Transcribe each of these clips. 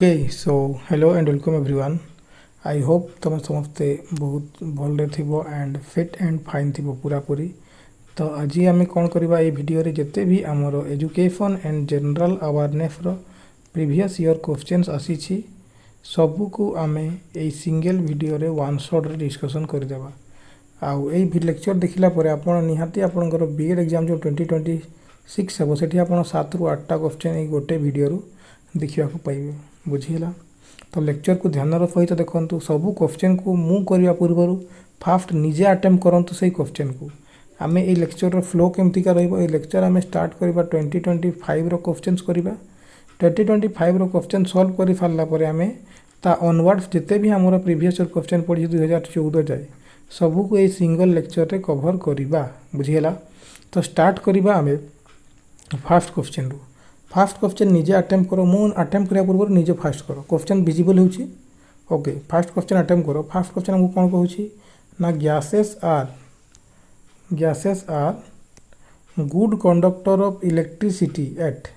Okay, so hello and welcome everyone. I hope तुम समस्ते बहुत भल थो एंड फिट एंड फाइन थो पूरा पूरी। तो आज आम कौन करवा ये वीडियो रे जिते भी आमर एजुकेशन एंड जनरल अवेयरनेस रो प्रीवियस ईयर क्वेश्चंस आसी सबू को आम ए सिंगल वीडियो रे वन शॉट रे डिस्कशन करदेवा। आउ ए लेक्चर देखला परे आपण निहाती आपनकर बीएड एग्जाम जो 2026 हे सेठी आपण 7 रु 8टा क्वेश्चन ए गोटे वीडियो रो देखा पाइबे। बुझीला तो लेक्चर को ध्यान सहित देखु सबू क्वेश्चन को मु करने पूर्व फास्ट निजे अटेम्प्ट करंतु से क्वेश्चन को आम ये लेक्चर फ्लो केमतिका रही लेक्चर आम स्टार्ट करवा 2025 रो क्वेश्चंस करवा 2025 रो क्वेश्चन सॉल्व कर सारापर आम ता ऑनवर्ड्स जिते भी आम प्रीवियस क्वेश्चन पढ़ी 2014 जाए सबू को ये सिंगल लेक्चर रे कवर करवा। बुझीला तो स्टार्ट करवा आम फास्ट क्वेश्चन रू। फास्ट क्वेश्चन निजे अटेम्प्ट करो मु अटेम्प्ट करिया पूर्व निजे फास्ट करो क्वेश्चन विजिबल होची। ओके फास्ट क्वेश्चन अटेम्प्ट करो। फास्ट क्वेश्चन हमको कौन कहूची ना gases are good conductor of electricity at.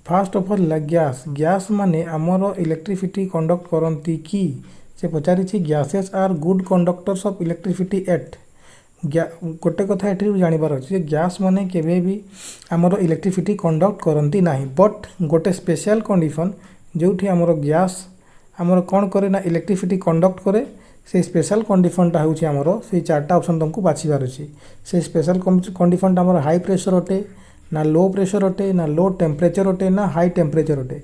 First of all gas माने आमर इलेक्ट्रिसिटी कंडक्ट करती कि से पचारि gases are good conductors of electricity at. गोटे कथा ये जानवर अच्छे गैस माने केवे भी आमर इलेक्ट्रिसिटी कंडक्ट करती ना बट गोटे स्पेशल कंडीशन जो आमर गैस आमर कौन करे ना इलेक्ट्रिसिटी कंडक्ट करे से स्पेशल कंडीशनटा हूँ आमर से 4टा ऑप्शन तुमको बाछिबार अच्छे। से स्पेशल कंडीशनटा आमर हाई प्रेशर अटे ना लो प्रेशर अटे ना लो टेम्परेचर अटे ना हाई टेम्परेचर अटे।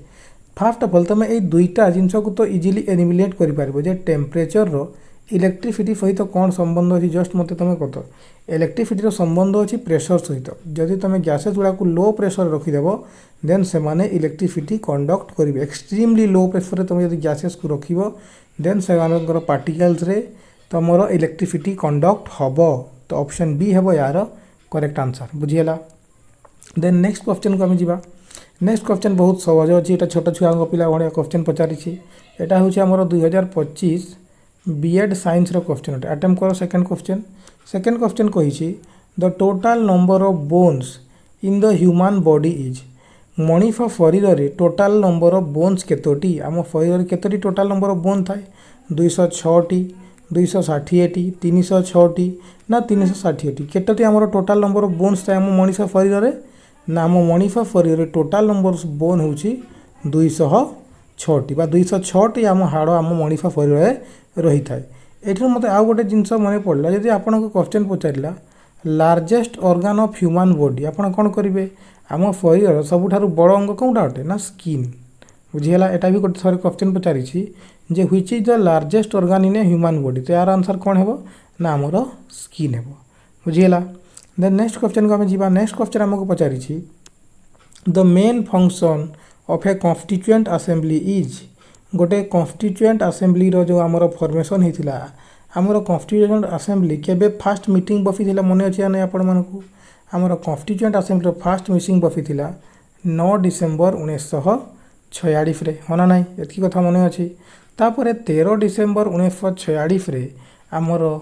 फास्ट ऑफ ऑल तुम ये दुईटा जिनस को तो इजिली एलिमिनेट कर टेम्परेचर रो इलेक्ट्रिसिटी सहित कौन संबंध अच्छी जस्ट मत तुम कत इलेक्ट्रिसिटी संबंध अच्छी प्रेशर सहित जदि तुम गैसेस गुड़ा को लो प्रेशर रखिदेव देन से माने इलेक्ट्रिसिटी कंडक्ट करेंगे। एक्सट्रीमली लो प्रेशर तुम जब गैसेस को रख देन से पार्टिकल्स रे तुमर इलेक्ट्रिसिटी कंडक्ट हम। तो ऑप्शन बी है यार करेक्ट आंसर। बुझीला देन नेक्स्ट क्वेश्चन को आम जा। नेक्स्ट क्वेश्चन बहुत सहज अच्छी ये छोट छुआ पिला भाया क्वेश्चन पचारि यहाँ हूँ आमर 2025 बीएड साइंस रो क्वेश्चन अटे। अटेम्प्ट करो सेकंड क्वेश्चन कही the total number of bones in the human body is. Manish शरीर रे टोटाल नंबर ऑफ बोन्स केतोटी आम शरीर केतोटी टोटाल नंबर ऑफ बोन थाए 206टी 260टी 306टी ना 360टी केतोटी आमर टोटाल नंबर ऑफ बोन्स थाए आम मनीष शरीर रे ना आम मनीष शरीर रे टोटाल नंबर ऑफ बोन होची 206टी बा 206टी आम हाड़ आम मनीष शरीर रे रही थाए। ये मत आउ गोटे जिनस मन पड़ा जब आपन को क्वेश्चन पचारा largest organ of human body आप कौन करेंगे आम शरीर सबुठ बड़ अंग कौटा अटे ना स्किन। बुझीला एटा भी गोटे थोड़े क्वेश्चन पचारि जे which is the largest organ in a human body. तो यार आंसर कौन है ना आमर स्किन है। बुझीला देन नेक्स्ट क्वेश्चन को आम जा। नेक्स्ट क्वेश्चन आमको पचारि the main function of a constituent assembly is. गोटे कॉन्स्टिट्यूएंट असेंबली रो जो आमर फॉर्मेशन होता आमर कॉन्स्टिट्यूएंट असेंबली केबे फास्ट मीटिंग बफी मन अच्छे ना आपण मानक आमर कॉन्स्टिट्यूएंट असेंबली फास्ट मीटिंग बफी 9 डिसेम्बर 1946 रे होना ना ये कथा मन अच्छी। तापर 13 डिसेम्बर 1946 रे आमर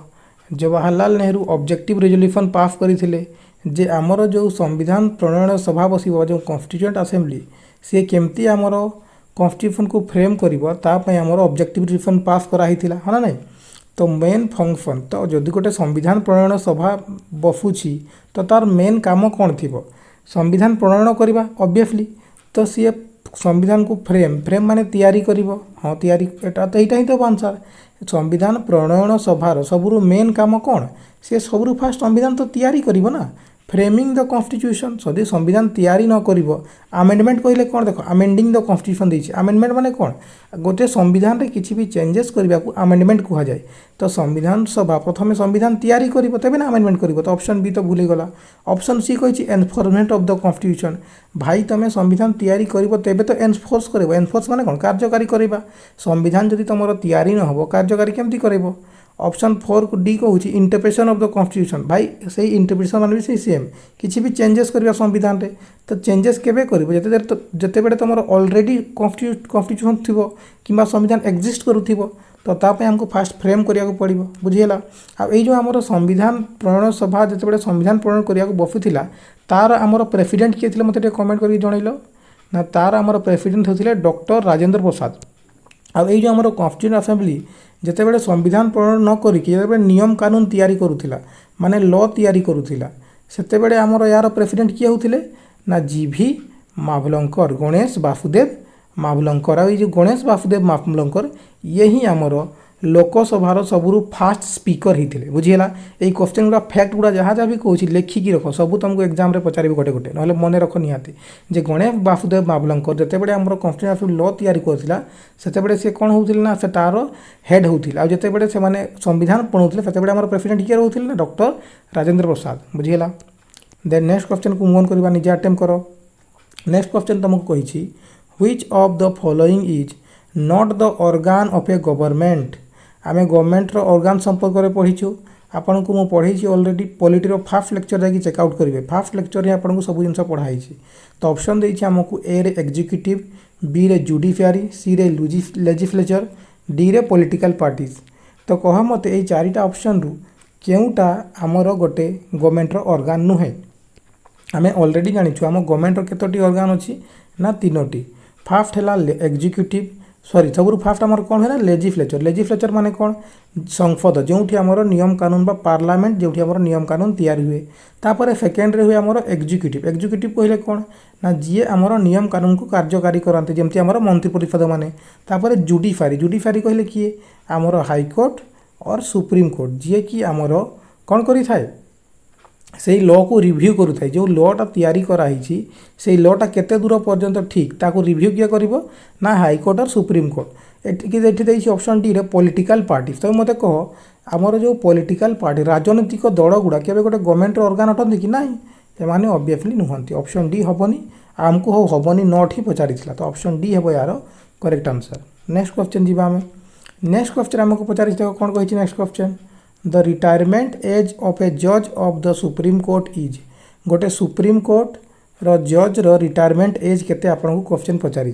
Jawaharlal Nehru objective resolution pass करते जे आमर जो संविधान प्रणयन सभा बस जो कॉन्स्टिट्यूएंट असेंबली सी केमती आमर कॉन्स्टिट्यूशन को फ्रेम करतापाई आमर ऑब्जेक्टिव रेजोल्यूशन पास कराई है ना। तो मेन फंक्शन तो जदि गोटे संविधान प्रणयन सभा बसुची तो तार मेन काम कौन थी संविधान प्रणयन करवा ऑब्वियसली। तो सी संविधान को फ्रेम माने तैयारी करिवो। हाँ तैयारी एटा तो यहाँ ही तो आंसर संविधान प्रणयन सभार सबुरु मेन काम कौन सी सबुरु फास्ट संविधान तो तैयारी करिवो ना फ्रेमिंग द कॉन्स्टिट्यूशन। सदी संविधान तैयारी न करिवो आमेंडमेंट कहले कौन देख आमेंडिंग द कॉन्स्टिट्यूशन देछि आमेंडमेंट माने कौन गोटे संविधान रे किछि भी चेंजेस करबा को आमेंडमेंट कहा जाए। तो संविधान सभा प्रथम संविधान तैयारी करिवो तबे ना आमेंडमेंट करिवो। तो ऑप्शन बी तो भूली गला। ऑप्शन सी कहिछि एनफोर्समेंट ऑफ द कॉन्स्टिट्यूशन। भाई तुम संविधान तैयारी करिवो तेबे तो एनफोर्स करिवो। एनफोर्स माने कौन कार्यकारी करबा। संविधान जदि तुमर तैयारी न हो कार्यकारी केमती करिवो। ऑप्शन 4 को डी कहूँ इंटरप्रिटेशन ऑफ द कॉन्स्टिट्यूशन। भाई से इंटरप्रिटेशन मान भी सेम किसी भी चेंजेस करवा संविधान रे। तो चेंजेस केबे करिवो जते बेले तुम ऑलरेडी कॉन्स्टिट्यूशन थिबो किंबा संविधान एक्जिस्ट करूथिबो तो तापे हमको फास्ट फ्रेम करिया को पड़िबो। बुझियला आ ए जो हमर संविधान प्रणयन सभा जते बेले संविधान प्रणयन करिया को बफुथिला तार हमर प्रेसिडेंट किए थिले मते कमेंट करि जणैलो ना तार आमर प्रेसिडेंट होते डॉक्टर राजेंद्र प्रसाद। आ जो आमर कॉन्स्टिट्यूएंट असेंबली जितेबाला संविधान प्रणयन न करें नियम कानून तैयारी करुला माने लॉ तैयारी करुला सेतेबेले आमर यार प्रेसिडेंट किए होते ना जीभी मावलंकर गणेश वासुदेव मावलंकर। आ जो गणेश वासुदेव मावलंकर ये ही आमर लोकसभार सबुरु फास्ट स्पीकर होते बुझीगला। यही क्वेश्चन गुड़ा फैक्ट गुड़ा जहाँ जहाँ भी कहूँ लेखिकी रख सब तुमको एग्जाम पचारे गोटे गोटे ना मन रख निहाती जे गणेश वासुदेव मावलंकर जितेबाला आमर कॉन्स्टिट्यूएंट लॉ तैयारी करथिला सेतेबेले से कौन होउथिले ना से तार हेड होउथिला। आ जितेबाला से माने संविधान पढ़ुथिले सेतेबाला आमर प्रेसिडेंट किए होउथिले ना doctor Rajendra Prasad बुझीगला। Then next question को मूव ऑन करबा निजे अटेम्प्ट करो। नेक्स्ट क्वेश्चन तुमको कही which of the following is not the organ of A government. आमे गवर्नमेंट रो ऑर्गन संपर्क में पढ़ीचु आपन को मु पढ़ी ऑलरेडी पॉलिटी फास्ट लेक्चर जाकि चेकआउट करेंगे फास्ट लेक्चर ही आपन को सब जिन पढ़ाई। तो ऑप्शन देछि हमको ए रे एग्जीक्यूटिव बी रे जुडिशियरी सी रे लेजिस्लेचर डी रे पॉलिटिकल पार्टीज। तो कह मत ये चारिटा ऑप्शन रु केउटा आमर गोटे गवर्नमेंट रो ऑर्गन नुहे। आमे ऑलरेडी जानिछु आम गवर्नमेंट रो केतोटी ऑर्गन अछि ना तीनोटी। फास्ट हैला एग्जीक्यूटिव सॉरी सबुरु फास्ट आमर कौन है लेजिस्लेचर। लेजिस्लेचर माने कौन संसद जोठी आमर नियम कानून बा पार्लियामेंट जोठी आमर नियम कानून तैयारी हुए। तापर सेकेंड रे हुए आमर एग्जीक्यूटिव। एग्जीक्यूटिव कहले कौन ना जी आमर नियम कानून को कार्यकारी करते जमती आमर मंत्री परिषद माने। तापर जुडिशियरी जुडिशियरी कहले किए आमर हाईकोर्ट और सुप्रीम कोर्ट जी कि आमर कौन करि थाए से लॉ को रिव्यू करू थाए जो लॉटा तैयारी कराई से लॉटा केते दूर पर्यंत ठीक ताको रिव्यू किए करिवो ना हाईकोर्ट और सुप्रीम कोर्ट। एठी ऑप्शन डी रे पॉलिटिकल पार्टी। तो मते कह आमर जो पॉलिटिकल पार्टी राजनीतिक दल गुड़ा केबे गोटे गवर्नमेंट ऑर्गन अटंती कि नहीं एमाने ऑब्वियसली नुहंती। ऑप्शन डी हबनी आमको हबनी नॉट ही पचारिथिला तो ऑप्शन डी हेबो यार करेक्ट आंसर। नेक्स्ट क्वेश्चन जीवा हमें। नेक्स्ट क्वेश्चन हमको पचारि देखो कौन कहिछि next question the retirement age of a जज of the supreme court is. गोटे सुप्रीम कोर्ट रो जज रो रिटायरमेंट एज केते आपन को क्वेश्चन पचारि।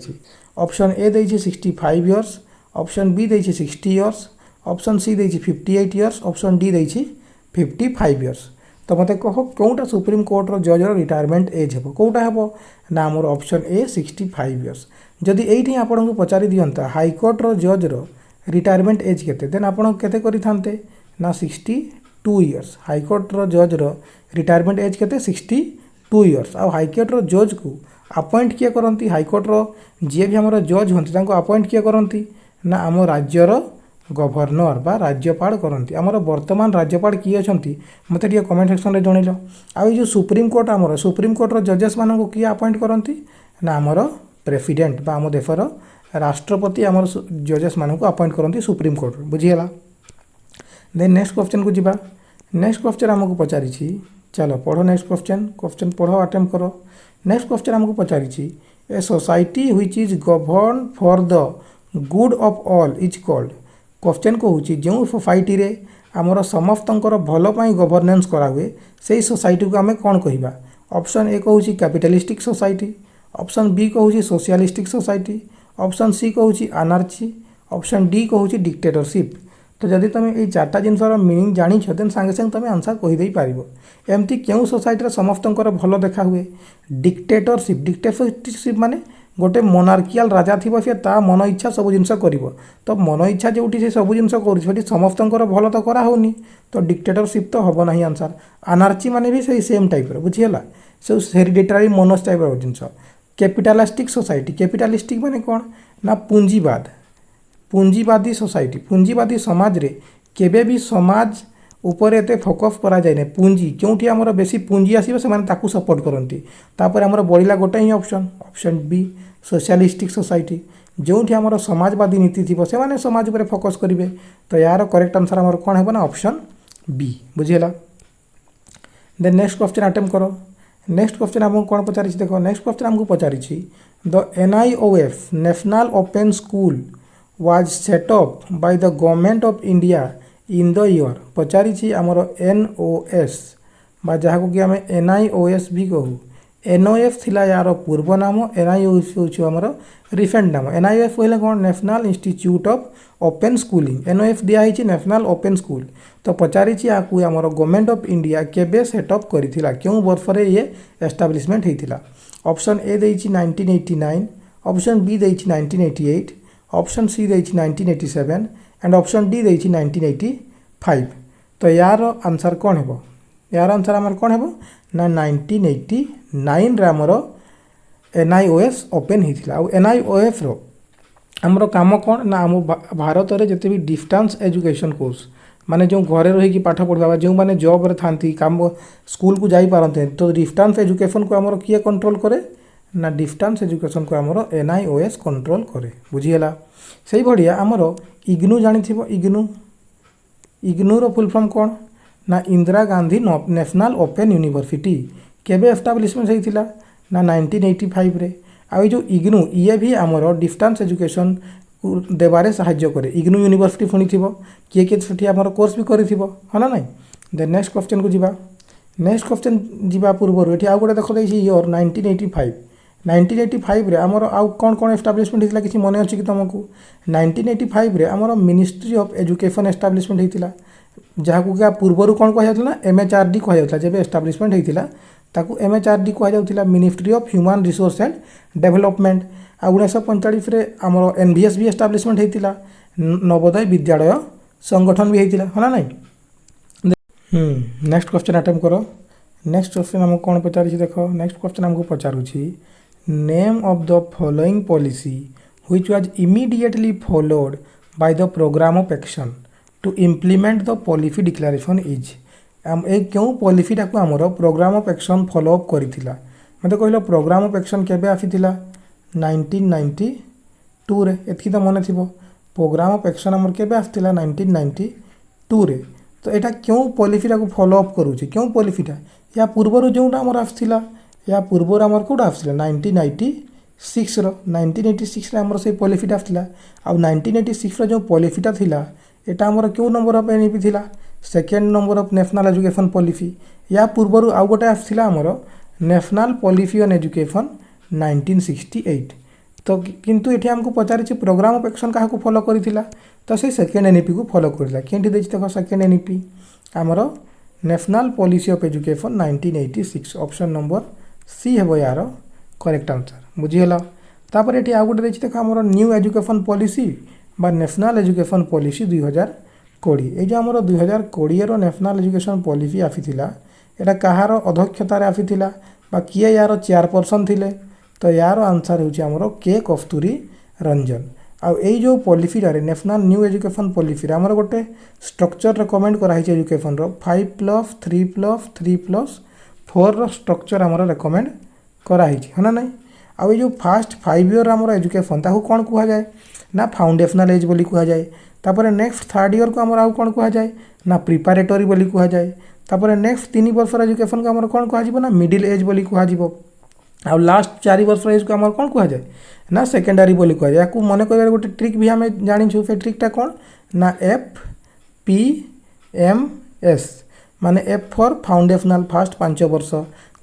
ऑप्शन ए देछि 65 इयर्स ऑप्शन बी देछि 60 इयर्स ऑप्शन सी देछि 58 इयर्स ऑप्शन डी देछि 55 इयर्स। तो मते कहो कोटा सुप्रीम कोर्ट रो जज रो रिटायरमेंट एज हेबो कोटा हेबो ना हमर ऑप्शन ए 65 इयर्स। जदि एठी आपन को पचारि दियंता हाई कोर्ट रो जज रो रिटायरमेंट एज केते देन आपन केते करि थांते ना 62 इयर्स। हाईकोर्ट रो जज रो रिटायरमेंट एज केते 62 इयर्स। आ हाईकोर्ट रो जज को अपॉइंट किए करंती हाईकोर्ट रो जे भी हमर जज होंती तांको अपॉइंट किए करंती ना आम राज्य रो गवर्नर बा राज्यपाल करंती। आमर वर्तमान राज्यपाल किए अछंती मते टिके कमेंट सेक्शन रे जणैलो। आ जो सुप्रीम कोर्ट आमर सुप्रीम कोर्ट रो जजेस मानको किए अपॉइंट करंती ना आमर प्रेसिडेंट बा आम देशर राष्ट्रपति आमर जजेस मानको अपॉइंट करंती सुप्रीम कोर्ट बुझीगला। देन नेक्स्ट क्वेश्चन को जीवा। नेक्स्ट क्वेश्चन हमको पचारि चलो पढ़ो नेक्स्ट क्वेश्चन पढ़ो अटेम्प्ट करो। नेक्स्ट क्वेश्चन हमको पचारि a society which is govern for the good of all is called. Question कहूँ जो सोसाइटी रे आमर समस्तंकर भल पाई गवर्नेंस करा हुए से सोसाइटी को आम कौन कहवा। ऑप्शन ए कहूँ कैपिटलिस्टिक सोसाइटी ऑप्शन बी कहूँ सोशलिस्टिक सोसाइटी ऑप्शन सी कहूँ अनार्ची ऑप्शन डी कहूँ डिक्टेटरशिप। तो जदि तुम ये चार्टा जिनसर मीनिंग जानिछ देन सांगे सांगे तुम आंसर कहीदे पार। एमती क्यों सोसाइटी समस्तंकर भल देखा हुए डिक्टेटरशिप। डिक्टेटरशिप माने गोटे मोनार्कियाल राजा थी सी ता मन इच्छा सब जिनस कर तो मन इच्छा जो से सब जिन कर समस्तंकर भल तो कराऊनी तो डिक्टेटरशिप तो हम ना आंसर। अनार्ची माने भी से सेम टाइप बुझीगला से हेरिडिटरी मोनस टाइप जिनस। कैपिटालिस्टिक सोसाइटी कैपिटालिस्टिक माने कौन ना पूंजीवाद पूंजीवादी सोसाइटी पूंजीवादी समाज रे केबे भी समाज ऊपर एते फोकस करा जाए पूंजी क्योंकि आमर बेसी पूंजी आसीबो से माने ताकू सपोर्ट करंती। तापर आमर बढ़िला गोटे ही option option B socialistic society जोठी आमर समाजवादी नीति थी से माने समाज ऊपर फोकस करिवे। तो यार करेक्ट आंसर आमर कोन हेबो ना ऑप्शन बी बुझियला। देन नेक्स्ट क्वेश्चन अटेम्प्ट करो। नेक्स्ट क्वेश्चन हमको कौन पचारि देखो। नेक्स्ट क्वेश्चन हमको पचारि the NIOF national open school was set up by the government of India in the year पचारि आमर NOS बा जहाँ को कि आम NIOS भी कहू NOF थिला यार पूर्व नाम NIOF होउछ हमर रिसेंट नाम NIOF कहले कोन national institute of open schooling NOF दिया हिची नेशनल ओपन स्कूल तो पचारिछि आकु हमर गवर्नमेंट ऑफ इंडिया केबे सेटअप करिथिला केउ वर्ष रे ये एस्टैब्लिशमेंट हेतिला ऑप्शन ए देइछि 1989 ऑप्शन बी देइछि 1988 ऑप्शन सी देइछि 1987 एंड ऑप्शन डी देइछि 1985 तो यार आंसर कोन हेबो यार आंसर हमर कोन हेबो ना 1989 रे हमर NIOS ओपन हेतिला आ NIOF रो हमर काम कोन ना हम भारत रे जते भी डिस्टेंस एजुकेशन कोर्स माने जो घरे रही कि पाठ पढ़वा जो माने जॉब रे थांती काम स्कूल को जाई पारते तो डिस्टेंस एजुकेशन को हमर किए कंट्रोल करे ना डिस्टेंस एजुकेशन को हमर NIOS कंट्रोल करे बुझिएला सही बढ़िया हमर इग्नू जानि थिबो इग्नू रो फुल फॉर्म कोन ना Indira Gandhi national open university केबे एस्टैब्लिशमेंट हेतिला ना 1985 रे आ जो इग्नू ये भी हमर डिस्टेंस एजुकेशन देवारे साहाय्य करे इग्नू यूनिवर्सिटी फुनी थिबो किए छुटी हमर कोर्स भी करि थिबो हना नै देन नेक्स्ट क्वेश्चन को जिबा नेक्स्ट क्वेश्चन जिबा पूर्व एठी आ गोटे देखो दैछि ईयर 1985 रे हमर आ कोन एस्टैब्लिशमेंट हेतिला किछि मने अछि कि तुमको 1985 रे हमर मिनिस्ट्री ऑफ एजुकेशन एस्टैब्लिशमेंट हेतिला जहाँ को क्या पूर्वर कौन कह जाता MHRD कह जाता जब एस्टाब्लिशमेंट होता ताकू MHRD कह जाता ministry of human resource and development आ 1945 रे आमर NVS भी एस्टाब्लिशमेंट होता नवोदय विद्यालय संगठन भी होता है ना नहीं नेक्स्ट क्वेश्चन अटेम्प्ट करो नेक्स्ट क्वेश्चन हमको कौन पचार देख नेक्स्ट क्वेश्चन हमको पचारूँ name of the following policy which was immediately followed by the program of action to implement the policy declaration is क्यों पॉलिसी टाक आमर प्रोग्राम ऑफ एक्शन फॉलोअप करिथिला मते कहलो प्रोग्राम ऑफ एक्शन केबे आसीथिला 1992 रे एतकी तो मने थिबो प्रोग्राम ऑफ एक्शन आमर केबे आसीथिला 1992 रे तो एटा क्यों पॉलिसी टाक फॉलोअप करूची क्यों पॉलिसीटा या पूर्वरु जोटा आमर आसीथिला या पूर्वर आमर कोडा आसीथिला 1986 रो 1986 रे आमर से पॉलिसीटा आसीथिला आ 1986 रो जो पॉलिसीटा थिला एटा हमर क्यों नंबर ऑफ NEP थिला second number of national education policy या पूर्वर आउ गोटे आसीथिला हमर नेशनल पॉलिसी ऑन एजुकेशन 1968 तो किंतु एठी हमको पचारिछि प्रोग्राम ऑफ एक्शन काहा को फॉलो करिथिला तो से सेकेंड NEP को फॉलो करिला केंटी देछि देखो सेकेंड NEP हमर national policy of education 1986 option number C हेबो यार करेक्ट आंसर बुझियला तापर एठी आउ गोटे देछि देखो हमर न्यू एजुकेशन पॉलिसी बा नेशनल एजुकेशन पॉलिसी 2020 ये जो आमर 2020 नेशनल एजुकेशन पॉलिसी आसीथिला एटा कहार अध्यक्षतार आसीथिला बा किए यार चेयरपर्सन थिले तो यार आंसर होछि आमर के कस्तूरी रंजन आ एई जो पॉलिसी रे नेशनल न्यू एजुकेशन पॉलिसी रे आमर गोटे स्ट्रक्चर रिकमेंड करा हिचे एजुकेशन रो 5+3+3+4 रो स्ट्रक्चर आमर रिकमेंड करा हिचे हना नै आ जो फर्स्ट 5 ईयर आमर एजुकेशन ताहु कोन कुहा जाय ना फाउंडेशनल एज बोली कुहा जाए तापर नेक्स्ट थर्ड ईयर को आमर आउ कोन कुहा जाए ना प्रिपैरेटरी बोली कुहा जाए तापर नेक्स्ट 3 वर्ष एजुकेशन को आमर कोन कुहा जिवो ना मिडिल एज बोली कुहा जिवो आ लास्ट 4 वर्ष एज को आमर कोन कुहा जाए ना सेकेंडरी बोली कुहा जाए याकू मने कहबार गोटे ट्रिक भी हमें जानि छु से ट्रिकटा कोन ना FPMS माने F फॉर फाउंडेशनल फर्स्ट 5 वर्ष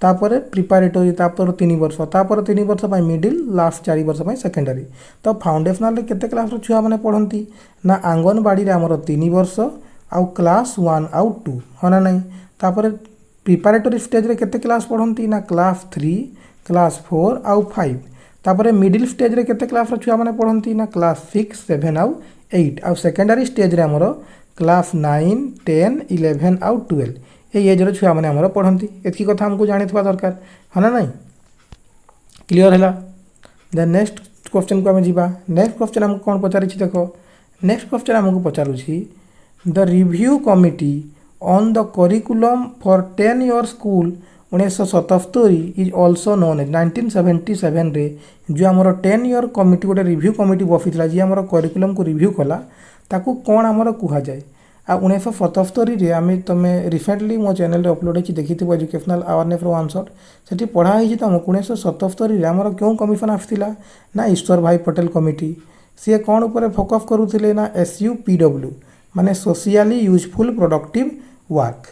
तापर प्रिपैरेटरी तापर 3 वर्ष तापर 3 वर्ष पाई मिडिल लास्ट 4 वर्ष पाई सेकेंडरी तो फाउंडेशनल केते क्लास रो छुआ माने पढंती ना आंगनबाड़ी रे हमर 3 वर्ष आउ क्लास 1 आउ 2 हना नै तापर प्रिपैरेटरी स्टेज रे केते क्लास पढंती ना क्लास 3 क्लास 4 आउ 5 तापर मिडिल स्टेज रे केते क्लास रो छुआ माने पढंती ना क्लास 6 7 आउ 8 आउ सेकेंडरी स्टेज रे हमर क्लास 9 10 11 आउ 12 ये एज रो छुआ माने हमर पढंती एतकी कथा हमको जानि थवा दरकार हना नै क्लियर हैला देन नेक्स्ट क्वेश्चन को हम जीवा नेक्स्ट क्वेश्चन हमको कोन पचारि छी देखो नेक्स्ट क्वेश्चन हमको पचारु छी the review committee on the curriculum for 10 year school 1977 is also known as 1977 रे जो हमर 10 ईयर कमिटी गोटे रिव्यू कमिटी बफितला जे हमर करिकुलम को रिव्यू कला ताकू कोन हमर कुहा जाय आ 1977 रे आमे तमे रिसेंटली मो चैनल रे अपलोड अछि देखिथिबो एजुकेशनल अवेयरनेस रो आंसर सेठी पढा हिछि त 1977 रे हमर क्यों कमिशन आफतिला ना ईश्वर भाई पटेल कमिटी से कोन ऊपर फोकस करूथिले ना SUPW माने सोशियली यूजफुल प्रोडक्टिव वर्क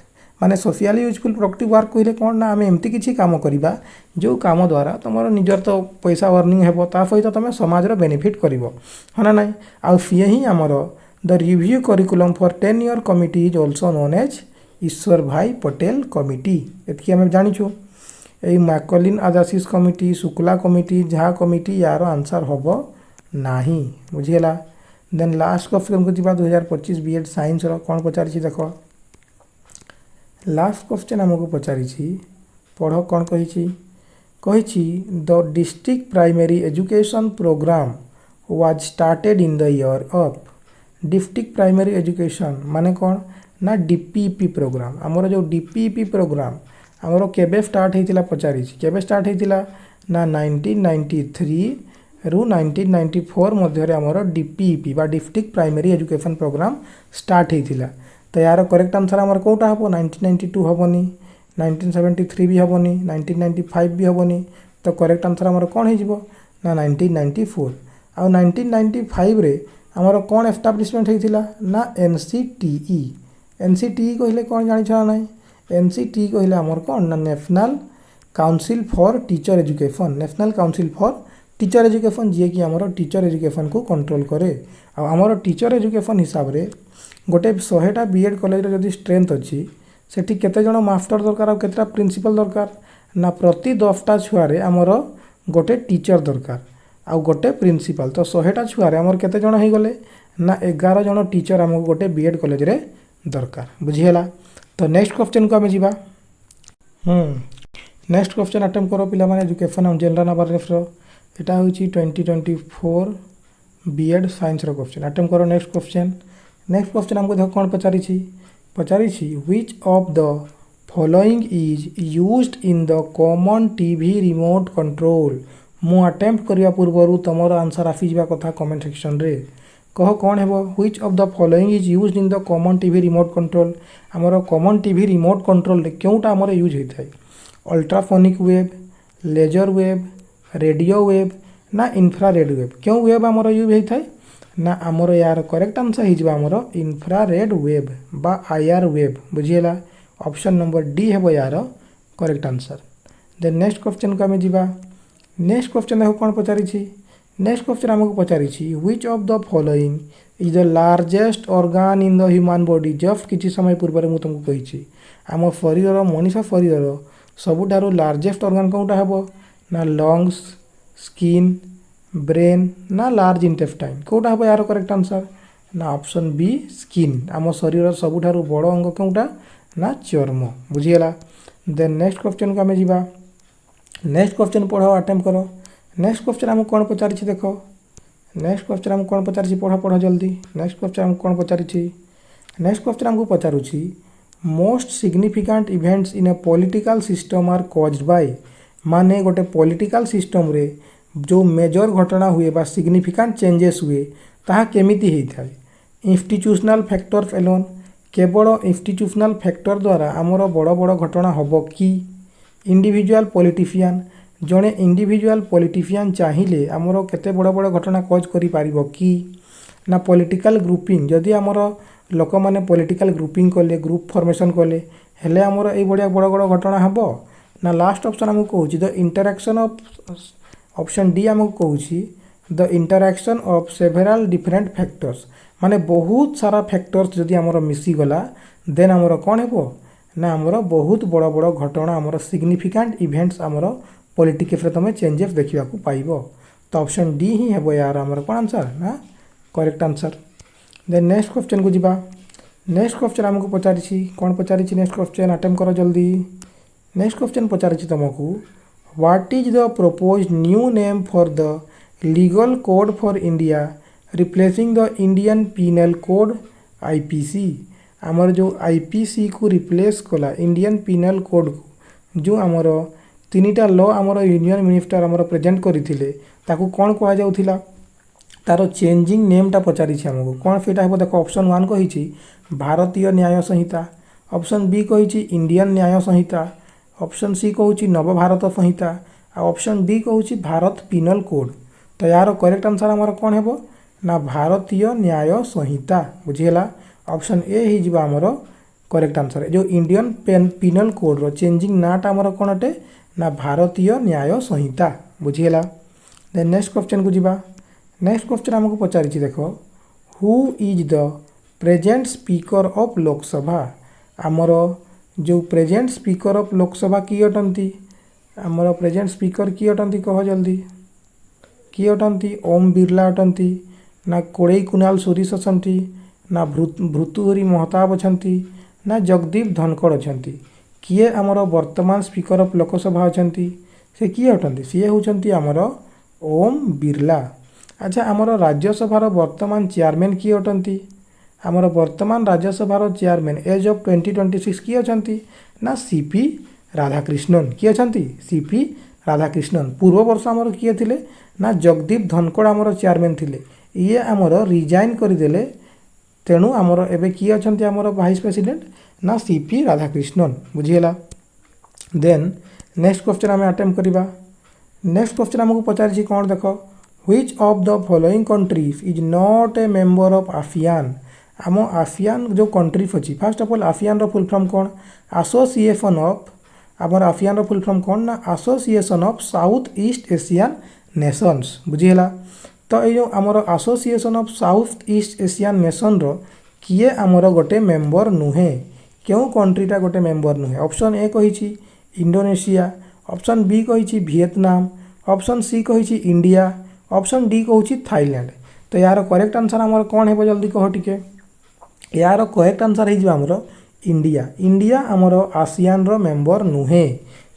माने सोशली यूजफुल प्रोडक्टिव वर्क कहले कौन ना आम एमती किसी काम करवा जो काम द्वारा तुम निजर तो पैसा अर्निंग हेबो ता सहित तुम समाजर बेनिफिट करिवो है ना नहीं आउ सीए ही आमर the review curriculum for 10 year committee is also known as Ishwar भाई पटेल कमिटी एतकी आम जानिछु ए मैकलिन आजासिस कमिटी शुक्ला कमिटी जहाँ कमिटी यार आंसर हम नाही बुझीगला देन लास्ट क्वेश्चन को जीवा 2025 बीएड साइंस रो कौन पचारि देख लास्ट क्वेश्चन आमको पचारि पढ़ कौन कही the district primary education program was started in the year of district primary education माने कौन ना डीपीईपी प्रोग्राम आमर जो डीपीईपी प्रोग्राम आमर केबे स्टार्ट होता पचारि केबे स्टार्ट होता ना 1993 रु 1994 मध्य आमर डीपीईपी बा district primary education program start होता तो यार करेक्ट आंसर आमर कौटा हम 1992 हेनी 1973 भी हेनी 1995 भी हेनी तो करेक्ट आंसर आमर कौन हो ना 1994 आ 1995 रे आमर कौन एस्टाब्लिशमेंट होता ना एनसीटीई एनसीटीई कहले कौन जानी ना एनसीटीई कहले आमर कौन ना national council for teacher education national council for teacher education जी कि आमर टीचर एजुकेशन को कंट्रोल करे आमर टीचर एजुकेशन हिसाब रे गोटे 100टा बीएड कॉलेज जदि स्ट्रेंथ अच्छी सेठी केते जण मास्टर दरकार आ केतेटा प्रिंसिपल दरकार ना प्रति 10टा छुआरे आमर गोटे टीचर दरकार आ गोटे प्रिंसिपल तो 100टा छुआरे आमर केते जण हो गले ना 11 जण टीचर आमको गोटे बीएड कॉलेज रे दरकार बुझीगला तो नेक्स्ट क्वेश्चन को आम जीवा नेक्स्ट क्वेश्चन अटेम्प्ट करो पिला माने एजुकेशन एंड जनरल अवेयरनेस रो एटा होची 2024 बीएड साइंस रो क्वेश्चन अटेम्प्ट करो नेक्स्ट क्वेश्चन हमको देखो कौन पचारि which of the following is used in the common TV remote control मु अटेम्प्ट करिया पूर्व तुमर आंसर आसी जावा कथा कमेंट सेक्शन रे कह कौन है which of the following is used in the common TV remote control आमर कॉमन टीवी रिमोट कंट्रोल क्योंटा आमर यूज होता है ultrasonic wave laser wave radio wave ना इंफ्रारेड वेव क्यों वेव आमर यूज होता है ना आमर यार करेक्ट आंसर होमर इंफ्रारेड वेव बा आईआर वेव बुझीगला ऑप्शन नंबर डी है यार correct answer then next question को आम जीवा नेक्स्ट क्वेश्चन देखो कौन पचारि नेक्स्ट क्वेश्चन आमको पचारि which of the following is the largest organ in the human body just किसी समय पूर्व मुझे तुमको कही आम शरीर मनीष शरीर सबुठारु लार्जेस्ट ऑर्गन कौटा हम ना लंग्स स्किन ब्रेन ना लार्ज इंटेस्टाइन कौटा हम यार करेक्ट आंसर ना ऑप्शन बी स्किन आम शरीर सबुठारु बड़ अंग कौटा ना चर्म बुझीगला देन नेक्स्ट क्वेश्चन को आम जीवा नेक्स्ट क्वेश्चन पढ़ अटेम्प्ट करो नेक्स्ट क्वेश्चन आमको कौन पचारि देख नेक्स्ट क्वेश्चन आमको कौन पचारि पढ़ जल्दी नेक्स्ट क्वेश्चन आमको कौन पचारि नेक्स्ट क्वेश्चन आमको पचारुछि most significant events in a political system are caused by माने गोटे पॉलिटिकल सिस्टम रे जो मेजर घटना हुए बा सिग्निफिकेंट चेंजेस हुए ताहा केमिति होता है इंस्टीट्यूशनल फैक्टर्स एलोन केवल इंस्टीट्यूशनल फैक्टर द्वारा आमर बड़ बड़ घटना हम कि इंडिविजुअल पॉलिटिशियन जड़े इंडिविजुअल पॉलिटिशियन चाहिए आमर केते बड़ बड़ घटना कज करि पारिबो कि ना पॉलिटिकल ग्रुपिंग जदि आमर लोक मैंने पॉलिटिकल ग्रुपिंग कले ग्रुप फॉर्मेशन कले हेले आमर ए बड़िया बड़ बड़ घटना हम ना लास्ट ऑप्शन आमको कहूँ the interaction of option D आमको कहूँ the interaction of several different factors माने बहुत सारा फैक्टर्स जदि आमर मिसीगला देन आमर कौन हो ना आमर बहुत बड़ बड़ घटना आमर सिग्निफिकेंट इवेंट्स आमर पॉलिटिक्स रे तुम चेंजेस देखा पाइब तो ऑप्शन डी ही है यार आमर कौन आंसर ना correct answer then next question को जीवा नेक्स्ट क्वेश्चन आमको पचारि कौन पचारि नेक्स्ट क्वेश्चन अटेम्प्ट करो जल्दी नेक्स्ट क्वेश्चन पचारि तुमको what is the proposed new name for the legal code for India replacing the Indian penal code IPC आमर जो आईपीसी को रिप्लेस कला इंडियन पीनल कोड को जो आमर 3टा लॉ आमर यूनियन मिनिस्टर आमर प्रेजेंट करथिले ताकू कौन कहा जाउथिला तार चेंजिंग नेमटा पचारि आमको कौन सेटा हम देख ऑप्शन 1 कही भारतीय न्याय संहिता ऑप्शन बी कही इंडियन न्याय संहिता ऑप्शन सी कहूँ नव भारत संहिता ऑप्शन डी कहूँ भारत पीनल कोड तो यार करेक्ट आंसर आमर कौन है ना भारतीय न्याय संहिता बुझीगला ऑप्शन ए ही आमर करेक्ट आंसर जो इंडियन पिनल कोड रो चेंजिंग नाटा आमर कौन अटे ना भारतीय न्याय संहिता बुझीगला। देन नेक्स्ट क्वेश्चन को जीवा। नेक्स्ट क्वेश्चन आमको पचारि देखो who is the present speaker of Lok Sabha आमर जो प्रेजेंट स्पीकर ऑफ लोकसभा किए अटंती आमर प्रेजेंट स्पीकर किए अटंती कह जल्दी किए अटंती ओम बिरला अटंती ना कोड़ई कुणाल सुरीश अछंती ना भृतुहरी महताब अछंती ना जगदीप धनखड़ अछंती किए आमर वर्तमान स्पीकर ऑफ लोकसभा अछंती से किए अटंती सी होचंती आमर ओम बिरला। अच्छा आमर राज्यसभार वर्तमान चेयरमैन किए अटंती आमर वर्तमान राज्यसभार चेयरमैन एज ऑफ 2026 किए अछंती ना सीपी राधाकृष्णन किए अछंती सीपी राधाकृष्णन। पूर्व वर्ष आमर किए थिले ना जगदीप धनखड़ आमर चेयरमैन थिले ये आमर रिजाइन करदेले तेणु आमर एबे किए अछंती आमर वाइस प्रेसिडेंट ना सीपी राधाकृष्णन बुझीगला। देन नेक्स्ट क्वेश्चन आम अटेम्प्ट करवा। नेक्स्ट क्वेश्चन आमको पचारि कौन देख which of the following countries is not a member of ASEAN आम आसियान जो कंट्रीज अच्छी फास्ट ऑफ ऑल आसियान रो फुल फॉर्म कौन एसोसिएशन ऑफ आमर आसियान रो फुल फॉर्म कौन ना association of south east Asian nations बुझीगला। तो ये आमर association of south east Asian nation रो किए आमर गोटे मेंबर नुहे क्यों कंट्रीटा गोटे मेंबर नुहे ऑप्शन ए कही इंडोनेशिया ऑप्शन बी कही वियतनाम ऑप्शन सी कही इंडिया ऑप्शन डी कहूँ थाईलैंड। तो यार करेक्ट आंसर आमर कौन है जल्दी कह टिके यार करेक्ट आंसर हो आमर इंडिया। इंडिया आमर आसियान रो मेंबर नुहे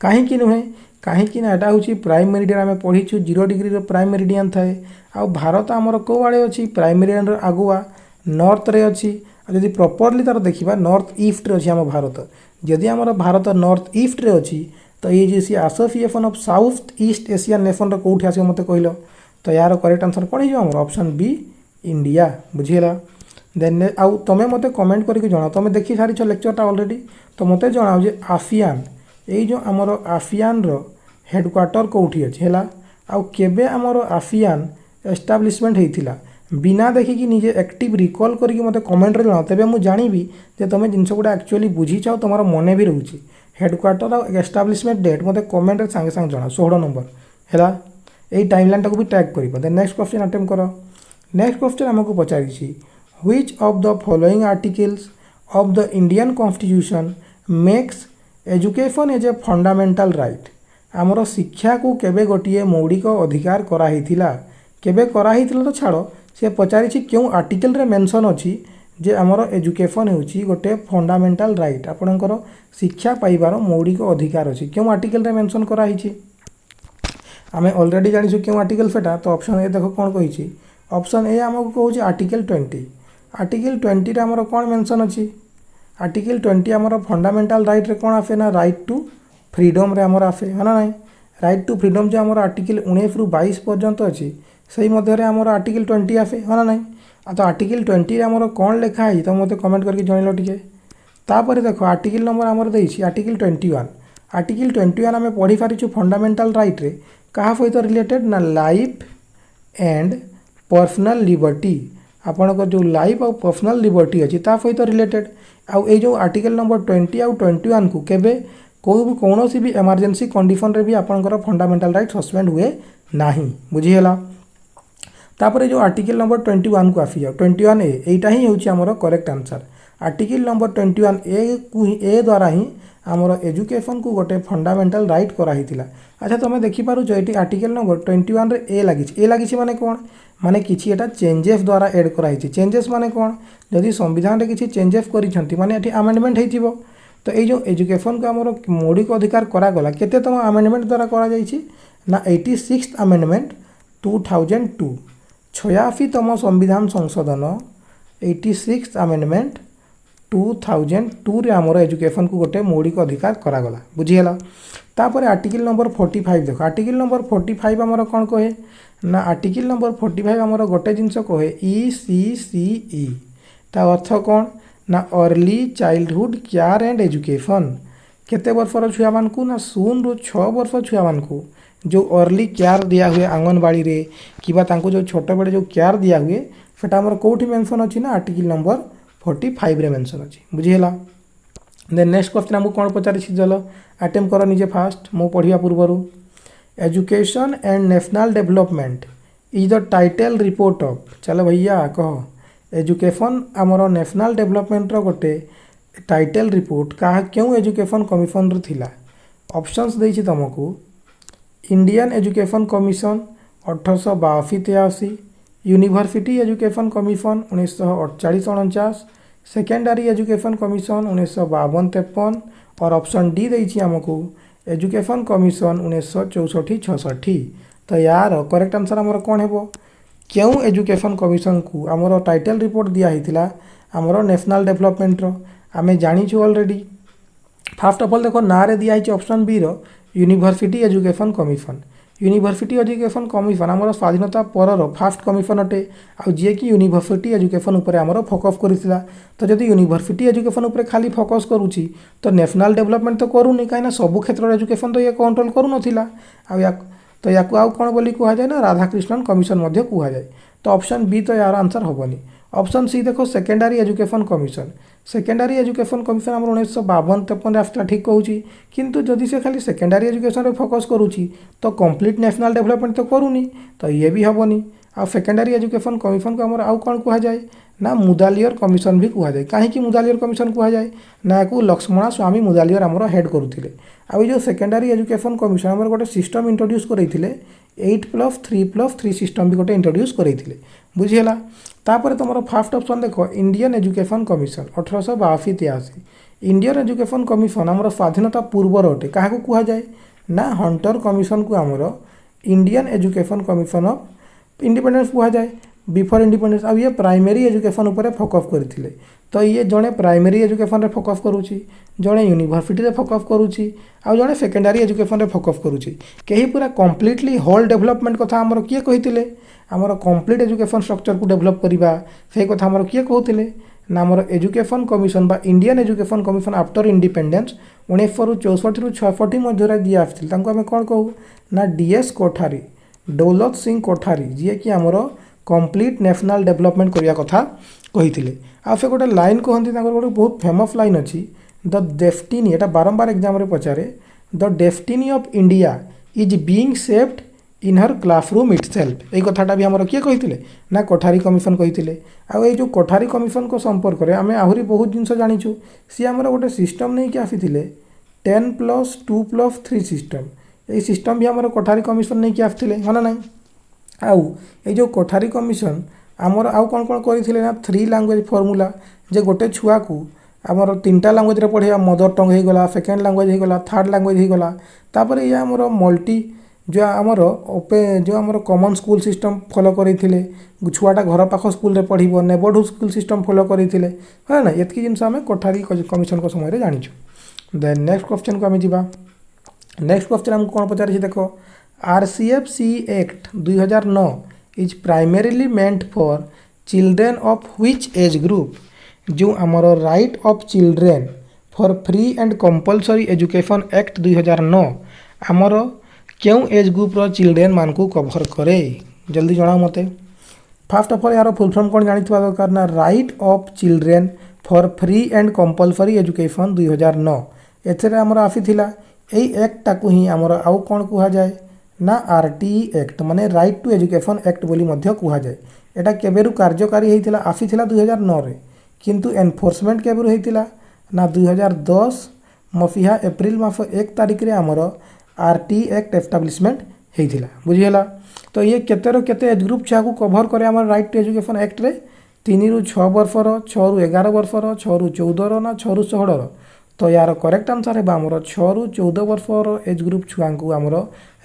कहीं नुहे कहीं एटा हूँ प्राइम मेरिडियन आम पढ़ीचु 0 डिग्री प्राइम मेरिडियन थाए आ भारत आमर कौ आड़े अच्छी प्राइम मेरिडियन आगुआ नॉर्थ रे अच्छी जदि प्रॉपर्ली तार देखा नॉर्थ ईस्ट रे अच्छी आम भारत जदि आमर भारत नॉर्थ ईस्ट रे अच्छी तो ये जो सी association of south east Asian nation रो कौटी आस मत कहल तो यार करेक्ट आंसर कौन हो आमर ऑप्शन बी इंडिया बुझीगला। देन आउ तुम मत कमेंट करके जनाओ तुम देखी सारी लेक्चरटा ऑलरेडी तो मत जनाओ जे आसियान ये जो आमर आसियान रो हेडक्वार्टर कौटी अच्छी है आउ केबे आमर आसियान एस्टाब्लिशमेंट होता बिना देखिकी निजे एक्टिव रिकॉल करके मत कमेंट जनाओ तेज मुझे जानी जे तुम जिनस गुड़ा एक्चुअली बुझीच तुम मन भी रोचे हेडक्वार्टर और एस्टाब्लिशमेंट डेट मत कमेंट सांगे सांगे जनाओ 16 नंबर है यही टाइमलाइन टाक भी टैग कर। देन नेक्स्ट क्वेश्चन अटेम्प्ट कर। नेक्स्ट क्वेश्चन आमको पचारि which of the following articles of the Indian constitution makes education as a fundamental right आमर शिक्षा को केबे गोटे मौलिक अधिकार कराइथिला केबे कराइथिला तो छाड़ से पचारि क्यों आर्टिकल रे मेंशन अछि जे आमर एजुकेशन होची गोटे फंडामेंटल राइट आपणकर शिक्षा पाइबार मौलिक अधिकार अछि क्यों आर्टिकल रे मेंशन कराइछि आमे ऑलरेडी जानिछु क्यों आर्टिकल सेटा तो ऑप्शन ए देखो कौन कही ऑप्शन ए आमको कहूँ आर्टिकल 20 आर्टिकल 20 रे आमर कौन मेंशन अछि आर्टिकल 20 आमर फंडामेंटल राइट रे कौन आसे ना राइट टू फ्रीडम रे आमर आसे है ना नहीं राइट टू फ्रीडम जो आमर आर्टिकल 19 रु 22 पर्यंत अच्छी से मध्य आमर आर्टिकल 20 आसे है ना नहीं तो आर्टिकल 20 आमर कौन लिखाई तो मत कमेंट करके जनइल टे तापर देखो आर्टिकल नंबर आमर देछि आर्टिकल 21 आर्टिकल 21 आम पढ़ी पारिछु फंडामेंटल राइट रे कहा सहित रिलेटेड ना लाइफ एंड पर्सनल लिबर्टी आपणकर जो लाइफ और पर्सनल लिबर्टी अच्छी ता सहित रिलेटेड आउ ये जो आर्टिकल नंबर 20 आउ 21 को केबे कौन भी इमरजेंसी कंडीशन रे भी आपणकर फंडामेंटल राइट सस्पेंड हुए नहीं बुझीगला। तापर जो आर्टिकल नंबर 21 को आसी जाओ 21 ए यहीटा ही होची आमर करेक्ट आंसर आर्टिकल नंबर 21 ए द्वारा ही आमर एजुकेशन को गोटे फंडामेंटल राइट कराइथिला। अच्छा तुम देखिपारुछ ये आर्टिकल नंबर 21 रे ए लगी माने कौन माने किछि एटा चेंजेस द्वारा एड कराइछि चेंजेस माने कौन जदि संविधान रे किछि चेंजेस करिसंती माने एठी अमेंडमेंट हेतिबो तो ये जो एजुकेशन को आमर मौलिक अधिकार करागला केतेतम अमेंडमेंट द्वारा करा जाइछि ना 86th अमेंडमेंट 2002 86तम संविधान संशोधन 86th अमेंडमेंट 2002 रे आमर एजुकेशन को गोटे मौलिक अधिकार करागला बुझीगला। तापर आर्टिकल नंबर 45 देखो आर्टिकल नंबर 45 आमर कौन कहे ना आर्टिकल नंबर 45 आमर गोटे जिनस कहे ECCE ता अर्थ कौन ना early childhood care and education केते वर्षर छुआ मानकू ना 0 रु 6 वर्ष छुआ मानकू जो अर्ली केयर दिया हुए आंगनबाड़ी रे किबा तांको जो छोट बड़े जो केयर दिया हुए सेटा हमर कोठी मेंशन अछि ना आर्टिकल नंबर 45 रे मेंशन अछि बुझिहेला। देन नेक्स्ट क्वेश्चन आमको कौन पचारि चलो अटेम्प्ट कर निजे फास्ट मो पढ़िया पूर्वर education and national development is the title report of चलो भैया कह एजुकेशन आमर नेशनल डेवलपमेंट गोटे टाइटल रिपोर्ट क्या क्यों एजुकेशन कमिशन रो थिला ऑप्शंस देछि तुमको Indian education commission 1882-83 university education commission 1948-49 secondary education commission 1952-53 और ऑप्शन डी देछि हमको एजुकेशन कमिशन 1964-66 तो यार करेक्ट आंसर आमर कौन है क्यों एजुकेशन कमिशन को आमर टाइटल रिपोर्ट दिया होता आमर नेशनल डेवलपमेंट रो आमे जानिछु ऑलरेडी फास्ट ऑफ ऑल देखो ना रे दिया है ऑप्शन बी रो university education commission university education commission आमर स्वाधीनता पर फास्ट कमिशन अटे आ जी कि यूनिवर्सिटी एजुकेशन उपर आमर फोकस करथिला तो जदि यूनिवर्सिटी एजुकेशन उपर खाली फोकस करूची तो नेशनल डेवलपमेंट तो करूनी कहीं सब क्षेत्र एजुकेशन तो ये कंट्रोल करू नथिला तो या कौन बोली कह जाए ना राधाकृष्णन कमिशन मध्य कह जाए तो ऑप्शन बी तो यार आंसर हेनी ऑप्शन सी देखो secondary education commission secondary education commission आम 1952-53 आसला ठीक कहूँ किंतु जदि से खाली सेकेंडरी एजुकेशन फोकस करुँची तो कंप्लीट नेशनल डेवलपमेंट तो करूनी तो ये भी हेनी आ सेकेंडरी एजुकेशन कमिशन को आम आउ कौन कह जाए ना मुदालियर कमिशन भी कह जाए कहीं मुदालियर कमिशन कह जाए ना या लक्ष्मण स्वामी मुदालियर आमर हेड करुले आ जो सेकेंडरी एजुकेशन कमिशन आमर गोटे सिस्टम इंट्रोड्यूस करते 8+3+3 सिस्टम भी गोटे इंट्रोड्यूस करते बुझीगला तापर तुम फास्ट ऑप्शन देख Indian education commission 1882-83 Indian education commission आमर स्वाधीनता पूर्वर अटे क्या कह जाए ना हंटर कमिशन को आमर Indian education commission of independence कह जाए बिफोर इंडिपेंडेंस अब ये प्राइमरी एजुकेशन उपर फोकस करते तो ये जड़े प्राइमरी एजुकेशन रे फोकस करुँची जड़े यूनिवर्सिटी रे फोकस करुँची आ जड़े सेकेंडरी एजुकेशन रे फोकस करुँची कहीं पूरा कम्प्लीटली होल डेवलपमेंट कथा आमर किए कही आमर कंप्लीट एजुकेशन स्ट्रक्चर को डेवलप करवा से कथा आमर किए कहते ना आमर एजुकेशन कमिशन बा Indian education commission after independence 1964-66 मध्य दिया आम कौन कहूँ ना डीएस कोठारी दौलत सिंह कोठारी जी कि आमर कंप्लीट नेशनल डेवलपमेंट करने कथा कही आ से गोटे लाइन कहती गोटे बहुत फेमस लाइन अच्छी द डेस्टिनी एटा बारंबार एग्जाम रे पचारे the destiny of India is being saved in her classroom itself यही कथाटा भी आमर किए कही ना कोठारी कमिशन कही आ जो कोठारी कमिशन को संपर्क में आम आहरी बहुत जिनस जाचु सी आमर गोटे सिस्टम नहीं कि आसी 10+2+3 सिस्टम यही सिस्टम भी आमर कोठारी कमिशन नहीं कि आसते है ना नहीं आउ ये जो कोठारी कमिशन आमर आउ कौन कौन करते ना 3 लैंग्वेज फॉर्मूला जे गोटे छुआ को आमर 3टा लैंग्वेज रे पढ़िया मदर टंग हो गला सेकेंड लैंग्वेज हो गला थर्ड लैंग्वेज हो गला तापर ये आमर मल्टी जो आमर जो आमर कॉमन स्कूल सिस्टम फॉलो करते छुआटा घर पाख स्कूल रे पढ़िबो नेबरहुड स्कूल सिस्टम फॉलो करते है ना ये जिन आम कोठारी कमिशन को समय जाचु देन नेक्स्ट क्वेश्चन को आम जा नेक्स्ट क्वेश्चन आमको कौन पचार देख RCFC act 2009 is primarily meant for children of which age group जो आमर right of children for free and compulsory education act 2009 आमर क्यों एज ग्रुप रो चिल्ड्रेन मान को कवर करे जल्दी जनाओ मते फास्ट ऑफ ऑल यार फुल फॉर्म कौन जानी दरकार ना right of children for free and compulsory education 2009 एथरे आमर आसीथिला एई एक्ट टाकू ही आमर आउ कौन कह जाए ना RTE एक्ट माने राइट टू एजुकेशन एक्ट बोली मध्य कह जाए एटा केबेरु कार्यकारी होइतिला आसीथिला 2009 रे किंतु एनफोर्समेंट केबेरु होइतिला ना 2010 मसीहा एप्रिल मास 1 तारिख रे आमर RTE एक्ट एस्टाब्लिशमेंट होइतिला बुझिला तो ये केतेरो केते एज ग्रुप छा को कवर करे आमर राइट टू एजुकेशन एक्ट रे 3 ରୁ 6 वर्षर 6 ରୁ 11 वर्षर 6 ରୁ 14 ना 6 ରୁ 16 तो यार करेक्ट आंसर है आमर 6 ରୁ 14 वर्षर एज ग्रुप छुआ को आमर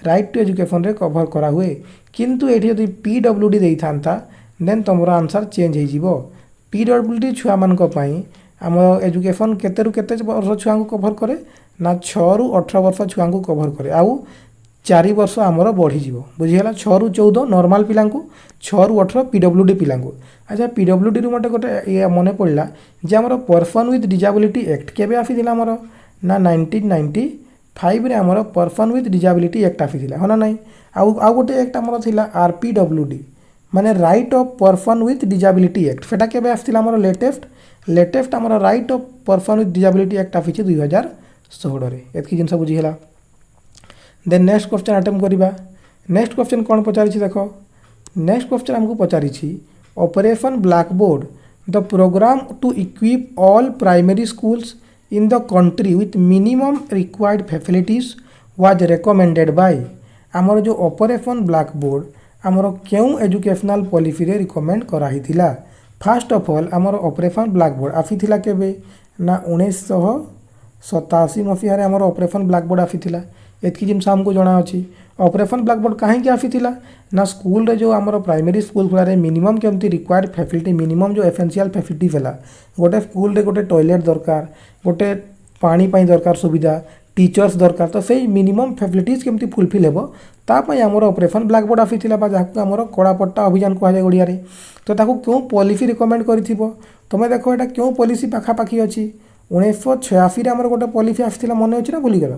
राइट टू एजुकेशन रे कवर करा हुए किंतु ये जब PWD दे था देन तुम आंसर चेंज हो PWD छुआ मान आम एजुकेशन केते रू केते वर्ष छुआ को कवर करे ना 6 ରୁ 18 वर्ष छुआ को कवर करे आउ 4 वर्ष आमर बढ़ीज बुझीगला 6 ରୁ 14 नॉर्मल पिला 6 ରୁ 18 PWD पिला अच्छा PWD मत गोटे मन पड़ा जे आमर पर्सन विथ डिजाबिलिटी एक्ट केबे आसीथिला आमर ना 1995 रे आमर पर्सन विथ डिजाबिलिटी एक्ट आसीथिला है ना नहीं आउ गोटे एक्ट आमर थिला RPWD माने right of person with disability act सेटा केबे आसीथिला आमर लेटेस्ट लेटेस्ट आमर right of person with disability act आसी 2016 एतकी जिनस बुझीगला। देन नेक्स्ट क्वेश्चन अटेम्प्ट करवा। नेक्स्ट क्वेश्चन कौन पचारि देख नेक्स्ट क्वेश्चन आमको पचारि operation blackboard the program to equip all primary schools in the country with minimum required facilities was recommended by आमर जो ऑपरेशन ब्लैकबोर्ड आमर क्यों एजुकेशनल पॉलिसी रे रिकमेंड कराइथिला। फास्ट ऑफ ऑल आमर ऑपरेशन ब्लैकबोर्ड आसीथिला केबे ना 1987 मसीह आमर ऑपरेशन ब्लैकबोर्ड आसीथिला एतकी जिनस आमको जना अच्छी। ऑपरेशन ब्लैकबोर्ड कहीं आसीथिला ना स्कूल रे जो आमर प्राइमरी स्कूल गुड़ा मिनिमम केमती रिक्वायर्ड फैसिलिटी मिनिमम जो एसेंशियल फैसिलिटीज है गोटे स्कूल रे गोटे टॉयलेट दरकार गोटे पानी पाई दरकार सुविधा टीचर्स दरकार तो से मिनिमम फैसिलिटीज केमती फुलफिल हेबो तापाई आमर ऑपरेशन ब्लैकबोर्ड आसीथिला बा जाकु आमर कड़ापट्टा अभियान कहुए ओडिया रे। तो ताकू क्यों पॉलिसी रिकमेंड करिथिबो तुम देखो एटा क्यों पॉलिसी पाखापाखी अच्छी 1986 आमर गोटे पॉलिसी आसीथिला मन अच्छी ना भूलीगल।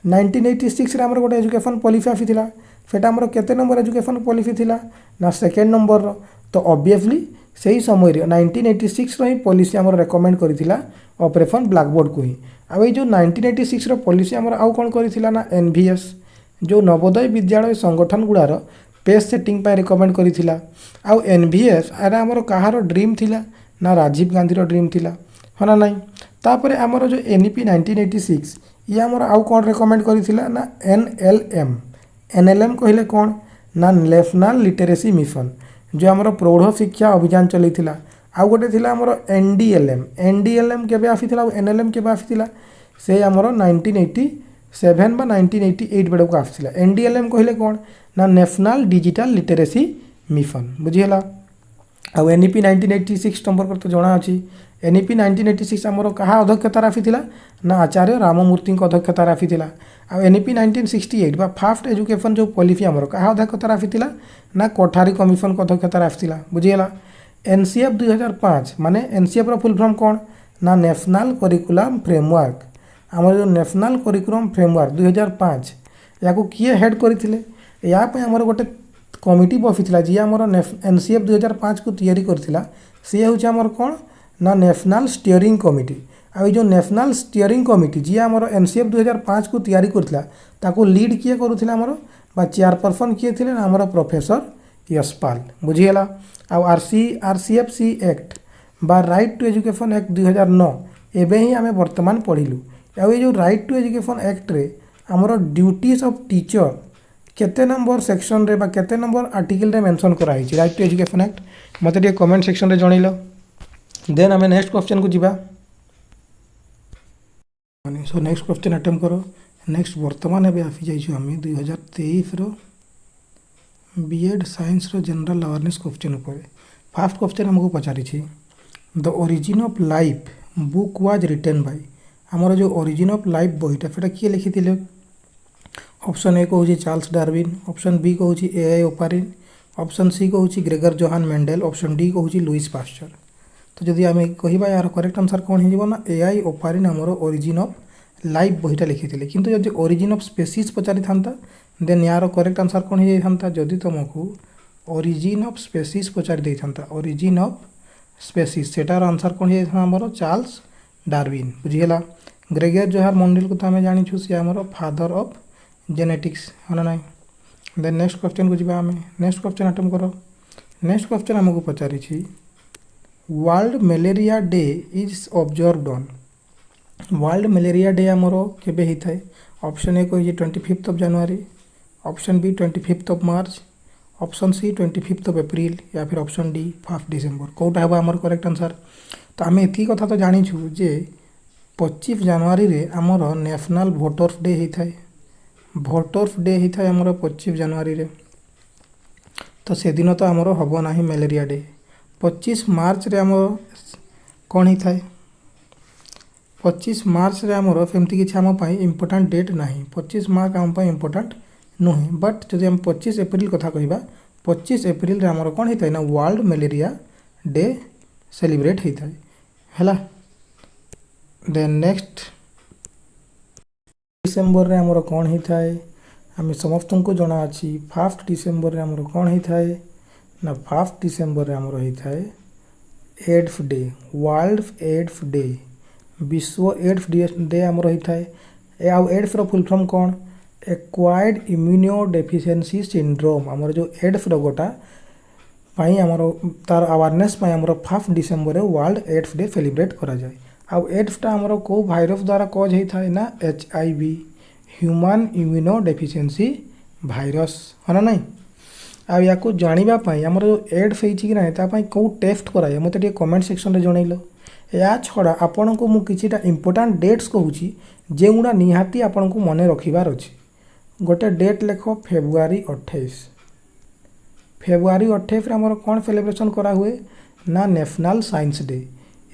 1986 आमर गोटे एजुकेशन पॉलिसी आसीथिला सेटा आमर केते नंबर एजुकेशन पॉलिसी थिला ना सेकेंड नंबर रो। तो ऑब्वियसली सही समय 1986 रो ही पॉलिसी आमर रेकमेंड करिथिला ऑपरेशन ब्लैकबोर्ड को ही। आ जो 1986 रो पॉलिसी आमर आउ कोन करिथिला ना एनवीएस जो नवोदय विद्यालय संगठन गुड़ार पेज सेटिंग पर रिकमेंड करिथिला। आउ एनवीएस आरा आमर कहार ड्रीम थिला ना राजीव गांधी रो ड्रीम थिला है ना नहीं। तापर आमर जो एनईपी 1986 ये आमर आउ कौन रेकमेंड करिथिला ना एनएलएम। एनएलएम कहले कौन ना नेशनल लिटरेसी मिशन जो आमर प्रौढ़ शिक्षा अभियान चलैथिला। आउ गोटे थिला आमर एनडीएलएम। एनडीएलएम केबे आसीथिला एनएलएम केबे आसीथिला से आमर 1987 बा 1988 बेड़ को आसीथिला। एनडीएलएम कहले कौन ना नेशनल डिजिटल लिटरेसी मिशन बुझीगला। आउ एनईपी 1986 नंबर कर तो जना अच्छी। एनईपी 1986 आमर कहा अध्यक्षतार आसीथिला ना आचार्य राममूर्ति अध्यक्षतार आसीथिला। आ एनईपी 1968 बा फास्ट एजुकेशन जो पॉलिसी आमर कहा अध्यक्षतार आसीथिला ना कोठारी कमिशन अध्यक्षतार आसीथिला बुझीगला। एनसीएफ 2005 माने एनसीएफ रो फुल फॉर्म कौन ना नेशनल करिकुलम फ्रेमवर्क। आमर जो नेशनल करिकुलम फ्रेमवर्क 2005 या किए हेड करथिले या पे आमर गोटे कमिटी बसिथिला जी आमर एनसीएफ 2005 को तैयारी करथिला से होछि आमर कौन ना नेशनल स्टीयरिंग कमिटी। आ जो नेशनल स्टीयरिंग कमिटी जी आमर एनसीएफ 2005 को तैयारी करथिला ताको लीड किए करुथिला आमर बा चेयरपर्सन किए थिले ना आमर प्रोफेसर यशपाल बुझीगला। आ आरसीएफसी एक्ट बा राइट टू एजुकेशन एक्ट 2009 एबे ही आमे वर्तमान पढ़िलु। आ जो राइट टू एजुकेशन एक्ट रे आमर ड्यूटीज ऑफ टीचर केते नंबर सेक्शन रे बा केते नंबर आर्टिकल रे मेंशन करा हिची राइट टू एजुकेशन एक्ट मते टे कमेंट सेक्शन रे जणैलो। देन आमे नेक्स्ट क्वेश्चन को जिबा। सो नेक्स्ट क्वेश्चन अटेम्प्ट करो। नेक्स्ट वर्तमान एबे आफि जाइछु आमे 2023 रो बीएड साइंस रो जनरल अवेयरनेस क्वेश्चन ऊपर। फर्स्ट क्वेश्चन हमको पचारि छी the origin of life book was written by हमर जो ओरिजिन ऑफ लाइफ बहिटा सेटा किए लिखिथिले। ऑप्शन ए कहूँ चार्ल्स डार्विन ऑप्शन बी कहूँ एआई ओपारिन ऑप्शन सी कहूँ Gregor Johann Mendel option D कहूँ लुइस पास्चर। तो जदि आम कहवा यार करेक्ट आंसर कौन हो ना एआई ओपारिन आमर ओरिजिन ऑफ लाइफ बहिटा लिखिथिले। किंतु जदि ओरिजिन ऑफ स्पेसीज पचारि थांता देन यार करेक्ट आंसर कौन हो जाता जदि तुमको ओरिजिन ऑफ स्पेसीज पचारि दे थांता ओरिजिन ऑफ स्पेसीज सेटार आंसर कौन हो आमर चार्ल्स डार्विन बुझीगला। ग्रेगर जोहान मेंडेल को तो आम जानिछु सी आमर फादर ऑफ जेनेटिक्स है ना नहीं। देन नेक्स्ट क्वेश्चन को जीवा आमे नेक्स्ट क्वेश्चन अटेम्प्ट करो। नेक्स्ट क्वेश्चन हमको पचारि world malaria day is observed on world malaria day आमर केबे ही थाए। ऑप्शन ए कही 25 ऑफ जनवरी option B 25 of March option C 25 of April या फिर ऑप्शन डी 1 डिसेम्बर कौटा है आमर करेक्ट आंसर। तो आम एति कथा तो जानिछु जे 25 जनवरी रे आमर नेशनल वोटर्स डे ही थाए। भोटर्स डे ही था आमर 25 जनवरी रे। तो से दिन तो आमर हम ना मलेरिया डे। 25 मार्च रे आमर कौन ही थाए 25 मार्च रे आमर सेमती किसी आम इम्पोर्टाट डेट ना 25 मार्च आम इम्पोर्टाट नुहे। बट जब हम 25 एप्रिल कथा कहवा 25 एप्रिल रे आमर कौन होता है ना वर्ल्ड मलेरिया डे सेलिब्रेट होता है। देन नेक्स्ट डिसेम्बर रे आमर कौन होता है आम समस्त को जना अच्छी 1 डिसेम्बर रे आमर कौन होता है ना 1 डिसेम्बर रे आमर होता है AIDS day world AIDS day विश्व एड्स डे आमर होता है आउ एड्स रो फुल फॉर्म कौन एक्वायर्ड इम्यूनो डेफिशिएंसी सिंड्रोम आमर जो एड्स रोगटा पाई आमर तार अवेयरनेस पाई आमर 5 December world AIDS day celebrate करा जाए आउ एड्सटा आमर को भाइरस द्वारा कज होता है ना HIV human immuno deficiency virus है ना नहीं आ या जानापी आमर जो एड्स होती कि ना कौ टेस्ट कराए मत कमेंट सेक्शन में जनइल या छड़ा आपण को मुझा इंपोर्टाट डेट्स कहूँ जोगुड़ा निहाती आपण को मन रखिबार अच्छी गोटे डेट लेख फेब्रुआरी 28 फेब्रुआरी 28 आमर कौन सेलिब्रेशन करा हुए ना नेशनल साइंस डे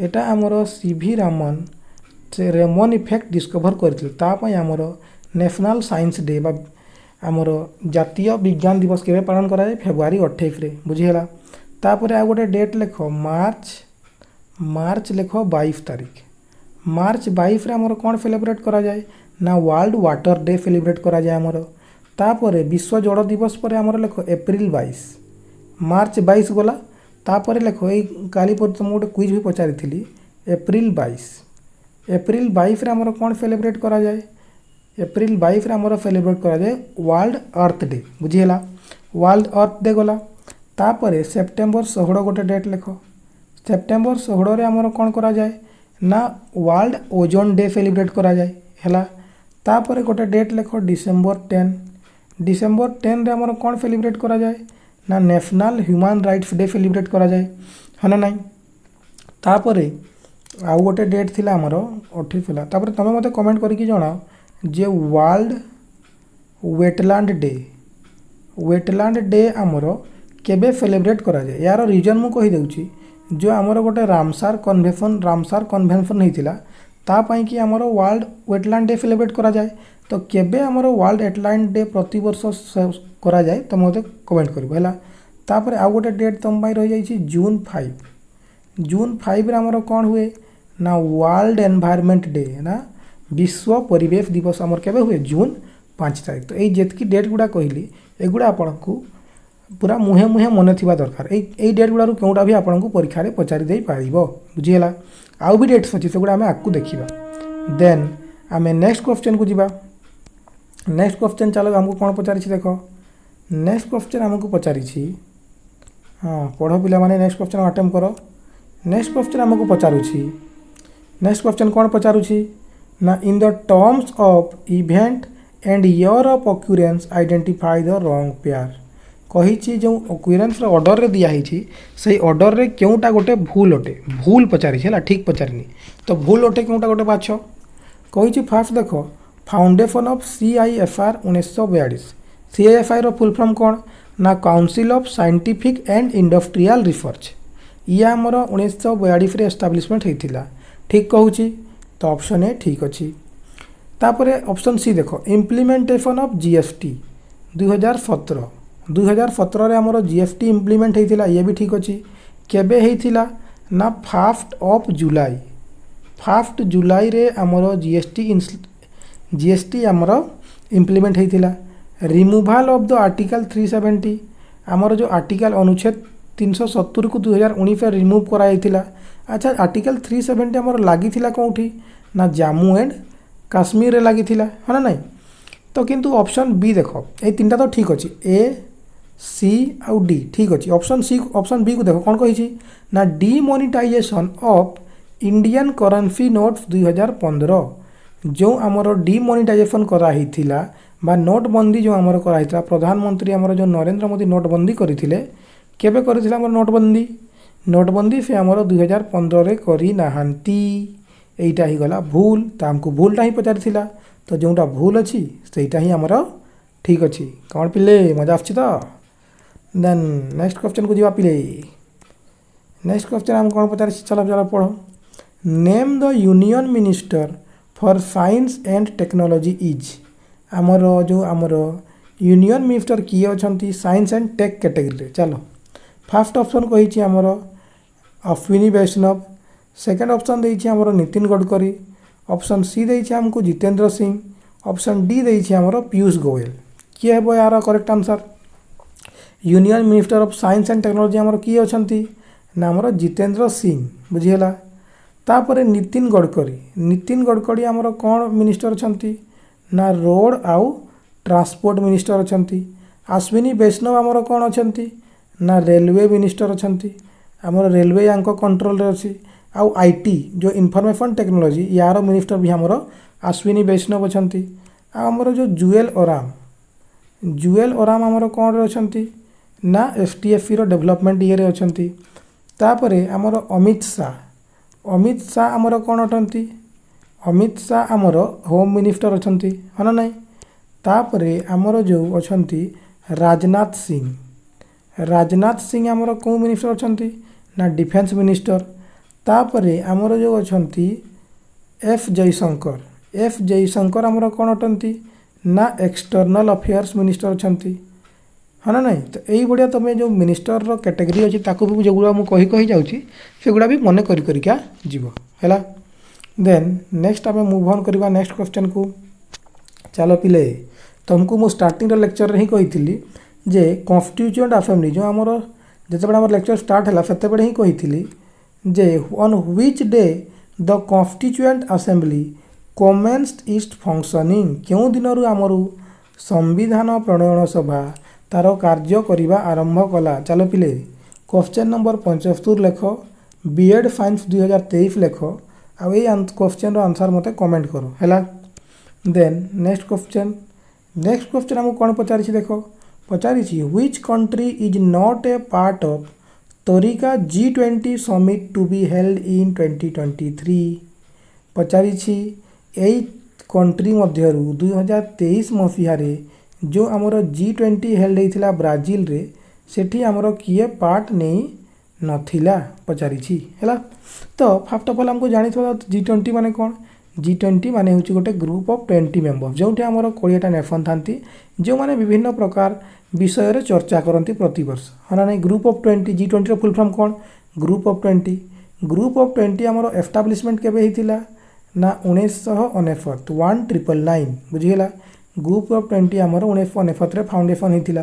एटा आमर CV रामन से रेमन इफेक्ट डिस्कवर करते आमर नेशनल साइंस डे बा आमर जातीय विज्ञान दिवस के पालन कराए फेब्रुआरी 28 रे बुझीगला तापर आ गोटे डेट लेख मार्च लेख 22 तारीख मार्च 22 रे आमर कौन सेलिब्रेट करा जाए ना वर्ल्ड वाटर डे सेलिब्रेट करा जाए आमर तापर विश्व जल दिवस पर आमर लेख एप्रिल 22 मार्च 22 गला तापर लेख ये काली तुम गोटे क्विज भी पचारि एप्रिल 22 रे आमर कौन सेलिब्रेट करा जाए एप्रिल 22 रे आमर सेलिब्रेट करा जाए वर्ल्ड अर्थ डे बुझीगला वर्ल्ड अर्थ डे गला तापर सेप्टेम्बर 16 गोटे डेट लेख सेप्टेम्बर 16 रे आमर कौन करा जाए ना वर्ल्ड ओजोन डे सेलिब्रेट करा जाए हैला तापर गोटे डेट लेख डिसेम्बर 10 रे आमर कौन सेलिब्रेट करा जाए ना national human rights day celebrate करा जाए है ना नहीं तापर आउ गोटे डेट थिला आमर 28 थिला तापर तमे मते कमेंट करके जणाओ जे वर्ल्ड वेटलैंड डे आमर केबे सेलिब्रेट करा जाए यार रीजन मु कहि देउची जो आमर गोटे रामसार कन्वेंशन होता तापाई कि आमर वर्ल्ड वेटलैंड डे सेलिब्रेट करा जाए तो केबे आमर वर्ल्ड वेटलैंड डे प्रति वर्ष करा जाए तो मते कमेंट करिवो हैला तापर आ गोटे डेट तुम पाई रही जाइए जून 5 रे आमर कौन हुए ना वर्ल्ड एनवायरनमेंट डे ना विश्व परिवेश दिवस आमर केबे हुए जून 5 तारीख तो ये जेतकी डेट गुड़ा कहली एगुड़ा आपन को पूरा मुहे मुहे मन थिबा दरकार ए डेट गुड़ा केउटा भी आपन को परीक्षा रे पचारि देई पारिबो बुझीला आउ भी डेट्स अछि सेगुड़ा आमे आकु देखिबा देन आमे नेक्स्ट क्वेश्चन को जिबा नेक्स्ट क्वेश्चन चलो हमको कौन पचारि छी देखो नेक्स्ट क्वेश्चन हमको पचारि छी हाँ पढ़ो पिला माने नेक्स्ट क्वेश्चन अटेम्प्ट करो नेक्स्ट क्वेश्चन हमको पचारु छी नेक्स्ट क्वेश्चन कौन पचारु छी ना in the terms of event and year of occurrence identify the wrong pair कही जो ऑक्यूरेंस ऑर्डर रे दिया ही से ऑर्डर रे क्योंटा गोटे भूल अटे भूल पचारि है ठीक पचारिनी तो भूल अटे क्योंटा गोटे बाछ कही फास्ट देख फाउंडेशन ऑफ CIFR 1942 CIFR रो फुल फॉर्म कौन ना council of scientific and industrial research ये आमर 1942 रे एस्टाब्लिशमेंट होता ठीक कहूँ तो ऑप्शन ए ठीक अच्छी तापर ऑप्शन सी देख इम्प्लीमेंटेशन ऑफ GST 2017 रे आमर GST इम्प्लीमेंट होता ये भी ठीक अच्छी केबे होता ना 1 जुलाई रे आमर GST आमर इम्प्लीमेंट होता रिमूवाल ऑफ द आर्टिकल 370 आमर जो आर्टिकल अनुच्छेद 370 को 2019 रिमूव कराइला अच्छा आर्टिकल 370 आमर लगी कौटी ना जम्मू एंड काश्मीर रे लगी है ना नहीं तो किंतु ऑप्शन बी देख ये तीन तो ठीक अच्छे A C आउ D ठीक अच्छे ऑप्शन बी को देख कौन कही ना demonetisation of Indian currency notes 2015 जो आमर डिमोनिटाइजेशन कराई बा नोटबंदी जो आमर कराई प्रधानमंत्री आमर जो नरेंद्र मोदी नोटबंदी करथिले केबे करथिले आमर नोटबंदी से आमर 2015 रे करी नाहांती एटा ही गला भूल तो हमको भूलटा ही पचारिथिला तो जोटा भूल अच्छी सेटा ही आमर ठीक अच्छी कौन पिले मजा आछी तो देन नेक्स्ट क्वेश्चन को जीवा पिले नेक्स्ट क्वेश्चन हम कौन पचारि चलो पढ़ो name the union minister for science and technology is आमर जो आमर यूनियन मिनिस्टर किए अच्छा साइंस एंड टेक कैटेगरी चलो फास्ट ऑप्शन कही आमर अश्विनी वैष्णव सेकेंड ऑप्शन देछि आमर नितिन गडकरी ऑप्शन सी देछि हमको जितेंद्र सिंह ऑप्शन डी देछि आमर पीयूष गोयल किए हे यार correct answer union minister of science and technology आमर किए अच्छा ना आमर जितेंद्र सिंह बुझीगला। तापर नितिन गडकरी आमर कौन मिनिस्टर अच्छा ना रोड आउ ट्रांसपोर्ट मिनिस्टर अच्छा। अश्विनी वैष्णव आमर कौन अच्छा ना रेलवे मिनिस्टर अच्छा। आमर रेलवे या कंट्रोल अच्छी। आउ आईटी जो इनफॉरमेशन टेक्नोलॉजी यार मिनिस्टर भी आमर अश्विनी वैष्णव अच्छा। आमर जो जुएल ओराम आमर कौन अच्छा ना एसटीएफसी रो डेवलपमेंट ये अच्छा। तापर आमर अमित शाह आमर कौन अटंती अमित शाह आमर होम मिनिस्टर अच्छा है ना नहीं। तापर आमर जो अच्छा राजनाथ सिंह आमर कौ मिनिस्टर अच्छा ना डिफेंस मिनिस्टर। तापर आमर जो अच्छा एफ जयशंकर आमर कौन अटंती ना एक्सटर्नल अफेयर्स मिनिस्टर अच्छा है ना नहीं। तो यही बढ़िया तुम जो मिनिस्टर रो कैटेगरी अच्छी ताकू भी जो गुड़ा मुझे कही जाऊँगी सेगुड़ा भी मन करिका जीव है। देन नेक्स्ट आम मूव ऑन करवा नेक्स्ट क्वेश्चन को। चलो पिले तुमको मु स्टार्टिंग लेक्चर ही कही जे कॉन्स्टिट्यूएंट असेंबली जो आमर जिते आम लेक्चर स्टार्ट है से ही कही जे on which day the constituent assembly commenced its functioning क्यों दिन आमर संविधान प्रणयन सभा तार कार्य करने आरंभ कला। चलो पिले क्वेश्चन नंबर 75 लेख बीएड साइंस 2023 लेख आ क्वेश्चन आंसर मत कमेंट करो है। देन नेक्स्ट क्वेश्चन आमको कौन पचारि देख पचारि which country is not a part of तोरिका G20 summit to be held in 2023 पचारि यही कंट्री मध्यरु 2023 मसीहारे जो आमर G20 हेल्ड होता ब्राजिल रे सेठी आमर किए पार्ट नहीं नथिला पचारि है। तो फास्ट ऑफ ऑल हमको जानी G20 माने कौन G20 माने हूँ गोटे ग्रुप ऑफ 20 मेंबर्स जो आमर 20टा नेशन था जो माने विभिन्न प्रकार विषय रे चर्चा करती प्रति वर्ष है ना नहीं। ग्रुप ऑफ 20 G20 रो फुल फॉर्म कौन ग्रुप ऑफ 20 आमर एस्टाब्लिशमेंट केबे हितिला ना 1959 1999 बुझीगला। ग्रुप ऑफ 20 आमर 1959 रे फाउंडेशन हितिला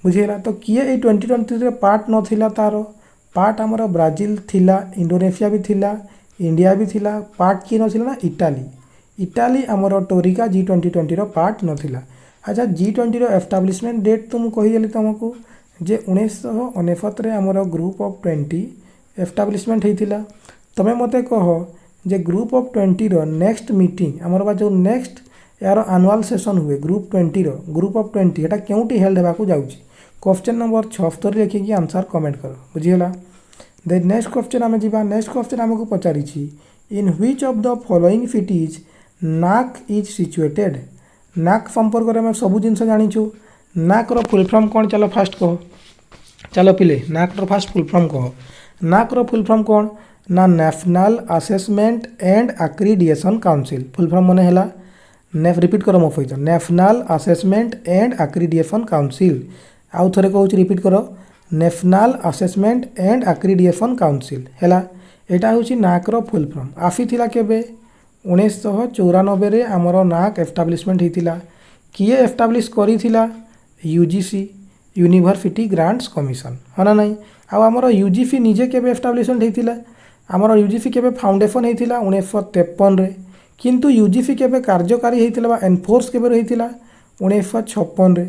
बुझीगला। तो किए ए 2023 रे पार्ट नथिला तार पार्ट आमर ब्राजिल थिला इंडोनेशिया भी थिला इंडिया भी थिला पार्ट किए नथिला ना इटाली आमर टोरिका G20 रो पार्ट नथिला। अच्छा G20 रो एस्टाब्लिशमेंट डेट तो मुझे कहीदेली तुमको जे 1959 रे आमर ग्रुप ऑफ 20 एस्टाब्लिशमेंट होता। तुम्हें मत कह जे ग्रुप ऑफ 20 रो नेक्स्ट मीटिंग आमर जो नेक्स्ट यार एनुअल सेशन हुए ग्रुप 20 रो ग्रुप ऑफ 20 एटा क्योंटी हेल्ड होगा जाऊँगी क्वेश्चन नंबर 76 लिखिकी आंसर कमेंट कर बुझीगला। देन नेक्स्ट क्वेश्चन आम जा नेक्स्ट क्वेश्चन आमको पचारि in which of the following cities NAAC is situated. NAAC संपर्क में सब जिन जाचु नाक रो फुल फॉर्म कौन चलो फास्ट कह चलो पिले नाक रो फास्ट फुल फॉर्म कह नाक रो फुल फॉर्म कौन ना national assessment and accreditation council full form मन है रिपीट कर मो सहित national assessment and accreditation council आउ थे कहूँ रिपीट कर national assessment and accreditation council है। यहाँ हूँ नाक रो फुल फॉर्म आसीथिला केबे 1994 रे आमर नाक एस्टाब्लिशमेंट होता किए एस्टाब्लिश करिथिला यूजीसी यूनिवर्सिटी ग्रांट्स कमिशन है ना नहीं। आमर यूजीसी निजे केबे एस्टाब्लिशमेंट होता आमर यूजीसी केबे फाउंडेशन होता 1953 रे किंतु यूजीसी केबे कार्यकारी होता एनफोर्स केबे होता 1956 रे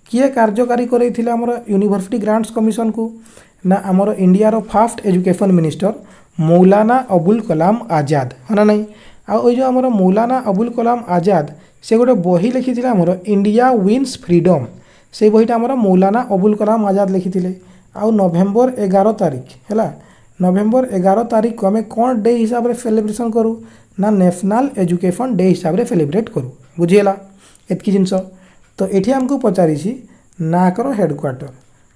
किए कार्यकारी करैथिला आमर यूनिवर्सिटी ग्रांट्स कमिशन को ना आमर India row first education minister मौलाना अबुल कलाम आजाद है ना नहीं। आउ जो आमर मौलाना अबुल कलाम आजाद से गोटे बही लिखी आमर इंडिया विन्स फ्रीडम से बहीटा आमर मौलाना अबुल कलाम आजाद लिखी। आउ नवेम्बर 11 तारीख है नवेम्बर 11 तारीख को आम कौन डे हिसाब से सेलिब्रेशन करूँ ना नेशनल एजुकेशन डे हिसाब से सेलिब्रेट करूँ बुझीगला एतकी जिनस। तो ये आमको पचारि नाक रो हेडक्वार्टर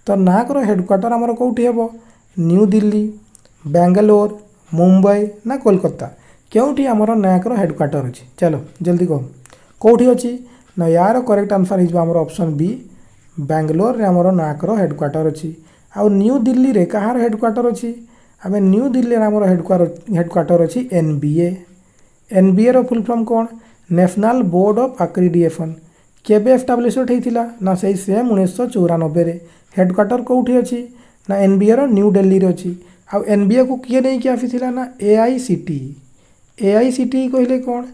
तो नाक रो हेडक्वार्टर आमर कौटी हे न्यू दिल्ली बेंगलोर मुंबई ना कोलकाता क्योंटी आमर नाक रो हेडक्वार्टर अच्छी। चलो जल्दी कह कौटी अच्छी ना यार करेक्ट आंसर हो ऑप्शन बी बेंगलोर रे आमर नाक रो हेडक्वार्टर अच्छी। आउ न्यू दिल्ली रे कहार हेडक्वार्टर अच्छी आम न्यू दिल्ली रे आमर हेडक्वार्टर अच्छी एनबीए रो फुल फॉर्म कौन नेशनल बोर्ड ऑफ एक्रीडिएशन केबे एस्टाब्लिशमेंट होता ना सेम 1994 रे हेडक्वार्टर कौटी अच्छी ना एनबीए रो न्यू दिल्ली रे अच्छी। आउ एनबीए को किए नहीं क्या आसी ना एआईसीटी कहले कौन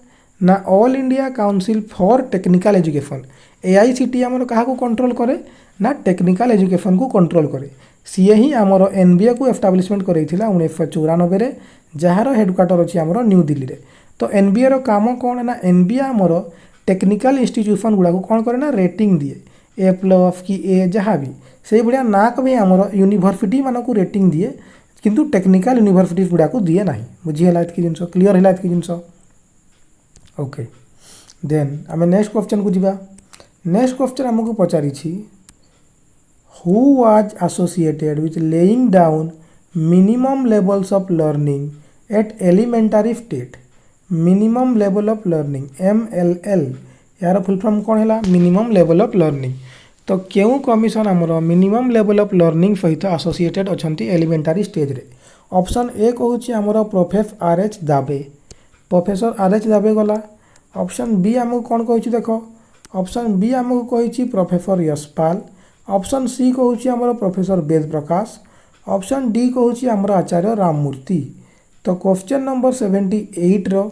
ना all India council for technical education AICT आमर क्या कंट्रोल करे ना टेक्निकल एजुकेशन को कंट्रोल करे सी ही आमर एनबीए को एस्टाब्लिशमेंट कराइला 1994 जार हेडक्वार्टर अच्छी आमर न्यू दिल्ली रे। तो एनबीए रो काम कौन ना एनबीए आमर टेक्निकल इंस्टीट्यूशन गुड़ा कौन करे ना रेटिंग दिए A+ कि ए जहाँ भी से भाया नाक भी आमर यूनिवर्सिटी मानक रेटिंग दिए किंतु टेक्निकल यूनिवर्सिटी गुड़ा को दिए ना बुझीगला एतकी जिन क्लीयर है एतकी जिन ओके देन आम नेक्स्ट क्वेश्चन को जीवा नेक्स्ट क्वेश्चन आमको पचारि who was associated with laying down minimum levels of learning at elementary state minimum level of learning MLL यार फुल फॉर्म कौन है मिनिमम लेवल ऑफ लर्निंग। तो क्यों कमिशन आमर मिनिमम लेवल ऑफ लर्निंग सहित associated अच्छा एलिमेंटरी स्टेज रे option A कहूँ आमर प्रोफेसर RH दाबे प्रोफेसर RH दाबे गला ऑप्शन बी आमको कौन कही देख ऑप्शन बी आमको कही प्रोफेसर यशपाल ऑप्शन सी कहूँ आमर प्रोफेसर वेद प्रकाश ऑप्शन डी कहूँ आमर आचार्य राममूर्ति। तो क्वेश्चन नंबर 78 रो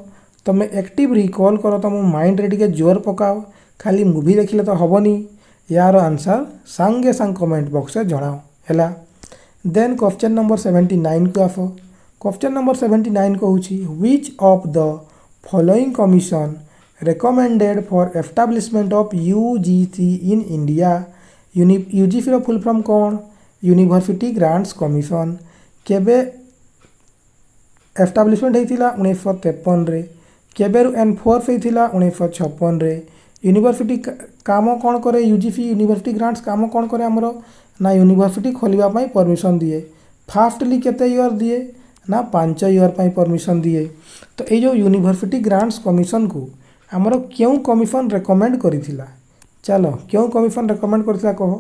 तुम एक्टिव रिकॉल कर तुम माइंड रे टिके जोर पकाओ खाली मूवी देखिले तो हबनी यार आंसर सांगे सांग कमेंट बॉक्स में जनाओ है। देन क्वेश्चन नंबर 79 को आस क्वेश्चन नंबर 79 कहूँ which of the following commission recommended for establishment of UGC in India UGC रो फुल फॉर्म कौन यूनिवर्सिटी ग्रांट्स कमिशन केबे एस्टाब्लिशमेंट होता 1953 रे केबेरु एनफोर्स होता 1956 रे यूनिवर्सिटी काम कौन करे यूजीसी यूनिवर्सिटी ग्रांट्स काम कौन करे आमर ना यूनिवर्सिटी खोलिया परमिशन दिए फास्टली केते ईयर दिए ना 5 ईयर परमिशन दिए। तो ये जो यूनिवर्सिटी ग्रांट्स कमिशन को आमर क्यों कमिशन रेकमेंड करिथिला चलो क्यों कमिशन रेकमेंड करिथिला कह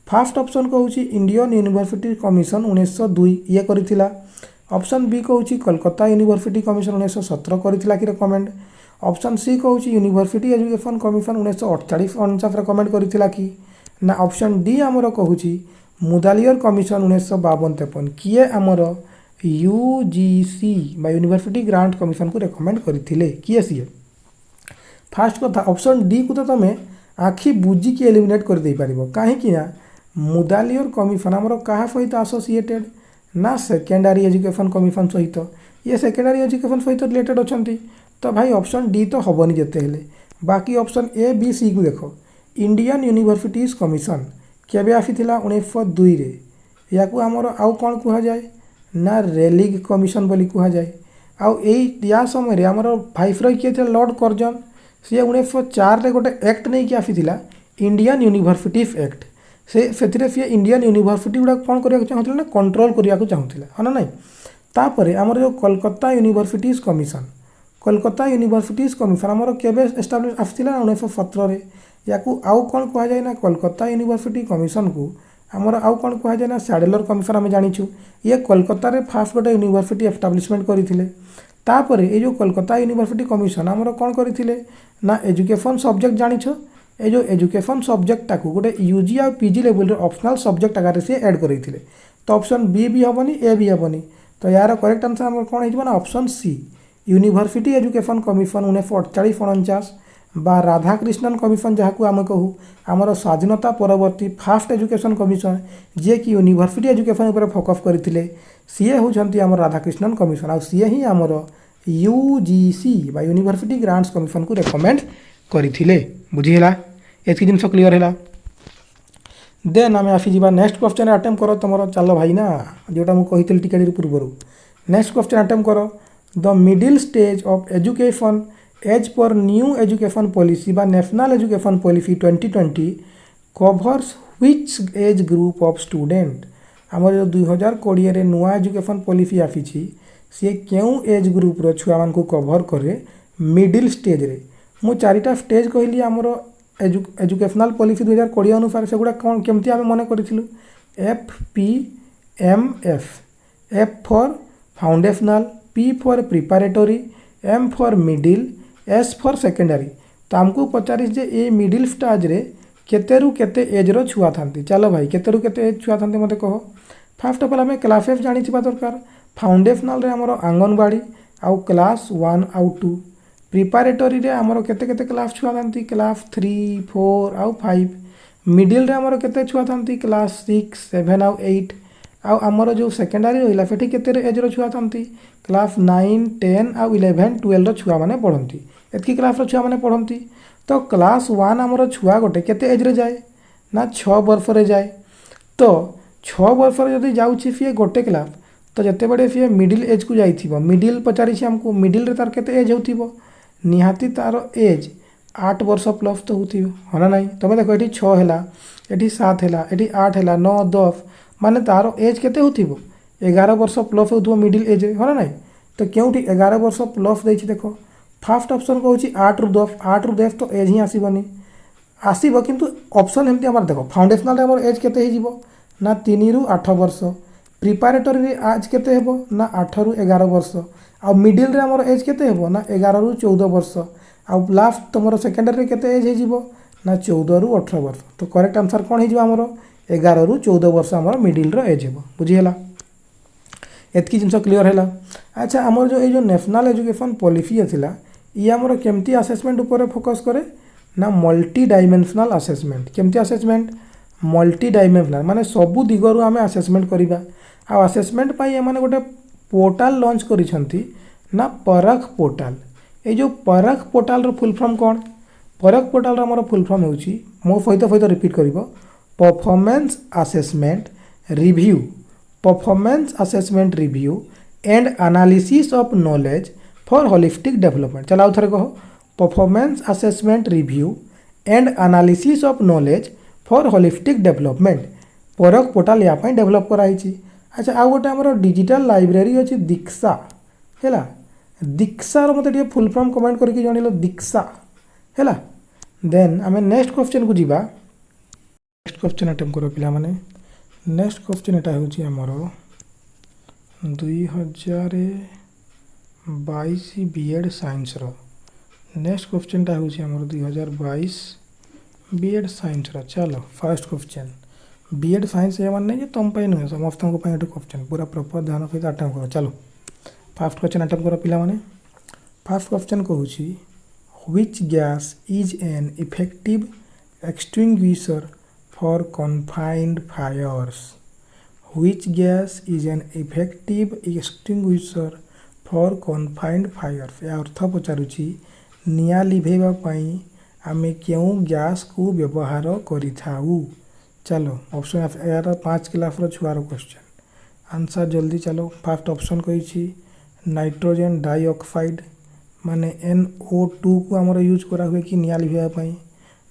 फास्ट ऑप्शन कहूँ इंडियन यूनिवर्सिटी कमिशन 1902 ये करिथिला ऑप्शन बी कहूँ कोलकाता यूनिवर्सिटी कमिशन 1917 करिथिला कि रेकमेंड ऑप्शन सी कहूँ यूनिवर्सिटी एजुकेशन कमिशन 1948 रेकमेंड करिथिला कि ना ऑप्शन डी आमर कहूँ मुदालियर कमिशन 1952-53 किए आमर यूजीसी बा यूनिवर्सिटी ग्रांट कमिशन को रेकमेंड करथिले किए सीए फास्ट कथा ऑप्शन डी को तो तुम आखि बुझिकी एलिमिनेट कर दे पारिबो काहेकि ना मुदालियर कमिशन आमर कहा सहित एसोसिएटेड ना सेकेंडरी एजुकेशन कमिशन सहित ये सेकेंडरी एजुकेशन सहित रिलेटेड अच्छा तो भाई ऑप्शन डी तो हेनी जिते हेले बाकी ऑप्शन ए बी सी को देख इंडियन यूनिवर्सिटीज कमिशन केबे आसीथिला 1902 रे या आमर आउ कौन कह जाए ना रेलिग कमिशन बोली कह जाए आउ या समय आमर भाइसरॉय किए थे लॉर्ड कर्जन सी 1904 रे गोटे एक्ट नहीं कि आसीथिला इंडियन यूनिवर्सिटीज एक्ट से इंडियन यूनिवर्सिटी गुड़ा कौन करने चाहूला ना कंट्रोल करने को चाहूला है ना नहीं तापर आमर जो कोलकाता यूनिवर्सिटीज कमिशन आमर केबे एस्टाब्लिश आसीथिला 1917 रे या आउ कौन कह जाए ना कोलकाता यूनिवर्सिटी कमिशन को आमर आउ कौन कह जाए ना सैडलर कमिशन आम जाचु ये कोलकाता रे फास्ट गोटे यूनिवर्सिटी एस्टाब्लिशमेंट करथिले तापर ये जो कोलकाता यूनिवर्सिटी कमिशन आमर कौन करथिले ना एजुकेशन सब्जेक्ट जानिछ ये जो एजुकेशन सब्जेक्टा को गोटे यूजी आ पीजी लेवल ऑप्शनल सब्जेक्ट आगे से ऐड करते तो ऑप्शन बी भी हेनी ए भी हेनी तो यार करेक्ट आंसर आम कौन हो option C university education commission 1948-49 बा राधाकृष्णन कमिशन जहाँ को आम कहूँ आमर स्वाधीनता परवर्ती फास्ट एजुकेशन कमिशन जी कि यूनिवर्सिटी एजुकेशन उपर फोकस करते सीए होती आम राधाकृष्णन कमिशन आ सीए ही आमर यूजीसी बा यूनिवर्सिटी ग्रांट्स कमिशन को रेकमेंड करते बुझीगला एति जिन क्लीयर है। देन आम आसीजा नेक्स्ट क्वेश्चन अटेम्प्ट कर तुम चल भाई ना जोटा मुझे कही टिके पूर्व नेक्स्ट क्वेश्चन अटेम्प्ट कर the middle stage of education as per new education policy बा national education policy 2020 covers which age group of student आमर जो 2020 रे नुआ एजुकेशन पॉलिसी आसी सी क्यों एज ग्रुप रो छुआ मान को कवर करे मिडिल स्टेज रे मु चारिटा स्टेज कहली आमर एजुकेशनल पॉलिसी 2020 अनुसार से गुड़ा कौन केमती आम मन करूँ FPMF F for foundational P for preparatory M for middle S for secondary तो आमको पचारि जे ये मिडिल स्टेज रे केते रु केते एज रो छुआ थांती चलो भाई केते रु केते एज छुआ थांती मते कहो फास्ट ऑफ ऑल आम क्लास एफ जानी दरकार फाउंडेशनल आमर आंगनवाड़ी आउ क्लास 1 आउ 2 प्रिपारेटरी आमर केते केते क्लास छुआ था क्लास 3 4 आउ 5 मिडिल रे आमर केते छुआ था क्लास 6 7 आउ 8 आउ आमर जो सेकेंडरी रहा से केते एज छुआ था क्लास 9 10 आउ 11 12 छुआ मैंने पढ़ती एतकी क्लास छुआ मैंने पढ़ती तो क्लास 1 आमर छुआ गोटे केते एज रे जाए ना 6 वर्ष रे जाए तो 6 वर्ष जदि जाऊँगी सी गोटे क्लास तो जिते बड़े सी मिडिल एज को जाइए मिडिल पचारि आमको मिडिल रे तार केते एज हो निहाती तार एज 8 वर्ष प्लस तो होती है ना नहीं तुम देख ये 6 है ये 7 है ये 8 है 9 10 माने तार एज केते हो 11 वर्ष प्लस हो मिडिल एज है ना नहीं तो क्योंकि 11 वर्ष प्लस देख देख फास्ट ऑप्शन कहूँ 8 ରୁ 10 8 ରୁ 10 तो एज ही आसबनी आसब किंतु ऑप्शन एमती आम देख फाउंडेशनल आम एज केते ना 3 ରୁ 8 वर्ष प्रिपारेटरी एज केते हेबो ना 8 ରୁ 11 वर्ष आ मिडिल रे आमर एज केते हेबो ना 11 ରୁ 14 वर्ष आ लास्ट तुम सेकेंडरी केते एज हो ना 14 ରୁ 18 वर्ष तो करेक्ट आंसर कौन हो आमर 11 ରୁ 14 वर्ष आमर मिडिल रो एज हो बुझीगला एतकी जिनस क्लीयर है। अच्छा आमर जो ये नेशनल एजुकेशन पॉलिसी थिला ये आमर केमती असेसमेंट ऊपर फोकस करे ना मल्टी डायमेंशनल असेसमेंट केमती असेसमेंट मल्टी डायमेंशनल माने सबू दिगरु आमे असेसमेंट करिबा आ असेसमेंट पाई एमाने गोटे पोर्टाल लॉन्च करिसंती ना परख पोर्टाल ये जो परख पोर्टाल रो फुल फॉर्म कौन परख पोर्टाल रो हमर फुल फॉर्म होची मो सहित रिपीट करिवो performance assessment review performance assessment review and analysis of knowledge for holistic development चला आउ थरे कहो performance assessment review and analysis of knowledge for holistic development Parakh portal या डेवलप कराई। अच्छा आउ गोटे आमर डिजिटल लाइब्रेरी अच्छी दीक्षा है दीक्षार मत फुल फॉर्म कमेंट करके जन दीक्षा है देन आम नेक्स्ट क्वेश्चन को जीवा नेक्स्ट क्वेश्चन अटेम्प्ट कर पिला माने नेक्स्ट क्वेश्चन एटा होची हमर 2022 बीएड साइंस रो नेक्स्ट क्वेश्चन टा होची हमर 2022 बीएड साइंस रो चलो फर्स्ट क्वेश्चन बीएड साइंस ये माने जे तुम पे नुहे समस्त को पे क्वेश्चन पूरा प्रॉपर ध्यान सहित अटेम्प्ट करो चलो फर्स्ट क्वेश्चन अटेम्प्ट करो पिला माने फर्स्ट क्वेश्चन कहूची which gas is an effective extinguisher for confined fires which gas is an effective extinguisher for confined fires या अर्थ पचारुची निया लिभेबा पई आमे क्यों गैस को व्यवहार करिथाऊ चलो ऑप्शन यार 5 क्लास रो छुआर क्वेश्चन आंसर जल्दी चलो फर्स्ट ऑप्शन कही नाइट्रोजन डाइऑक्साइड माने NO2 को आमर यूज करा हुए कि निया लिभेबा पई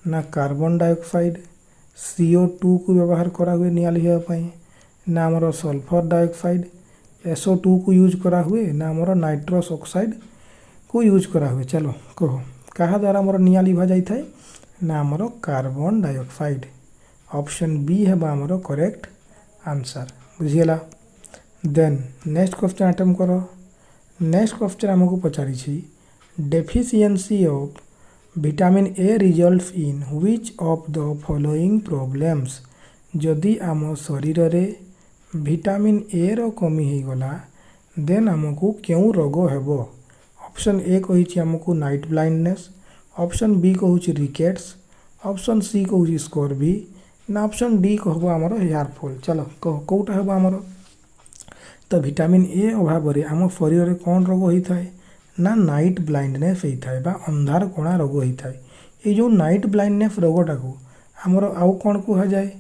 ना कार्बन डाइऑक्साइड CO2 को व्यवहार करा हुए निया लिभेबा पई ना आमर सल्फर डाइऑक्साइड SO2 को यूज करा हुए ना आमर नाइट्रस ऑक्साइड को यूज करा हुए चलो कहो कहा द्वारा आमर निया लिभा जाई थाए ना आमर कार्बन डाइऑक्साइड ऑप्शन बी है आमर करेक्ट आंसर बुझीगला देन नेक्स्ट क्वेश्चन अटेम्प्ट करो नेक्स्ट क्वेश्चन आमको पचारि deficiency of vitamin A results in which of the following problems जदि आम शरीर रे विटामिन ए रो कमी हो गला देन आमको क्यों रोग हेबो ऑप्शन ए कही आमको नाइट ब्लाइंडनेस ऑप्शन बी कहूँ रिकेट्स ऑप्शन सी कहूँ स्कॉर्बी ना ऑप्शन डी कहब आमर हेयर फॉल चलो कह कौटा हम आमर तो विटामिन ए अभाव में आम शरीर में कौन रोग होता है ना नाइट ब्लाइंडनेस होता है बा अंधार कोणा रोग होता है ये जो नाइट ब्लाइंडनेस रोगटा को आमर आउ कौन कह जाए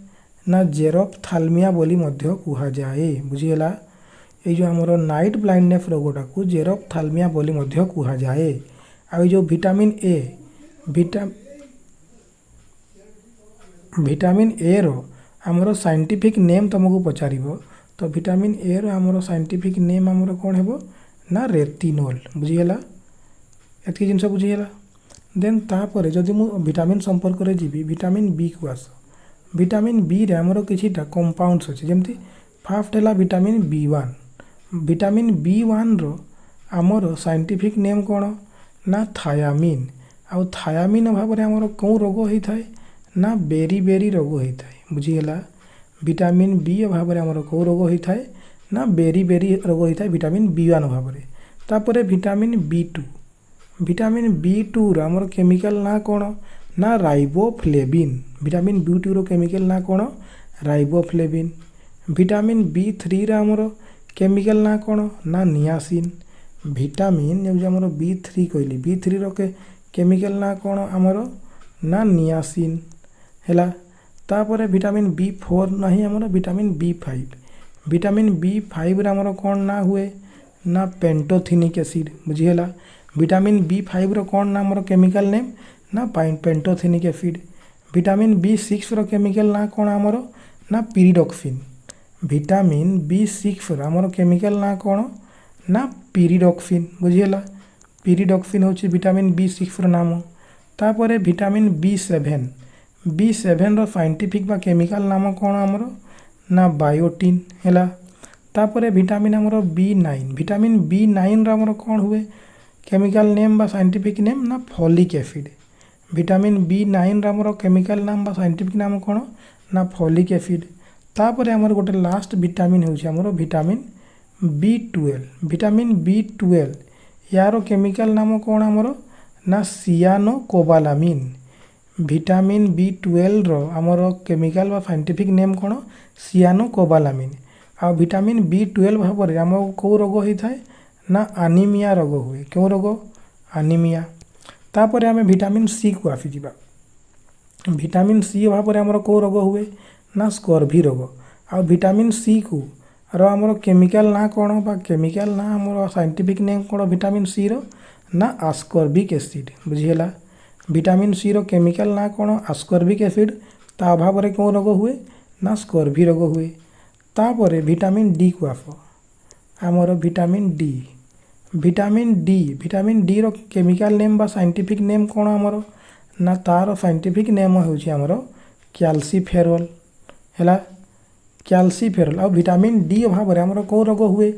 ना जेरोफ्थाल्मिया बोली मध्य कह जाए बुझीगला ये जो आमर नाइट ब्लाइंडनेस रोगटा को जेरोफ्थाल्मिया बोली मध्य कह जाए आ जो विटामिन ए विटामिन ए रो आमर साइंटिफिक नेम तुमको पचार तो विटामिन ए रो आमर साइंटिफिक नेम आमर कौन है ना रेटिनोल बुझीगला एतकी जिनस बुझीगला देन तापर जदि मु विटामिन संपर्क रे जीवी विटामिन बी को आस विटामिन बी रे आमर किछिटा कंपाउंड्स अछि जेमति फर्स्ट है विटामिन B1 रो आमर साइंटिफिक नेम कौन ना थायामिन आ थायामिन अभाव में आमर कौ रोग होता है ना बेरी बेरी रोग होता है बुझीगला ভিটামিন বি ଅଭାବରେ ଆମର କେଉଁ ରୋଗ ହୋଇଥାଏ ନା ବେରି ବେରି ରୋଗ ହୋଇଥାଏ ଭିଟାମିନ୍ B1 ଅଭାବରେ। ତାପରେ ଭିଟାମିନ୍ B2, ଭିଟାମିନ୍ B2ର ଆମର କେମିକାଲ ନାଁ କ'ଣ ନା ରାଇବୋଫ୍ଲେଭିନ୍। ଭିଟାମିନ୍ B2ର କେମିକାଲ ନାଁ କ'ଣ ରାଇବୋଫ୍ଲେଭିନ୍। ଭିଟାମିନ୍ B3ର ଆମର କେମିକାଲ ନାଁ କ'ଣ ନା ନିଆସିନ୍। ଭିଟାମିନ୍ ଯେଉଁ ଆମର B3 କହିଲି, B3ର କେମିକାଲ ନାଁ କ'ଣ ଆମର ନା ନିଆସିନ୍ ହେଲା। ତାପରେ ଭିଟାମିନ୍ B4 ନାହିଁ ଆମର ଭିଟାମିନ୍ B5। ଭିଟାମିନ୍ B5ରେ ଆମର କ'ଣ ନାଁ ହୁଏ ନା ପେଣ୍ଟୋଥିନିକ୍ ଏସିଡ୍, ବୁଝିହେଲା। ଭିଟାମିନ୍ B5ର କ'ଣ ନା ଆମର କେମିକାଲ ନେମ୍ ନା ପେଣ୍ଟୋଥିନିକ୍ ଏସିଡ୍। ଭିଟାମିନ୍ B6ର କେମିକାଲ ନାଁ କ'ଣ ଆମର ନା ପିରିଡକ୍ସିନ୍। ଭିଟାମିନ୍ B6ର ଆମର କେମିକାଲ ନାଁ କ'ଣ ନା ପିରିଡକ୍ସିନ୍, ବୁଝିହେଲା। ପିରିଡକ୍ସିନ୍ ହେଉଛି ଭିଟାମିନ୍ B6ର ନାମ। ତାପରେ ଭିଟାମିନ୍ B7, B7ର ସାଇଣ୍ଟିଫିକ୍ ବା କେମିକାଲ ନାମ କ'ଣ ଆମର ନା ବାୟୋଟିନ୍ ହେଲା। ତାପରେ ଭିଟାମିନ୍ ଆମର B9, ଭିଟାମିନ୍ B9ର ଆମର କ'ଣ ହୁଏ କେମିକାଲ ନେମ୍ ବା ସାଇଣ୍ଟିଫିକ୍ ନେମ୍ ନା ଫଲିକ୍ ଏସିଡ୍। ଭିଟାମିନ୍ B9ର ଆମର କେମିକାଲ ନାମ ବା ସାଇଣ୍ଟିଫିକ୍ ନାମ କ'ଣ ନା ଫଲିକ୍ ଏସିଡ୍। ତାପରେ ଆମର ଗୋଟେ ଲାଷ୍ଟ ଭିଟାମିନ୍ ହେଉଛି ଆମର ଭିଟାମିନ୍ B12। ଭିଟାମିନ୍ B12 ୟାର କେମିକାଲ ନାମ କ'ଣ ଆମର ନା ସିଆନୋକୋବାଲାମିନ୍। ଭିଟାମିନ୍ B12ର ଆମର କେମିକାଲ ବା ସାଇଣ୍ଟିଫିକ୍ ନେମ୍ କ'ଣ ସିଆନୋକୋବାଲାମିନ୍। ଆଉ ଭିଟାମିନ୍ B12 ଭାବରେ ଆମର କେଉଁ ରୋଗ ହୋଇଥାଏ ନା ଆନିମିଆ ରୋଗ ହୁଏ। କେଉଁ ରୋଗ ଆନିମିଆ। ତାପରେ ଆମେ ଭିଟାମିନ୍ ସିକୁ ଆସିଯିବା। ଭିଟାମିନ୍ ସି ଅଭାବରେ ଆମର କେଉଁ ରୋଗ ହୁଏ ନା ସ୍କର୍ଭି ରୋଗ। ଆଉ ଭିଟାମିନ୍ ସିକୁ ର ଆମର କେମିକାଲ ନାଁ କ'ଣ ବା କେମିକାଲ ନାଁ ଆମର ସାଇଣ୍ଟିଫିକ୍ ନେମ୍ କ'ଣ ଭିଟାମିନ୍ ସିର ନା ଆସ୍କର୍ବିକ୍ ଏସିଡ୍, ବୁଝିହେଲା। ଭିଟାମିନ୍ ସିର କେମିକାଲ ନାଁ କ'ଣ ଆସ୍କର୍ବିକ୍ ଏସିଡ୍। ତା ଅଭାବରେ କେଉଁ ରୋଗ ହୁଏ ନା ସ୍କର୍ଭି ରୋଗ ହୁଏ। ତାପରେ ଭିଟାମିନ୍ ଡିକୁ ଆସ ଆମର ଭିଟାମିନ୍ ଡି। ଭିଟାମିନ୍ ଡିର କେମିକାଲ ନେମ୍ ବା ସାଇଣ୍ଟିଫିକ୍ ନେମ୍ କ'ଣ ଆମର ନା ତାର ସାଇଣ୍ଟିଫିକ୍ ନେମ୍ ହେଉଛି ଆମର କ୍ୟାଲସିଫେରଲ୍ ହେଲା। କ୍ୟାଲସିଫେରଲ୍। ଆଉ ଭିଟାମିନ୍ ଡି ଅଭାବରେ ଆମର କେଉଁ ରୋଗ ହୁଏ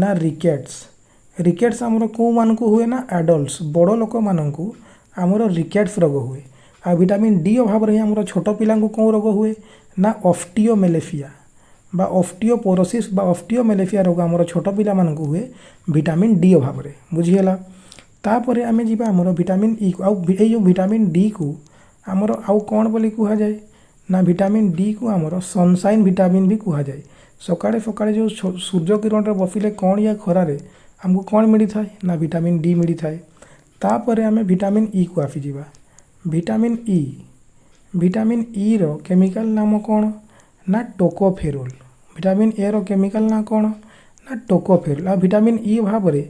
ନା ରିକେଟ୍ସ। ରିକେଟ୍ସ ଆମର କେଉଁମାନଙ୍କୁ ହୁଏ ନା ଆଡଲ୍ଟସ୍ ବଡ଼ ଲୋକମାନଙ୍କୁ ଆମର ରିକେଟ୍ସ ରୋଗ ହୁଏ। ଆଉ ଭିଟାମିନ୍ ଡି ଅଭାବରେ ହିଁ ଆମର ଛୋଟ ପିଲାଙ୍କୁ କେଉଁ ରୋଗ ହୁଏ ନା ଅଫ୍ଟିଓମେଲେସିଆ ବା ଅଫ୍ଟିଓପୋରୋସିସ୍ ବା ଅଫ୍ଟିଓମେଲେସିଆ ରୋଗ ଆମର ଛୋଟ ପିଲାମାନଙ୍କୁ ହୁଏ ଭିଟାମିନ୍ ଡି ଅଭାବରେ, ବୁଝିହେଲା। ତାପରେ ଆମେ ଯିବା ଆମର ଭିଟାମିନ୍ ଇ କୁ। ଆଉ ଏଇ ଯେଉଁ ଭିଟାମିନ୍ ଡିକୁ ଆମର ଆଉ କ'ଣ ବୋଲି କୁହାଯାଏ ନା ଭିଟାମିନ୍ ଡିକୁ ଆମର ସନସାଇନ୍ ଭିଟାମିନ୍ ବି କୁହାଯାଏ। ସକାଳେ ସକାଳେ ଯେଉଁ ସୂର୍ଯ୍ୟ କିରଣରେ ବସିଲେ କ'ଣ ୟା ଖରାରେ ଆମକୁ କ'ଣ ମିଳିଥାଏ ନା ଭିଟାମିନ୍ ଡି ମିଳିଥାଏ। ତାପରେ ଆମେ ଭିଟାମିନ୍ ଇ କୁ ଆସିଯିବା। ଭିଟାମିନ୍ ଇ, ଭିଟାମିନ୍ ଇର କେମିକାଲ ନାମ କ'ଣ ନା ଟୋକୋଫେରୋଲ୍। ଭିଟାମିନ୍ ଏର କେମିକାଲ ନାଁ କ'ଣ ନା ଟୋକୋଫେରୋଲ୍। ଆଉ ଭିଟାମିନ୍ ଇ ଭାବରେ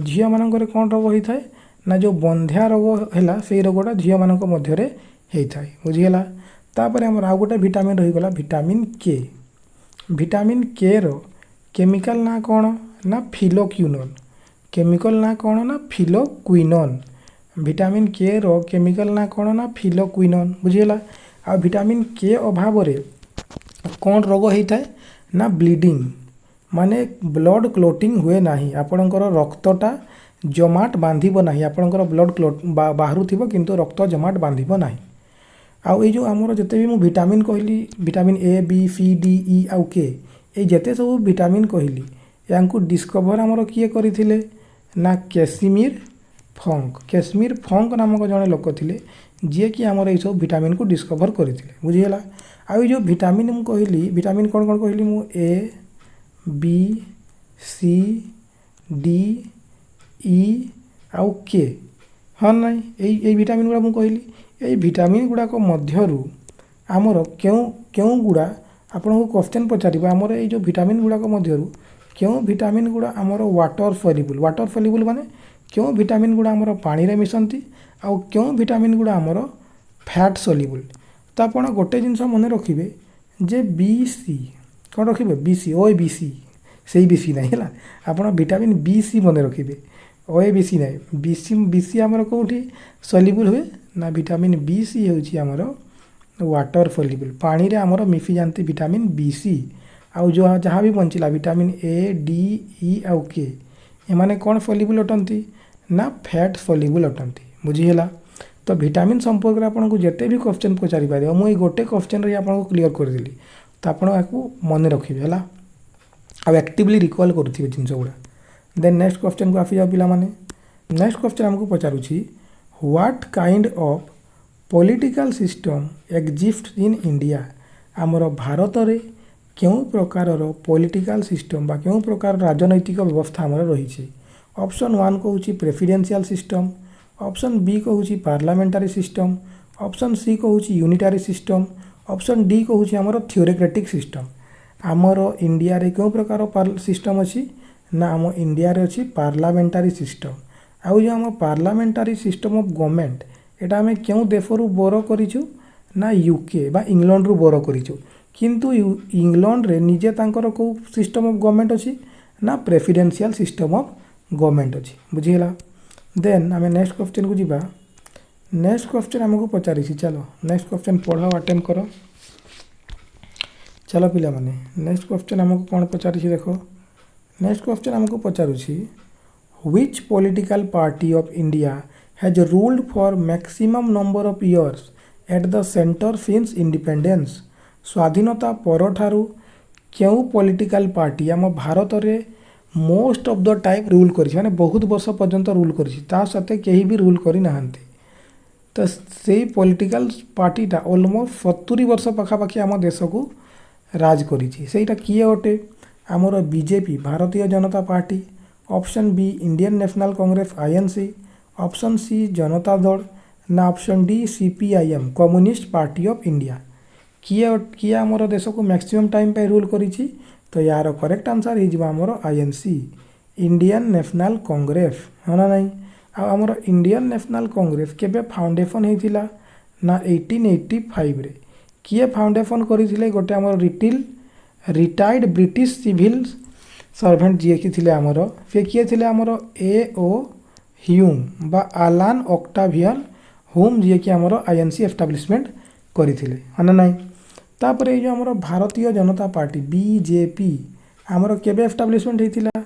ଝିଅମାନଙ୍କରେ କ'ଣ ରୋଗ ହୋଇଥାଏ ନା ଯେଉଁ ବନ୍ଧ୍ୟା ରୋଗ ହେଲା ସେଇ ରୋଗଟା ଝିଅମାନଙ୍କ ମଧ୍ୟରେ ହେଇଥାଏ, ବୁଝିହେଲା। ତାପରେ ଆମର ଆଉ ଗୋଟେ ଭିଟାମିନ୍ ରହିଗଲା ଭିଟାମିନ୍ କେ। ଭିଟାମିନ୍ କେର କେମିକାଲ ନାଁ କ'ଣ ନା ଫିଲୋକ୍ୟୁନୋନ୍। କେମିକାଲ ନାଁ କ'ଣ ନା ଫିଲୋକ୍ୱିନୋନ୍। ଭିଟାମିନ୍ କେର କେମିକାଲ ନାଁ କ'ଣ ନା ଫିଲୋକ୍ୱିନୋନ୍, ବୁଝିହେଲା। ଆଉ ଭିଟାମିନ୍ କେ ଅଭାବରେ କ'ଣ ରୋଗ ହେଇଥାଏ ନା ବ୍ଲିଡ଼ିଂ, ମାନେ ବ୍ଲଡ଼ କ୍ଲୋଟିଂ ହୁଏ ନାହିଁ। ଆପଣଙ୍କର ରକ୍ତଟା ଜମାଟ ବାନ୍ଧିବ ନାହିଁ। ଆପଣଙ୍କର ବ୍ଲଡ଼ ବାହାରୁଥିବ କିନ୍ତୁ ରକ୍ତ ଜମାଟ ବାନ୍ଧିବ ନାହିଁ। ଆଉ ଏଇ ଯେଉଁ ଆମର ଯେତେ ବି ମୁଁ ଭିଟାମିନ୍ କହିଲି vitamin A B C D E ଆଉ କେ, ଏଇ ଯେତେ ସବୁ ଭିଟାମିନ୍ କହିଲି ୟାଙ୍କୁ ଡିସ୍କଭର ଆମର କିଏ କରିଥିଲେ ନା କେସିମିର ଫଙ୍କ। କେସିମିର ଫଙ୍କ ନାମକ ଜଣେ ଲୋକ ଥିଲେ ଯିଏକି ଆମର ଏଇସବୁ ଭିଟାମିନ୍କୁ ଡିସ୍କଭର କରିଥିଲେ, ବୁଝିହେଲା। ଆଉ ଏଇ ଯେଉଁ ଭିଟାମିନ୍ ମୁଁ କହିଲି ଭିଟାମିନ୍ କ'ଣ କ'ଣ କହିଲି ମୁଁ ଏ ବି ସି ଡି ଇ ଆଉ କେ, ହଁ ନାହିଁ ଏଇ ଭିଟାମିନ୍ ଗୁଡ଼ା ମୁଁ କହିଲି। ଏଇ ଭିଟାମିନ୍ ଗୁଡ଼ାକ ମଧ୍ୟରୁ ଆମର କେଉଁ ଗୁଡ଼ା ଆପଣଙ୍କୁ କ୍ୱେଶ୍ଚନ୍ ପଚାରିବ ଆମର ଏଇ ଯେଉଁ ଭିଟାମିନ୍ ଗୁଡ଼ାକ ମଧ୍ୟରୁ କେଉଁ ଭିଟାମିନ୍ ଗୁଡ଼ା ଆମର ୱାଟର୍ ସଲ୍ୟୁବୁଲ୍। ୱାଟର୍ ସଲ୍ୟୁବୁଲ୍ ମାନେ କେଉଁ ଭିଟାମିନ୍ ଗୁଡ଼ା ଆମର ପାଣିରେ ମିଶନ୍ତି ଆଉ କେଉଁ ଭିଟାମିନ୍ ଗୁଡ଼ା ଆମର ଫ୍ୟାଟ୍ ସଲ୍ୟୁବୁଲ୍। ତ ଆପଣ ଗୋଟେ ଜିନିଷ ମନେ ରଖିବେ ଯେ ବି ସି କ'ଣ ରଖିବେ ବି ସି ଓ ଏ ବି ସି, ସେଇ ବି ସି ନାହିଁ ହେଲା। ଆପଣ ଭିଟାମିନ୍ ବି ସି ମନେ ରଖିବେ, ଓ ଏ ବି ସି ନାହିଁ। ବି ସି ଆମର କେଉଁଠି ସଲ୍ୟୁବୁଲ୍ ହୁଏ ନା ଭିଟାମିନ୍ ବି ସି ହେଉଛି ଆମର ୱାଟର୍ ସଲ୍ୟୁବୁଲ୍, ପାଣିରେ ଆମର ମିଶି ଯାଆନ୍ତି ଭିଟାମିନ୍ ବି ସି। ଆଉ ଯାହା ବି ବଞ୍ଚିଲା ଭିଟାମିନ୍ ଏ ଡି ଇ ଆଉ କେ ଏମାନେ କ'ଣ ସଲ୍ୟୁବୁଲ୍ ଅଟନ୍ତି ନା ଫ୍ୟାଟ୍ ସଲ୍ୟୁବୁଲ୍ ଅଟନ୍ତି, ବୁଝିହେଲା। ତ ଭିଟାମିନ୍ ସମ୍ପର୍କରେ ଆପଣଙ୍କୁ ଯେତେ ବି କ୍ୱେଶ୍ଚନ୍ ପଚାରିପାରିବ ମୁଁ ଏଇ ଗୋଟେ କ୍ୱେଶ୍ଚନ୍ରେ ଆପଣଙ୍କୁ କ୍ଲିୟର୍ କରିଦେଲି। तो आपण याकू मन रखिबे हला आ एक्टिवली रिकॉल करथिबे जिंस गुडा। देन नेक्स्ट क्वेश्चन को आफि जाओ पिला माने। नेक्स्ट क्वेश्चन हमको पचारुछि what kind of political system exist in India. आमर भारत रे केउ प्रकार पॉलिटिकल सिस्टम बा केउ प्रकार राजनैतिक व्यवस्था आमर रही। ऑप्शन 1 कहूँ प्रेसिडेंशियल सिस्टम, ऑप्शन बी कहूँ पार्लियामेंटारी सिस्टम, ऑप्शन सी कहूँ यूनिटारी सिस्टम, ऑप्शन डी कहूँ आमर थियोरेक्रेटिक सिस्टम। आमर इंडिया रे केउ प्रकार सिस्टम अच्छी ना आम इंडिया रे अच्छी पार्लियामेंटारी सिस्टम। आउ जो आम पार्लियामेंटारी सिस्टम ऑफ गवर्नमेंट एटा आम केउ देशरू बोर करिछु ना यूके बा इंग्लैंड रु बोर करिछु। किंतु इंग्लैंड रे निजे तांकर को सिस्टम ऑफ गवर्नमेंट अच्छी ना प्रेसिडेंशियल सिस्टम ऑफ गवर्नमेंट अच्छी बुझीगला। देन आम नेक्स्ट क्वेश्चन को जीवा। नेक्स्ट क्वेश्चन आमको पचारि चलो नेक्स्ट क्वेश्चन पढ़ाओ अटेम्प्ट करो। चलो पिला माने नेक्स्ट क्वेश्चन आमको कौन पचारि देखो। नेक्स्ट क्वेश्चन आमको पचारुछि which political party of India has ruled for maximum number of years at the centre since independence. स्वाधीनता परठारु केउ पॉलिटिकल पार्टी आम भारत रे most of the time rule करी माने बहुत वर्ष पर्यंत रूल करी ता सते केही भी रूल करी नाहंती। तो से पॉलिटिकल पार्टीटा ऑलमोस्ट 70 वर्ष पाखापाखि आम देश को राज करी। सेटा किए अटे आमर BJP Bharatiya Janata party, option B Indian National Congress INC, option C Janata Dal ना option D CPIM communist party of India. किए आमर देश को मैक्सिमम टाइम पे रूल करी। तो यार करेक्ट आंसर हो आमर आईएनसी इंडियन नेशनल कांग्रेस है ना नहीं। आमर इंडियन नेशनल कांग्रेस केबे फाउंडेशन होता ना 1885 रे। किए फाउंडेशन करते गोटे आमर रिटायर्ड ब्रिटिश सिविल सर्वेंट जी कि थे आमर से किए थे आमर ए.ओ. ह्यूम बा आलान ऑक्टावियन ह्यूम जी कि आमर आईएनसी एस्टाब्लिशमेंट करते है ना नहीं। तापर ये जो आमर भारतीय जनता पार्टी बीजेपी आमर केबे एस्टाब्लिशमेंट होता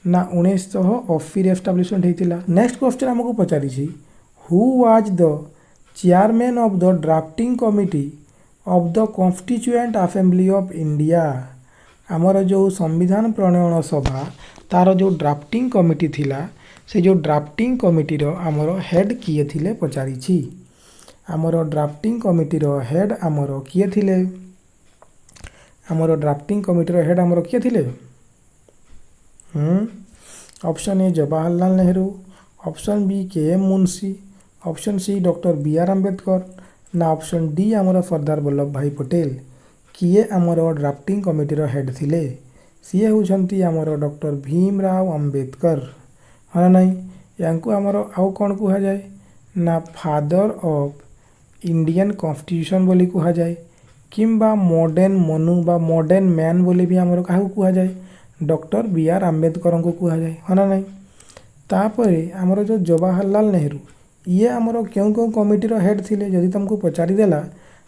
ना 1980 रे एस्टाब्लिशमेंट होता। नेक्स्ट क्वेश्चन आमको पचारि who was the chairman of the drafting committee of the constituent assembly of India. आमर जो संविधान प्रणयन सभा तार जो ड्राफ्टिंग कमिटी थिला से जो ड्राफ्टिंग कमिटी रो आमर हेड किए थिले पचारि। आमर ड्राफ्टिंग कमिटी रो हेड आमर किए थिले। आमर ड्राफ्टिंग कमिटी रो हेड आमर किए थिले। Option A Jawaharlal Nehru, option B K M. Munshi, option C doctor B R. Ambedkar ना ऑप्शन डी आमर सरदार वल्लभ भाई पटेल। किए आमर ड्राफ्टिंग कमिटी रो हेड थिले सी होउछंती आमर डॉक्टर भीमराव अम्बेडकर है ना नहीं। यांकु आमर आउ कौन कहा जाए ना फादर ऑफ इंडियन कॉन्स्टिट्यूशन बोली कहा जाए किंबा मॉडर्न मनु बा मॉडर्न मैन बोली भी आमर क्या कहा जाए डॉक्टर बी.आर. अम्बेडकर को कहा जाए है ना नहीं। तापरे आमर जो जवाहरलाल नेहरू ये आमर क्यों क्यों कमिटी रो हेड थिले जदि तुमको पचारि देला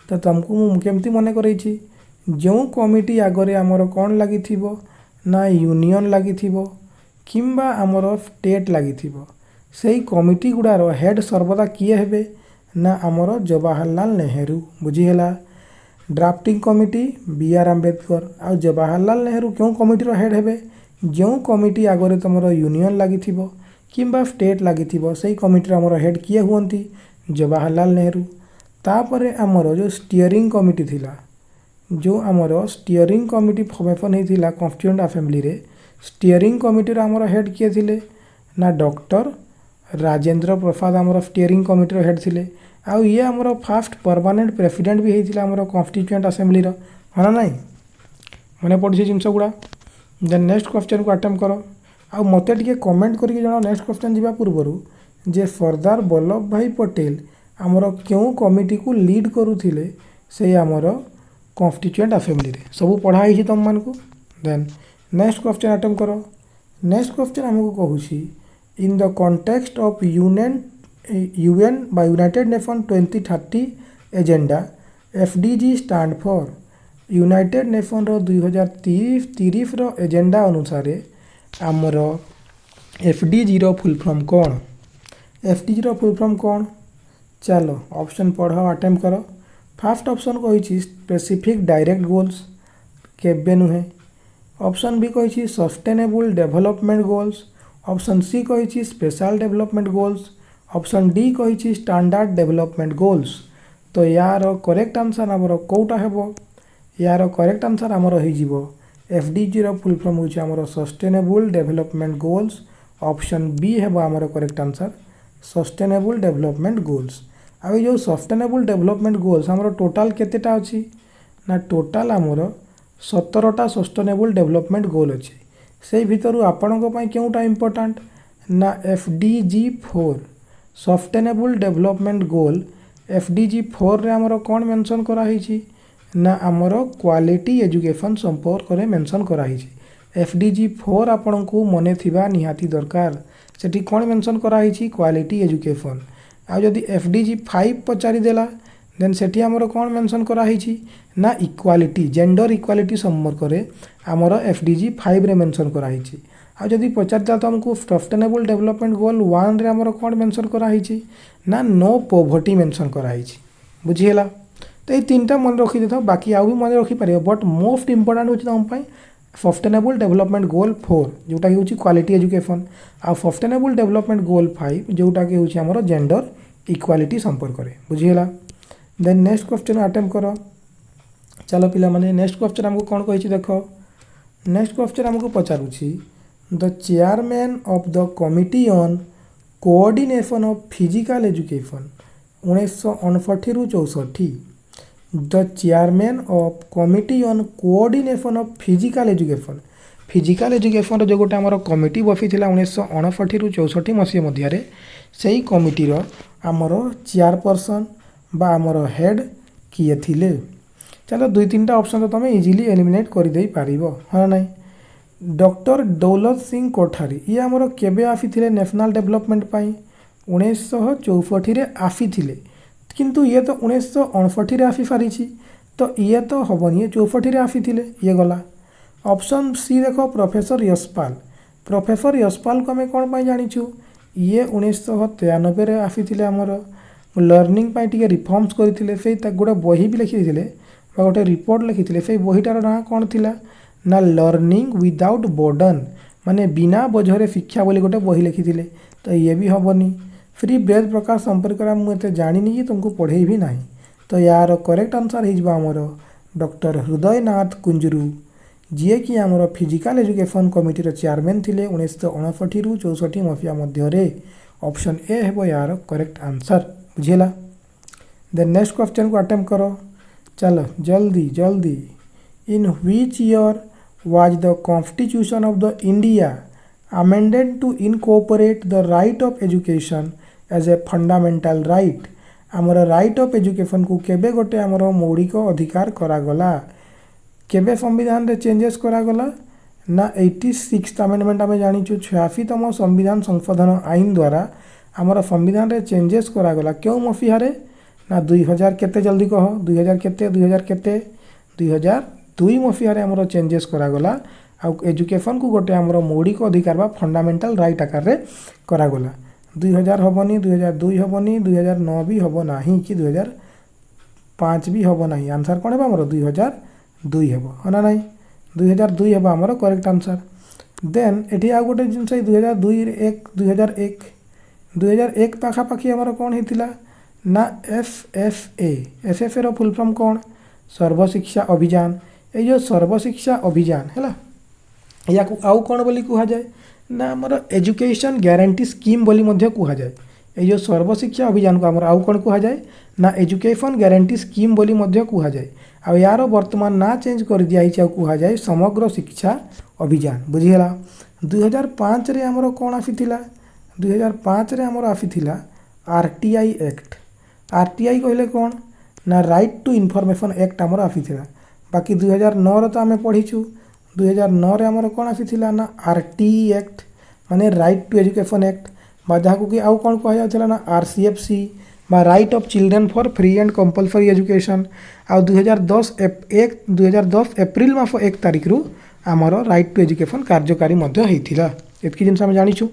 तो तुमको मु केमती मने करैछि जो कमिटी आगरे आमर कौन लगी थिबो ना यूनियन लगी थिबो किंबा आमर स्टेट लगी थिबो सेही कमिटी गुडार हेड सर्वदा किए हेबे ना आमर जवाहरलाल नेहरू बुझीगला। Drafting committee B R. अम्बेडकर आ जवाहरलाल नेहरू क्यों कमिटी रो हेड हेबे जो कमिटी आगरे तुमर यूनियन लगी थिबो किंबा स्टेट लगी थिबो सेही कमिटी आमर हेड किए हुअंती जवाहरलाल नेहरू। तापरे आमर जो स्टीयरिंग कमिटी थिला जो आमर स्टीयरिंग कमिटी फॉर्मेशन होता कॉन्स्टिट्यूएंट असेंबली रे स्टीयरिंग कमिटी आमर हेड किए थिले ना डॉक्टर राजेंद्र प्रसाद आमर स्टीयरिंग कमिटी हेड थिले। आउ ये आमर फास्ट परमानेंट प्रेसिडेंट भी होता आमर कॉन्स्टिट्यूएंट असेंबली है ना नहीं मैंने पढ़ी जिनस गुड़ा। देन नेक्स्ट क्वेश्चन को अटेम्प्ट करो आ मते टिके कमेंट करके जणाओ नेक्स्ट क्वेश्चन जीवा पूर्व जे सरदार वल्लभ भाई पटेल आमर क्यों कमिटी को लीड करुथिले से आमर कॉन्स्टिट्यूएंट असेंबली रे सब पढ़ाई तुम मान को। देन नेक्स्ट क्वेश्चन अटेम्प्ट करो। नेक्स्ट क्वेश्चन हमको कहूँ in the context of UN बा United Nation 2030 agenda SDG stand for United Nation रो 2030 रो एजेंडा अनुसार आमर एफडीजी रो फुल फॉर्म कौन। एफडीजी रो फुल फॉर्म कौन चलो ऑप्शन पढ़ो अटेम्प्ट करो। फर्स्ट ऑप्शन कही स्पेसिफिक डायरेक्ट गोल्स, केबे नुहे। ऑप्शन बी कही sustainable development goals, option C कही special development goals, option D कही स्टैंडर्ड डेवलपमेंट गोल्स। तो यार करेक्ट आंसर आमर कौटा हेबो, यार करेक्ट आंसर आमर हो एफडीजी रो फुल फॉर्म होची आमर sustainable development goals. Option B हेबो आमर correct answer sustainable development goals. आ जो सस्टेनेबल डेवलपमेंट गोल्स आमर टोटाल केतेटा अछि ना टोटाल आमर 17टा सस्टेनेबल डेवलपमेंट गोल अच्छे। से भितर आपणों क्योंटा इम्पोर्टाट ना FDG 4 sustainable development goal FDG 4 रे आमर कौन मेंशन कराई ना आमर क्वालिटी एजुकेशन संपर्क में मेंशन कराई। एफडीजी 4 आपण को मने थिबा निहाती दरकार, सेठी कौन मेंशन कराई क्वालिटी एजुकेशन। आ जदि एफडीजी 5 पचारि देला देन सेठी आमर कौन मेंशन कराई ना इक्वालिटी जेंडर इक्वालिटी संपर्क में आमर एफडीजी 5 रे मेंशन कराई। आ जदि पचारता तो हमको सस्टेनेबल डेवलपमेंट गोल 1 रे आमर कौन मेंशन कराई ना नो पॉवर्टी मेंशन कराई। बुझीगला। तो ये तीन टा मन रखी देता, बाकी आउ भी मन रखिपर, बट मोस्ट इंपोर्टाट हूँ तुम सस्टेनेबल डेवलपमेंट गोल 4 जोटा कि हूँ क्वालिटी एजुकेशन, आ सस्टेनेबल डेवलपमेंट गोल 5 जोटा कि हूँ आमर जेंडर इक्वालिटी संपर्क में। बुझीगला। देन नेक्स्ट क्वेश्चन अटेम्प्ट कर। चलो पिला माने नेक्स्ट क्वेश्चन हमको कौन कही देख, नेक्स्ट क्वेश्चन हमको पचारूची the chairman of the committee on coordination of physical education 1949 रु 64। The chairman of committee on coordination of physical education जो गोटे आमर कमिटी बसी 1949 रु 64 मसीहा मध्य से ही कमिटीर आमर चेयरपर्सन बा आमर हेड किए थिले। चलो दुई तीन टा ऑप्शन तो तुम इजिली एलिमिनेट कर दे पारिबो, हाँ ना। डॉक्टर दौलत सिंह कोठारी ये आमर केबे आसी नेशनल डेवलपमेंट पाई 1964 रे आसी थिले, किंतु ये तो 1959 रे आसी सारी, तो ये तो हेनी 64 रे आसी थिले, ये गला। ऑप्शन सी देखो प्रोफेसर यशपाल, प्रोफेसर यशपाल को आम कौन पाई जानिछु ये 1993 रे आसी थिले आमर लर्निंग पाई टिके रिफॉर्म्स करथिले, से गोटे बही भी लिखी गोटे रिपोर्ट लिखी से बहीटार ना कौन थिला ना लर्निंग विदाउट बर्डन माने बिना बोझरे शिक्षा बोली गोटे बही लिखी, तो ये भी हेनी। फ्री वेद प्रकाश संपर्क में मुझे जानी कि तुमको पढ़े भी ना, तो यार करेक्ट आंसर होमर डॉक्टर हृदयनाथ कुंजरू जी कि आमर फिजिकल एजुकेशन कमिटीर चेयरमैन थिले 1959 रु 64 मसीहा मध्य। ऑप्शन ए है यार करेक्ट आंसर। बुझेला। देन नेक्स्ट क्वेश्चन को अटेम्प्ट करो। चलो जल्दी जल्दी। In which year was the constitution of the India amended to incorporate the right of education as a fundamental right. आमर राइट ऑफ एजुकेशन को केबे गोटे आमर मौलिक अधिकार करागला, केबे संविधान रे चेंजेस करागला ना 86th अमेंडमेंट आम जानिचु 86तम संविधान संशोधन आईन द्वारा आमर संविधान रे चेंजेस करागला। क्यों मसीह ना 2000 केते जल्दी कह 2000 केते 2002 मसीह आमर चेंजेस करागला। आ एजुकेशन को गोटे आमर मौलिक अधिकार बा फंडामेंटल राइट आकार रे करागला। 2000 हेनी 2002 हेनी 2009 भी हम ना कि 2005 भी हम ना। आंसर कौन है आमर 2002 है ना नहीं 2002 है आमर करेक्ट आंसर। देन एटी आ गोटे जिनस 2001 पाखापाखि आमर कौन होता ना एसएफए रो फुल फॉर्म कौन सर्वशिक्षा अभियान। ये जो सर्वशिक्षा अभियान है या आउ कौन बोली कह जाए ना आमर एजुकेशन ग्यारंटी स्कीम बोली मध्य कह जाए। ये जो सर्वशिक्षा अभियान को आमर आउ कौन कह जाए ना एजुकेशन ग्यारंटी स्कीम बोली मध्य कह जाए। आ यार वर्तमान ना चेंज कर दिया कह जाए समग्र शिक्षा अभियान। बुझीगला। 2005 रे आमर कौन आसीथिला 2005 रे आमर आसीथिला आरटीआई एक्ट। आरटीआई कहले कौन ना राइट टू इनफॉरमेशन एक्ट आमर आसीथिला। बाकी 2009 तो आम पढ़ीचु 2009 रे आमर कौन आसीथिला ना आरटीई एक्ट माने राइट टू एजुकेशन एक्ट बा जहाँ कि आउ कौन कह जाउथला ना आरसीएफसी बा right of children for free and compulsory education. आ 2010 एप्रिल मास 1 तारिख रु आमर राइट टू एजुकेशन कार्यकारी मध्य होइथिला। एतकी जिनस आम जानिछु।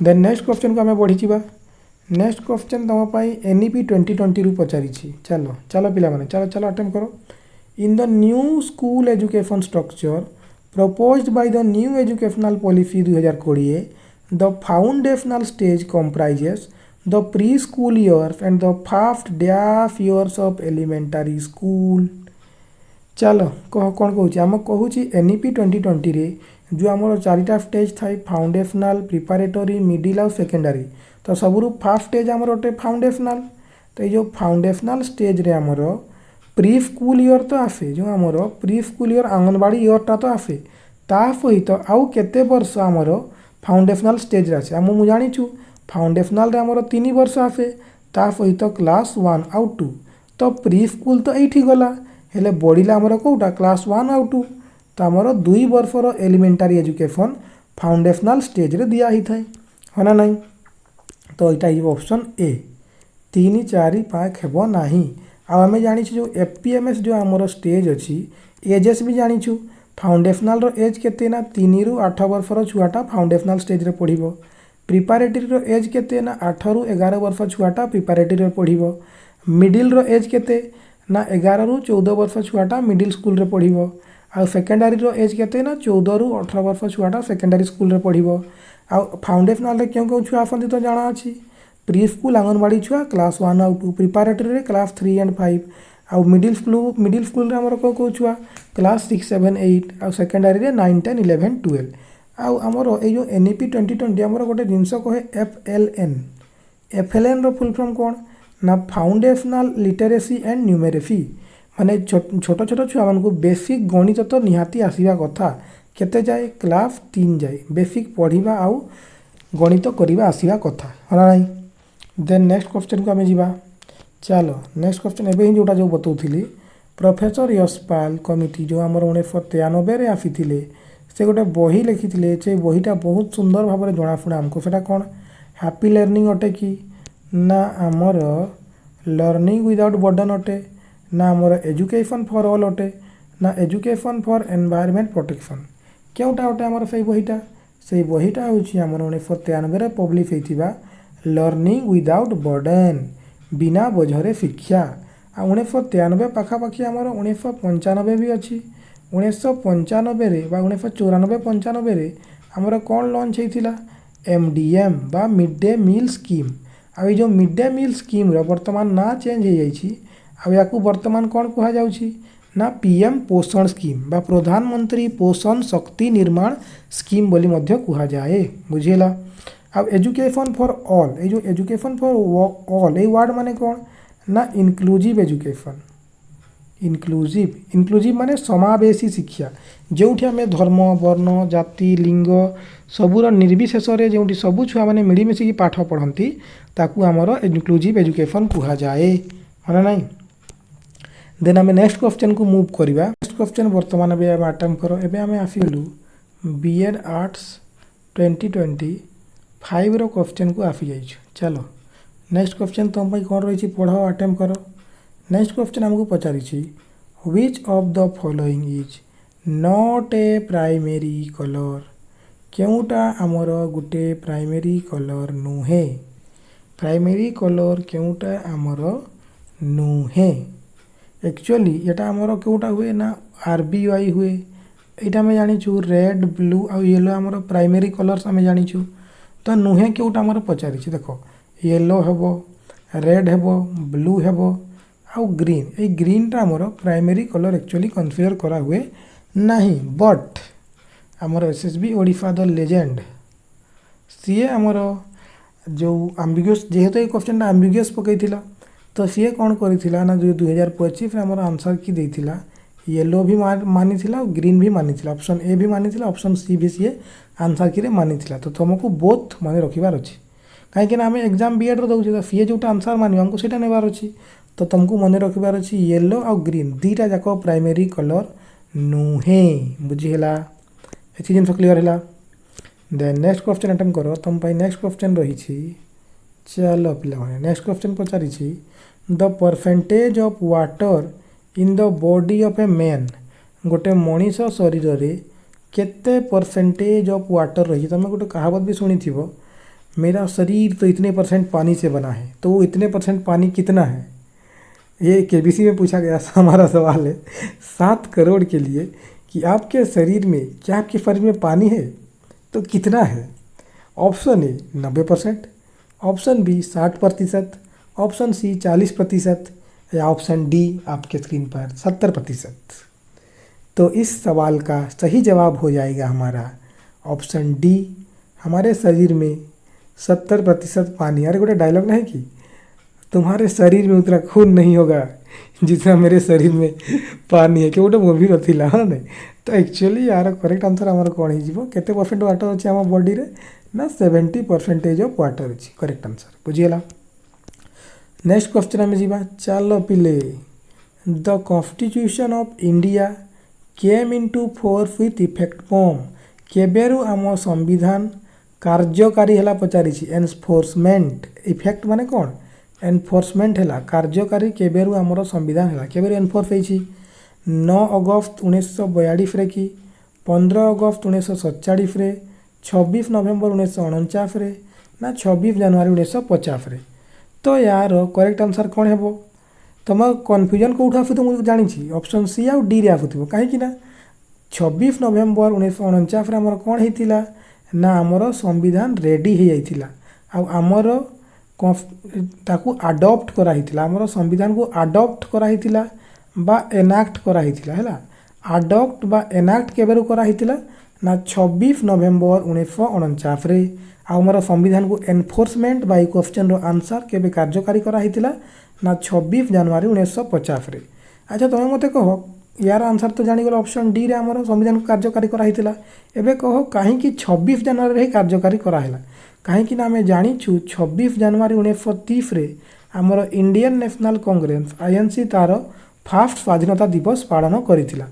देन नेक्स्ट क्वेश्चन को आम बढ़ीचिबा। नेक्स्ट क्वेश्चन तुम एनईपी 2020 रु पचारि। चलो चलो पिला माने चलो चलो अटेम्प्ट करो। In the new school education structure proposed by the new educational policy 2020 the foundational stage comprises the preschool years and the first dash years of elementary school। चलो कह कौन कहूँ आम कहूँ एनईपी 2020 रे जो आमर चारिटा स्टेज थाए फाउंडेशनल प्रिपारेटरी मिडिल आउ सेकेंडरी तो सबुरु फास्ट स्टेज आमर गोटे फाउंडेशनल तो ये फाउंडेशनल स्टेज रे आमर प्री स्कूल ईयर तो आसे जो आमर प्री स्कूल ईयर आंगनवाड़ी ईयरटा तो आसे ता सहित आउ केते वर्ष आमर फाउंडेशनल स्टेज रे आसे आम जानिछु फाउंडेशनल रे आमर 3 वर्ष आसे ता सहित क्लास 1 आउ 2 तो प्री स्कूल तो एठी गला हेले बढ़िला आमर कोटा क्लास 1 आउ 2 तो आमर 2 वर्षर एलिमेंटारी एजुकेशन फाउंडेशनल स्टेज रे दिया ही थाए है ना नहीं तो यहाँ ऑप्शन ए 3 4 5 हेबो नाही आम जानी जो एफपीएमएस जो आमर स्टेज अच्छी एजेस भी जानीछु फाउंडेशनल रो एज केते ना 3 रु 8 वर्षर छुआटा फाउंडेशनल स्टेज रे पढ़िबो प्रिपारेटरी रो एज केते ना 8 रु 11 वर्ष छुआटा प्रिपारेटरी रे पढ़िबो मिडिल रो एज केते ना 11 रु 14 वर्ष छुआटा मिडिल स्कूल रे पढ़िबो आ सेकेंडरी रो एज केते ना 14 रु 18 वर्ष छुआटा सेकेंडरी स्कूल रे पढ़िबो आ फाउंडेशनल रे क्यों छुआ आसती तो जाना अच्छी प्री स्कूल आंगनवाड़ी छुआ क्लास 1 आउ 2 प्रिपारेटरी रे क्लास 3 एंड 5 आउ मिडिल स्कूल रे हमर को छुआ क्लास 6 7 8 आउ सेकेंडरी रे 9 10 11 12 आउ हमर ए जो एनईपी 2020 हमर गोटे जिंस कहे एफएलएन रो फुल फॉर्म कोन ना फाउंडेशनल लिटरेसी एंड न्यूमेरेसी माने छोट छोट छुआ मानकु बेसिक गणित तो निहाती आसीबा कथा केते जाए क्लास 3 जाए बेसिक पढ़िबा आउ गणित करिबा आसीबा कथा हना नाही देन नेक्स्ट क्वेश्चन को आमे जीवा चलो नेक्स्ट क्वेश्चन एबे ही जोटा जो बतौथिली प्रोफेसर यशपाल कमिटी जो आमर 1993 रे आसीथिले से गोटे बही लिखिथिले से बहीटा बहुत सुंदर भाव में जनाशुना आमको सेटा कौन हैप्पी लर्निंग अटे कि ना आमर लर्निंग विदाउट बर्डन अटे ना आमर एजुकेशन फॉर ऑल अटे ना एजुकेशन फॉर एनवायरनमेंट प्रोटेक्शन क्योंटा अटे आमर से बहीटा होची आमर 1993 रे पब्लिश होइथिबा लर्निंग विदाउट बर्डन बिना बोझरे शिक्षा आ 1993 पाखापाखि आमर 1995 भी अच्छी 1995 रे बा 1994-95 रे आमर कौन लॉन्च होइथिला एमडीएम बा मिड डे मील स्कीम आ जो मिड डे मील स्कीम रो वर्तमान ना चेंज हो जाइछि आ याकू वर्तमान कौन कहा जाउछि ना पीएम पोषण स्कीम बा प्रधानमंत्री पोषण शक्ति निर्माण स्कीम बोली मध्य कहा जाए बुझेला अब एजुकेशन फॉर ऑल ये जो एजुकेशन फॉर ऑल ये वर्ड माने कौन ना इनक्लूसिव एजुकेशन इनक्लूसिव माने समावेशी शिक्षा जोठी आम धर्म वर्ण जाति लिंग सबूर निर्विशेष जो सबू छुआ मैंने मिलमिशिकी पाठ पढ़ती ताकू आमर इनक्लूसिव एजुकेशन कहा जाए है ना देन आम नेक्स्ट क्वेश्चन को मूव करवा नेक्स्ट क्वेश्चन बर्तमान अटेम्प्ट कर एबे आम आसीगलु बीएड आर्ट्स 2025 रो क्वेश्चन को आसी जाइछ चलो नेक्स्ट क्वेश्चन तुम भाई कौन रही पढ़ अटेम्प्ट कर नेक्स्ट क्वेश्चन हमको पचारि which of the following is not a primary colour केउटा आमर गोटे प्राइमरी कलर नुहे प्राइमरी कलर केउटा आमर नुहे एक्चुअली यहाँ आमर केउटा हुए ना आरबीआई हुए यहाँ आम जाचु रेड ब्लू आ येलो आमर प्राइमरी कलर्स आम जाचु तो नुहे केउटा आमर पचारि देख येलो हेबो रेड हेबो ब्लू हेबो आउ ग्रीन ये ग्रीनटा आमर प्राइमरी कलर एक्चुअली कन्सिडर करा हुए नहीं बट आमर SSB Odisha the legend CA आमर जो आम्बिगुअस जेहेतु ये क्वेश्चन आम्बिगुअस पकईला तो सीए कौन करिथिला ना जो 2025 आमर आंसर की देथिला येलो भी मानी और ग्रीन भी मानी ऑप्शन ए भी मानी ऑप्शन सी भी सीए आंसर की मानी तो तुमको बोथ मन रखिबार अच्छी कहीं आम एग्जाम बीएड दौचे तो सीए जो आंसर मानी हमको सीटा नेबार अच्छी तो तुमको मन रखिबार अच्छी येलो और ग्रीन दीटा जाक प्राइमरी कलर नुहे बुझीगला ये जिन क्लीयर है देन नेक्स्ट क्वेश्चन अटेम्प्ट कर तुम नेक्स्ट क्वेश्चन रही चलो पे नेक्स्ट क्वेश्चन पचारि the percentage of water in the body of a man गोटे मनीष शरीर रे केते परसेंटेज ऑफ वाटर रही तुम गोटे कहावत भी सुनी थी मेरा शरीर तो इतने % पानी से बना है तो वो इतने % पानी कितना है ये केबीसी में पूछा गया हमारा सवाल है 7 करोड़ के लिए कि आपके शरीर में क्या आपके शरीर में पानी है तो कितना है। Option A 90%, option B 60%, option C 40% या ऑप्शन डी आपके स्क्रीन पर 70%। तो इस सवाल का सही जवाब हो जाएगा हमारा ऑप्शन डी। हमारे शरीर में 70% पानी। अरे गोटे डायलॉग नहीं कि तुम्हारे शरीर में उतना खून नहीं होगा जितना मेरे शरीर में पानी है, कि गोटे मूवी रथिला हाँ नहीं। तो एक्चुअली यार करेक्ट आंसर आमर कौन हो केते परसेंट वाटर अच्छे आम बॉडी रे ना 70% ऑफ वाटर अच्छी करेक्ट आंसर बुझीगला। नेक्स्ट क्वेश्चन आम जा चलो पिले the constitution of India came into force with effect from केबेरु आम संविधान कार्यकारी है पचारि एनफोर्समेंट इफेक्ट माने कौन एनफोर्समेंट है कार्यकारी केबेरु आमर संविधान है केबेरु एनफोर्स होती 9 अगस्त 1942 रे कि 15 अगस्त 1947 रे 26 नवेम्बर 1949 रे ना 26 जनवरी 1950 रे। तो यार करेक्ट आंसर कौन है तुम कन्फ्यूजन कौट आस मुझे जानी ऑप्शन सी आउ डी रे आसुव कहीं 26 नवेम्बर 1949 रे आमर कौन होता ना आमर संविधान रेडी हो जाइथिला आमर ताकू आडप्ट कराइथिला आमर संविधान को आडप्ट कराइथिला बा एनाक्ट कराइथिला हैला। आडप्ट बा एनाक्ट केबेरु कराइथिला ना 26 नवेम्बर 1949 रे आमर संविधान को एनफोर्समेंट बा क्वेश्चन रो आंसर केबे कार्यकारी कराइथिला ना 26 जनवरी 1950 रे। अच्छा तुम मते कह यार आंसर तो जानीगल ऑप्शन डी रे आमर संविधान को कार्यकारी कराइथिला एबे कह कहीं 26 जनवरी रे कार्यकारी कराइला कहीं ना आम जाचु 26 जनवरी 1930 रे आमर इंडियन नेशनल कांग्रेस आईएनसी तार फास्ट स्वाधीनता दिवस पालन करिथिला।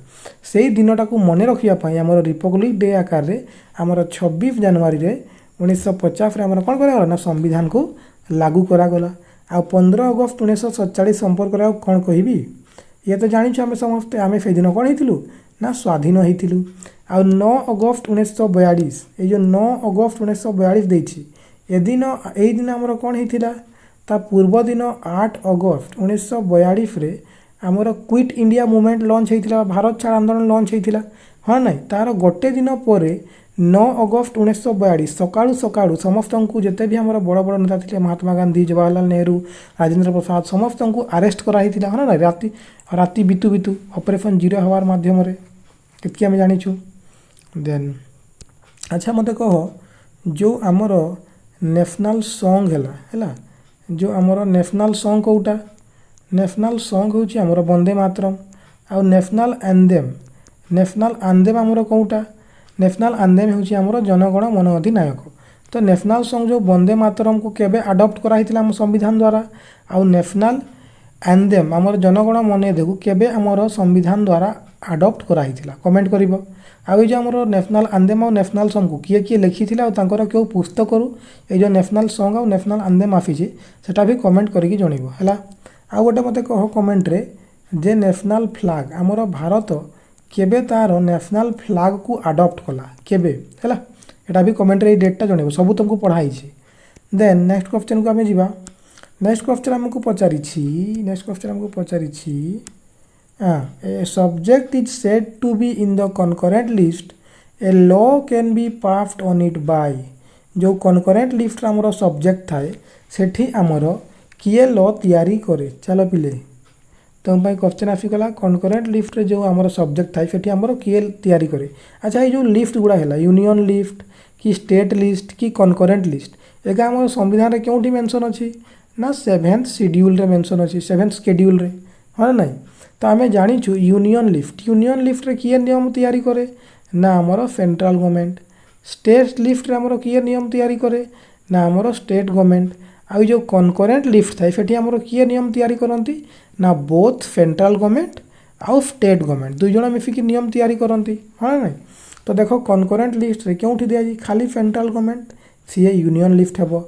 सेई दिनटा को मने रखिया आमर रिपब्लिक डे आकार रे आमर 26 जनवरी रे 1950 रे आमर कोन करागला ना संविधान को लागू करागला। आ 15 अगस्त 1947 संपर्क रे कोन कहिबी ये तो जानिछु आमे समस्त आमे से दिन कोन हिथिलु ना स्वाधीन हिथिलु। आ 9 अगस्त 1942 ए जो 9 अगस्त 1942 देछि ए दिन आमर कोन हिथिला ता पूर्व दिन 8 अगस्त 1942 रे आमर क्विट इंडिया मूवमेंट लॉन्च होता भारत छाड़ आंदोलन लॉन्च होता हाँ ना तार गोटे दिन पर 9 अगस्त 1942 सकाळु सकाळु समस्त को जिते भी आमर बड़ बड़ नेता थे महात्मा गांधी जवाहरलाल नेहरू राजेंद्र प्रसाद समस्त को आरेस्ट कराई हाँ ना राति राति बितु बितु ऑपरेशन जीरो हवार माध्यम के आम जाचु। देन अच्छा मत कह जो आमर नेशनल सॉन्ग है जो आमर नेशनल सॉन्ग कौटा नेशनल सॉन्ग होची आमर वंदे मातरम आउ नेशनल आंदेम आमर कौटा नेशनल आंदेम होची आमर जनगण मन अधिनायक। तो नेशनल सॉन्ग जो वंदे मातरम को केबे अडॉप्ट कराइथिला आम संविधान द्वारा आउ नेशनल आंदेम आमर जनगण मन देखु केबे आमर संविधान द्वारा अडॉप्ट कराइथिला कमेंट करिवो। आउ जो आमर नेशनल आंदेम और नेशनल सॉन्ग को किए किए लिखिथिला और तांकर केउ पुस्तक रु ए जो नेशनल सॉन्ग और नेशनल आंदेम आसीचे सेटा भी कमेंट करिकि जणिवो हैला। आउ गोटे मते कह कमेंट रे जे नेशनल फ्लैग आमर भारत केबे तार नेशनल फ्लैग को अडॉप्ट कला केबे हैला एटा भी कमेंट रे डेटटा जणिवो सब तुमको पढ़ाई छी। देन नेक्स्ट क्वेश्चन को आमे जिबा। नेक्स्ट क्वेश्चन हमको पचारि छी a subject is said to be in the concurrent list a law can be passed on it by जो कनकरेंट लिस्ट आमर सब्जेक्ट थाए सेठी आमर किए लॉ तैयारी करे। चलो पिले तुम क्वेश्चन आसीगला कनकरेंट लिस्ट रे जो आमर सब्जेक्ट थाए सेठी आमर किए तैयारी करे। अच्छा ये जो लिस्ट गुड़ा है यूनियन लिस्ट कि स्टेट लिस्ट कि कनकरेंट लिस्ट एका आमर संविधान रे केउठी मेंशन अछि ना 7th शेड्यूल रे मेंशन अछि 7th शेड्यूल रे हाँ ना। तो आम जाचु यूनियन लिस्ट रे किए नियम तैयारी करे ना आमर सेंट्रल गवर्नमेंट। स्टेट लिस्ट रे आमर किए नियम तैयारी करे ना आमर स्टेट गवर्नमेंट। आउ जो कनकरेंट लिस्ट थाए सेठी आमर किए नियम तैयारी करती ना बोथ सेंट्रल गवर्नमेंट आउ स्टेट गवर्नमेंट दुई जण मिसिकी नियम तैयारी करती हाँ ना। तो देखो कनकरेंट लिस्ट रे केउठी दिया जी खाली सेंट्रल गवर्नमेंट सी यूनियन लिस्ट हेबो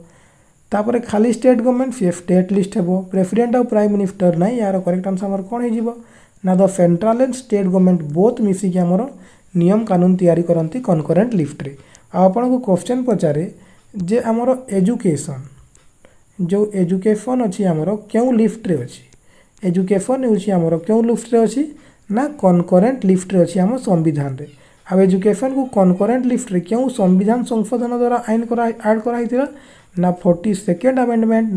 तापर खाली स्टेट गवर्नमेंट सी स्टेट लिस्ट हेबो प्रेसिडेंट और प्राइम मिनिस्टर नहीं यार करेक्ट आंसर हमर कोन हे जीवो ना the central and state government both मिसिकी आमर नियम कानून तैयारी करती कनकरेंट लिस्ट रे। आपन को क्वेश्चन पचारे जे आमर एजुकेशन जो एजुकेशन अच्छी आमर क्यों लिस्ट रे अच्छी एजुकेशन होउछि हमर क्यों लिस्ट रे अछि ना कनकरेंट लिस्ट रे अछि हम संविधान रे। आ एजुकेशन को कनकरेंट लिस्ट रे क्यों संविधान संशोधन द्वारा आइन करा ऐड करा हितिला ना 42nd अमेंडमेंट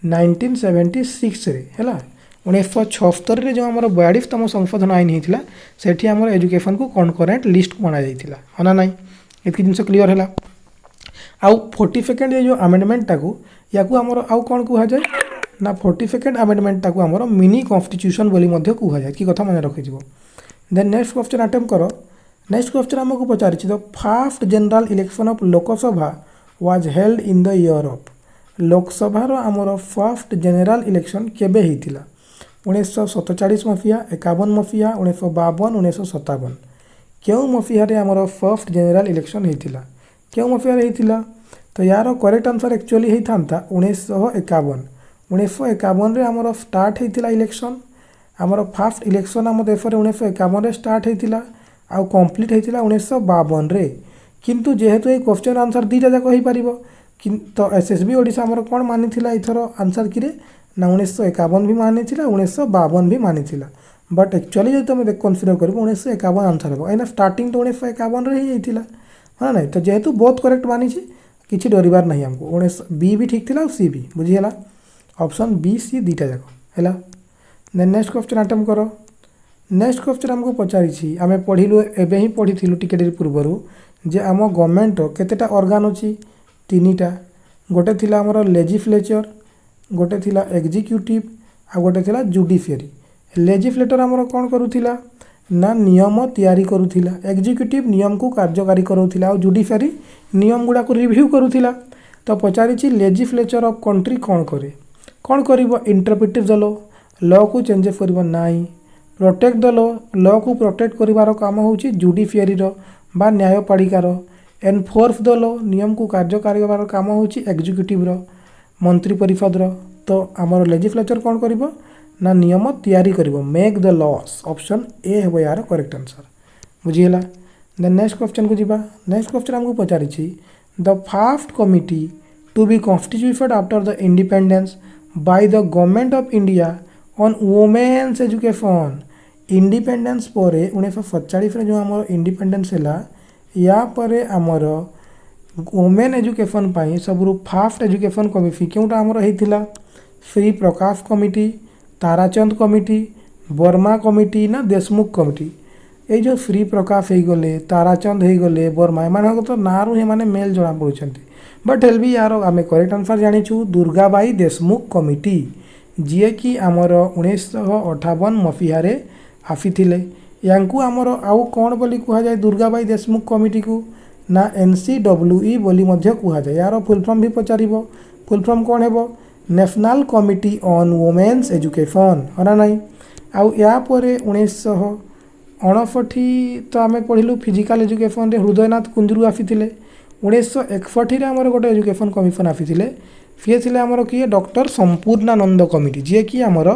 1976 रे हैला 1976 रे जो हमर 42तम संशोधन आइन हितिला सेठी हमर एजुकेशन को कनकरेंट लिस्ट बना जाइतिला हना नाही एतकी जिंस क्लियर हैला। आउ 42nd ये जो अमेंडमेंट टाको याकू हमर आउ कोन कुहा जाय ना 42nd अमेंडमेंट टाको हमर मिनी कॉन्स्टिट्यूशन बोली मध्ये कुहा जाय की कथा मन रखि दिबो। देन नेक्स्ट क्वेश्चन अटेम्प्ट करो। नेक्स्ट क्वेश्चन हमको पचारिछि the first general election of Lok Sabha was held in the year of Lok Sabha रो हमर फर्स्ट जनरल इलेक्शन केबे हितिला 1947 मफिया 51 मफिया 1952 1957 क्यों मफिया रे हमर फर्स्ट जनरल इलेक्शन हितिला क्यों मफिया रे हितिला तो यार करेक्ट आंसर एक्चुअली ही थांता 1951 रे हमर स्टार्ट हितिला इलेक्शन हमर फर्स्ट इलेक्शन हम देशरे 1951 रे स्टार्ट हितिला आ कंप्लीट हितिला 1952 रे किंतु जेहेतु ए क्वेश्चन आंसर दीटा जाक होई परिबो तो एसएसबी ओडिसा हमर कोन मानिथिला इथर आंसर किरे ना 1951 भी मानिथिला 1952 भी मानिथिला बट एक्चुअली जे तुम कंसीडर करबो 1951 आंसर हो एना स्टार्टिंग तो 1951 रे ही हितिला हां नै तो जेहेतु बोथ करेक्ट मानिछि किछि डरिबार नहीं हमको 19 बी भी ठीक थिला और सी भी बुझी हला ऑप्शन बी सी दीटा जाक हैला। देन नेक्स्ट क्वेश्चन अटेम्प्ट करो। नेक्स्ट क्वेश्चन हमको पचारिछि आमे पढिलु एबे ही पढिथिलु टिके देर पूर्वरु जे आम गवर्नमेंट केतेटा ऑर्गन अछि तीनटा गोटे थिला हमर लेजिस्लेचर गोटे थिला एग्जीक्यूटिव आ गोटे थिला जुडिशियरी। लेजिस्लेटर हमर कोन करूथिला ना नियम तैयारी करूथिला एग्जीक्यूटिव नियम को कार्यकारी करूथिला और जुडिशियरी नियम गुडा को रिव्यू करूथिला। तो पचारिछि लेजिस्लेचर ऑफ कंट्री कोन करे कोन करिवो इंटरप्रिटेट द लॉ को चेंजेस करिवो नाही प्रोटेक्ट द लॉ को प्रोटेक्ट करिवार काम होउछि जुडिशियरी रो बा न्यायपालिकार एनफोर्स द लॉ नियम को कार्यकारी करबार काम होउछि एग्जीक्यूटिव रो मंत्री परिषद रो। तो हमर लेजिस्लेचर कोन करिवो ना नियम तैयारी करिवो make the laws option A हेबो यार करेक्ट आंसर बुझियला। देन नेक्स्ट क्वेश्चन को जिबा। नेक्स्ट क्वेश्चन हमको पचारिछि the first committee to be constituted after the independence by the government of India on women's education independence पर 1947 रे जो हमर इंडिपेंडेंस हैला या परे हमर वुमेन एजुकेशन पाई सबरु फर्स्ट एजुकेशन कमिटी क्योंटा हमर हेतिला Shri Prakash committee Tarachand committee Verma committee ना देशमुख कमिटी ए जो श्री प्रकाश हे गले ताराचंद हे गले वर्मा मान तो नारू हे माने मेल जणा पड़ुछंती बट हेल भी यार आमे करेक्ट आंसर जानिछु दुर्गाबाई देशमुख कमिटी जी कि आमर 1958 मफिया रे आसीथिले यांकू आमर आउ कोन बोली कुहा जाय दुर्गाबाई देशमुख कमिटी को ना एनसीडब्ल्यूई बोली मध्य कुहा जाय यार फुल फॉर्म भी पचारिबो फुल फॉर्म कोन हेबो national committee on women's education हना नाही आउ या परे 1959 तो आमे पढिलु फिजिकल एजुकेशन रे हृदयनाथ कुंजरू आसीथिले 1961 रे हमर गोटे एजुकेशन कमिशन आसीथिले फिए थिले हमर किए डॉक्टर संपूर्णानंद कमिटी जे कि हमर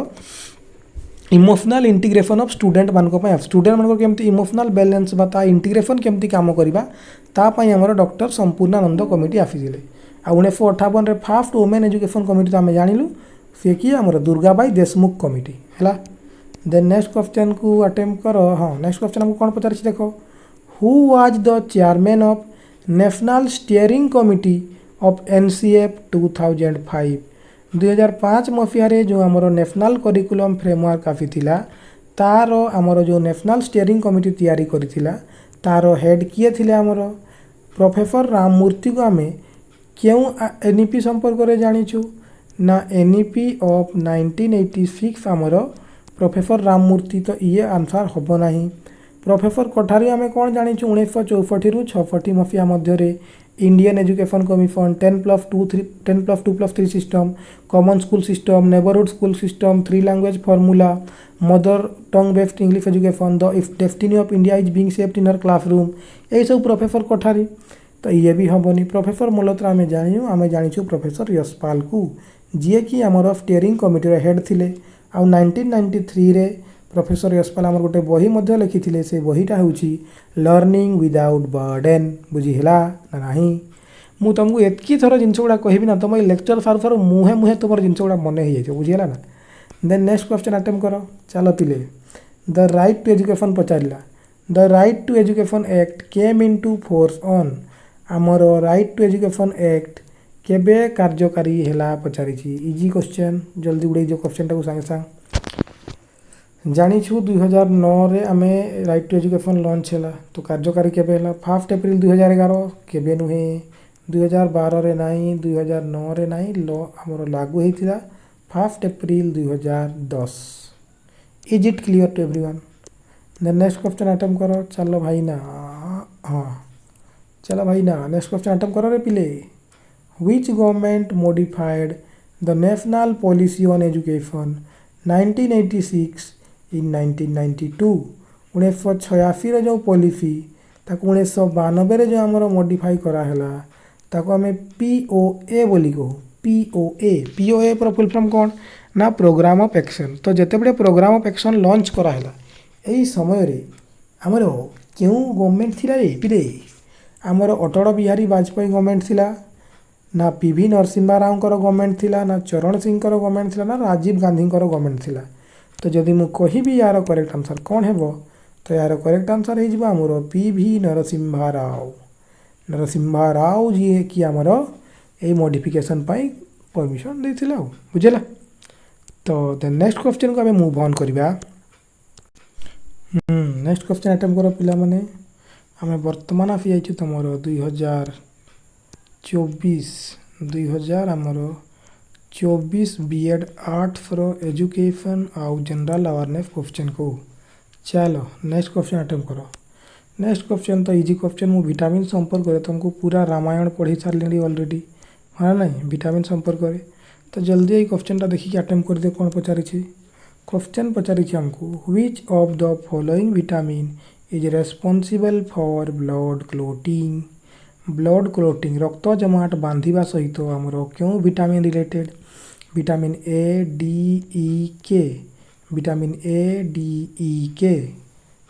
इमोशनल इंटीग्रेशन ऑफ स्टूडेंट मान को पय स्टूडेंट मान को केमती इमोशनल बैलेंस बता इंटीग्रेशन केमती काम करबा ता पय हमर डॉक्टर संपूर्णानंद कमिटी आसीथिले आ 1958 रे फर्स्ट वुमेन एजुकेशन कमिटी तो आमे जानिलु से कि हमर दुर्गाबाई देशमुख कमिटी हैला। देन नेक्स्ट क्वेश्चन को अटेम्प्ट करो। हां नेक्स्ट क्वेश्चन हमको कोन पचारिछि देखो who was the chairman of national steering committee of NCF 2005 2005 mafia रे जो हमर नेशनल करिकुलम फ्रेमवर्क आफिथिला तारो हमर जो नेशनल स्टीयरिंग कमिटी तैयारी करिथिला तारो हेड किए थिले हमर प्रोफेसर राममूर्ति को आमे क्यों एनईपी संपर्क रे जानिछु ना एनईपी ऑफ 1986 हमर प्रोफेसर राममूर्ति तो ये आंसर होबो नाही। प्रोफेसर कोठारी आमे कोन जानिछु 1964 रु 66 मफिया मध्य रे Indian education commission 10+2+3 system common school system neighbourhood school system 3 language formula mother tongue based English education the if destiny of India is being shaped in her classroom ए सब प्रोफेसर कोठारी तो ये भी हेबनी। प्रोफेसर मल्होत्रा आमे जानिछु प्रोफेसर यशपाल को जी कि हमर steering committee रे हेड थिले आ 1993 रे प्रोफेसर यशपाल हमर गोटे बही मध्य लिखिथिले से बहीटा होउची लर्निंग विदाउट बर्डन बुझी हला ना नाही मु तुमको एतकी थोर जिनस गुड़ा कहबी ना तुम लेक्चर सार सार मुहे मुहे तुम जिनस गुड़ा मन हो जाए बुझीगला ना देन नेक्स्ट क्वेश्चन अटेम्प्ट करो चलो पिले द राइट टू एजुकेशन पचारा the right to education act came into force on आमर राइट टू एजुकेशन एक्ट केबे कार्यकारी हैला पचारि इजी क्वेश्चन जल्दी उड़े जो क्वेश्चन टाको सांगे सांग जानिछु 2009 रे आमे राइट टू एजुकेशन लॉन्च हैला तो कार्यकारी केबे हैला 1 अप्रैल 2011 केबे नुहे 2012 रे नाही 2009 रे नाही लॉ हमर लागू हेतिला 1 April 2010 is it clear to everyone then next question attempt करो चलो भाई ना हाँ चलो भाई ना नेक्स्ट क्वेश्चन अटेम्प्ट करो रे पिले which government modified the national policy on education 1986 in 1992 1986 रे जो पॉलिसी ताको 1992 रे जो हमरो मॉडिफाई करा हला ताको हमें POA बोली को POA पर फुल फॉर्म कौन ना प्रोग्राम ऑफ एक्शन तो जेते बड़े प्रोग्राम ऑफ एक्शन लॉन्च करा हला एई समय रे हमरो क्यों गवर्नमेंट थिला रे पिरे हमरो अटल बिहारी वाजपेयी गवर्नमेंट थिला ना पीवी नरसिम्हा राव गवर्नमेंट थिला ना चरण सिंह गवर्नमेंट थिला ना राजीव गांधी गवर्नमेंट थिला तो जदि मु कहिबी यार करेक्ट आंसर कौन हेबो तो यार करेक्ट आंसर हे जिबा हमरो पीवी नरसिम्हा राव जी कि हमरो ए मॉडिफिकेशन पाई परमिशन देथिला बुझला तो द नेक्स्ट क्वेश्चन को हमें मूव ऑन करबा नेक्स्ट क्वेश्चन अटेम्प्ट करो पिला माने हमें वर्तमान आसी जाइछु तमरो 2024 हमरो 24 बीएड आर्ट फॉर एजुकेशन आउ जनरल अवेयरनेस क्वेश्चन को चलो नेक्स्ट क्वेश्चन अटेम्प्ट करो नेक्स्ट क्वेश्चन तो इजी क्वेश्चन मु विटामिन संपर्क करे तुमको पूरा रामायण पढ़ी सारली ऑलरेडी हाँ नहीं विटामिन संपर्क करे तो जल्दी ये क्वेश्चन टा देखिए अटेम्प्ट कर दे कौन पचारि क्वेश्चन पचारि हमको which of the following vitamin is responsible for blood clotting रक्त जमाट बांधिबा सहित हमरो क्यों vitamin related vitamin A D E के विटामिन ए डी ई के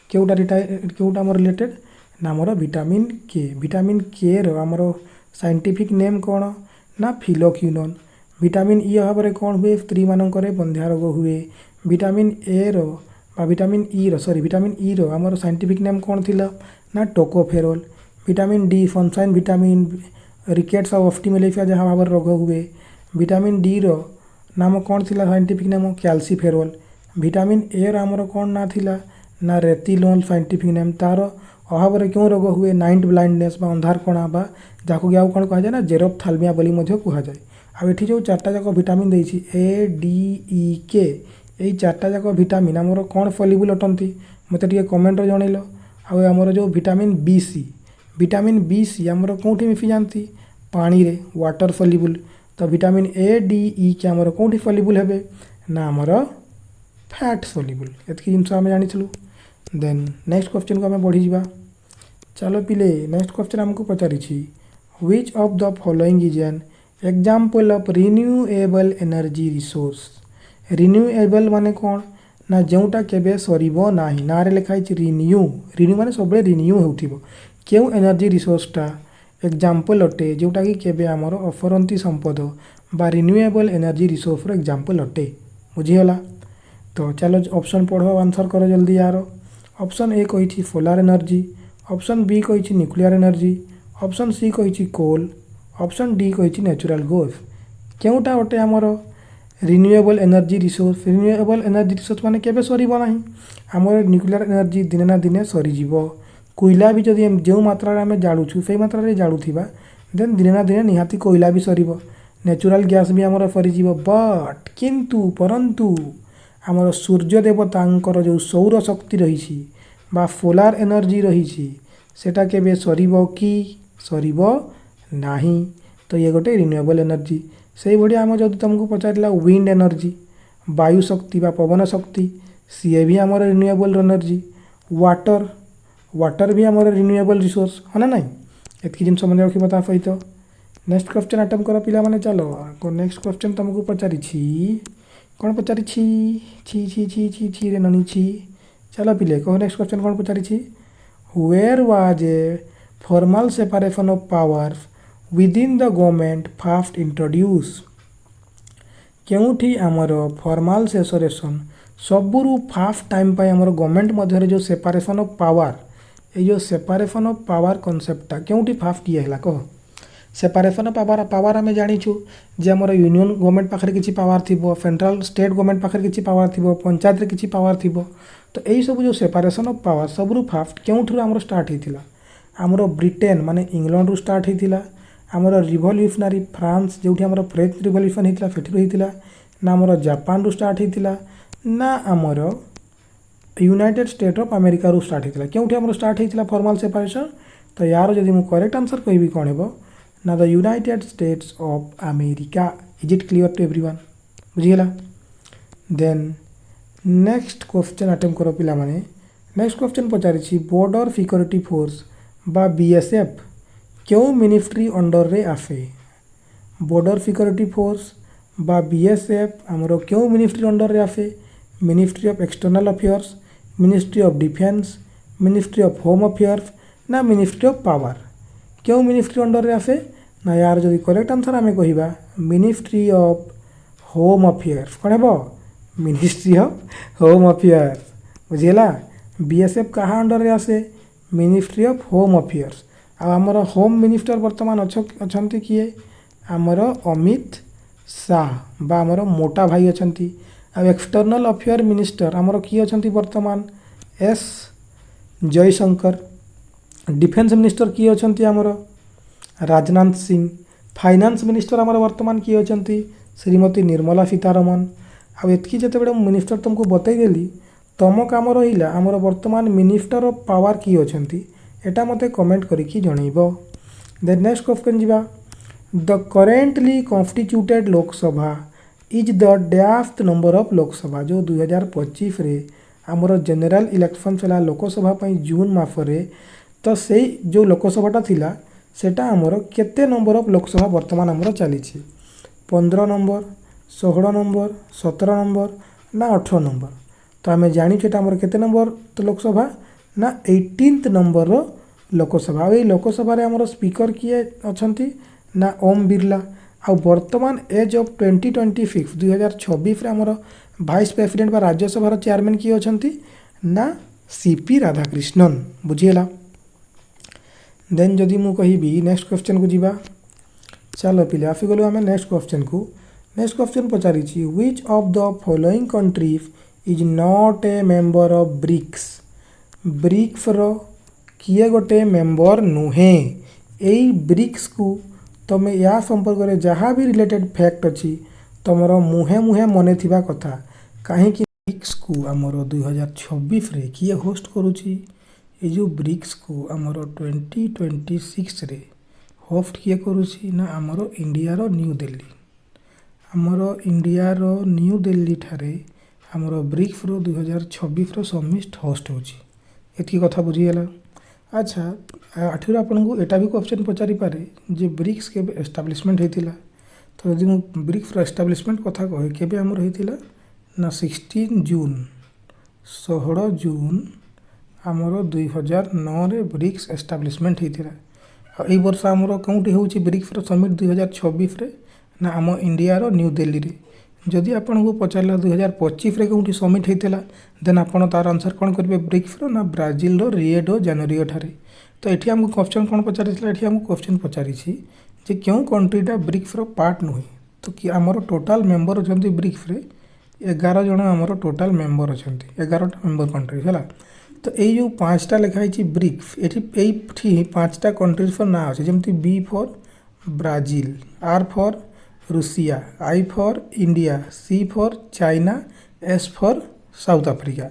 केउटा हमर रिलेटेड ना हमरो विटामिन के रो हमरो साइंटिफिक नेम कौन ना फिलोक्यूनन विटामिन ई भाव कौन हुए स्त्री मानकर बंध्या रोग हुए vitamin A row vitamin E रो हमर साइंटिफिक नेम कौन थिला ना tocopherol vitamin D sunshine vitamin rickets और ऑप्टिमेलेफिया जहाँ भाव रोग हुए विटामिन डी रो नाम कौन थिला scientific name calciferol vitamin A रो हमर कौन ना थिला ना रेतिलोन साइंटिफिक नेम तार अभाव क्यों रोग हुए नाइट ब्लाइंडनेस अंधार कणा जाको क्या कौन कह जाए ना जेरोप्थाल्मिया बोली कह जाए आ एठी जो चारटा जाक विटामिन देछि ए डी ई के यही चारटा जाक विटामिन आमर कौन फॉलिबल अटंती मते टिके कमेंट रे जणैलो आ हमर जो विटामिन बी सी आमर कोठी मिफि जानती पानी रे वाटर फॉलिबल तो विटामिन ए डी ई के आमर कोठी फॉलिबल हेबे ना आमर फैट फॉलिबल एतकी जिनस आम जानिथिलु देन नेक्स्ट क्वेश्चन को आम बढ़ी जावा चलो पिले नेक्स्ट क्वेश्चन हमको पचारि which of the following is an example of renewable energy resource renewable माने कौन ना जोटा केबे सरीबो नाही ना रे लिखाई रिन्यू माने सबले रिन्यू होउथिबो क्यों एनर्जी रिसोर्सटा एग्जाम्पल अटे जोटा कि केबे आमर अफरंती संपद बा रिन्यूएबल एनर्जी रिसोर्स रो एग्जाम्पल अटे बुझीगला तो चलो ऑप्शन पढ़ो आंसर करो जल्दी यार ऑप्शन ए कही सोलार एनर्जी ऑप्शन बी कही न्यूक्लियर एनर्जी ऑप्शन सी कही कोल ऑप्शन डी कही नेचुरल गैस क्योंटा अटे आमर रिन्यूएबल एनर्जी रिसोर्स माने केबे सरीबो नाही आमर न्यूक्लियर एनर्जी दिने ना दिने सरीजिवो कोयला भी जदि जो मात्रा आम जाड़ुछु से मात्रा रे जाड़ुथिबा देन दिने ना दिने निहाती कोयला भी सरीबो नेचुरल गैस भी आमर सरीजिवो बट किंतु परंतु आमर सूर्य देवतांकर जो सौर शक्ति रही बा सोलार एनर्जी रही सेटा केबे सरीबो कि सरीबो नाही तो ये गोटे रिन्यूएबल एनर्जी से भाया आम जब तुमको पचारा विंड एनर्जी वायु शक्ति बा पवन शक्ति सी भी आमर रिन्यूएबल एनर्जी वाटर भी आमर रिन्यूएबल रिसोर्स है ना नहीं एतकी जिन मन रखी ता सहित नेक्स्ट क्वेश्चन अटेम्प्ट कर पिला माने चलो नेक्स्ट क्वेश्चन तुमको पचारि कौन पचारि छी रे ननी छी चलो पिले कहो नेक्स्ट क्वेश्चन कौन पचारि where was a formal separation of powers within the government first introduce केउठी आमर फॉर्मल सेसरेशन सबुरु फास्ट टाइम पाई आमर गवर्नमेंट मध्य जो सेपरेशन ऑफ पावर ये जो सेपरेशन ऑफ पावर कॉन्सेप्टटा केउठी फास्ट ये हला कह सेपरेशन ऑफ पावर आम जाचु जे आमर यूनियन गवर्नमेंट पाखे किसी पावर थी सेंट्रल स्टेट गवर्नमेंट पाखे किसी पावर थी पंचायत रे किसी पावर थी तो यही सब जो सेपरेशन ऑफ पावर सबुरु फास्ट केउठू आमर स्टार्ट होता आमर ब्रिटेन माने इंग्लैंड रू स्टार्ट होता आमर रिवोल्यूशनरी फ्रांस जो आमर फ्रेंच रिवोल्यूशन होता से होता ना आमर जापान रू स्टार्ट होता ना आमर यूनाइटेड स्टेट ऑफ अमेरिका रू स्टार्ट होता क्योंकि आमर स्टार्ट होता फॉर्मल सेपरेशन तो यार जब मुझे करेक्ट आंसर कहि कौन है ना the United States of America is it clear to everyone बुझीगला देन नेक्स्ट क्वेश्चन अटेम्प्ट कर पिला माने नेक्स्ट क्वेश्चन पचारि बॉर्डर सिक्योरिटी फोर्स बा बीएसएफ क्यों मिनिस्ट्री अंडर रे आसे बॉर्डर सिक्योरिटी फोर्स बा बीएसएफ आमर क्यों मिनिस्ट्री अंडर रे आसे ministry of external affairs ministry of defence ministry of home affairs ना मिनिस्ट्री ऑफ पावर क्यों मिनिस्ट्री अंडर रे आसे ना यार जदि करेक्ट आंसर आम कहिबा मिनिस्ट्री ऑफ होम अफेयर्स कौन है मिनिस्ट्री ऑफ होम अफेयर्स बुझीगला बीएसएफ कहाँ अंडर रे आसे मिनिस्ट्री ऑफ होम अफेयर्स आमर होम मिनिस्टर वर्तमान अच्छा किए आमर अमित शाह बा आमर मोटा भाई अच्छा एक्सटर्नल अफेयर मिनिस्टर आमर किए अच्छा वर्तमान एस जयशंकर डिफेन्स मिनिस्टर किए अच्छा आमर राजनाथ सिंह फाइनान्स मिनिस्टर आमर वर्तमान किए अच्छा श्रीमती निर्मला सीतारमण आतकी जिते मिनिस्टर तुमको बतईदेली तुम कम रहा आमर वर्तमान मिनिस्टर ऑफ पावर किए अच्छा एटा मते कमेंट करके जनइब देन नेक्स्ट क्वेश्चन जीवा the currently constituted Lok Sabha is the daft number of Lok Sabha जो 2025 रे आमर जनरल इलेक्शन चला लोकसभा जून मासरे तो से जो लोकसभाटा थिला सेटा आमर केते नंबर ऑफ लोकसभा वर्तमान आमर चली 15 नंबर 16 नंबर 17 नंबर ना 18 नंबर तो आम जानी आमर केते नंबर तो लोकसभा ना 18th नंबर लोकसभा ये लोकसभा आमर स्पीकर किए अच्छा ना ओम बिरला आ वर्तमान एज ऑफ 2026 2026 आमर वाइस प्रेसिडेंट बा राज्यसभा चेयरमैन किए अच्छा ना सीपी राधाकृष्णन बुझीगला देन जदि मु कहिबी नेक्स्ट क्वेश्चन को जीवा चलो पिले आसीगलु आम नेक्स्ट क्वेश्चन पचारि which of the following countries is not a member of BRICS BRICS रो किए गोटे मेंबर नुहे यही ब्रिक्स को तुम या संपर्क में जहाँ भी रिलेटेड फैक्ट अच्छी तुम मुहे मुहे मन थिबा कथा कहीं ब्रिक्स को आमर 2026 रे किए होस्ट करुची ये जो ब्रिक्स को आमर 2026 रे होस्ट किए करुची ना आमर इंडिया रो न्यू दिल्ली आमर इंडिया रो न्यू दिल्ली ठारे आमर ब्रिक्स रो 2026 रो समिट होस्ट होची एतकी कथा बुझीगला अच्छा आठिर आपन को एटा भी क्वेश्चन पचारि पारे जे ब्रिक्स के एस्टाब्लिशमेंट होता तो यदि मु ब्रिक्स रो एस्टाब्लिशमेंट कथा कहे केबे आमर होता ना 16 जून 16 जून आमर 2009 रे ब्रिक्स एस्टाब्लिशमेंट होता और वर्ष आमर कौटी होची ब्रिक्स रो समिट 2026 रे ना आम इंडिया रो न्यू दिल्ली रे जदि आपन को पचारला 2025 रे कौटी समिट होता देन आपन तार आंसर कौन करेंगे ब्रिक्स रो ना ब्राजिल रो रियो डो जानुरी ठारे तो ये आमको क्वेश्चन कौन पचार ये आमको क्वेश्चन पचारि जे क्यों कंट्रीटा ब्रिक्स रो पार्ट नुहे तो कि आमर टोटाल मेंबर अच्छा ब्रिक्स रे 11 जन आमर टोटाल मेंबर अच्छा 11टा मेंबर कंट्री है तो ये जो 5टा लिखाई ब्रिक्स ये 5टा कंट्रीज फॉर ना अच्छे जमी B for Brazil R for Russia I for India C for China S for South Africa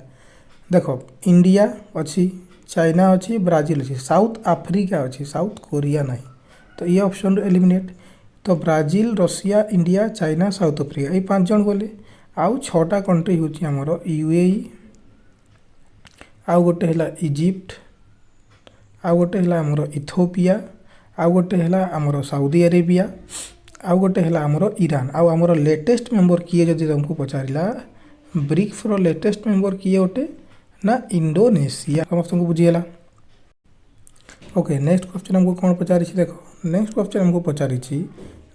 देख इंडिया अच्छी चाइना अच्छी ब्राजिल अच्छी साउथ अफ्रीका अच्छी साउथ कोरिया नहीं तो ये ऑप्शन एलिमिनेट तो Brazil Russia India China South Africa ये 5 जन गले आउ 6टा कंट्री हूँ आमर यूएई आउ गोटे है इजिप्ट आउ गोटे है आमर इथियोपिया आउ गोटे है आमर साउदी अरेबिया आउ गोटे है आमर ईरान आउ आमर लेटेस्ट मेंबर किए जदि तुमको पचारा ब्रिक्स रो लेटेस्ट मेंबर किए गोटे ना इंडोनेशिया समस्त को बुझीगला ओके नेक्स्ट क्वेश्चन हमको कौन पचारि देखो नेक्स्ट क्वेश्चन हमको पचारि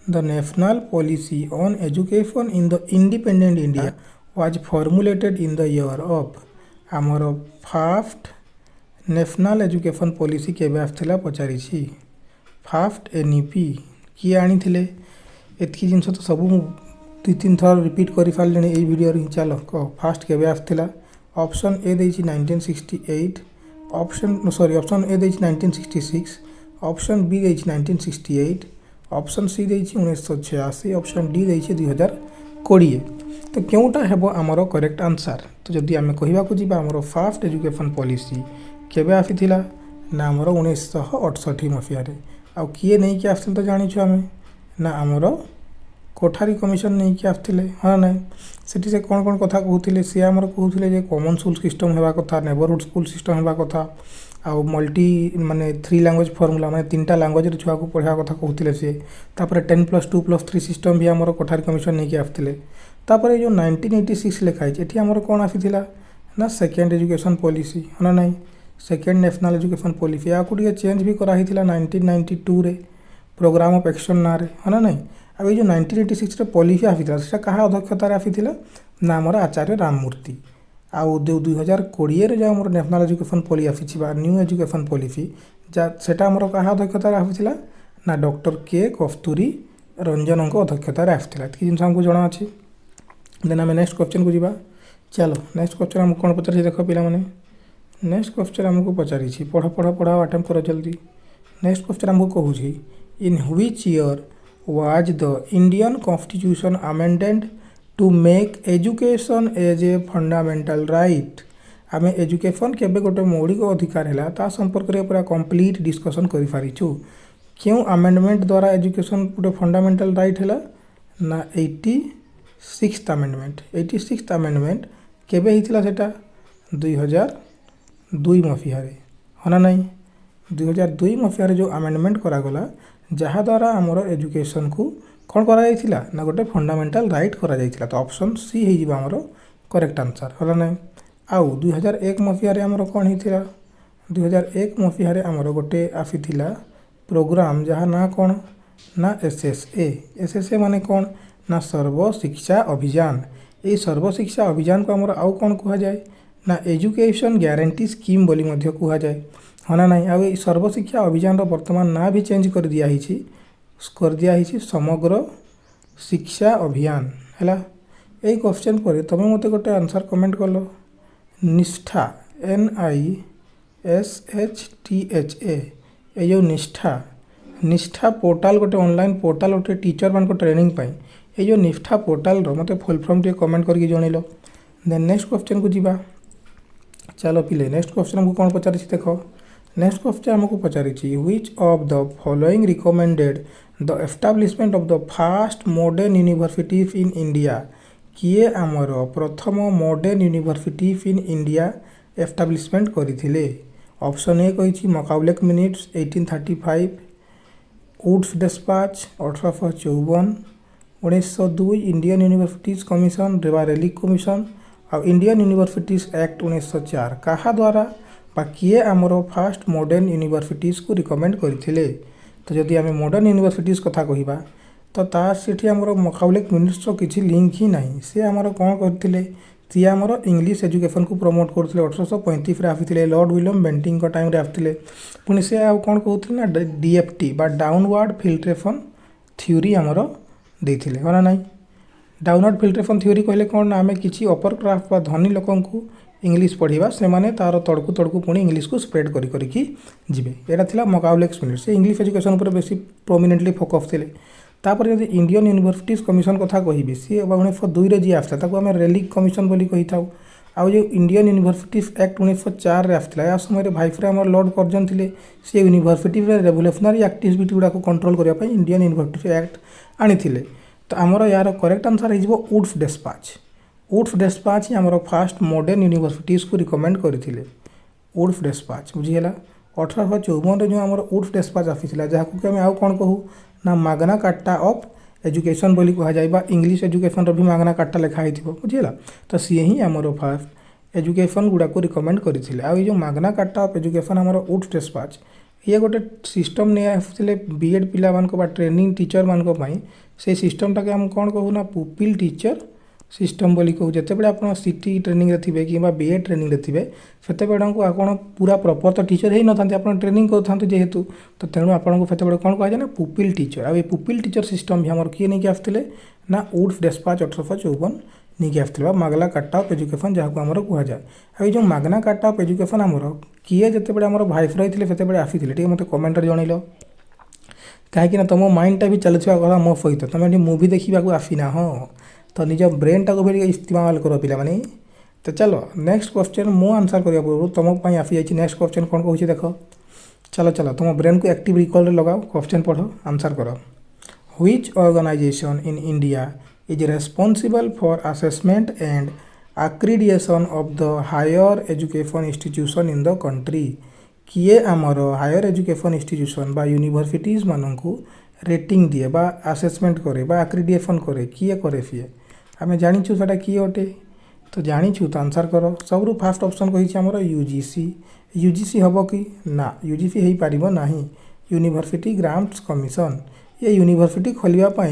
the national policy on education in the independent India was formulated in the year of आमर फास्ट नेशनल एजुकेशन पॉलिसी केबे आसथिला पचारि फास्ट एनईपी किए आनी एतकी जिनस तो सब दुई तीन थर रिपीट कर सारे ये वीडियो चलो कह फास्ट केबे आसथिला ऑप्शन ए देछि 1968 ऑप्शन ए देछि 1966 ऑप्शन बी देछि 1968 ऑप्शन सी देछि 1986 ऑप्शन डी देछि 2020 तो क्योंटा हेबो आमर करेक्ट आंसर तो जदि आमे कहिबा को जिबा आमर फास्ट एजुकेशन पॉलिसी केबे आसीथिला ना आमर 1968 मसीह आ किए नहीं कि आसथिल तो जानिछु आमे ना आमर कोठारी कमिशन नहीं कि आसथिले हाँ ना सेठी से कौन कौन कथा कहूथिले से आमर कहूथिले जे कॉमन स्कूल सिस्टम हेबा कथा नेबरहुड स्कूल सिस्टम हेबा कथा आ मल्टी माने 3 लैंग्वेज फॉर्मूला माने 3टा लैंग्वेज रे छुआ को पढ़ा कथा कहूथिले से तापर 10+2+3 सिस्टम भी आमर कोठारी कमिशन नहीं कि आसथिले तापर जो 1986 लिखाई एठी आमर कौन आसीथिला ना सेकेंड एजुकेशन पॉलिसी हाँ ना सेकेंड नेशनल एजुकेशन पॉलिसी या को चेंज भी कराही 1992 रे प्रोग्राम ऑफ एक्शन ना रे हाँ ना अब ये जो 1986 रे पॉलिसी आसीथिला सेटा कहा अध्यक्षतार आसीथिला ना आमर आचार्य राममूर्ति आउ 2020 रे जो आमर नेशनल एजुकेशन पॉलिसी आसीछि बा न्यू एजुकेशन पॉलिसी जा सेटा आमर कहा अध्यक्षतार आसीथिला ना डॉक्टर के कस्तूरी रंजन अध्यक्षतार आसीथिला एतकी जिनस हमको जणा अछि देन आम नेक्स्ट क्वेश्चन को जीवा चलो नेक्स्ट क्वेश्चन हमको कौन पचारि देख पिला माने नेक्स्ट क्वेश्चन हमको पचारि पढ़ पढ़ पढ़ा अटेम्प्ट कर जल्दी नेक्स्ट क्वेश्चन हमको कहूँ in which year was the Indian constitution amended to make education as a fundamental right आम एजुकेशन केबे गोटे मौलिक अधिकार है ता संपर्क में पूरा कंप्लीट डिस्कशन कर सारीचु क्यों अमेंडमेंट द्वारा एजुकेशन गोटे फंडामेंटल राइट है ना 86th अमेंडमेंट 86th अमेंडमेंट केबे हितला सेटा 2002 मसीह हाँ ना 2002 मसीह जो अमेंडमेंट करागला जहाँ द्वारा आमर एजुकेशन को कौन करा ना गोटे फंडामेंटल राइट करा तो ऑप्शन सी हो आमर करेक्ट आंसर है ना आउ 2001 मसीह आमर कौन होता 2001 मसीह आमर गोटे आसीथिला प्रोग्राम जहाँ ना कौन ना एसएसए माने कौन ना सर्वशिक्षा अभियान ये सर्वशिक्षा अभियान को आमर आउ कौन कह जाए ना एजुकेशन ग्यारंटी स्कीम बोली मध्य कह जाए हाँ ना नहीं आउ सर्वशिक्षा अभियान वर्तमान ना भी चेंज कर दिया समग्र शिक्षा अभियान है यही क्वेश्चन पर तुम मत गोटे आंसर कमेंट कल निष्ठा NISSTHA ये जो निष्ठा पोर्टाल गोटे ऑनलाइन पोर्टाल गोटे टीचर मान ट्रेनिंग पाई ये जो निष्ठा पोर्टाल मत फुल फॉर्म टे कमेंट करके जनइल देन नेक्स्ट क्वेश्चन को जीवा चलो पिले नेक्स्ट क्वेश्चन हमको कौन पचारि देख नेक्स्ट क्वेश्चन हमको पचारि which of the following recommended the establishment of the first modern universities in India किए आमर प्रथम modern universities in India establishment करथिले ऑप्शन ए कही मकाउलेक minutes 1835 Wood's despatch 1854 1902 Indian universities commission रेलिक कमिशन और इंडियन यूनिवर्सिटीज एक्ट 1904 कहा द्वारा बा किए आमर फास्ट मॉडर्न यूनिवर्सिटीज को रिकमेंड करथिले तो जदि आम मॉडर्न यूनिवर्सिटीज कथा कहिबा तो तार सेठी आमर मकाउलेक मिनिट्स किसी लिंक ही नहीं से आमर कौन करथिले सी आमर इंग्लिश एजुकेशन को प्रमोट करथिले 1835 आसीथिले लॉर्ड विलियम बेंटिंग टाइम रे आसीथिले पुणी से आ कौन कहउथिले ना डीएफटी बा डाउनवर्ड फिल्ट्रेशन थ्योरी आमर देथिले हाँ ना डाउनवर्ड फिल्ट्रेशन थ्योरी कहले कौन ना आम किसी अपर क्लास बा धनी लोकन को इंग्लिश पढ़ा से माने तार तड़कू तड़कू पुणी इंग्लिश को स्प्रेड करी जीवे यहाँ था मकाउलेक्स मिनिट से इंग्लिश एजुकेशन पर बेसी प्रोमिनेंटली फोकस थे तापर जब इंडियन यूनिवर्सिटीज कमिशन कथा कहि सी 1902 जी आसला आम रेलिक कमिशन बोली कही था आउ जो इंडियन यूनिवर्सिटीज एक्ट 1904 रे आसला या समय भाईफ्रे आम लॉर्ड कर्जन थे सी यूनिवर्सिटी रेवोल्यूशनरी एक्टिविटी गुड़ा कंट्रोल करने इंडियन यूनिवर्सिटी एक्ट आनी तो आमर यार करेक्ट आंसर हो वुड्स डिस्पैच ही आमर फास्ट मॉडर्न यूनिवर्सिटीज को रिकमेंड करते वुड्स डिस्पैच बुझीगला 1854 जो आमर वुड्स डिस्पैच आसीला जहाँ कि आम आउ कौन कहूँ ना मागना कार्टा ऑफ एजुकेशन बोली कह जाए इंग्लिश एजुकेशन भी मागना कार्टा लिखाई थी बुझीगला तो सी ही आमर फास्ट एजुकेशन गुड़ा को रिकमेंड करते जो मागना कार्टा ऑफ एजुकेशन आमर वुड्स डिस्पैच ये गोटे सिस्टम नहीं आसते बीएड पिला मान बा ट्रेनिंग टीचर मान से सिस्टमटा के हम कौन कहू ना पुपिल टीचर सिस्टम बोली कहू जिते आप सीटी ट्रेनिंग थे कि बीएड ट्रेनिंग थे से आपड़ पूरा प्रॉपर तो टीचर ही न था आप ट्रेनिंग करूँ जेहेतु तो तेणु आपको से कौन कहुए ना पुपिल टीचर आ पुपिल टीचर सिस्टम भी आम किए नहीं आसते ना वुड्स डिस्पैच 1854 नहीं आसते मागला कार्टा ऑफ एजुकेशन जहाँ को आमर कहुए आ जो मागना कार्टा ऑफ एजुकेशन आमर किए जिते आम भाइसरय थे से आसी मत कमेंट जनइल कहीं तुम माइंडटा भी चलुवा कथा मो सहित तुम मूवी देखा आसीना हाँ तो निज ब्रेनटा को भी इस्तेमाल कर पे तो चलो नेक्स्ट क्वेश्चन मु आंसर करने पूर्व तुमको आसी जाइए नेक्स्ट क्वेश्चन कौन कहूँ देख चलो चलो तुम ब्रेन को एक्टिव रिकॉल लगाओ क्वेश्चन पढ़ो आंसर करो which organisation in India is responsible for assessment and accreditation of the higher education institution in the country किए आमर हायर एजुकेशन इंस्टीट्यूशन बा यूनिवर्सिटीज मानू रेटिंग दिए बा असेसमेंट करे बा accreditation करे किए करे सी आम जाचु से किए अटे तो जाचु तो आंसर कर सब फास्ट ऑप्शन कही आमर यूजीसी यूजीसी हम कि ना यूजीसी हो पार ना यूनिवर्सिटी ग्रांट्स कमिशन ये यूनिवर्सिटी खोलने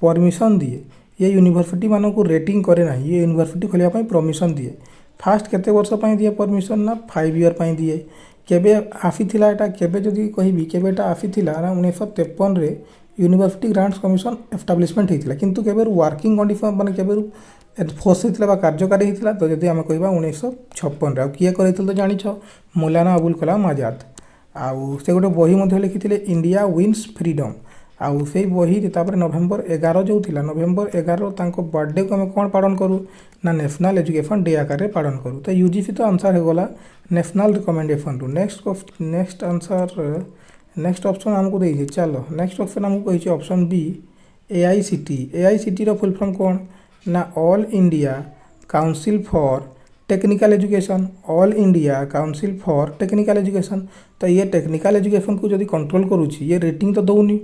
परमिशन दिए ये यूनिवर्सिटी मानू रेटिंग करे ना ये यूनिवर्सिटी खोलने परमिशन दिए फास्ट केते वर्ष दिए परमिशन ना 5 ईयर दिए केबे आसीथिला एटा केबे जदि कहबी केबे एटा आसीथिला ना 1953 रे यूनिवर्सिटी ग्रांट्स कमिशन एस्टाब्लिशमेंट होइथिला किंतु केबे वर्किंग कंडीशन माने केबे फोर्स होइथिला बा कार्यकारी होइथिला तो जदि हम कहबा 1956 रे आ किए करैथिल तो जानिछ मौलाना अबुल कलाम आजाद आउ से गोटे बही मध्ये लिखिथिले इंडिया विन्स फ्रीडम आउ से बही तापर नवेम्बर 11 जो थिला नवेम्बर 11 तांको बर्थडे को हम कौन पालन करूँ ना नेशनल एजुकेशन डे आकार रे पालन करूँ तो यूजीसी तो आंसर हो गला national recommendation to next answer next option हमको दे चलो नेक्स्ट ऑप्शन हमको कही ऑप्शन बी एआईसीटी रो फुल फॉर्म कौन ना all India council for technical education all India council for technical education तो ये टेक्निकल एजुकेशन को जदि कंट्रोल करुँची ये रेटिंग तो दौनी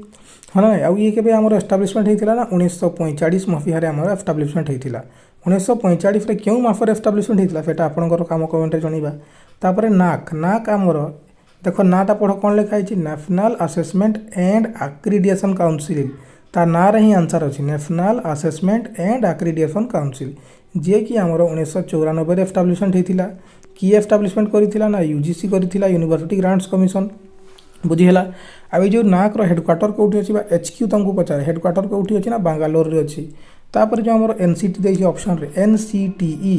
हाँ ना आउ ये केबे आमर एस्टाब्लिशमेंट होता ना 1945 मसीह आमर एस्टाब्लिशमेंट होता 1945 रे क्यों मासर एस्टाब्लिशमेंट होता है आपंकर कम कमेंट जनइबा तापर नाक आमर देख नाटा पढ़ कौन लिखाई national assessment and accreditation council ता ना रे ही आंसर अच्छी national assessment and accreditation council जे कि आमर 1994 एस्टाब्लिशमेंट होता किए एस्टाब्लिशमेंट करथिला ना यूजीसी करथिला यूनिवर्सिटी ग्रांट्स कमिशन बुझीगला आ जो नाक हेडक्वार्टर कौटी अच्छी एचक्यू तुमको पचारे हेडक्वार्टर कौटी अच्छी ना बांगालोर रे अच्छी तापर जो आमर एनसीटी देखिए ऑप्शन रे एनसीटीई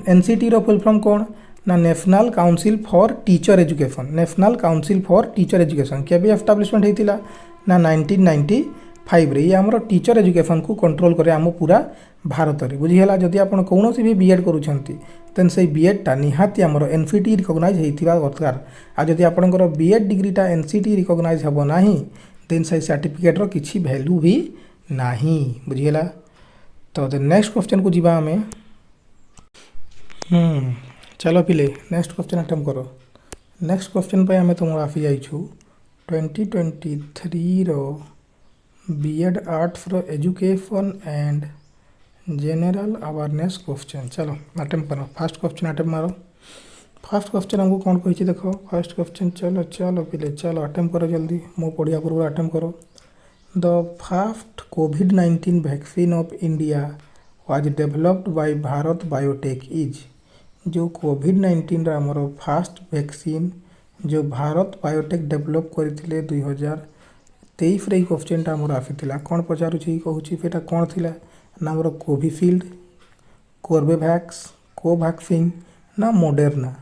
एनसीटी रो फुल फॉर्म कौन ना national council for teacher education national council for teacher education केबे एस्टाब्लिशमेंट होता ना 1995 रे ये आमर टीचर एजुकेशन को कंट्रोल करे आम पूरा भारत में बुझीगला जदि आप कौन भी बीएड करुँच देन से बीएडटा निहाती आमर एनसीटी रिकग्नाइज होता दरकार आ जदि आपंकर बीएड डिग्रीटा एनसीटी रिकग्नाइज हम ना देन से सर्टिफिकेटर किसी भैल्यू भी ना बुझीगला तो नेक्स्ट क्वेश्चन को जीवा आमे चलो पिले नेक्स्ट क्वेश्चन अटेम्प्ट करो नेक्स्ट क्वेश्चन पे आमे तुम आसी जाइछु 2023 रो बीएड आर्ट्स रो education and general awareness question चलो अटेम्प्ट करो फर्स्ट क्वेश्चन अटेम्प्ट मारो फर्स्ट क्वेश्चन हमको कौन कही देखो फर्स्ट क्वेश्चन चलो चलो पिले चलो अटेम्प्ट करो जल्दी मो पढ़िया पूर्व अटेम्प्ट करो the first COVID-19 vaccine of India was developed by Bharat biotech is जो COVID-19 आमर फास्ट वैक्सीन जो भारत बायोटेक डेवलप करते 2023 रे क्वेश्चन आमर आसीला कौन पचारुची कहूँ सेटा कौन थिला ना आमर कोविशील्ड कोर्बेवैक्स कोवैक्सीन ना मॉडर्ना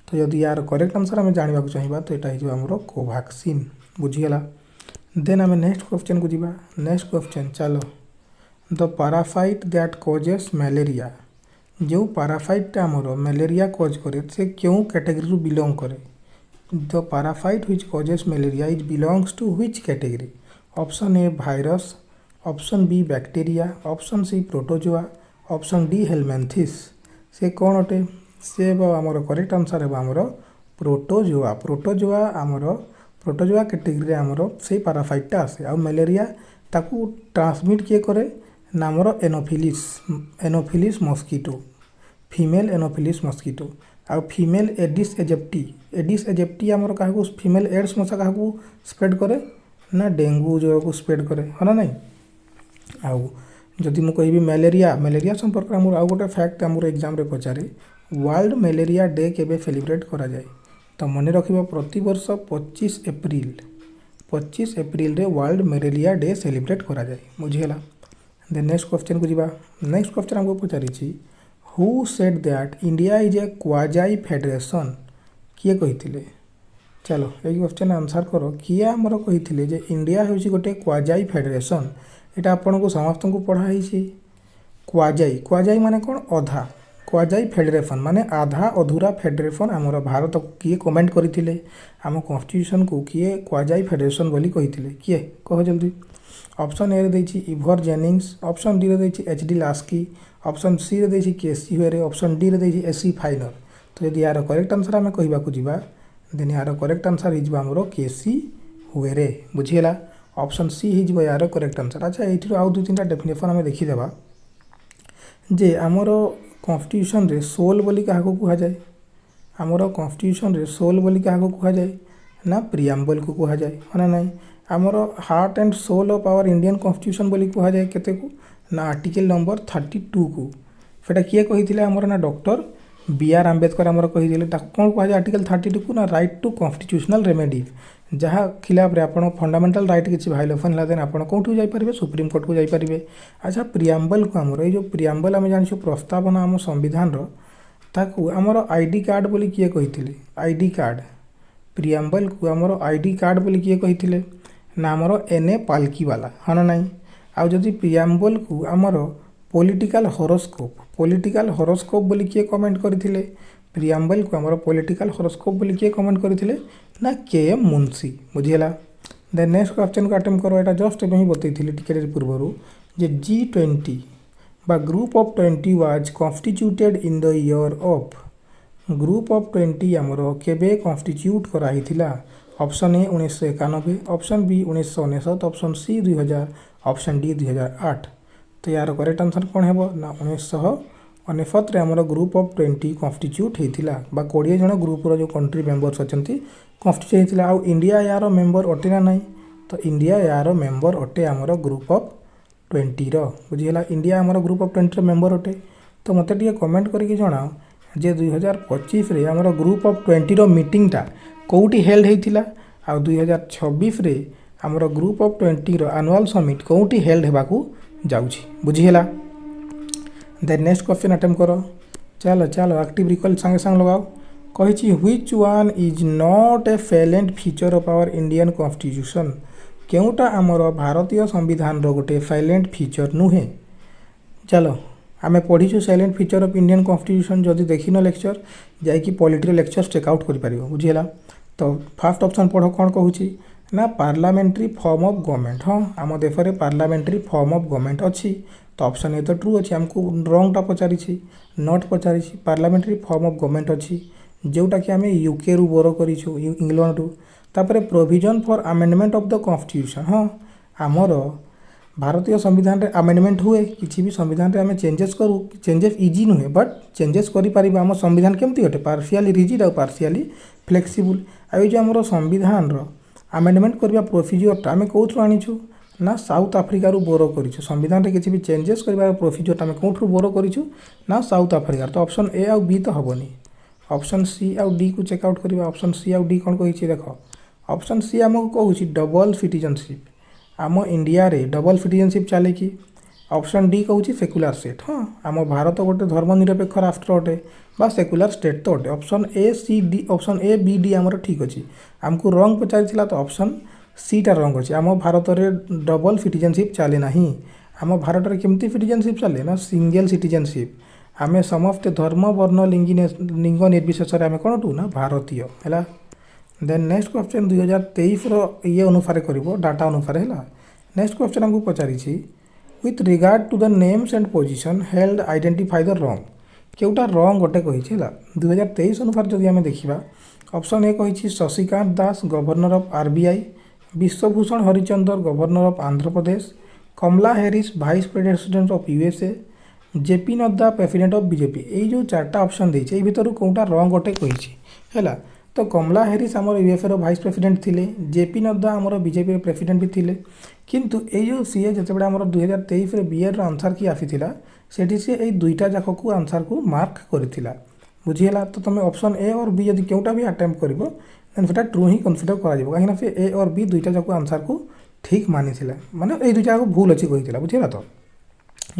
तो यदि यार करेक्ट आंसर आम जानवा चाहिए तो यहाँ आमर कोवैक्सीन बुझीगला देन आम नेक्स्ट क्वेश्चन को जीवा नेक्स्ट क्वेश्चन चलो the parasite that causes malaria जो पैरासाइटा आमर मलेरिया कॉज करे से क्यों कैटेगरी बिलोंग करे the parasite which causes malaria is belongs to which category option A virus option B bacteria option C protozoa option D helminthes से कौन अटे से आमर करेक्ट आंसर है आमर प्रोटोजोआ प्रोटोजोआ आमर प्रोटोजोआ कैटेगरी आमर से पैरासाइटा आसे आ मलेरिया ताकू ट्रांसमिट किए करे ना आमर anopheles mosquito female anopheles mosquito आ female aedes aegypti aedes aegypti आमर क्या फीमेल एड्स मशा क्या स्प्रेड करे ना डेंगू जो को स्प्रेड करे है ना नहीं। आउ जदि मुझे कहि malaria malaria संपर्क आमर आउ गोटे फैक्ट आमर एग्जाम रे पचारे वर्ल्ड malaria डे केबे सेलिब्रेट करा जाए तो मन रखिबा प्रति वर्ष 25 एप्रिल रे वर्ल्ड malaria डे सेलिब्रेट करा जाए बुझीगला। देन नेक्स्ट क्वेश्चन को जीवा। नेक्स्ट क्वेश्चन हमको पचारिछि who said that India is a quasi federation किए कहिथिले। चलो ये क्वेश्चन आंसर करो किए आमर कहिथिले जे इंडिया होछि गोटे क्वाजाई फेडरेशन। एटा आपन को समस्त को पढ़ाई छी। क्वाजाई क्वाजाई माने कौन अधा क्वाजाई फेडरेशन माने आधा अधूरा फेडरेशन आमर भारत को किए कमेंट करथिले आम कॉन्स्टिट्यूशन को किए क्वाजाई फेडरेशन बोली कहिथिले किए कह जल्दी। ऑप्शन ए रे देछि इवर जेनिंग्स, ऑप्शन डी रे देछि H D Laski, option C रे देछि केसी हुएरे, ऑप्शन डी रे देछि एसी फाइनर। तो यदि यार करेक्ट आंसर आम कहबा को जीवा देन यार करेक्ट आंसर हिजबा हमरो केसी हुएरे बुझीला। ऑप्शन सी हिजबा यार करेक्ट आंसर। अच्छा एठी आउ दु तीनटा डेफिनेशन हमें देखि देबा जे हमरो कॉन्स्टिट्यूशन रे सोल बोली क्या कह जाए। आमर कॉन्स्टिट्यूशन रे सोल बोली क्या कह जाए ना प्रियाम्बल को कह जाए है ना नहीं। आमर heart and soul of our Indian constitution बोली कह जाए केते को ना आर्टिकल नंबर 32 को सेटा किए कहिथिले आमर ना डॉक्टर BR आंबेडकर आमर कहिथिले कौन कह जाए आर्टिकल 32 को ना राइट टू कॉन्स्टिट्यूशनल रेमेडीज जहाँ खिलाफ रे आपण फंडामेंटल राइट किसी भाइलेसन है देन आपण कौटू जाइपारे सुप्रीम कोर्ट को जाइपारे। अच्छा प्रियाम्बल को आमर ये जो प्रियाम्बल आम जानी प्रस्तावना आम संविधान ताकू आमर आईडी कार्ड बोली किए कहिथिले आईडी कार्ड प्रियाम्बल को आमर आईडी कार्ड बोली किए कहिथिले ना आमर एने पालकी वाला है ना नहीं। आउ जदि प्रियाम्बल को आमर पॉलिटिकल हॉरोस्कोप बोली किए कमेंट करथिले प्रियाम्बल को आमर पॉलिटिकल हॉरोस्कोप बोली किए कमेंट करथिले ना KM मुंशी बुझीला। देन नेक्स्ट क्वेश्चन को अटेम्प्ट करो। एटा जस्ट एबे ही बतैथिले टिके पूर्व जे G20 बा group of 20 was constituted in the year of group of 20 आमर केबे कॉन्स्टिट्यूट करा हिथिला। Option A 1991, option B 1999, option C 2000, option D 2008। तो यार करेक्ट आंसर कौन है ना 1999 आमर ग्रुप ऑफ 20 कॉन्स्टिट्यूट होता बा 20 जन ग्रुप जो कंट्री मेंबर्स अच्छा कॉन्स्टिट्यूट होता। आउ इंडिया यार मेंबर अटे ना नहीं तो इंडिया यार मेंबर अटे आमर ग्रुप ऑफ 20 बुझीगला। इंडिया आमर ग्रुप ऑफ 20 मेंबर अटे। तो मत टे कमेंट करके जनाओ जे 2025 रे आमर ग्रुप ऑफ 20 मीटिंगटा कौटी हेल्ड होता आ 2026 रे आमर ग्रुप ऑफ 20 एनुअल समिट कौटी हेल्ड होगाकू जाउछि बुझीगला। देन नेक्स्ट क्वेश्चन अटेम्प्ट करो। चलो चलो एक्टिव रिकॉल संगे संग लगाओ। कही which one is not a salient feature of our Indian constitution केउटा आमर भारतीय संविधान रो गोटे फैलेंट फीचर नुहे। चलो आमे पढ़ीछु salient feature of Indian constitution जदि देखिन लेक्चर जाइकी पॉलिटिकल लेक्चर चेकआउट कर पारिबो बुझीला। तो फर्स्ट ऑप्शन पढ़ो कौन कहूँ ना पार्लियामेंट्री फॉर्म ऑफ गवर्नमेंट। हाँ आम देश में पार्लियामेंट्री फॉर्म ऑफ गवर्नमेंट अच्छी तो ऑप्शन ए तो ट्रू अच्छी आमको रंगटा पचारि नॉट पचारि पार्लियामेंट्री फॉर्म ऑफ गवर्नमेंट अच्छी जोटा कि आम यूके रु बोरो करूँ इंग्लैंड रु। तापर provision for amendment of the constitution. हाँ आमर भारतीय संविधान रे अमेंडमेंट हुए किसी भी संविधान रे आम चेंजेस करूँ चेंजेस इजी नुहे बट चेंजेस करें आम संविधान केमती अटे पार्शियाली रिजिड और पार्शियाली फ्लेक्सिबल। आई जो आमर संविधान अमेंडमेंट करवा प्रोसीजरटा आम कौथु आनीचु ना साउथ आफ्रिका रु बोरो करूँ संविधान रे किसी भी चेंजेस कर प्रोसीजरटा आम कौटू बोरो करूँ ना साउथ आफ्रिका। तो ऑप्शन ए आउ बी तो हेनी ऑप्शन सी आउ डी को चेकआउट करवा। ऑप्शन सी आउ डी कौन कही देख ऑप्शन सी आमको कहूँ डबल सिटीजनशिप आम इंडिया रे डबल सिटीजनशिप चले कि। ऑप्शन डी कहूँ सेक्युलर स्टेट। हाँ आम भारत गोटे धर्मनिरपेक्ष राष्ट्र अटे बा सेक्युलर स्टेट तो अटे। Option A C D option A B D आमर ठीक अच्छी आमको रंग पचारि तो ऑप्शन सी टा रंग अच्छी। आम भारत में डबल सिटीजनशिप चले ना आम भारत में केमती सिटीजनशिप चले ना सिंगल सिटीजनशिप आम समस्ते धर्म वर्ण लिंग निर्विशेष आम कौन टू ना भारतीय है। देन नेक्स्ट क्वेश्चन 2023 ये अनुसार कर डाटा अनुसार है। नेक्स्ट क्वेश्चन आमको पचारि with regard to the names and position held identify the wrong केउटा रंग गोटे कही 2023 अनुसार जदि आम देखा ऑप्शन ए कही Shashikanta Das governor of RBI, Biswabhusan Harichandan governor of Andhra Pradesh, Kamala Harris vice president of USA, JP Nadda president of BJP। ये जो चार्टा ऑप्शन देछे भितर कोटा रंग गोटे कही है। तो कमला हैरिस आमर यूएफए वाइस प्रेसिडेंट थिले, जेपी नड्डा आमर बीजेपी प्रेसिडेंट भी थिले। किंतु ए जो सीए जिते आमर 2023 बीएड आंसर की आसीथिला सेठी से ए दुईटा जाक को आंसर को मार्क करथिला। बुझीला? तो तुम ऑप्शन ए और बी यदि केउटा भी अटेम्प्ट करिवो देन सेटा ट्रू ही कंसीडर करा जिवो, काहे ना से ए और बी दुईटा जाक आंसर को ठीक मानिथिला, माने ए दुईटा को भूल अछि कहिथिला। बुझीला? तो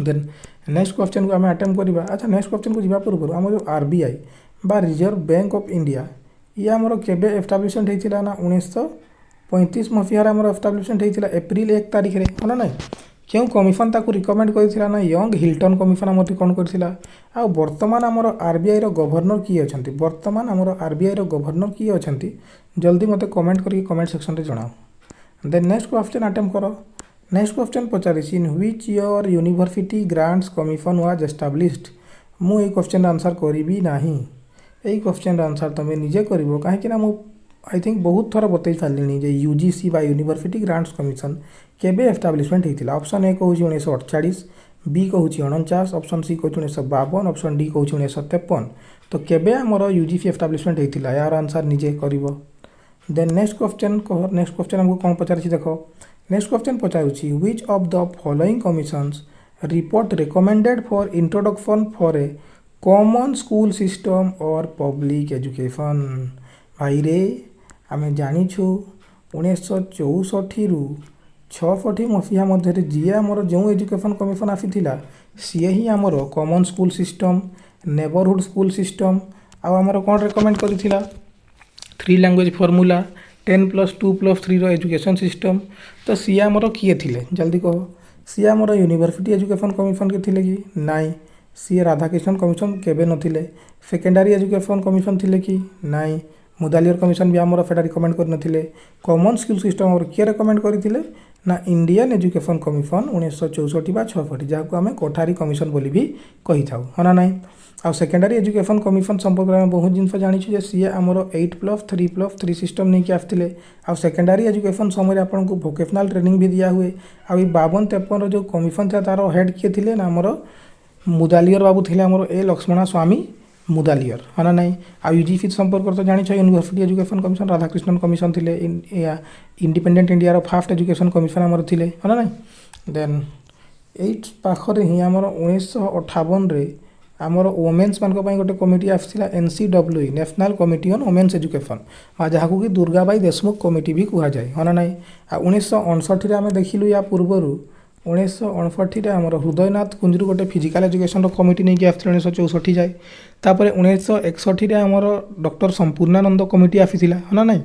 देन नेक्स्ट क्वेश्चन को आम अटेम्प्ट करवा। अच्छा, नेक्स्ट क्वेश्चन को जीवा पूर्व आम जो आरबीआई बा रिजर्व बैंक ऑफ इंडिया ये आमर केबे एस्टाब्लिशमेंट होइथिला ना 1935 मसीहार आमर एस्टाब्लिशमेंट होइथिला एप्रिल 1 तारिख रे, है ना? क्यों कमिशन ताकू रिकमेंड करथिला ना यंग हिल्टन कमिशन आमर कोन करथिला। आ वर्तमान आमर आरबीआई रो गवर्नर की अछंती, वर्तमान आमर आरबीआई रो गवर्नर की अछंती, जल्दी मते कमेंट करके कमेंट सेक्शन रे जणाओ। देन नेक्स्ट क्वेश्चन अटेम्प्ट करो। नेक्स्ट क्वेश्चन पचारिछि in which year university grants commission was established. मु ए क्वेश्चन आंसर करिबी नाही, ए क्वेश्चन आंसर तुम निजे करिवो, काहे कि ना मु आई थिंक बहुत थर बतई सारिलिनी जे यूजीसी बा यूनिवर्सिटी ग्रांट्स कमिशन केबे एस्टाब्लिशमेंट होइथिला। ऑप्शन ए कहूछि 1948, बी कहूछि 49, ऑप्शन सी कहूछि 1952, ऑप्शन डी कहूछि 1953। तो केबे हमरो यूजीसी एस्टाब्लिशमेंट होइथिला यार आंसर निजे करिवो। देन नेक्स्ट क्वेश्चन हमको कौन पचारिछि देखो। नेक्स्ट क्वेश्चन पचारुछि which of the following commissions report recommended for introduction for a common school system और पब्लिक एजुकेशन। भाई रे आमे जानिछु 1964 रु 66 मसीहा मध्य जी आमर जो एजुकेशन कमिशन आसीथिला सी ही आमर common school system, neighbourhood school system आमर कौन रिकमेंड करथिला 3 लैंग्वेज फॉर्मूला 10+2+3 रो एजुकेशन सिस्टम। तो सी आमर किए थिले जल्दी कहो। सी आमर यूनिवर्सिटी एजुकेशन कमिशन के थिले कि नाई, सी राधाकृष्णन कमिशन केबे नथिले। सेकेंडरी एजुकेशन कमिशन थिले कि नाई, मुदालियर कमिशन भी आमर फेटा रिकमेंड कर नथिले। कॉमन स्कूल सिस्टम और किए रिकमेंड करथिले ना इंडियन एजुकेशन कमिशन 1964 बा 66 जहाँ आम कोठारी कमिशन बोली भी कही था, है ना नाई। आ सेकेंडरी एजुकेशन कमिशन संपर्क में बहुत जिन जानी सी आमर 8+3+3 सिस्टम नहीं कि आसते। आ सेकेंडरी एजुकेशन समय आपन को वोकेशनल ट्रेनिंग भी दिया हुए। आ 52-53 जो कमिशन था तार हेड किए थे ना आमर मुदालियर बाबू थे आमर ए लक्ष्मण स्वामी मुदालियर, है ना नाई। आ यूजीसी संपर्क तो जानी university education commission Radhakrishnan commission थे। Independent India first education commission आमर थे, है ना नाई। देन 8 पाखरे ही आमर 1958 आमर वोमेन्स मान गोटे कमिटी आसला NCWE national committee on women's education आ जहाँ कि दुर्गाबाई देशमुख कमिटी भी कहुए, है ना नाई। आ 1959 आम देखिलु या पूर्वर 1959 आमर हृदयनाथ कुंजरू गोटे फिजिकल एजुकेशन कमिटी नहीं कि आसते 1964 जाए। तापर 1961 आमर डॉक्टर संपूर्णानंद कमिटी आसीला, है ना नाई,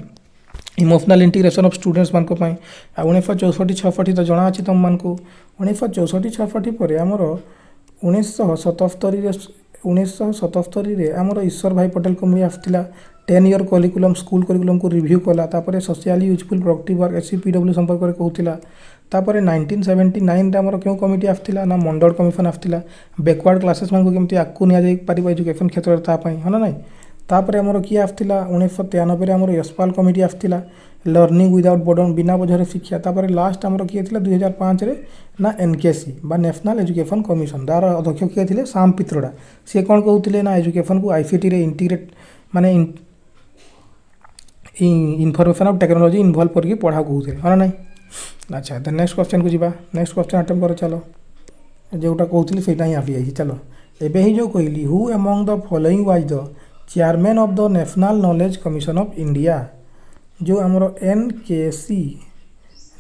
इमोशनल इंटीग्रेशन ऑफ स्टूडेंट्स मान 1964-66 तो जना अच्छी तुम मानक 1964-66 पर आमर 1977 आमर ईश्वर भाई पटेल कमिटी आसला 10 ईयर करिकुलम स्कूल करिकुलम को रिव्यू कला। तापर socially useful productive work SCPW संपर्क में कहूला। तापर 1979 आमर क्यों कमिटी आसला ना मंडल कमिशन आसला बैकवर्ड क्लासेस मान केमती आगू नि पार एजुकेशन क्षेत्र में, है ना नाई। तापर आमर किए आसला 1993 आमर यशपाल कमिटी आसला लर्निंग विदाउट बर्डन बिना बोझर शिक्षा। तापर लास्ट आमर किए 2005 ना NKC बा नेशनल एजुकेशन कमिशन तार अध्यक्ष किए थे श्याम पित्रोड़ा। सी कौन कहते ना एजुकेशन को ICT रे इंटीग्रेट माने इनफॉरमेशन ऑफ टेक्नोलॉजी इनवॉल्व करके पढ़ा कहते, है ना नाई। अच्छा तो नेक्स्ट क्वेश्चन को जीवा। नेक्स्ट क्वेश्चन अटेम्प्ट करो। चलो जोटा कहती से ही आसी जाइए। चलो एबे ही जो कहली who among the following was the chairman of the national knowledge commission of India. जो आमर NKC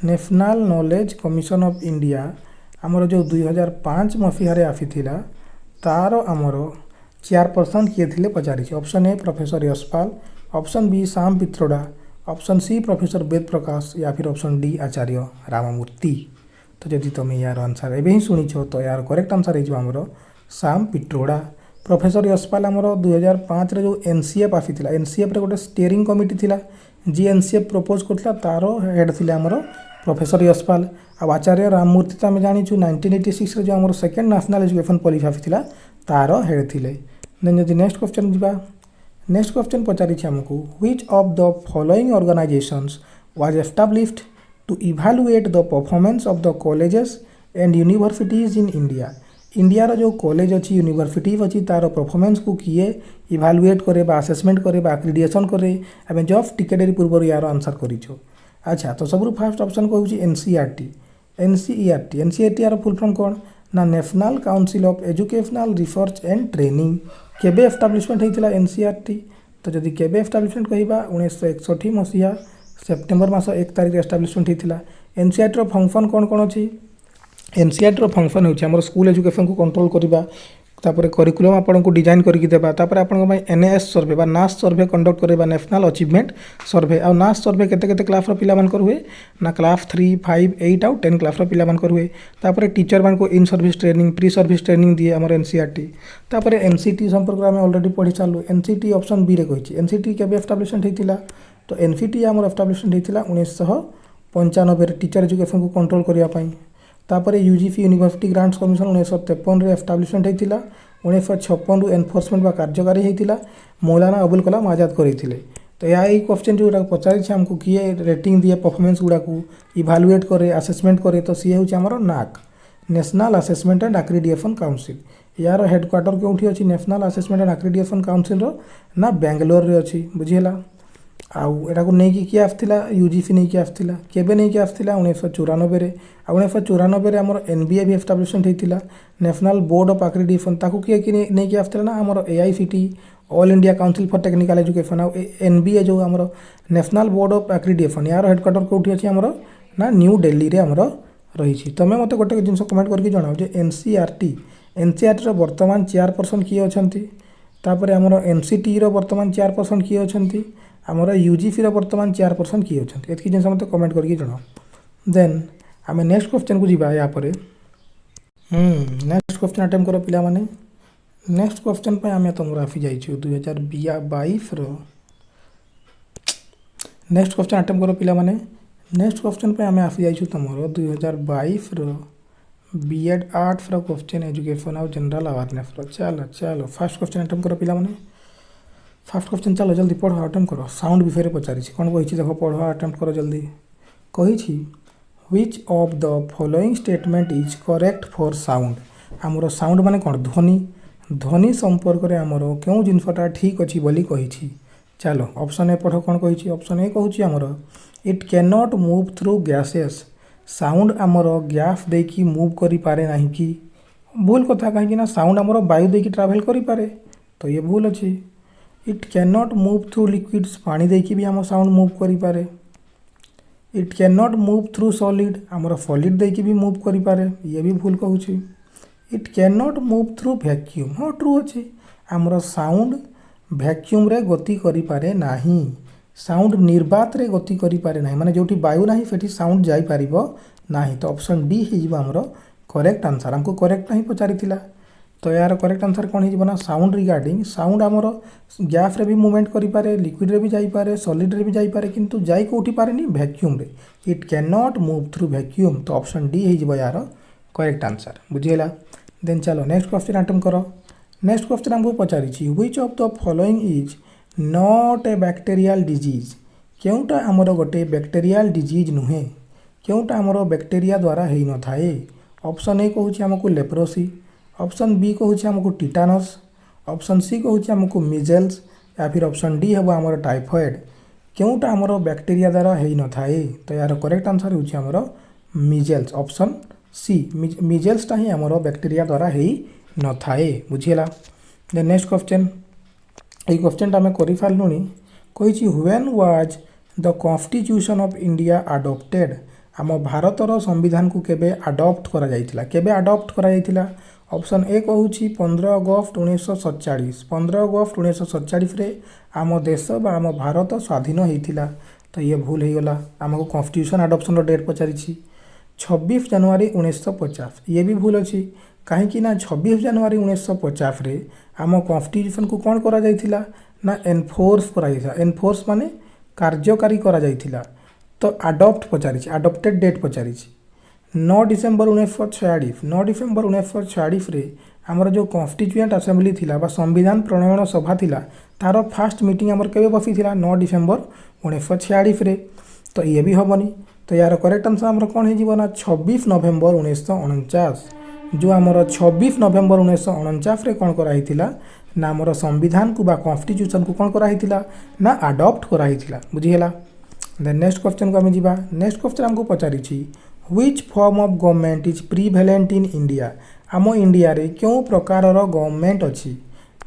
national knowledge commission of India आमर जो 2005 मसीहारे आसीथिला तार आमर चेयरपर्सन किए थे पचारि। Option A professor Yashpal, option B Shyam Pitroda, option C professor Ved Prakash या फिर ऑप्शन डी आचार्य राममूर्ति। तो जदि तुम यार आंसर एवं ही शुणीच तो यार करेक्ट आंसर होमर श्याम पित्रोड़ा। प्रोफेसर यशपाल आमर 2005 जो NCF आसीथिला NCF रे गोटे स्टीयरिंग कमिटी थिला जी NCF प्रपोज करथिला तार हेड थिले आमर प्रोफेसर यशपाल। आ आचार्य राममूर्ति तो आम जानी 1986 जो आमर सेकेंड नेशनल एजुकेशन पॉलिसी आसीथिला तार हेड थिले। देन जदि नेक्स्ट क्वेश्चन जीवा। नेक्स्ट क्वेश्चन पचारि आमको which of the following organisations was established to evaluate the performance of the colleges and universities in India. India जो कॉलेज अच्छी यूनिवर्सिटी अच्छी तार परफॉर्मेंस को किए इभालुएट करे आसेसमेंट करे एक्रीडिएशन करे आम जस्ट टिकेट पूर्व यार आंसर करूँ। अच्छा तो सब फास्ट ऑप्शन कहूँ एनसीईआरटी। एनसीईआरटी एनसीईआरटी यार फुल फॉर्म कौन ना national council of educational research and training. केबे एस्टाब्लिशमेंट होता एनसीईआरटी तो जदि केबे एस्टाब्लिशमेंट कहवा 1961 मसीहा सेप्टेम्बर मास 1 तारिख एस्टाब्लिशमेंट होता। एनसीईआरटी फंक्शन कौन कौन अच्छी NCERT function Homer school education को कंट्रोल करवा तापर करिकुलम आपन को डिजाइन करके देबा तापर आपन एनएएस सर्वे बा नास सर्वे कंडक्ट करवा नेशनल अचीवमेंट सर्वे आ नास सर्वे केते केते क्लास रो पिला मान कर हुए ना क्लास 3 5 8 आउ 10 क्लास रो पिला मान कर हुए। तापर टीचर मान को इन service training pre service training दिए हमर एनसीईआरटी। तापर एनसीटी संपर्क में ऑलरेडी पढ़ी चालू एनसीटी ऑप्शन बी रे कहिछि एनसीटी केबे एस्टाब्लिशमेंट हेतिला तो एनसीटी हमर एस्टाब्लिशमेंट हेतिला 1995 टीचर एजुकेशन को कंट्रोल करिया पई। तापर यूजीसी यूनिवर्सिटी ग्रांट्स कमिशन 1953 रे एस्टाब्लिशमेंट होता 1956 रु एनफोर्समेंट बा कार्यकारी होता मौलाना अबुल कलाम आजाद करते। तो यही क्वेश्चन जो पचारि आमको किए रेटिंग दिए परफॉर्मेंस गुड़ा को इभालुएट करे आसेसमेंट करे तो सी हूँ आमर नाक national assessment and accreditation council. यार हेडक्वार्टर कौटी अच्छी national assessment and accreditation council ना बेंगलोर रे अच्छी बुझीला। आउ एटा को नहीं किए आसला यूजीसी नहीं कि आसला केबे नहीं कि आसला 1994 रे 1994 रे हमर एनबीए भी एस्टाब्लिशमेंट होता नेशनल बोर्ड ऑफ एक्रीडिएशन ताकू किए कि नहीं कि आसला ना हमर AICTE all India council for technical education आ एनबीए जो हमर नेशनल बोर्ड ऑफ एक्रीडिएशन यार हेडक्वार्टर कौटी अच्छी हमर ना न्यू दिल्ली रे हमर रही। तुम मत गोटे जिन कमेंट करके जनाओ जे एनसीईआरटी एनसीईआरटी वर्तमान चेयरपर्सन किए अच्छी तापर हमर एनसीटी रो वर्तमान चेयरपर्सन किए अच्छी आमर यूजीसी वर्तमान चेयरपर्सन किए अच्छे एतकी जिन मत कमेंट करके जनाओ। देन आम नेक्स्ट क्वेश्चन को जीवा या परे नेक्स्ट क्वेश्चन अटेम्प्ट करो पिला माने। नेक्स्ट क्वेश्चन पे आम तुम आसी जाइए 2022 नेक्स्ट क्वेश्चन अटेम्प्ट करो पिला माने। नेक्स्ट क्वेश्चन पे आम आसी जाइए तुम 2022 बीएड आर्ट्स क्वेश्चन एजुकेशन आउ जनरल अवेयरनेस चलो चलो फास्ट क्वेश्चन अटेम्प्ट करो पिला माने। फास्ट क्वेश्चन चलो जल्दी पढ़ अटेम्प्ट करो साउंड विषय पचारि कौन कही देख पढ़ अटेम्प्ट करो जल्दी कही which of the following statement is correct for sound. आमर साउंड माने कौन ध्वनि ध्वनि संपर्क में आमर क्यों जिनसटा ठीक अच्छी बोली कही। चलो ऑप्शन ए पढ़ कौन कही ऑप्शन ए कहूँ आमर it can not move through gases sound आमर गैस देकी मूव करि पारे नाही कि भूल कथा कहीं साउंड आमर वायु देकी ट्रावेल करि पारे तो ये भूल अच्छी। It can not move through liquids पानी देकी भी आम साउंड मूव करि पारे। It can not move through solid आमर सॉलिड देकी भी मूव करि पारे ये भी भूल कहूँ। It can not move through vacuum हाँ ट्रू अच्छी आमर साउंड वैक्यूम रे गति करि पारे नाही साउंड निर्वात रे गति करि पारे नाही माने जोठी वायु नाही सेठी साउंड जाई पारिबो नाही तो ऑप्शन डी हे जिवो हमरो करेक्ट आंसर हमको करेक्ट नहीं पचारिथिला। तो यार करेक्ट आंसर कौन हो साउंड रिगार्डिंग साउंड आमर गैस रे भी मूवमेंट करि पारे लिक्विड रे भी जाई पारे सॉलिड रे भी जाई पारे किंतु जाई कोठी पारे नी वैक्यूम रे it can not move through vacuum तो ऑप्शन डी हो यार करेक्ट आंसर बुझीला। देन चलो नेक्स्ट क्वेश्चन अटेम्प्ट करो। नेक्स्ट क्वेश्चन हमको पचारि which of the following is not a bacterial disease केउटा आमर गोटे बैक्टेरियल डिजीज नुहे केउटा आमर बैक्टेरिया द्वारा हेई न थाए। ऑप्शन ए कहूँ आमको लेप्रोसी ऑप्शन बी कहूँ आमको टिटानस ऑप्शन सी कहूँ आमको मिजेल्स या फिर ऑप्शन डी हम आमर टाइफॉइड केउटा आमर बैक्टेरिया द्वारा हेई न थाए तो यार करेक्ट आंसर होउछि आमर मिजेल्स ऑप्शन सी मिजेल्सटा ही आमर बैक्टेरिया द्वारा हेई न थाए बुझीला। देन नेक्स्ट क्वेश्चन ये क्वेश्चन आम कर सारूँ कही when was the constitution of India adopted आम भारतर संविधान को केबे अडॉप्ट करा जाइतिला केबे अडॉप्ट करा जाइतिला। ऑप्शन ए कहूँ 15 अगस्त 1947 15 अगस्त 1947 रे आम देश बा आम भारत स्वाधीन होता तो ये भूल हो गला आमको कॉन्स्टिट्यूशन अडॉप्शन डेट पचारि 26 जनवरी 1950 ये भी भूल अच्छी कहीं 26 जनवरी 1950 रे आम कॉन्स्टिट्यूशन को कौन करा जाइतिला ना एनफोर्स करा जाइतिला एनफोर्स माने कार्यकारी करा जाइतिला तो अडॉप्ट पचारि अडॉप्टेड डेट पचारि 9 डिसेम्बर 1946 9 डिसेम्बर 1946 रे आमर जो कॉन्स्टिट्यूएंट असेंबली थिला बा संविधान प्रणयन सभा थिला तार फास्ट मीटिंग आमर केबे बसी थिला 9 डिसेम्बर 1946 रे तो ये भी हेनी तो यार करेक्ट आंसर आमर कौन हो 26 नवेम्बर 1949 जो आमर 26 नवेम्बर 1949 कौन कराइथिला ना आमर संविधान को बा कॉन्स्टिट्यूशन को कौन कराइथिला ना अडॉप्ट कराइथिला बुझीगला। देन नेक्स्ट क्वेश्चन को आम जीवा। नेक्स्ट क्वेश्चन हमको पचारिछि which form of government is prevalent in India. आम इंडिया रे क्यों प्रकार गवर्नमेंट अच्छी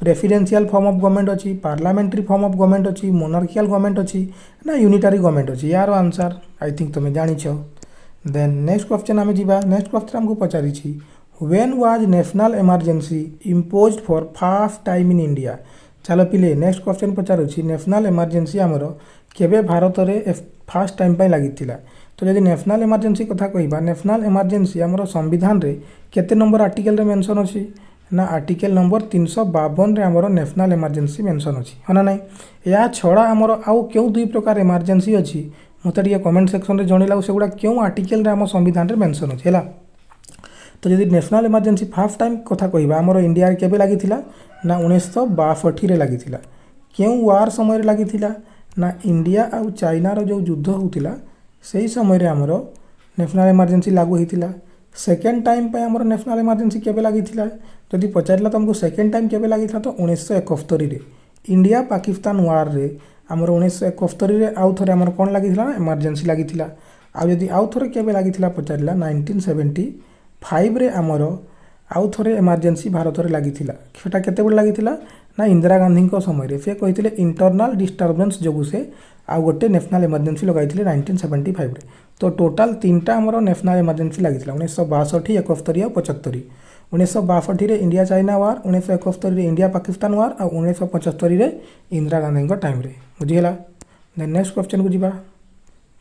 प्रेसिडेंशियल फॉर्म ऑफ गवर्नमेंट अच्छी पार्लियामेंट्री फॉर्म ऑफ गवर्नमेंट अच्छी मोनार्कियल गवर्नमेंट अच्छी ना यूनिटरी गवर्नमेंट अच्छी यार आंसर आई थिंक तुम्हें जानिछ। देन नेक्स्ट क्वेश्चन आम जीवा। नेक्स्ट क्वेश्चन हमको पचारिछि when was national emergency imposed for first time in India. चलो पिले नेक्स्ट क्वेश्चन पचारुछि नेशनल इमरजेंसी आमर केबे भारत रे फर्स्ट टाइम पे लागिथिला। तो जदि नेशनल इमरजेंसी कथा कहबा नेशनल इमरजेंसी आमर संविधान रे केते नंबर आर्टिकल रे मेंशन अछि ना आर्टिकल नंबर 352 रे आमर नेशनल इमरजेंसी मेंशन अछि हना नै। या छड़ा आमर आउ क्यों दुई प्रकार इमरजेंसी अछि मते टिके कमेंट सेक्शन रे जणिलाउ सेगुडा क्यों आर्टिकल रे आम संविधान रे मेंशन अछि हैला। तो जदि नेशनल इमरजेंसी फर्स्ट टाइम कथा कहबा आमर इंडिया रे केबे लागिथिला ना 1962 रे लागिथिला। क्यों वार समय रे लागिथिला ना इंडिया आ चाइना रो जो युद्ध होतिला सही समय रे आमर नेशनल इमरजेंसी लागू होइतिला। सेकेंड टाइम पे आमर नेशनल इमरजेंसी केबे लागिथिला जदि पचारला तुमको सेकेंड टाइम केबे लागिथिला तो 1971 रे इंडिया पाकिस्तान वार रे आमर 1971 रे आउ थरे आमर कोन लागिथिला ना इमरजेंसी लागिथिला। आ जदि आउ थरे केबे लागिथिला पचारला 1975 रे आमर आउ थरे इमरजेंसी भारत रे लागिथिला। सेटा केते बड लागिथिला ना इंदिरा गांधी को समय रे से कहिथिले इंटरनल डिस्टर्बेंस जोगु से आउ गोटे नेशनल इमरजेंसी लगाइथिले 1975 रे। तो टोटल तीनटा आमर नेशनल इमरजेंसी लागिथिला 1962 71 और 75। 1962 रे इंडिया चाइना वार 1971 रे इंडिया पाकिस्तान वार और 1975 रे इंदिरा गांधी को टाइम रे बुझीगला। देन नेक्स्ट क्वेश्चन को जीवा।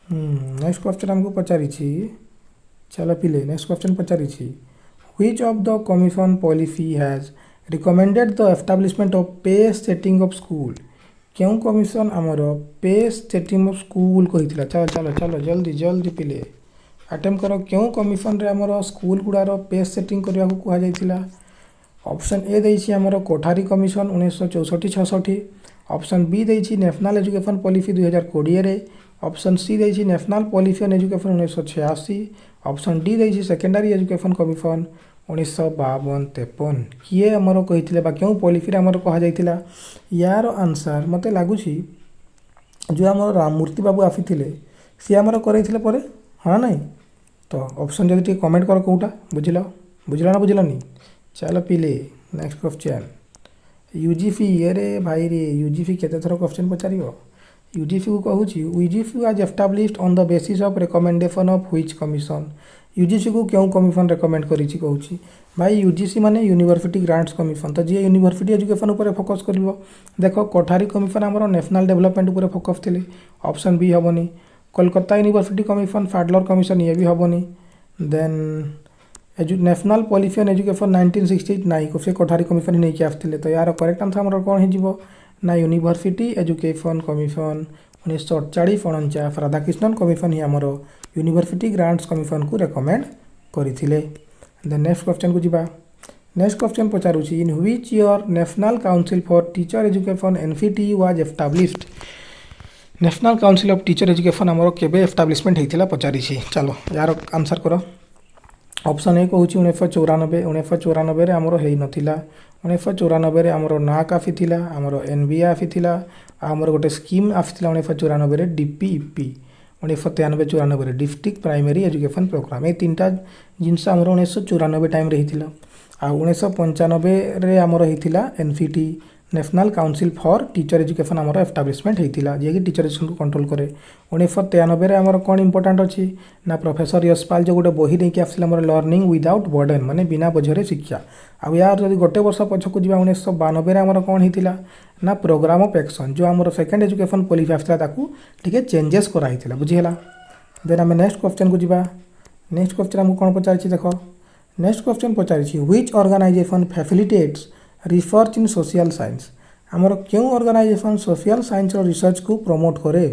नेक्स्ट क्वेश्चन हमको पचारिछि चलो पिले नेक्स्ट क्वेश्चन पचारिछि which of the commission policy has recommended the establishment of pace setting of school. क्यों कमीशन आमर पे सेटिंग ऑफ स्कूल कहिथिला। चलो चलो चलो जल्दी जल्दी पिले अटेम्प्ट करो क्यों कमीशन रे आमर स्कूल गुडार पे सेटिंग करिया को कहा जायतिला। ऑप्शन ए देछि आमर कोठारी कमीशन 1964-66। ऑप्शन बी देछि नेशनल एजुकेशन पॉलिसी 2020 रे। ऑप्शन सी देछि national policy on education 1986। Option D देछि सेकेंडरी एजुकेशन कमीशन 1952-53। किए आमर कहिथिले बा क्यों पॉलिसी रे आमर कहा जायतिला यार आंसर मते लागुछि जो आमर राममूर्ति बाबू आफिथिले सी आमर करैथिले परे हाँ नहीं। तो ऑप्शन जदि टिके कमेंट कर कोउटा बुझिलो बुझिलो ना बुझिलोनी। चलो पिले नेक्स्ट क्वेश्चन यूजीसी अरे भाई रे यूजीसी केते थरो क्वेश्चन पचारियो। यूजीसी को कहूछि UGC was established on the basis of recommendation of which commission. UGC को क्यों कमीशन रेकमेंड करिछि कहूछि भाई यूजीसी माने यूनिवर्सिटी ग्रांट्स कमीशन। तो जी यूनिवर्सिटी एजुकेशन ऊपर फोकस करिवो देखो कोठारी कमीशन आमर नेशनल डेवलपमेंट ऊपर फोकस थिले ऑप्शन बी हबनी। कोलकाता यूनिवर्सिटी कमीशन फाडलर कमीशन ये भी हबनी। Then national policy on education 1968 नाई को से कोठारी कमीशन नहीं कि आसथिले। तो यार करेक्ट आंसर हमर कोन हे जिवो ना university education commission 1948-49 Radhakrishnan commission ही आमर यूनिवर्सिटी ग्रांट्स कमीशन को रेकमेंड करथिले। देन नेक्स्ट क्वेश्चन को जीवा। नेक्स्ट क्वेश्चन पचारुछि in which year national council for teacher education NPTE was established. National council of teacher education आमर केबे एस्टैब्लिशमेंट हेतिला पचारिछि। चलो यार आंसर करो। Option A कहूछि 1994। 1994 रे आमर हेइ नथिला। 1994 रे आमर नाक आफिथिला आमर एनबीए आफिथिला आमर गोटे स्कीम आफिथिला 1994 रे डीपीईपी 1993-94 रे डिस्ट्रिक्ट प्राइमरी एजुकेशन प्रोग्राम। ए तीनटा जिनस आमर 1994 टाइम रे हेतिला। आ 1995 रे आमर हेतिला NCT national council for teacher education आमर एस्टैब्लिशमेंट हेतिला जे कि टीचर एजुकेशन को कंट्रोल करे। 1993 रे आमर कोन इंपोर्टेंट अछि ना प्रोफेसर यशपाल जो गोटे बही देके आफिला आमर लर्निंग विदाउट बर्डन माने बिना बोझरे शिक्षा। आ यार जदि गोटे वर्ष पछकु जीवा 1992 रे आमर कोन हेतिला ना प्रोग्राम ऑफ एक्शन जो आमर सेकेंड एजुकेशन पॉलिसी आफिला ताकू ठीक चेंजेस करा हेतिला बुझिहेला। देन आम नेक्स्ट क्वेश्चन को जीवा। नेक्स्ट क्वेश्चन हमको कोन पचारिछि देखो। नेक्स्ट क्वेश्चन पचारिछि which organization facilitates research in social science. आमर क्यों ऑर्गेनाइजेशन सोशल साइंस रो रिसर्च को प्रमोट करे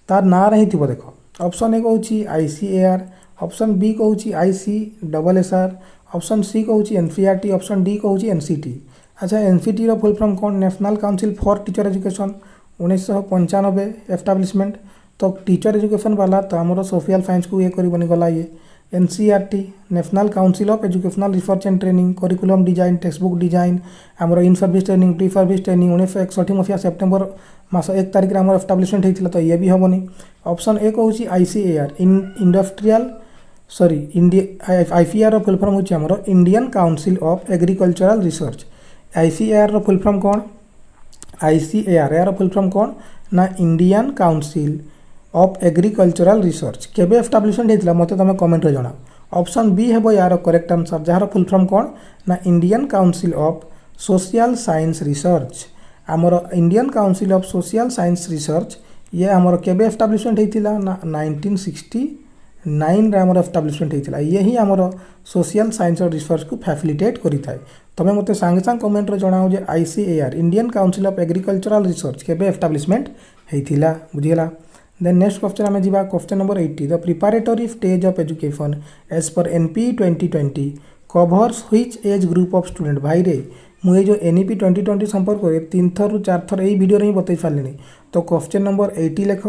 तार ना रही थी देखो। ऑप्शन ए कहूँ आईसीएआर। ऑप्शन बी कहूँ आईसीएसआर। ऑप्शन सी कहूँ एनसीईआरटी। ऑप्शन डी कहूँ एनसीटी। अच्छा एनसीटी रो फुल फॉर्म कौन national council for teacher education 1995 establishment. तो टीचर एजुकेशन वाला तो आमर सोशल साइंस को ये कर गला ये NCERT national council of educational research and training curriculum design text book design आमर in service training pre service training 1961 मसीहा सेप्टेम्बर मास 1 तारिख आम एस्टाब्लिशमेंट होता तो ये भी हेनी ऑप्शन ए कौन ICAR industrial sorry ICAR full form होची हमरो Indian council of agricultural research ICAR रो फुल फॉर्म कौन आईसीएआर यार फुल फॉर्म कौन ना Indian council of agricultural research केबे एस्टाब्लिशमेंट होता मत तुम कमेंट रे जणाओ ऑप्शन बी है यार करेक्ट आंसर जार फुल फॉर्म कौन ना Indian council of social science research आमर Indian council of social science research ये आमर केबे एस्टाब्लिशमेंट होता ना 1969 रे आमर एस्टाब्लिशमेंट होता ये ही आमर सोशल साइंस और रिसर्च को फैसिलिटेट करिता है तमें मते सांगे सांग कमेंट रे जणाओ जे ICAR Indian council of agricultural research केबे एस्टाब्लिशमेंट होता बुझीगला देन नेक्स्ट क्वेश्चन आम जा question number 80 the preparatory stage of education as per NP 2020 covers which age group of student भाई रे मुझे जो एनईपी 2020 संपर्क में 3 थर 4 थर यही वीडियो ही बतई सारे तो क्वेश्चन नंबर 80 लिख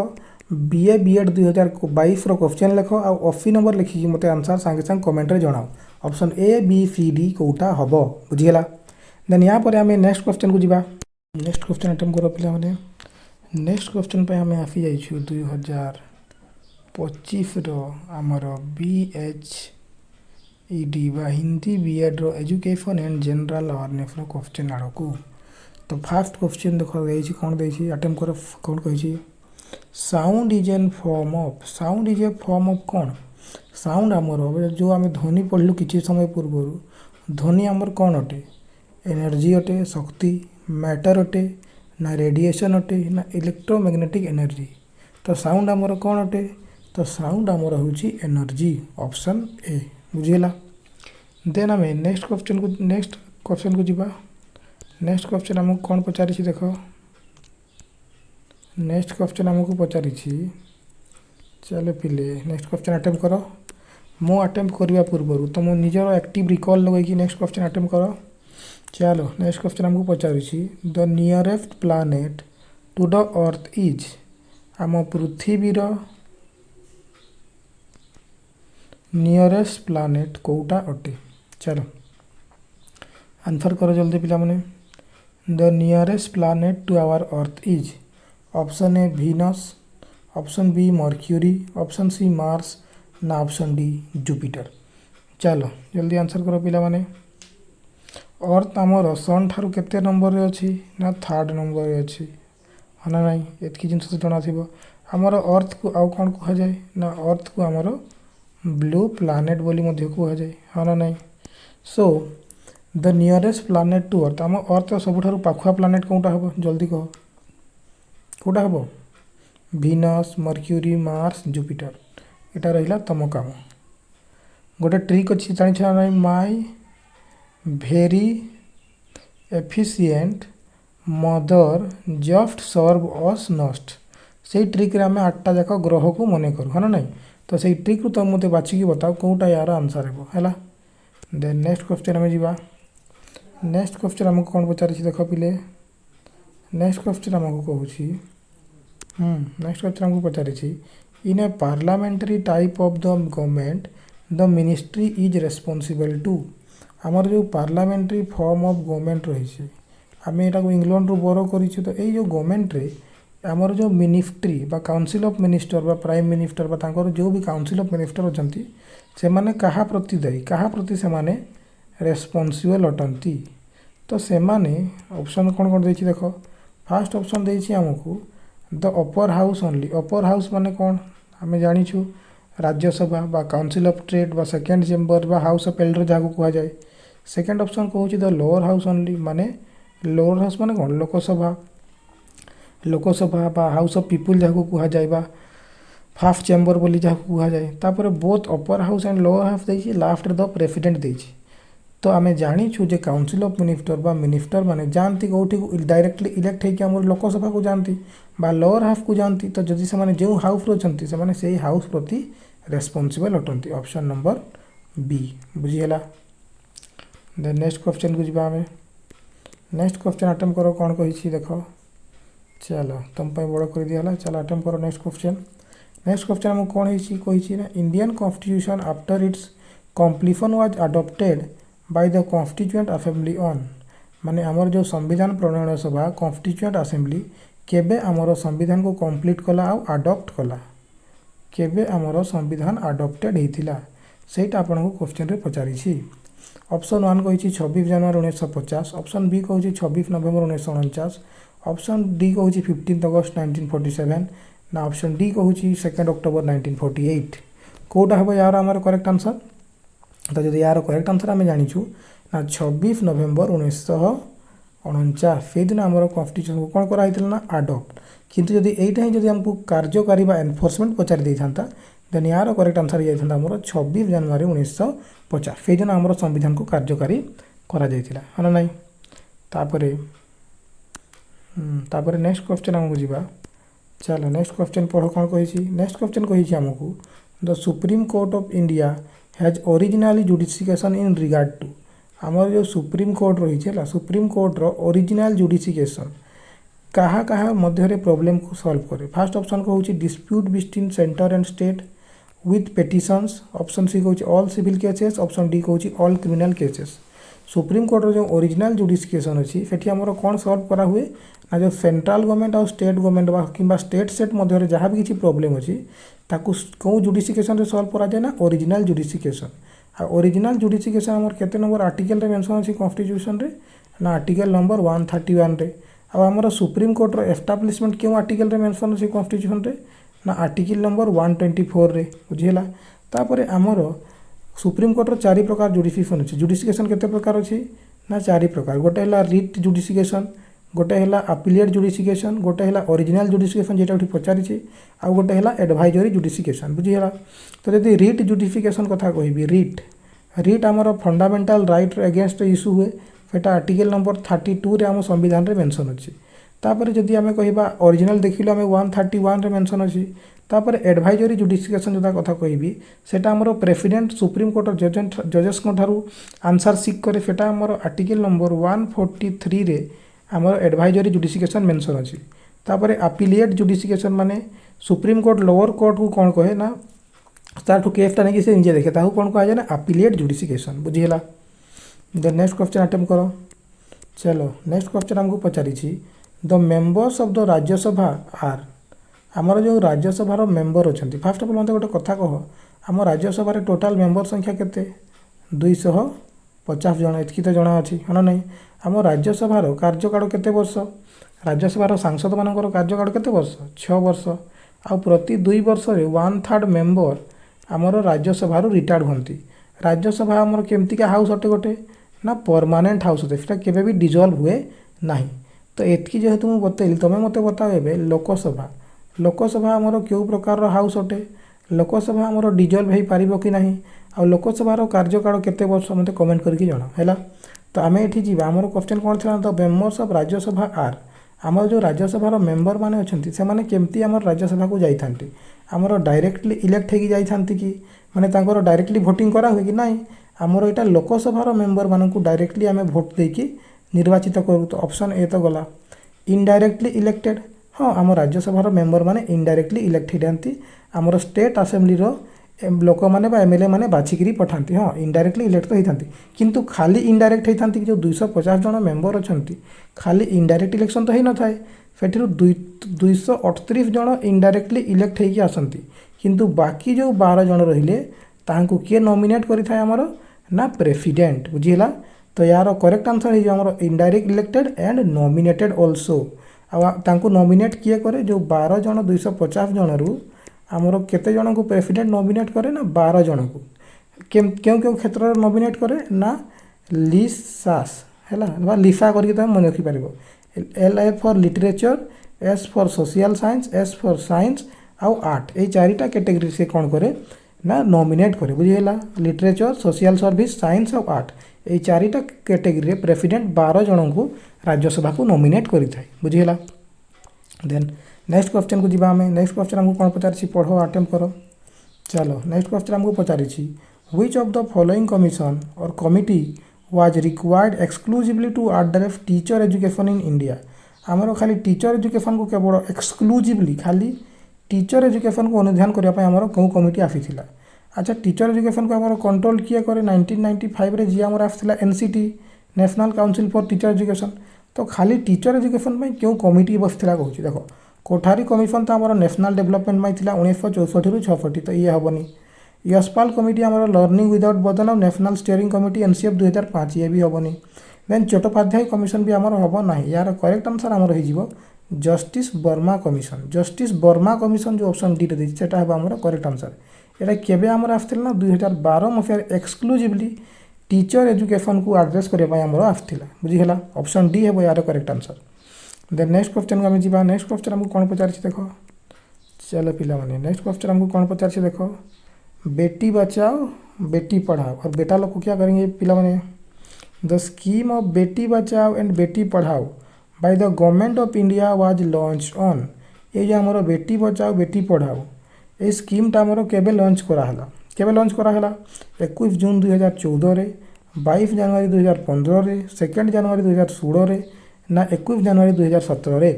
बीए बीएड 2022 क्वेश्चन लिख आ 80 नंबर लिखिकी मत आंसर सांगे सांगे कमेंट रे जणाओ option A B C D कौटा हम बुझीगला देन यहाँ पर आम नेक्स्ट क्वेश्चन को जा नेक्स्ट क्वेश्चन अटेम्प्ट कर पिला माने नेक्स्ट क्वेश्चन पे आम आसी जाइछु 2025 आमर बीएचईडी बा हिंदी बीएड रो एजुकेशन एंड जनरल अवेयरनेस रो क्वेश्चन आड़ को तो फास्ट क्वेश्चन देख कौन देछि अटेम्प्ट कर कौन कही sound is an form of sound is a form of कौन साउंड आमर जो आम ध्वनि पढ़लु किछि समय पूर्व ध्वनि आमर कौन अटे एनर्जी अटे शक्ति मैटर अटे ना रेडिएशन अटे ना इलेक्ट्रोमैग्नेटिक एनर्जी तो साउंड आमर कौन अटे तो साउंड आमर होची एनर्जी ऑप्शन ए बुझीगला देन आम नेक्स्ट क्वेश्चन को जीवा नेक्स्ट क्वेश्चन आमको कौन पचारि देख नेक्स्ट क्वेश्चन आमको पचारि चलो पिले नेक्स्ट क्वेश्चन अटेम्प्ट कर मो अटेम्प्ट करने पूर्व तुम निजर एक्टिव रिकॉल लगे नेक्स्ट क्वेश्चन अटेम्प्ट कर चलो नेक्स्ट क्वेश्चन आमको पचारि the nearest planet to the earth is आम पृथ्वीर नियरेस्ट प्लानेट कौटा अटे चलो आंसर कर जल्दी पिला माने the nearest planet to our earth is option A Venus option B Mercury option C Mars ना ऑप्शन डी जुपिटर चलो जल्दी आंसर कर पिला माने अर्थ आमर सन ठारू केते नंबर रे अछि ना 3rd नंबर रे अछि हना नाही एतकी जिंस तो जणा थिबो आमर अर्थ को आउ कोन कह जाय ना अर्थ को आमर ब्लू प्लानेट बोली मध्य कह जाए हना नाही so the nearest planet to earth आम अर्थ सबुठारु पाखुआ प्लानेट कोटा हबो जल्दी कह कोटा हबो वीनस मर्क्यूरी मार्स जुपिटर एटा रहिला तम काम गोटे ट्रिक अछि जानि छ नाही my very efficient mother just serve us nest से ट्रिक रे आम 8टा जाक ग्रह को मने करू है ना नहीं तो से ट्रिक रू तुम मत बाछिकी बताओ कौटा यार आंसर है देन नेक्स्ट क्वेश्चन आम जा नेक्स्ट क्वेश्चन आमको कौन पचारि देख पिले नेक्स्ट क्वेश्चन आमको कहूँ नेक्स्ट क्वेश्चन आमको पचारि in a parliamentary type of the government the ministry is responsible to आमर जो पार्लियामेंटरी फॉर्म ऑफ गवर्नमेंट रही आम यहाँ इंग्लैंड रू बोरो कर तो ये जो गवर्नमेंट रे आमर जो मिनिस्ट्री बा काउंसिल ऑफ मिनिस्टर बा प्राइम मिनिस्टर बा तांकर जो भी काउंसिल ऑफ मिनिस्टर अछंती से माने कहा प्रति दायी कहा प्रति से माने रेस्पॉन्सिबल अटंती तो से माने ऑप्शन कौन कौन देछि देखो फास्ट ऑप्शन देछि हमको the upper house only upper house माने कौन आम जानिछु राज्यसभा बा काउंसिल ऑफ ट्रेड बा सेकेंड चेम्बर बा हाउस ऑफ एल्डर जहाँ कह जाए सेकेंड ऑप्शन कहूँ द लोअर हाउस ओनली माने लोअर हाउस माने कौन लोकसभा बा हाउस ऑफ पीपुल जहाँ कह जाए बा फर्स्ट चेम्बर बोली जहाँ कह जाए तापर both upper house and lower house देछि लास्ट द प्रेसिडेंट देछि तो आम जानिछु जे काउंसिल ऑफ मिनिस्टर बा मिनिस्टर माने जानती कौटी डायरेक्टली इलेक्ट होकर आम लोकसभा को जानती बा लोअर हाउस को जानती तो जदि से जो हाउस रचंती से माने से हाउस प्रति रेस्पॉन्सिबल अटंती ऑप्शन नंबर बी बुझीगला देन नेक्स्ट क्वेश्चन को जीवा आमे नेक्स्ट क्वेश्चन अटेम्प्ट करो कौन कही देख चलो तुम बड़ कर दिया चलो अटेम्प्ट करो नेक्स्ट क्वेश्चन नेक्स्ट क्वेश्चन हमको कौन है ना Indian constitution after it's completion was adopted by the constituent assembly on माने आमर जो संविधान प्रणयन सभा कॉन्स्टिट्यूएंट असेंबली केबे आमर संविधान को कंप्लीट कला आ अडॉप्ट कला केबे आमर संविधान अडॉप्टेड होता सेटा आपको क्वेश्चन रे पचारि ऑप्शन 1 कही 26 जनवरी 1950 ऑप्शन बी कही 26 नवेम्बर 1949 ऑप्शन डी कही 15 अगस्त 1947 ना ऑप्शन डी कहूँ 2 अक्टोबर 1948 कौटा हम यार आमर करेक्ट आंसर तो जब यार करेक्ट आंसर आम जाचु ना 26 नवेम्बर 1949 से दिन आम कन्स्टिट्यूशन को कौन कराई ना अडॉप्ट किंतु जदि एटा ही जदि हमको कार्यकारी एनफोर्समेंट पचारि देता देन यार करेक्ट आंसर ये आमर 26 जनवरी 1950 से दिन आम संविधान को कार्यकारी करा ना नहीं तापर नेक्स्ट क्वेश्चन आमको जीवा चलो नेक्स्ट क्वेश्चन पढ़ कौन कही नेक्स्ट क्वेश्चन कही आमको the supreme court of India has originally jurisdiction in regard to आमर जो सुप्रीम कोर्ट रही है सुप्रीम कोर्ट रो ओरिजिनल जुडिशिकेशन कहा कहा मध्य प्रॉब्लम को सॉल्व करे फर्स्ट ऑप्शन को होची dispute between centre and state with petitions option C को all civil cases option D को all criminal cases supreme court रो जो ओरिजिनल जुडिशिकेशन अच्छी से आमर कौन सॉल्व करा हुए ना जो सेंट्रल गवर्नमेंट और स्टेट गवर्नमेंट कि स्टेट सेट मध्य जहाँ भी किसी प्रॉब्लम अच्छी ताकू कौ जुडिशिकेशन सॉल्व करा जाए ना ओरिजिनल जुडिशिकेशन आ ओरिजिनल जुडिशिकेशन आमर केते नंबर आर्टिकल रे मेंशन अच्छी कॉन्स्टिट्यूशन रे ना आर्टिकल नंबर 131 रे आमर सुप्रीम कोर्ट रो एस्टाब्लिशमेंट क्यों आर्टिकल रे मेंशन अच्छी कॉन्स्टिट्यूशन रे ना आर्टिकल नंबर 124 रे बुझीला तापर आमर सुप्रीम कोर्ट रो 4 प्रकार जुडिशिकेशन अच्छी जुडिशिकेशन केते प्रकार अच्छी ना 4 प्रकार गोटे है रिट जुडिशिकेशन गोटे है अपीलिएट जुडिशिकेशन गोटे है ओरिजिनल जुडिशिकेशन जेटा पचारि आउ गोटे है एडवाइजरी जुडिशिकेशन बुझीगला तो जब रिट जुडिशिकेशन कथा कहि रिट आमर फंडामेंटाल राइट एगेंस्ट इश्यू हुए सेटा आर्टिकल नंबर 32 रे आम संविधान रे मेंशन अच्छी तापर जदि आम कहबा ओरिजिनल देखिलो आम 131 रे मेंशन अच्छी तापर एडवाइजरी जुडिशिकेशन जोटा कथा कहबी सेटा आमर प्रेसिडेंट सुप्रीम कोर्ट जजेस ठारू आंसर सिक करे सेटा आमर आर्टिकल नंबर 143 रे आमर एडवाइजरी जुडिशिकेशन मेंशन अच्छी तापर अपीलिएट जुडिशिकेशन माने सुप्रीम कोर्ट लोअर कोर्ट को कौन कहे ना ताठू केसटा नहीं से निजे देखे ताकू कौन कहा जाए ना appellate जुडिशिकेशन बुझीगला then next question attempt करो चलो नेक्स्ट क्वेश्चन हमको पचारि the members of the Rajya Sabha are आमर जो राज्यसभा मेंबर अच्छा फास्ट ऑफ ऑल मत गोटे कथा कह आम राज्यसभा टोटाल मेंबर संख्या केते 250 जन एतकी तो जना अच्छी है ना नहीं आम राज्यसभा कार्यकाल केते वर्ष राज्यसभा सांसद मानकर कार्यकाल केते वर्ष 6 वर्ष आ प्रति 2 वर्ष रे 1/3 मेंबर आमर राज्यसभा रिटायर्ड होती राज्यसभा आमर केमतिका हाउस अटे गोटे ना परमानेंट हाउस अटे सेटा केबे भी डिजॉल्व हुए नहीं तो एतकी जेहेतु मुझे बतैली तुम्हें मत बताओ ए लोकसभा आमर क्यों प्रकार हाउस अटे लोकसभा आमर डिजॉल्व हो पार कि ना आ लोकसभार कार्यकाल केते वर्ष मत कमेंट करके जना है तो आम ये जी आमर क्वेश्चन कौन था तो मेंबर्स ऑफ राज्यसभा आर आमर जो राज्यसभार मेंबर मैंने अच्छा से मैंने केमती आम राज्यसभा को जाइए आमर डायरेक्टली इलेक्ट होगी जाइए कि माने डायरेक्टली भोटिंग करा हुए कि नहीं आमर यहाँ लोकसभार मेंबर मानक डायरेक्टली आम भोट देकी निर्वाचित करूँ तो ऑप्शन ए तो गला इनडायरेक्टली इलेक्टेड हाँ आम राज्यसभार मेंबर माने इनडायरेक्टली इलेक्ट होती आमर स्टेट आसेम्बली लोक मैंने एमएलए मैंने बाछिकी पठाती हाँ इनडायरेक्टली इलेक्ट तो होती किंतु खाली इनडायरेक्ट होती जो 250 जन मेंबर अच्छा खाली इनडायरेक्ट इलेक्शन तो होता है से 238 जन इनडायरेक्टली इलेक्ट होगी आसती किंतु बाकी जो 12 जन रहिले तांको किए नॉमिनेट करिथाय हमर ना प्रेसिडेंट बुझीला तो यार करेक्ट आंसर है हमर indirect elected and nominated also आ तांको नॉमिनेट किए करे जो 12 जन 250 जन रु आमर केते जन को प्रेसिडेंट नॉमिनेट करे ना 12 जन को क्यों क्यों क्षेत्र में नॉमिनेट करे ना लिसास है लिसा करके तुम मन रखिपार L for literature S for social science S for science आउ आर्ट ये 4टा कैटेगरी से कौन करे ना नॉमिनेट करे बुझीगला लिटरेचर सोशल सर्विस साइंस और आर्ट ये 4टा कैटेगरी प्रेसिडेंट 12 जन को राज्यसभा को नॉमिनेट करि थाए बुझीगला देन नेक्स्ट क्वेश्चन को जीवा हमें नेक्स्ट क्वेश्चन हमको कौन पचारि पढ़ो अटेम्प्ट करो चलो नेक्स्ट क्वेश्चन हमको पचारि which of the following commission or committee was required exclusively to address teacher education in India आमर खाली टीचर एजुकेशन को केवल एक्सक्लूसिवली खाली टीचर एजुकेशन को अनुधान करने आमर कौ कमिटी आसीला। अच्छा टीचर एजुकेशन को आमर कंट्रोल किए करे 1995 रे जी आमर आसला NCT national council for teacher education. तो खाली टीचर एजुकेशन में क्यों कमिटी बसला कहूँ देख कोठारी कमिशन तो आमर नेशनल डेवलपमेंट में था 1964 रू 66 तो ये हेनी। यशपाल कमिटी आमर लर्निंग विदाउट बर्डन और नेशनल स्टीयरिंग कमिटी एनसीएफ 2005 ये भी हेनी। देन चट्टोपाध्याय कमिशन भी आमर हम ना यार करेक्ट आंसर आमर हो justice Verma commission. Justice Verma commission जो ऑप्शन डी रे से आमर करेक्ट आंसर। यहाँ केवे आमर आसला ना 2012 मसीह एक्सक्लूसिवली टीचर एजुकेशन को आड्रेस करने आमर आसला बुझीगला। ऑप्शन डी है यार correct answer. Then next question को आम जा। नेक्स्ट क्वेश्चन आमको कौन पचार देख चलो पिला माने नेक्स्ट क्वेश्चन हमको कौन पचार देख बेटी बचाओ बेटी पढ़ाओ और बेटा लोग को क्या करेंगे पिला माने the scheme of Beti Bachao and Beti Padhao bye the government of India was launch on. ये जो आमर बेटी बचाओ बेटी पढ़ाओ ये स्कीमटा आमर केबे लॉन्च कराला केबे लॉन्च कराला 21 जून 2014 रे 22 जनवरी 2015 रे 2 जनवरी 2016 रे ना 21 जनवरी 2017 रे।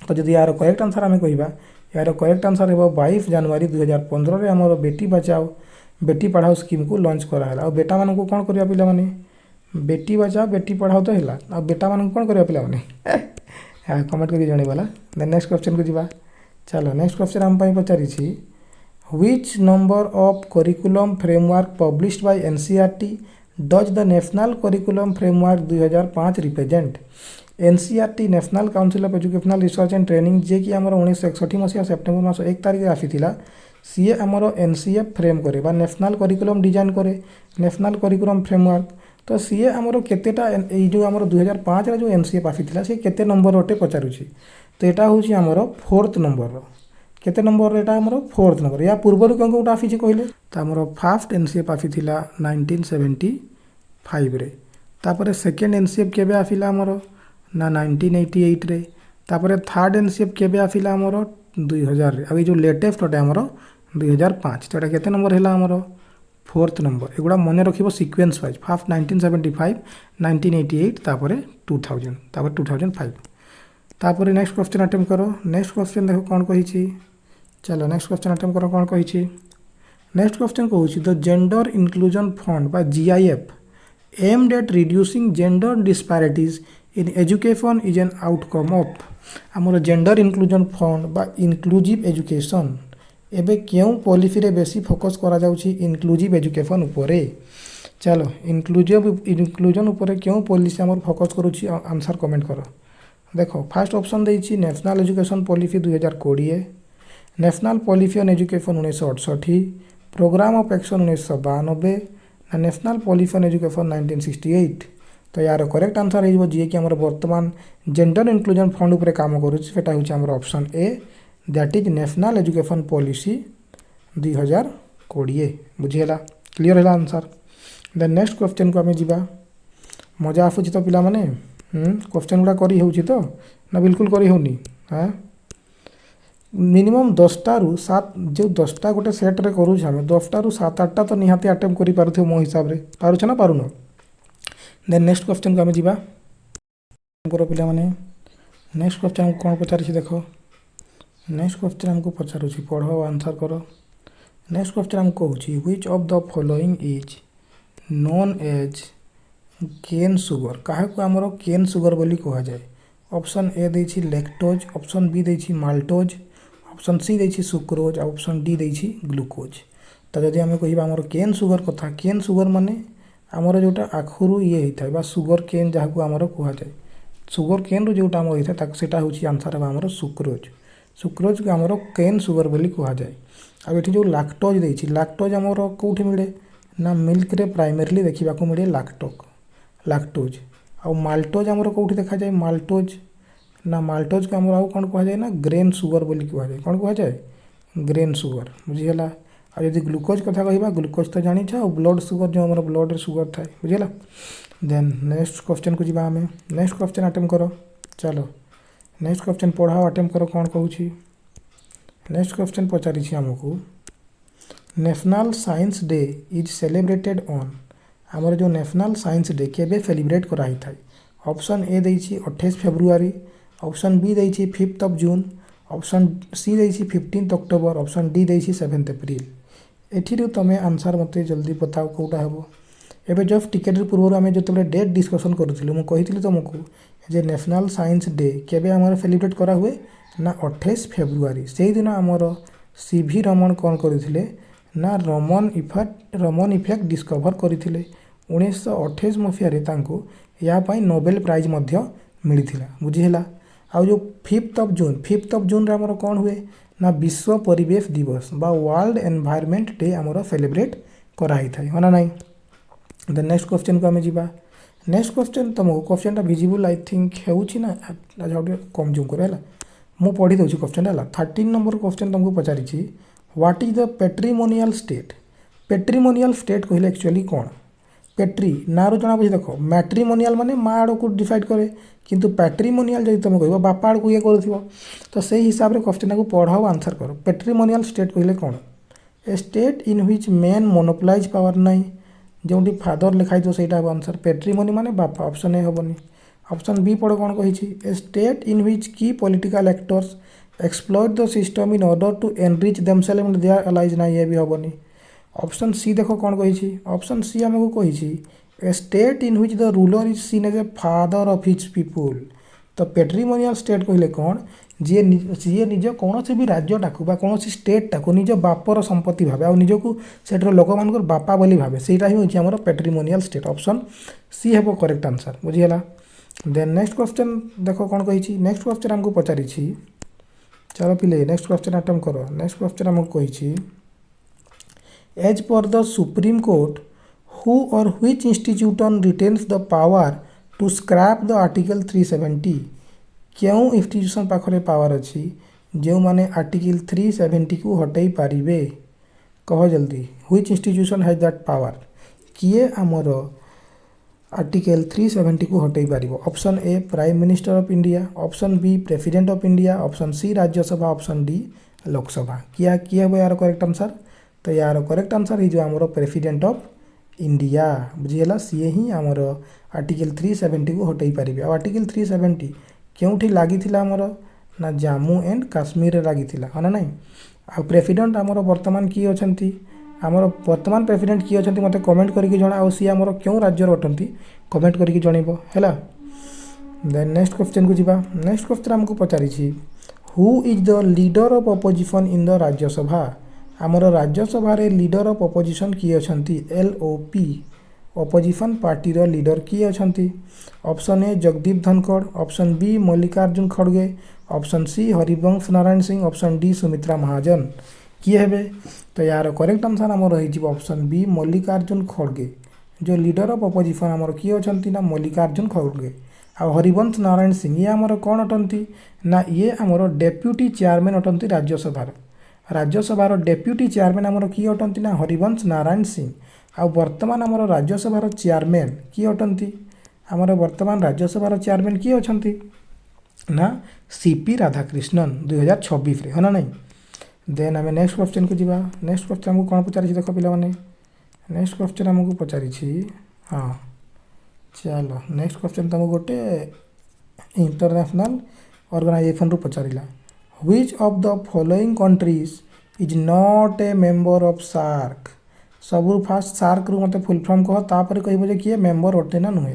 तो जब यार करेक्ट आंसर आम कह यार करेक्ट आंसर है 22 जनवरी 2015 रे आमर बेटी बचाओ बेटी पढ़ाओ स्कीम को लॉन्च कराला। और बेटा मानू कौन करिया पिला माने बेटी बचाओ बेटी पढ़ाओ तो है आ बेटा मानू कौन करिया पिला माने कमेंट करके जणेवाला। देन नेक्स्ट क्वेश्चन को जीवा। चलो नेक्स्ट क्वेश्चन आम पचारि which number of curriculum framework published by NCERT does the national curriculum framework 2005 represent. NCERT national council of educational research and training जे कि आमर 1961 मसीहा सेप्टेम्बर मास 1 तारिख आसीथिला सीए आमर एनसीएफ फ्रेम करे बा नेशनल करिकुलम डिजाइन करे नेशनल करिकुलम फ्रेमवर्क। तो सीए आमर केतेटा जो आमर 2005 रे जो एनसीएफ आसीथिला से केते नंबर अटे पचारुछि। तो यहाँ हूँ आमर 4th नंबर केते नंबर एटा आमर 4th नंबर। या पूर्वर कौन कौटा आसी कहले तो आमर फर्स्ट एनसीएफ आसीथिला 1975 रे। तापर सेकेंड एनसीएफ केबे आसिला आमर ना 1988 रे। तापर थर्ड एनसीएफ केबे आसिला आमर 2000 रे। अब जो लेटेस्ट अटे आमर 2005 तो केते नंबर है आमर 4th नंबर। एगुड़ा मन रखिबो सीक्वेंस वाइज फर्स्ट 1975 1988 तापर 2000 तापर 2005 तापर नेक्स्ट क्वेश्चन अटेम्प्ट करो। नेक्स्ट क्वेश्चन देखो कौन कही। चलो नेक्स्ट क्वेश्चन अटेम्प्ट करो कौन कही। नेक्स्ट क्वेश्चन कहूँ द जेंडर इनक्लूजन फंड बा GIF aimed at reducing gender disparities in education is an outcome of. आमर जेंडर इनक्लूजन फंड बा इनक्लूजिव एजुकेशन एबे क्यों पॉलिसी रे बेसी फोकस करा जाउछि इनक्लूजिव एजुकेशन उपरे। चलो इनक्लूजन उपरे क्यों पॉलिसी आमर फोकस करूछि आंसर कमेंट करो। देखो फर्स्ट ऑप्शन देछि national education policy 2020 national policy on education 1968 programme of action 1992 national policy on education 1968। तो यार करेक्ट आंसर हो जी कि आमर वर्तमान जेंडर इनक्लूजन फंड उपरे काम करुछि सेटा होछि आमर option A that is national education policy 2020 बुझीगला क्लियर है आंसर। देन नेक्स्ट क्वेश्चन को आम जा मजा आसुची तो पिला माने क्वेश्चन गुड़ा करी होउची तो ना बिल्कुल करी होनी। हाँ मिनिमम 10टा रू 7 जो 10टा गोटे सेट रे करूछ हमें 10टा रू 7-8टा तो निहाती अटेम्प्ट करि पारुथो मो हिसाब रे पारुछ ना पारुनो। देन नेक्स्ट क्वेश्चन को आम जा करो पिला माने। नेक्स्ट क्वेश्चन कौन पचारि देखो। नेक्स्ट क्वेश्चन हमको पचारुछि पढ़ो आंसर करो। नेक्स्ट क्वेश्चन हमको कहूँ which of the following is known as cane sugar क्या आमर केन सुगर बोली कह जाए। ऑप्शन ए देछि लैक्टोज ऑप्शन बी देछि माल्टोज ऑप्शन सी देछि सुक्रोज ऑप्शन डी देछि ग्लूकोज। तो जदि आम कह आमर केन सुगर कथा केन सुगर माने आमर जोटा आखुरु ये होता है सुगर केन जहाँ को आमर कह जाए सुगर केन रु जोटा आमर होता है सेटा होछि आंसर है आमर सुक्रोज। सुक्रोज को आमर केन सुगर बोली कह जाए। अब ये जो लैक्टोज देछि लैक्टोज आमर कौटी मिले ना मिल्क रे प्राइमरीली देखा मिले लैक्टोज आ माल्टोज आमर कौटी देखा जाए माल्टोज ना माल्टोज को आमर कौन कह जाए ना ग्रेन सुगर बोली कह जाए कौन कह जाए ग्रेन सुगर बुझीगला। आ यदि ग्लूकोज कथा कहवा ग्लूकोज तो जानी और ब्लड सुगर जो आमर ब्लड रे सुगर थाए बुझीगला। देन नेक्स्ट क्वेश्चन को जीवा आमे नेक्स्ट क्वेश्चन अटेम्प्ट करो। चलो नेक्स्ट क्वेश्चन पढ़ाओ अटेम्प्ट करो कौन कहूँ। नेक्स्ट क्वेश्चन पचारि आमको national science day is celebrated on आमर जो नेशनल साइंस डे केबे सेलिब्रेट कराई था। ऑप्शन ए देछि 28 फेब्रुआरी ऑप्शन बी देछि 5th of June option C देछि 15 अक्टोबर, ऑप्शन डी देछि 7 एप्रिल। एठिरु तमे आंसर मते जल्दी बताओ कोटा हेबो। एबे जस्ट टिकेट पूर्व आम जो डेट डिस्कसन करूँ मुझे तुमको जे नेशनल साइंस डे केबे आमर सेलिब्रेट करा हुए ना 28 फेब्रुआरी। से दिन आमर सीवी रमन कौन करते ना रमन इफेक्ट डिस्कवर करते 1928 मसीह या नोबेल प्राइज मिलता बुझीला। आउ जो 5 जून आमर कौन हुए ना विश्व परिवेश दिवस बा वर्ल्ड एनवायरनमेंट डे आमर सेलिब्रेट कराई था है ना नहीं। देन नेक्स्ट क्वेश्चन को आम जा। नेक्स्ट क्वेश्चन तुमको क्वेश्चन विजिबल आई थिंक होना कम जूम कर मु पढ़ी दूसरी क्वेश्चन है 13 नंबर क्वेश्चन तुमको पचारि what is the patrimonial state. Patrimonial state कहले एक्चुअली कौन पैट्री ना जना बुझे देख मैट्रिमोनियल माने माँ आड़ को डिसाइड करे किंतु पैट्रिमोनियल जब तुम कह बापा आड़ को ये कर तो से हिसाब से क्वेश्चन को पढ़ाओ आंसर कर। पैट्रिमोनियल स्टेट कहले कौन a state in which men monopolize power नहीं जो फादर लिखाई तो सहीटा आंसर पैट्रिमोनी माने बापा ऑप्शन ए हेनी। ऑप्शन बी पढ़ कौन कही ए स्टेट इन व्हिच की political actors exploit the system in order to enrich themself and their allies ना ये भी हेनी। ऑप्शन सी देख कौन कही ऑप्शन सी आमको कही a state in which the ruler is seen as a father of his people. तो पैट्रिमोनियल स्टेट कहले कौन जी निज कौन भी राज्यटा को कौन स्टेटा को निज बापर संपत्ति भावे आ निजक से लोक मान बापा बोली भावे से ही हूँ पैट्रिमोनियल स्टेट। ऑप्शन सी हे करेक्ट आंसर बुझीगला। देन नेक्स्ट क्वेश्चन देख कौन कही नेक्स्ट क्वेश्चन आमको पचारि चलो पिले नेक्स्ट क्वेश्चन अटेम्प्ट करो। नेक्स्ट क्वेश्चन आमको कही as per the supreme court who or which institution retains the power to scrap the article 370। क्यों इंस्टीट्यूशन पाखरे पावर अच्छी जो माने आर्टिकल 370 को हटई पारिबे कह जल्दी which institution has that power किए आमर आर्टिकल 370 को हटई पारिबो। Option A prime minister of India, option B president of India, option C Rajya Sabha, option D Lok Sabha. किया किए हे यार करेक्ट आंसर तो यार करेक्ट आंसर ही जो आमर प्रेसिडेंट ऑफ इंडिया बुझीगला सी ही आमर आर्टिकल 370 को हटई पारिबे। आर्टिकल 370 क्योंठी लगी आमर ना जम्मू एंड काश्मीर लगी है ना नहीं। आ प्रेसिडेंट आमर वर्तमान किए अच्छी आमर वर्तमान प्रेसिडेंट किए अच्छी मत कमेंट करके जना आ सी आमर क्यों राज्यर अटंती कमेंट करके जनइब है। देन नेक्स्ट क्वेश्चन को जीवा। नेक्स्ट क्वेश्चन आमको पचारि who is the leader of opposition in the Rajya Sabha. आमर राज्यसभा रे लीडर ऑफ अपोजिशन किए अच्छी LOP अपोजिशन पार्टी रो लीडर किए अच्छी। Option A Jagdeep Dhankhar, option B Mallikarjun खड़गे, option C Harivansh Narayan Singh, option D Sumitra Mahajan. किए हेबे तो यार करेक्ट आंसर आमर रही ऑप्शन बी मल्लिकार्जुन खड़गे जो लीडर ऑफ अपोजिशन आमर किए अच्छी ना मल्लिकार्जुन खड़गे। आ हरिवंश नारायण सिंह ये आमर कौन अटंती ना ये आमर डेप्यूटी चेयरमैन अटंती राज्यसभार। राज्यसभार डेप्यूटी चेयरमैन आमर किए अटंती ना हरिवंश नारायण सिंह। आ वर्तमान आमर राज्यसभार चेयरमैन किए अटंती आमर वर्तमान राज्यसभार चेयरमैन किए अछंती ना CP राधाकृष्णन 2026 रे है ना नहीं। देन आम नेक्स्ट क्वेश्चन को जीवा। नेक्स्ट क्वेश्चन आमको कौन पचारि देख पे नेक्स्ट क्वेश्चन आमको पचारि हाँ चलो नेक्स्ट क्वेश्चन तुमको गोटे इंटरनेशनल ऑर्गेनाइजेशन रू पचारा which of the following countries is not a member of SAARC। सबू फास्ट SAARC रू मते फुल फॉर्म कह तापर कहबो किए मेंबर अटे ना नुहे।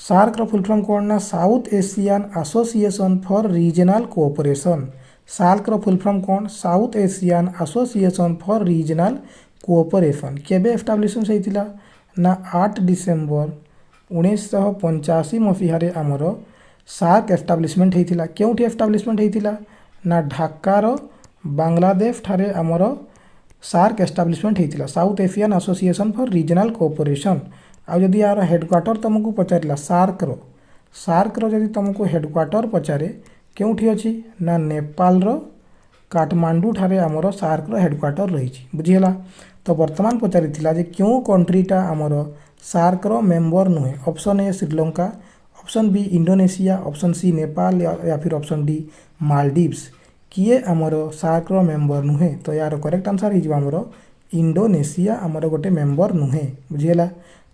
SAARC रो फुल फॉर्म कौन ना South Asian Association for Regional Cooperation. SAARC रो फुल फॉर्म कौन South Asian Association for Regional Cooperation. केबे एस्टाब्लिशमेंट होइतिला ना 8 डिसेम्बर 1985 मसीह आमर SAARC एस्टाब्लिशमेंट होइतिला। क्योंठी एस्टाब्लिशमेंट होइतिला ना ढाकार बांग्लादेश ठारे आमर SAARC एस्टाब्लिशमेंट होइतिला South Asian Association for Regional Cooperation. आ जदि यार हेडक्वार्टर तुमको पचारा SAARC रो जदि तुमको हेडक्वार्टर पचारे क्योंठी अच्छी ना नेपाल रो काठमांडू ठारे आमर SAARC रो हेडक्वार्टर रही बुझीगला। तो वर्तमान पचारिथिला जे क्यों कंट्रीटा आमर SAARC रो मेंबर नुहे। Option A Sri Lanka, option B Indonesia, option C Nepal या फिर ऑप्शन डी मालदीव्स। किए आमर SAARC रो मेंबर नुहे तो यार करेक्ट आंसर हो आमर इंडोनेशिया आमर गोटे मेंबर नुहे बुझीगला।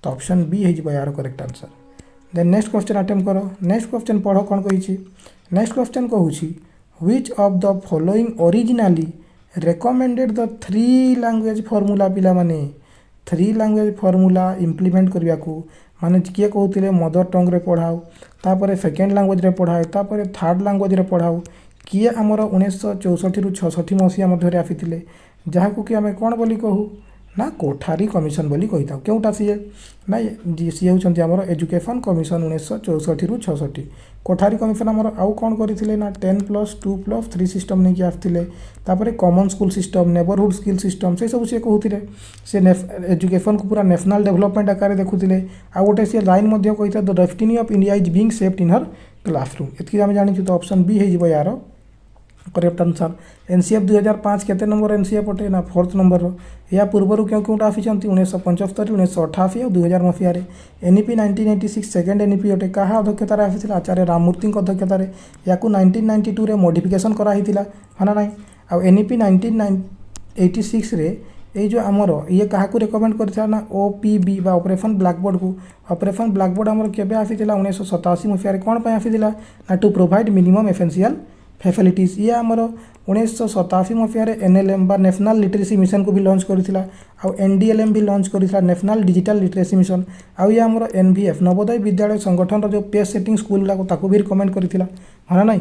तो ऑप्शन बी हो यार correct answer. Then next question attempt करो। नेक्स्ट क्वेश्चन पढ़ कौन कही नेक्स्ट क्वेश्चन कहूँ Which of the following originally recommended the 3 language formula ପିଲାମାନେ 3 language formula implement କରିବାକୁ ମାନେ କିଏ କହୁଥିଲେ ମଦର ଟଙ୍ଗରେ ପଢ଼ାଉ ତାପରେ ସେକେଣ୍ଡ ଲାଙ୍ଗୁଏଜରେ ପଢ଼ାଉ ତାପରେ ଥାର୍ଡ଼ ଲାଙ୍ଗୁଏଜରେ ପଢ଼ାଉ କିଏ ଆମର 1964 ରୁ 66 ମସିହା ମଧ୍ୟରେ ଆସିଥିଲେ ଯାହାକୁ କି ଆମେ କ'ଣ ବୋଲି କହୁ ନା କୋଠାରୀ କମିଶନ ବୋଲି କହିଥାଉ କେଉଁଟା ସିଏ ନା ସିଏ ହେଉଛନ୍ତି ଆମର ଏଜୁକେସନ୍ କମିଶନ 1964 ରୁ 66 କୋଠାରୀ କମିଶନ ଆମର ଆଉ କ'ଣ କରିଥିଲେ ନା 10+2+3 ସିଷ୍ଟମ୍ ନେଇକି ଆସିଥିଲେ ତାପରେ common school system neighbourhood skill system ସେସବୁ ସିଏ କହୁଥିଲେ ସେ ଏଜୁକେସନ୍କୁ ପୁରା ନ୍ୟାସନାଲ୍ ଡେଭଲପମେଣ୍ଟ ଆକାରରେ ଦେଖୁଥିଲେ ଆଉ ଗୋଟେ ସିଏ ଲାଇନ୍ ମଧ୍ୟ କହିଥିଲେ the destiny of India is being shaped in her classroom ଏତିକି ଆମେ ଜାଣିଛୁ ତ ଅପସନ୍ ବି ହେଇଯିବ ୟାର करेक्ट आंसर एनसीएफ 2005 केते नंबर एनसीएफ अटे ना 4th नंबर या पूर्वर क्यों क्योंटा आसी 1975 1988 और 2000 मसीह एनईपी 1986 सेकेंड एनईपी अटे कहा अध्यक्षतार आसी आचार्य राममूर्ति अध्यक्षतार या 1992 रे मॉडिफिकेशन कराइथिला हना नाइ आ एनईपी 1986 रे ये जो आमर ये क्या रिकमेंड करता ना ओपीबी बा ऑपरेशन ब्लैकबोर्ड को ऑपरेशन ब्लैकबोर्ड आमर केबे आसीथिला 1987 मसीह कौन पे आसीथिला ना to provide minimum essential facilities ये आमर 1987 मसीह एनएलएम बा नेशनल लिटरेसी मिशन को भी लॉन्च करथिला आ एनडीएलएम भी लॉन्च करथिला नेशनल डिजिटल लिटरेसी मिशन आ ये आमर एनवीएफ नवोदय विद्यालय संगठन जो पेस सेटिंग स्कूल ताको भी रिकमेंड करथिला हाँ ना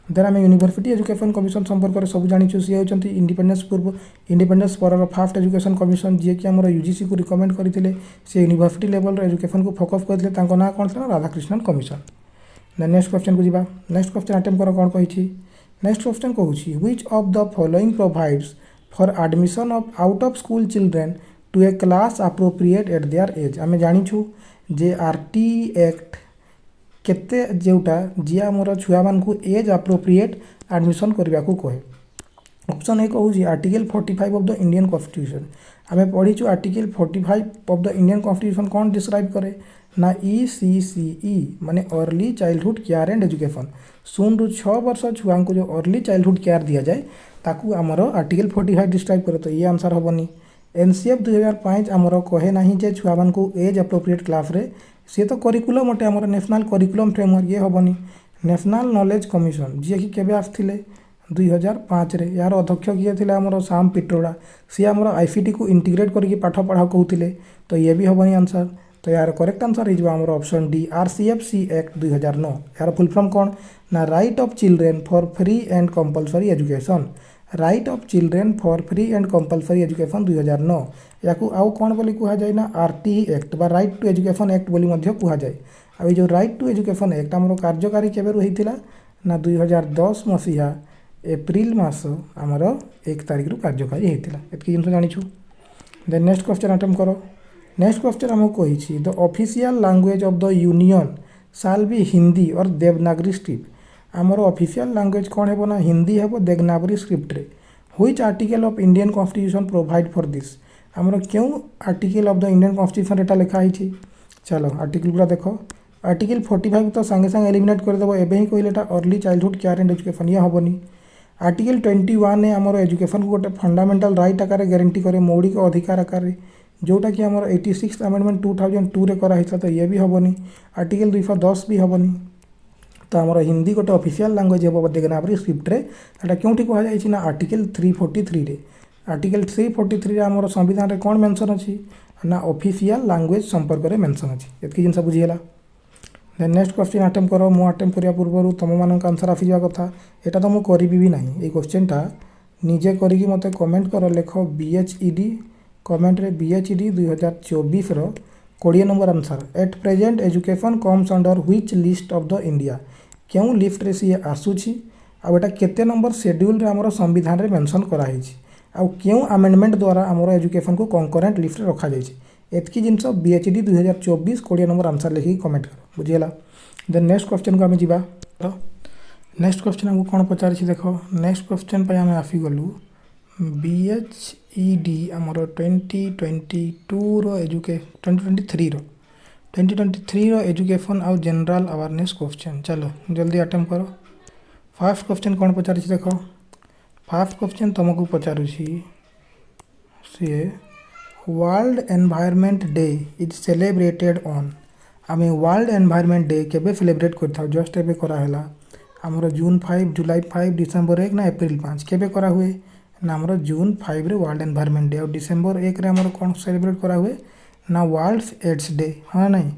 देन आम यूनिवर्सिटी एजुकेशन कमिशन संपर्क में सब जानी सी होती इंडिपेंडेंस पूर्व इंडिपेंडेंस पर फास्ट एजुकेशन कमिशन जी कि आम यूजीसी को रिकमेंड करते से यूनिवर्सिटी लेवल एजुकेशन को फोकस करते ना कौन था Radhakrishnan commission then next question को जीवा नेक्स्ट क्वेश्चन अटेम्प्ट कर कौन कही नेक्स्ट क्वेश्चन कहूँ which of the following provides for admission of out of school children to a class appropriate at their age आम जाचु जे आरटी एक्ट केते जोटा जी आमर छुआ मान एज अप्रोप्रिएट एडमिशन करने को कहे ऑप्शन ए कहूँ article 45 of the Indian constitution आम पढ़ीचु article 45 of the Indian constitution कौन डिस्क्राइब करे ना ECCE माने early childhood care and education 0 ରୁ 6 वर्ष छुआ को जो अर्ली चाइल्डहुड केयर दि जाए ताकू आमर आर्टिकल 45 डिस्क्राइब करे तो ये आंसर हेनी एनसीएफ 2005 आमर कहे ना जे छुआ मान एज अप्रोप्रिएट क्लास रे सी तो करिकुलम अटे आमर नेशनल करिकुलम फ्रेमवर्क ये हेनी नेशनल नॉलेज कमिशन जी कि केबे आसथिले 2005 रे यार अध्यक्ष किए थे आमर साम पिट्रोड़ा सी आमर आईसीटी को इंटीग्रेट करके पाठ पढ़ा कहते तो ये भी हेनी आंसर तो यार करेक्ट आंसर हो आमर ऑप्शन डी RCFC एक्ट 2009 यार फुल फॉर्म कौन ना right of children for free and compulsory education right of children for free and compulsory education 2009 या आउ कौन बोली कह जाए ना RTE एक्ट बा राइट टू एजुकेशन एक्ट बोली कह जाए आ जो राइट टू एजुकेशन एक्ट आमर कार्यकारी केबे होइतिला ना 2010 मसीहा एप्रिल मास आमर 1 तारिख रु कार्यकारी होइतिला एतकी जिन जानिछु देन नेक्स्ट क्वेश्चन अटेम्प्ट करो नेक्स्ट क्वेश्चन आमको कही the official language of the union shall be Hindi और देवनागरी स्क्रिप्ट आमर ऑफिशियल लैंग्वेज कौन है ना हिंदी है देवनागरी स्क्रिप्ट रे which article of Indian constitution provide for this आमर क्यों article of the Indian constitution एटा लिखा है चलो आर्टिकल पूरा देख आर्टिकल 45 तो सांगे सांगे एलिमिनेट करदेव एवं ही कहले early childhood care and education ये हेनी आर्टिकल 21 ने आमर एजुकेशन को गोटे फंडामेंटल राइट आकार गारंटी करे मौलिक अधिकार आकार जोटा कि आमर 86 अमेंडमेंट 2002 रे कराई तो ये भी हेनी आर्टिकल 210 भी हेनी तो आमर हिंदी गोटे ऑफिशियल लैंग्वेज हे देवनागरी स्क्रिप्ट रे एटा क्योंठी कह जाय ना आर्टिकल 343 रे आर्टिकल 343 रे आमर संविधान रे कौन मेंशन अच्छी ना ऑफिशियल लैंग्वेज संपर्क में मेंशन अच्छी एतकी जिनस बुझीगला देन नेक्स्ट क्वेश्चन अटेम्प्ट करो मु अटेम्प्ट करिया पूर्व तुम मान आंसर आसी जावा कथा एटा तो मु करिबी भी नहीं ये क्वेश्चनटा निजे करिकी मते कमेंट कर लेख BHED कमेंट रे BHED 2024 रो 20 number answer at present education comes under which list of the India क्यों लिस्ट रे सी आसुची आ एटा केते नंबर शेड्यूल रे हमर संविधान रे मेंशन करा हिची आ क्यों अमेंडमेंट द्वारा हमर एजुकेशन को कंकरेंट लिस्ट रे रखा जाइछि एतकी जिनस BHED 2024 20 नंबर आंसर लिखी कमेंट कर बुझीगला देन नेक्स्ट क्वेश्चन को आम जीवा नेक्स्ट क्वेश्चन हमको कौन पचारि देख नेक्स्ट क्वेश्चन पे आम आसी गलु BHED आमर 2022 रो 2023 रो एजुकेशन आउ जनरल अवेयरनेस क्वेश्चन चलो जल्दी अटेम्प्ट करो फर्स्ट क्वेश्चन कौन पचारि देख फर्स्ट क्वेश्चन तुमको पचारुछि सी world environment day is celebrated on आम वर्ल्ड एनवायरनमेंट डे केबे सेलिब्रेट करता जस्ट एबे कराला आमर जून 5 जुलाई 5 डिसेम्बर 1 ना एप्रिल 5 केबे करा हुए ना आमर जून 5 रे वर्ल्ड एनवायरनमेंट डे और डिसेम्बर 1 रे आमर कौन सेलिब्रेट करा हुए ना वर्ल्ड एड्स डे हाँ नहीं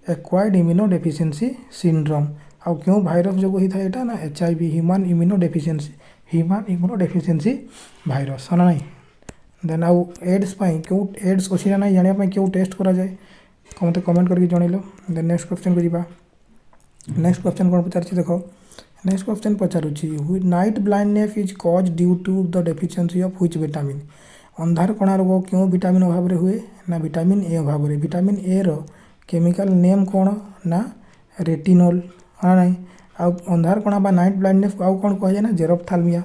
एक्वायर्ड इम्यूनो डेफिशिएंसी सिंड्रोम आउ क्यों भाइरस जो होता है यहाँ ना HIV human immuno deficiency virus हाँ नहीं देन आउ एड्स क्यों एड्स अच्छी ना नहीं जाना क्यों टेस्ट करा जाए मत कमेंट करके जनइल देन नेक्स्ट क्वेश्चन को जीवा नेक्स्ट क्वेश्चन कौन पचार देख नेक्स्ट क्वेश्चन पचारुची night blindness is cause due to the deficiency of which vitamin अंधार कणा रोग क्यों विटामिन अभाव रे हुए ना विटामिन ए अभाव रे विटामिन ए रो केमिकल नेम कौन ना रेटिनोल हाँ नहीं आउ अंधार कणा बा नाइट ब्लाइंडनेस आउ कौन कह जाए ना जेरोफ्थाल्मिया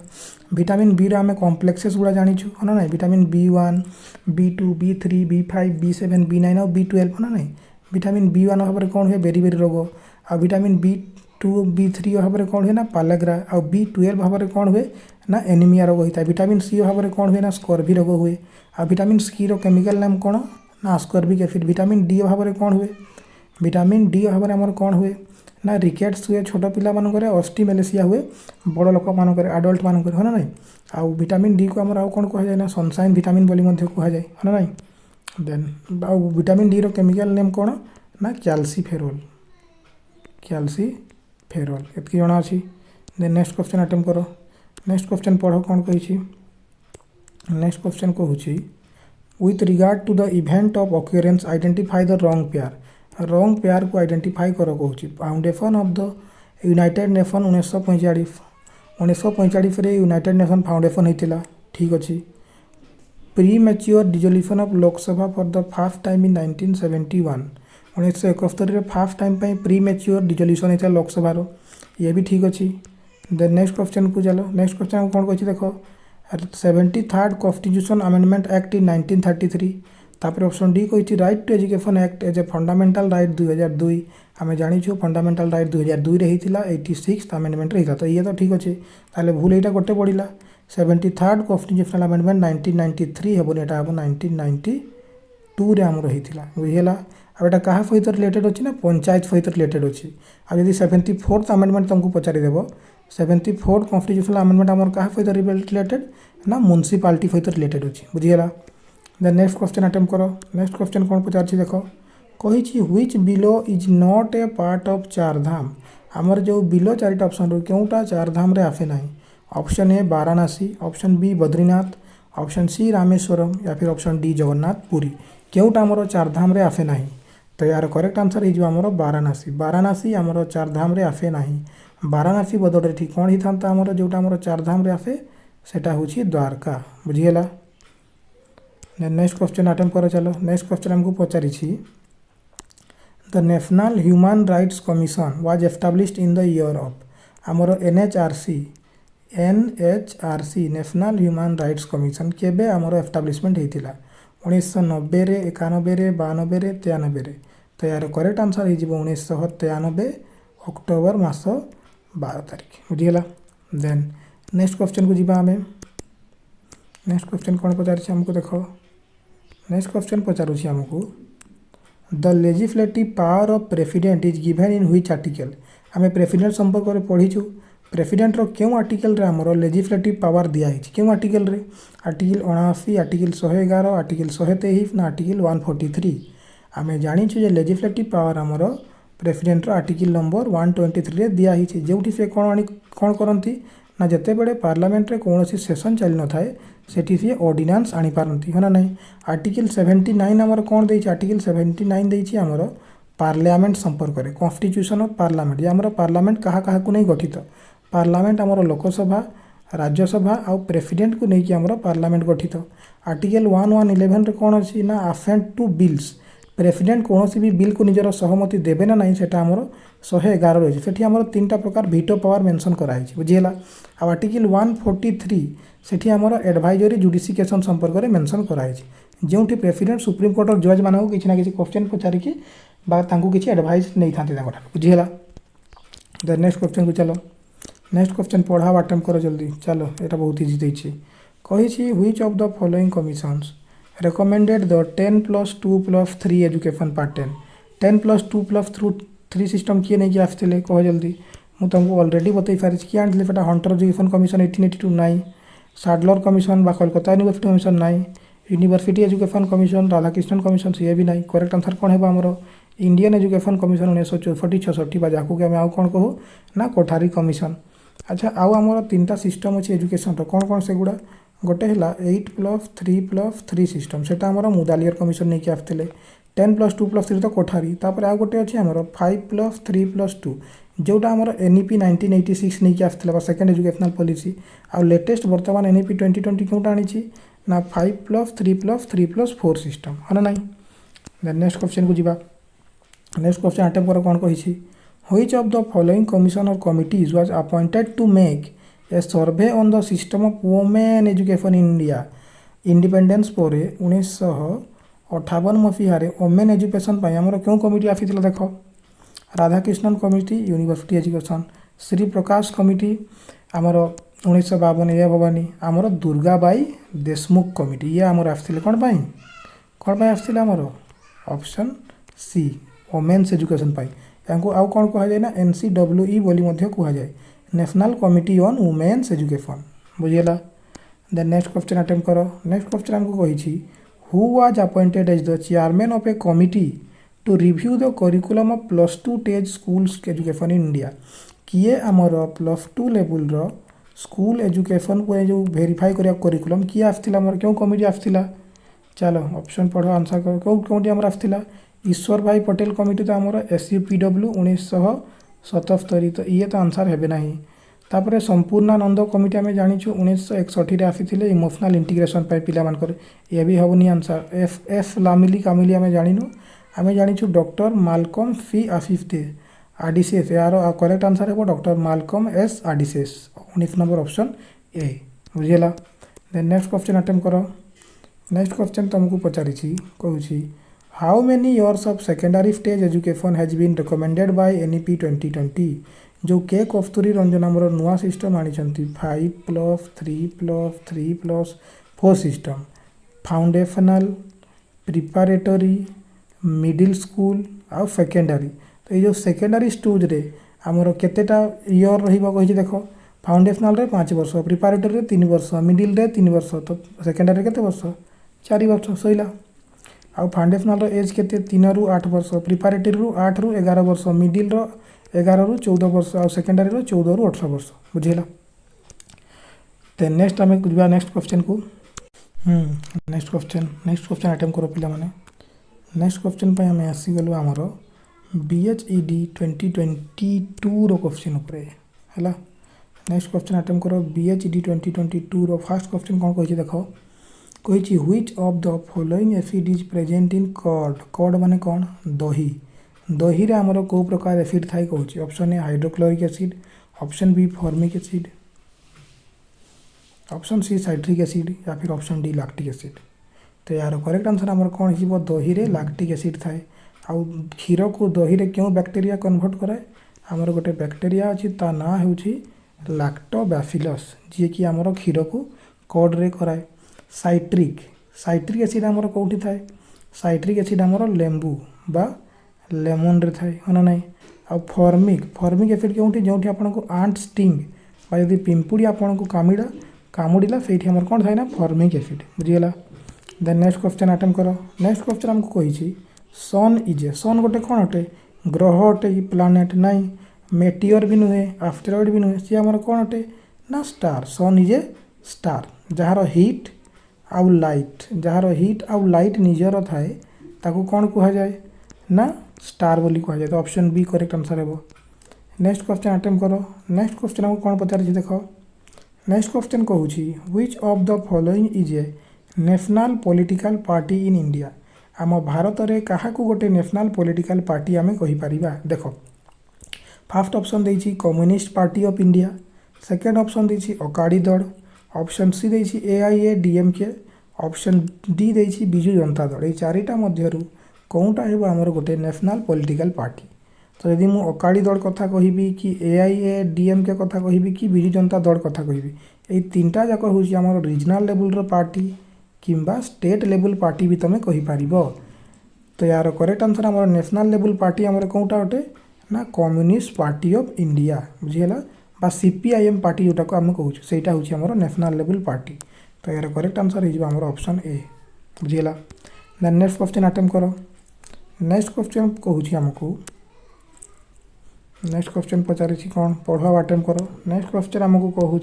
विटामिन बी आम कॉम्प्लेक्सेस गुड़ा जानीचु हाँ ना vitamin B1 B2 B3 B5 B7 B9 और B12 हाँ नहीं विटामिन B1 अभाव रे कौन हुए बेरी बेरी रोग आ विटामिन B2 B3 अभाव रे कौन हुए ना पालाग्रा आ B12 अभाव रे कौन हुए ना एनीमिया रोग होता है विटामिन C अभाव रे कौन हुए ना स्कर्वी रोग हुए आ विटामिन सी रो केमिकल नाम कौन ना स्कर्विक एसिड विटामिन डी अभाव रे कौन हुए विटामिन डी अभाव रे हमर कौन हुए ना रिकेट्स हुए छोट पिला मानकर ऑस्टिमेलेसिया हुए बड़ लोक मानकर एडल्ट मानकर है ना नहीं आउ विटामिन डी को हमर आउ कौन कह जाए ना सनशाइन विटामिन बोली मध्य कह जाए है ना नहीं देन आउ विटामिन डी रो केमिकल नेम कौन ना कैल्सीफेरोल एतकी जना अच्छी देन नेक्स्ट क्वेश्चन अटेम्प्ट करो नेक्स्ट क्वेश्चन पढ़ो कौन कही नेक्स्ट क्वेश्चन कहूँ with regard to the event of occurrence identify the wrong pair को आइडेंटिफाई कर कहूँ foundation of the United Nation 1945 रे यूनाइटेड नेशन फाउंडेशन होता ठीक अच्छे premature dissolution of Lok Sabha for the first time in 1971 1971 first time pre mature dissolution होता लोकसभा ये भी ठीक अच्छी देन नेक्स्ट क्वेश्चन को चलो नेक्स्ट क्वेश्चन कौन कही देख 73rd constitution amendment act in 1933 तापर ऑप्शन डी कही right to education act as a fundamental right 2002 आम जानीछु फंडामेंटल राइट 2002 रे होता 86th अमेंडमेंट रही तो ये तो ठीक अच्छे ताले भूल यहाँ गोटे पड़ा 73rd कॉन्स्टिट्यूशनल अमेंडमेंट 1993 हेबन यहाँ हम 1992 रे आमर होता बुझीगला अब यहाँ क्या सहित रिलेटेड अच्छी ना पंचायत सहित रिलेटेड अच्छी आदि 74th अमेंडमेंट तुमको पचारिदेव 74th कॉन्स्टिट्यूशनल अमेंडमेंट आमर क्या सहित रिलेटेड ना म्युनिसिपालिटी सहित रिलेटेड अच्छी बुझीगला देन नेक्स्ट क्वेश्चन अटेम्प्ट करो नेक्स्ट क्वेश्चन कौन पचार देख कही which below is not a part of Chardham आमर जो बिलो चारिटा ऑप्शन रो क्योंटा चारधाम रे आसे ना option A Varanasi option B Badrinath option C Rameswaram या फिर ऑप्शन डी जगन्नाथ पुरी क्योंटा आमर चारधाम रे आसे ना तो यार करेक्ट आंसर हो वाराणसी आमर चारधाम रे आसे ना वाराणसी बदल ठीक कौन ही था आमर जोटा आमर चारधाम रे आसे सेटा हूँ द्वारका बुझीगला नेक्स्ट क्वेश्चन अटेम्प्ट कर चलो नेक्स्ट क्वेश्चन हमको पचारि the national human rights commission was established in the year of आमर NHRC national human rights commission केबे आमर एस्टाब्लिशमेंट होता 1990 रे 91 रे 92 रे 93 रे तो यार करेक्ट आंसर हो 1993 अक्टोबर मास 12 तारिख बुझीगला देन नेक्स्ट क्वेश्चन को जीवा आमे नेक्स्ट क्वेश्चन कौन पचार हमको देख नेक्स्ट क्वेश्चन पचारुछि हमको the legislative power of president is given in which article आम प्रेसिडेंट संपर्क में पढ़ीचु प्रेसिडेंट रो क्यों आर्टिकल रे हमरो लेजिस्लेटिव पावर दिया है क्यों आर्टिकल रे आर्टिकल 79 आर्टिकल 111 आर्टिकल 123 ना आर्टिकल 143 आम जानीचु जे लेजिस्लेटिव पावर हमरो प्रेसिडेंट रो आर्टिकल नंबर 123 रे दिया है जो से कौन करती ना जिते बड़े पार्लियामेंट रे कौन सेसन चली न थाए सेठी सी ऑर्डिनेंस आनी पारती है ना नहीं आर्टिकल 79 आमर कौन दे आर्टिकल 79 देछि आमर पार्लियामेंट संपर्क में कॉन्स्टिट्यूशन ऑफ पार्लियामेंट ये आमर पार्लियामेंट कहा को नहीं गठित पार्लियामेंट आमर लोकसभा राज्यसभा आउ प्रेसिडेंट को लेकिन आमर पार्लियामेंट गठित आर्टिकल 1111 रे कौन अच्छी ना असेंट टू बिल्स प्रेसिडेंट कौन भी बिल को निजर सहमति देवे ना नहीं सेटा आमर 111 रही से आमर 3टा प्रकार वीटो पावर मेंशन कराई बुझीगला आ आर्टिकल 143 सेठी आमर एडवाइजरी जुडिशिकेशन संपर्क में मेंशन कराई जो प्रेसिडेंट सुप्रीम कोर्ट जज मानक किसी ना कि क्वेश्चन पचारिकी किसी एडवाइस नहीं था बुझीगला देन नेक्स्ट क्वेश्चन को चलो नेक्स्ट क्वेश्चन पढ़ा अटेम्प्ट करो जल्दी चलो यहाँ बहुत इजी देछि कही which of the following commissions recommended the 10+2+3 education part 10 10+2+3 system किए नहीं कि आसते कह जल्दी ମୁଁ तुमको ऑलरेडी बतई सारी कि आनी सेटा हंटर एजुकेशन कमिशन 1882 नाई साडलर कमिशन बा कोलकाता यूनिवर्सिटी कमिशन नाई university education commission Radhakrishnan commission सी भी नाई करेक्ट आंसर कौन है आमर इंडियन एजुकेशन कमिशन 1964 बा जाकू आम आउ कौन कहू ना कोठारी कमिशन। अच्छा आउ आमर 3टा सिस्टम अच्छे एजुकेशन कौन कौन से गुड़ा गोटे है 8+3+3 सिस्टम से मुदालियर कमिशन नहीं आसते 10+2+3 तो कोठारी तापर आउ गोटे अच्छे आमर 5+3+2 जोटा आमर NEP 1986 नहीं आसता सेकेंड एजुकेशनल पॉलिसी आउ लेटेस्ट बर्तमान NEP 2020 कौटा आनी ना 5+3+3+4 सिस्टम है ना नहीं। देन नेक्स्ट क्वेश्चन को जीवा नेक्स्ट क्वेश्चन अटेम्प्ट कर कौन कही which of the following commission or committees was appointed to make a survey on the system of women education in India independence पर 1958 मसीह वुमेन एजुकेशन आमर क्यों कमिटी आसी देख Radhakrishnan committee university education Shri Prakash committee आमर 1952 ए भवानी आमर दुर्गाबाई देशमुख कमिटी ये आमर आसते कौन आसते आमर ऑप्शन सी वुमेन्स एजुकेशन यांको आउ कौन कह जाए ना NCWE बोली कह जाए national committee on women's education बुझीगला। देन नेक्स्ट क्वेश्चन अटेम्प्ट कर नेक्स्ट क्वेश्चन हमको कही who was appointed as the chairman of a committee to review the curriculum of +2 stage schools education in India किए आमर +2 level रो school education को जो verify करिया curriculum किए आसला आमर क्यों कमिटी आसला चलो ऑप्शन पढ़ो आंसर कर क्यों कमिटी आमर आसला ईश्वर भाई पटेल कमिटी तो आमर SUPW 1977 तो ये तो आंसर है ना तापर संपूर्णानंद कमिटी आम जाचु 1961 आसी इमोशनल इंटीग्रेशन पे ये भी हेनी आंसर एफ लामिली कामिली आम जाणु आम जाचु डॉक्टर मालकम सी आसिस्ते आडिसेस यार करेक्ट आंसर है doctor Malcolm S Adiseshiah 19 number option A बुझीगला। देन नेक्स्ट क्वेश्चन अटेम्प्ट कर नेक्स्ट क्वेश्चन तुमको पचारि कहूँ how many years of secondary stage education has been recommended by NEP 2020 जो के कस्तूरी रंजन आमर नुआ सिस्टम आनी 5+3+3+4 सिस्टम फाउंडेशनल प्रिपारेटरी मिडिल स्कूल आउ सेकेंडरी तो ये जो सेकेंडरी स्टेज रे आमर केतेटा इयर रही देख फाउंडेशनल रे 5 वर्ष प्रिपारेटरी रे 3 वर्ष मिडिल रे 3 वर्ष तो सेकेंडरी केते वर्ष 4 वर्ष सैला आउ फाउंडेशनल एज के 3 ରୁ 8 वर्ष प्रिपारेटरी रू 8 ରୁ 11 वर्ष मिडिल 11 ରୁ 14 वर्ष आउ सेकेंडरी 14 ରୁ 18 वर्ष बुझेगा। तो नेक्स्ट आम जा नेक्स्ट क्वेश्चन को नेक्स्ट क्वेश्चन अटेम्प्ट करो पिला माने नेक्स्ट क्वेश्चन पे आम आसीगलु आमर BHED 2022 रो क्वेश्चन उपरे है नेक्स्ट क्वेश्चन अटेम्प्ट करो BHED 2022 रो फर्स्ट क्वेश्चन कौन कही देख कही which of the following acid is present in curd माने कौन दही दही रे आमर को प्रकार एसिड थाई कहूँ option A hydrochloric acid option B formic acid option C citric acid या फिर ऑप्शन डी लैक्टिक एसिड तो यार करेक्ट आंसर आमर कौन हो दही रे लैक्टिक एसिड थाए आउ क्षीर को दही रे क्यों बैक्टेरिया कन्वर्ट कराए आमर गोटे बैक्टेरिया अच्छी ता ना हूँ लैक्टोबैसिलस जी कि आमर क्षीर को कॉर्ड रे कराए साइट्रिक एसिड आमर कौटी थाए साइट्रिक एसिड आमर लेंबू बा लेमन रे थाए है ना नहीं आ फॉर्मिक एसिड क्योंटी जो आपको आंट स्टिंग बा यदि पिंपुड़ी आपन को कामुड़ा से आमर कौन थाए ना फॉर्मिक एसिड बुझीगला। देन नेक्स्ट क्वेश्चन अटेम्प्ट कर नेक्स्ट क्वेश्चन आमको कही सन गोटे कौन अटे ग्रह अटे कि प्लानेट नाई मेटियर भी नुहे एस्टेरॉइड भी नुहे सी आमर कौन अटे ना star sun is a star जार हिट आउ लाइट निजर थाए ताकू कौन कह जाए ना स्टार बोली कह जाए तो ऑप्शन बी करेक्ट आंसर है। नेक्स्ट क्वेश्चन अटेम्प्ट करो नेक्स्ट क्वेश्चन हमको कौन पचार देख नेक्स्ट क्वेश्चन कहूँ which of the following is A national political party in India आम भारत में क्या गोटे नेशनल पॉलिटिकल पार्टी आम कहीपर देख फास्ट ऑप्शन देछि communist party of India second option देछि अकाड़ी दल ऑप्शन सी देछि AIADMK ऑप्शन डी देछि बिजु जनता दल ये चारिटा मध्यरु कौनटा हेबो आमर गोटे नेशनल पॉलिटिकल पार्टी तो यदि मु अकाड़ी दल कथा कहिबी कि AIADMK कथा कहिबी कि बिजु जनता दल कथा कहिबी ए तीनटा जाक होछि आमर रीजनल लेवल रो पार्टी किंबा स्टेट लेवल पार्टी भी तमे कहि पारिबो तो यार करेक्ट आंसर आमर नेशनल लेवल पार्टी आमर कौनटा अटे ना कम्युनिस्ट पार्टी ऑफ इंडिया बुझीगला बा सीपीआईएम पार्टी जोटा को आम कहूँ सहीटा हूँ आमर नेशनल लेवल पार्टी तो यार करेक्ट आंसर हो ऑप्शन ए बुझीगला। देन नेक्स्ट क्वेश्चन अटेम्प्ट करो। नेक्स्ट क्वेश्चन कहूँ आमको नेक्स्ट क्वेश्चन पचारि कौन पढ़ा अटेम्प्ट करो। नेक्स्ट क्वेश्चन आमको कहूँ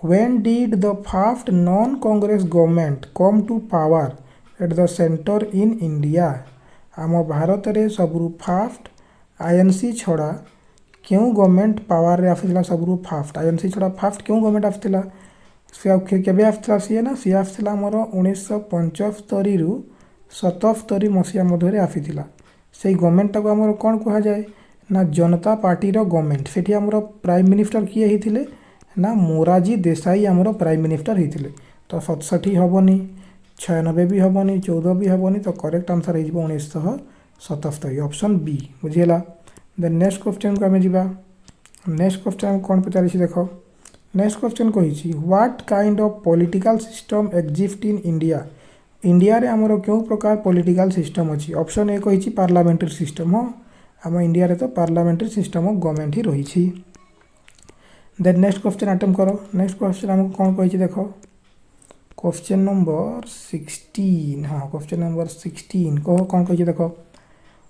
when did the first non-congress government come to power at the center in India आम भारत रे सबरू फास्ट आईएनसी छड़ा क्यों गवर्नमेंट पावर रे आसीला सबरू फास्ट आईएनसी छड़ा फास्ट क्यों गवर्नमेंट आसीला से केबे आसीला सी ना सी आसीला हमर 1975 रु 77 मसिया मध्य रे आसीला से गवर्नमेंट टाको हमर कोन कहा जाए ना जनता पार्टी रो गवर्नमेंट सेठी हमर प्राइम मिनिस्टर किए हिथिले ना मोरारजी देसाई आमर प्राइम मिनिस्टर होते तो 67 हेनी 96 भी हेनी 14 भी हेनी तो करेक्ट आंसर हो 1977 ऑप्शन बी बुझीगला। देन नेक्स्ट क्वेश्चन को आम जा। नेक्स्ट क्वेश्चन कौन पचारि देख। नेक्स्ट क्वेश्चन कही what kind of political system exist in India India रे आमर क्यों प्रकार पॉलिटिकल सिस्टम अच्छी ऑप्शन ए कही पार्लियामेंट्री सिस्टम हाँ आम इंडिया रे तो पार्लियामेंट्री सिस्टम ऑफ गवर्नमेंट ही रही। देन नेक्स्ट क्वेश्चन अटेम्प्ट करो। नेक्स्ट क्वेश्चन आमको कौन कही देख क्वेश्चन नंबर 16 हाँ क्वेश्चन नंबर 16 कह कौन कही देख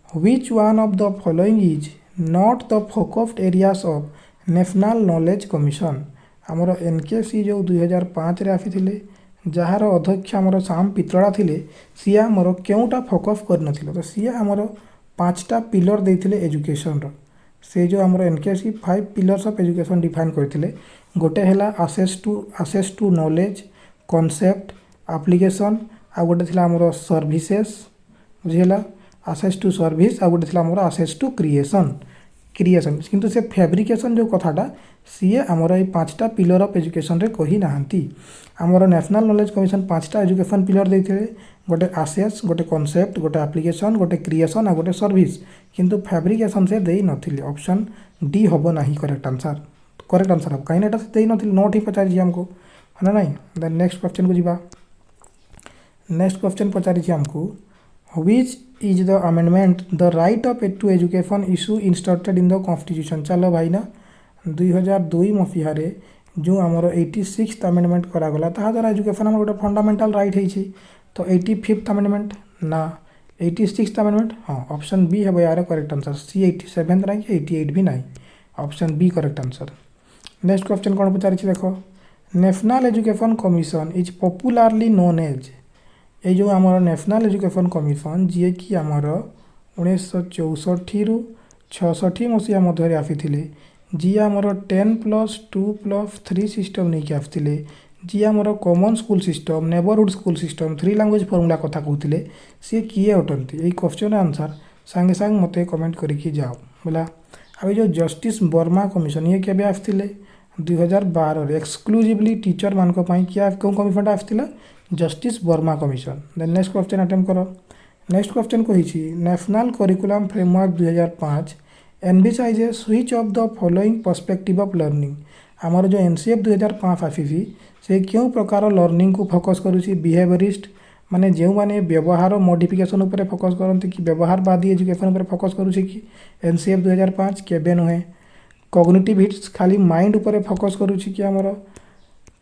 which one of the following is not the focused areas of national knowledge commission आमर एनकेसी जो 2005 रे आसी जार अध्यक्ष आमर श्याम पित्रोड़ा थिले सी आमर क्योंटा फोकस कर तो सी आमर 5टा पिलर देते एजुकेशन से जो आमर NKC 5 pillars of education define करते गोटे है access to knowledge concept application आ गोटे थी आमर सर्विसेस बुझीगला आसेस टू सर्विस आ गोटे थी आमर आसेस टू क्रिएशन किंतु से फैब्रिकेशन जो कथाटा सी आमर ये 5टा पिलर ऑफ एजुकेशन रे कही नाहांती आमर नेशनल नॉलेज कमिशन 5टा एजुकेशन पिलर देते गोटे आसेस गोटे कॉन्सेप्ट गोटे एप्लिकेशन गोटे क्रिएशन आ गोटे सर्विस किंतु फैब्रिकेशन से दे नथिले ऑप्शन डी हम ना करेक्ट आंसर हम कहीं ना दे नथिले नोट ही पचारि हमको है ना। देन नेक्स्ट क्वेश्चन को जीवा। नेक्स्ट क्वेश्चन पचारि हमको which is the amendment the right of to education issue inserted in the constitution चलो भाई ना 2002 मसीह जो आमर 86th अमेंडमेंट करागला ता द्वारा एजुकेशन आम गोटे फंडामेंटाल राइट है तो 85th अमेंडमेंट ना 86th अमेंडमेंट हाँ ऑप्शन बी है यार करेक्ट आंसर सी 87 ना कि 88 भी नहीं option B correct answer. Next question कौन पचारि देख national education commission is popularly known as ये जो आमर नेशनल एजुकेशन कमिशन जी कि आमर 1964 रु 66 मसीहा मध्य आसी जी आमर 10+2+3 सिस्टम नहीं आसते जी आमर common school system neighbourhood school system 3 language formula कथा कहते सी किए अटंती यही क्वेश्चन आंसर सांगे सांग मत कमेंट करके जाओ बोला। अब जो जस्टिस वर्मा कमिशन ये केबे आसते 2012 एक्सक्लूसिवली टीचर मान क्या क्यों कमिशन आसला justice Verma commission. Then next question attempt करो। नेक्स्ट क्वेश्चन कही national curriculum framework 2005 envisage a switch of the following perspective of learning आमर जो एनसीएफ 2005 आसी से क्यों प्रकार लर्निंग को फोकस करुँची बिहेवियरिस्ट माने जो माने व्यवहार मॉडिफिकेशन उपरे फोकस करते कि व्यवहारवादी एजुकेशन उपरे फोकस करुँची कि एनसीएफ 2005 केबे नुहे कॉग्निटिविस्ट खाली माइंड उपरे फोकस करुँची कि आमर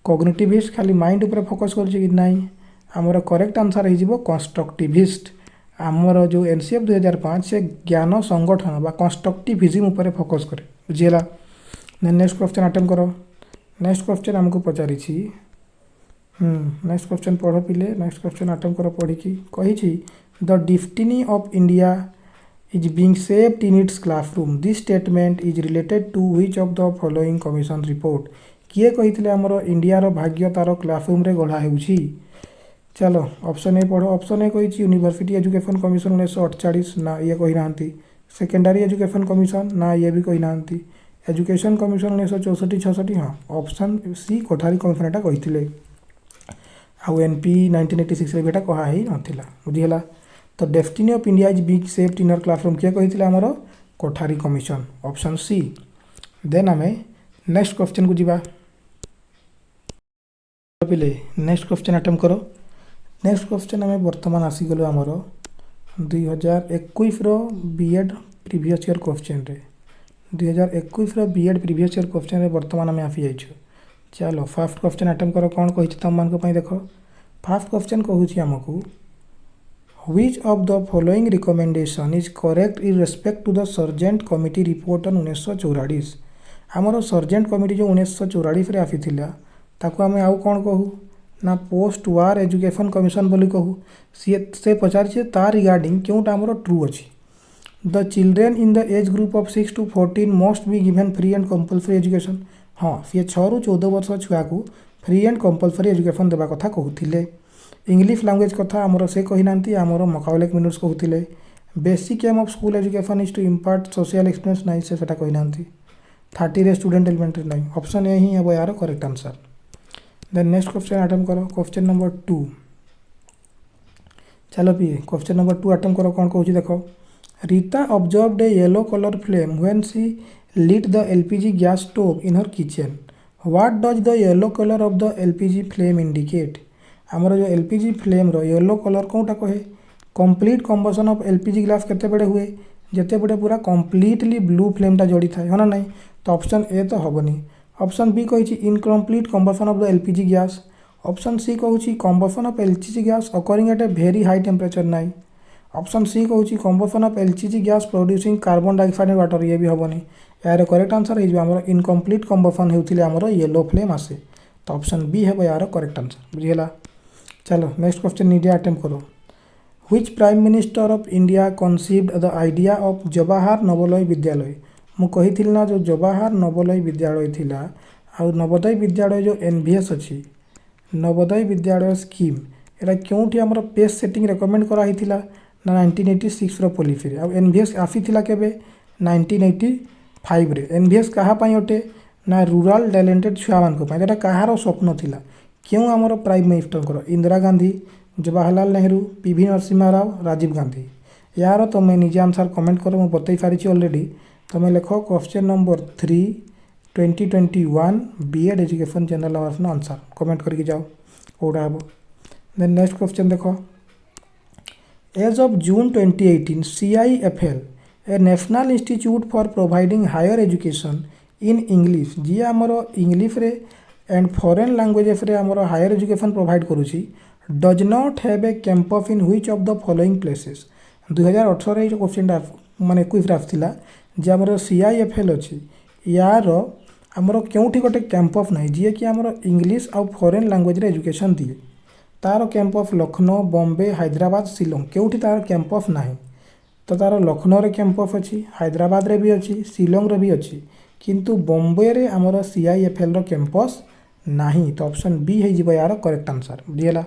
कॉग्निटिविस्ट खाली माइंड उपरे फोकस करुँची कि नहीं आमर करेक्ट आंसर हो कंस्ट्रक्टिविस्ट आमर जो एनसीएफ 2005 से ज्ञान संगठन बा कंस्ट्रक्टिविज्म उपरे फोकस करे बुझीगला। नेक्स्ट क्वेश्चन अटेम्प्ट करो। नेक्स्ट क्वेश्चन आमको पचारि नेक्स्ट क्वेश्चन पढ़ पिले नेक्स्ट क्वेश्चन अटेम्प्ट कर पढ़ी कही the destiny of India is being shaped in its classroom this statement is related to which of the following commission report किए कही आमर इंडिया रो भाग्य तार क्लासरूम रे गढ़ा होउछि चलो ऑप्शन ए पढ़ो। ऑप्शन ए कही यूनिवर्सिटी एजुकेशन कमिशन 1948 ना ये कही ना सेकेंडरी एजुकेशन कमिशन ना ये भी कही ना एजुकेशन कमिशन 1964-66 हाँ ऑप्शन सी कोठारी कमिशन एटा कही आउ एनपी 1986 रे बेटा कहा ही नथिला बुझीगला। तो destiny of India is being shaped in our classroom किए कही आमर Kothari commission option C. Then आम नेक्स्ट क्वेश्चन को जीवा पिले नेक्स्ट क्वेश्चन अटेम्प्ट करो। नेक्स्ट क्वेश्चन आम बर्तमान आसीगलु आमर 2021 रो बीएड प्रीवियस ईयर क्वेश्चन रे 2021 बीएड प्रीवियस ईयर क्वेश्चन रे वर्तमान आम आसी जाइछु। चलो फर्स्ट क्वेश्चन अटेम्प्ट करो कौन कही तुम मान को देख फर्स्ट क्वेश्चन कहूँ आमको which of the following recommendation is correct in respect to the Sargent committee report on 1944। आमर सर्जेंट कमिटी जो 1944 रे आसी ताको आम आउ कौन कहू ना पोस्ट वार एजुकेशन कमिशन बोली कहू से पचार तार रिगार्डिंग क्योंटा आमर ट्रू अच्छी the children in the age group of 6 to 14 must be given free and compulsory education. हाँ सी 6 ରୁ 14 वर्ष छुआ को फ्री एंड कंपलसरी एजुकेशन देवा कथा कहते। इंग्लिश लैंग्वेज कथा आमर से कही आमर मकाउलेक मिनट्स कहते। Basic aim of school education is to impart social experience नाई से 30 रे स्टूडेंट एलिमेंटरी नाई ऑप्शन ए ही हे यार correct answer. Then next question attempt करो क्वेश्चन नंबर 2। चलो पी क्वेश्चन नंबर 2 अटेम्प्ट करो कौन कहूँ देख Rita observed a yellow colour flame when she lit the LPG gas stove in her kitchen. What does the yellow color of the LPG flame indicate? आमर जो LPG flame रो yellow colour कौटा कहे complete combustion of LPG glass केते बड़े हुए जेते बड़े पूरा completely blue फ्लेमटा जोड़ी थाए है ना नहीं तो ऑप्शन ए तो हेनी। ऑप्शन बी कही incomplete combustion of the LPG gas. Option C कहूँ combustion of LPG gas occurring at a very high temperature नाई। ऑप्शन सी कहूँ combustion of LPG gas producing carbon dioxide water ये भी हेनी। यार करेक्ट आंसर हो incomplete combustion होते आमर येलो फ्लेम आसे तो ऑप्शन बी है यार करेक्ट आंसर बुझीगला। चलो नेक्स्ट क्वेश्चन नीचे अटेम्प्ट करो which prime minister of India conceived the idea of Jawahar Navodaya Vidyalaya. मु कही ना जो जवाहर नवोदय विद्यालय थिला आ नवोदय विद्यालय जो NVS अच्छी नवोदय विद्यालय स्कीम एटा क्योंठी आमर पेस सेटिंग रेकमेंड कराई थिला ना 1986 रो पॉलिसी रे आ NVS आसी थिला केबे 1985 रे। NVS कहा पाई अटे ना रूरल टैलेंटेड छुआ मान को पाई एटा कहार स्वप्न थिला क्यों आमर prime minister Indira Gandhi Jawaharlal Nehru PV Narasimha Rao Rajiv Gandhi. यार तुम निजे आंसर कमेंट कर मुझे बतई सारी ऑलरेडी तुम लिख question number 3 2021 BEd education general award answer comment करके जाओ कौटा हम। देन नेक्स्ट क्वेश्चन देख as of June 2018 CIFL a national institute for providing higher education in English जी आमर इंग्लिश रे एंड फॉरेन लैंग्वेजेस रे आमर हायर एजुकेशन प्रोवाइड करुची does not have a campus in which of the following places. 2018 जो question माने 21 आसला जे आमर CIFL अच्छी यार आमर क्योंठी गोटे कैंपस ना जी कि आमर इंग्लिश आउ फॉरेन लैंग्वेज रे एजुकेशन दिए तार कैंपस लखनऊ बॉम्बे हैदराबाद शिलोंग क्योंठी तार कैंपस ना तो तार लखनऊ रे कैंपस अच्छी हैदराबाद रे भी अच्छी शिलोंग रे भी अच्छी किंतु बॉम्बे रे आमर CIFL रो कैंपस नहीं तो ऑप्शन बी है यार करेक्ट आंसर बुझीगला।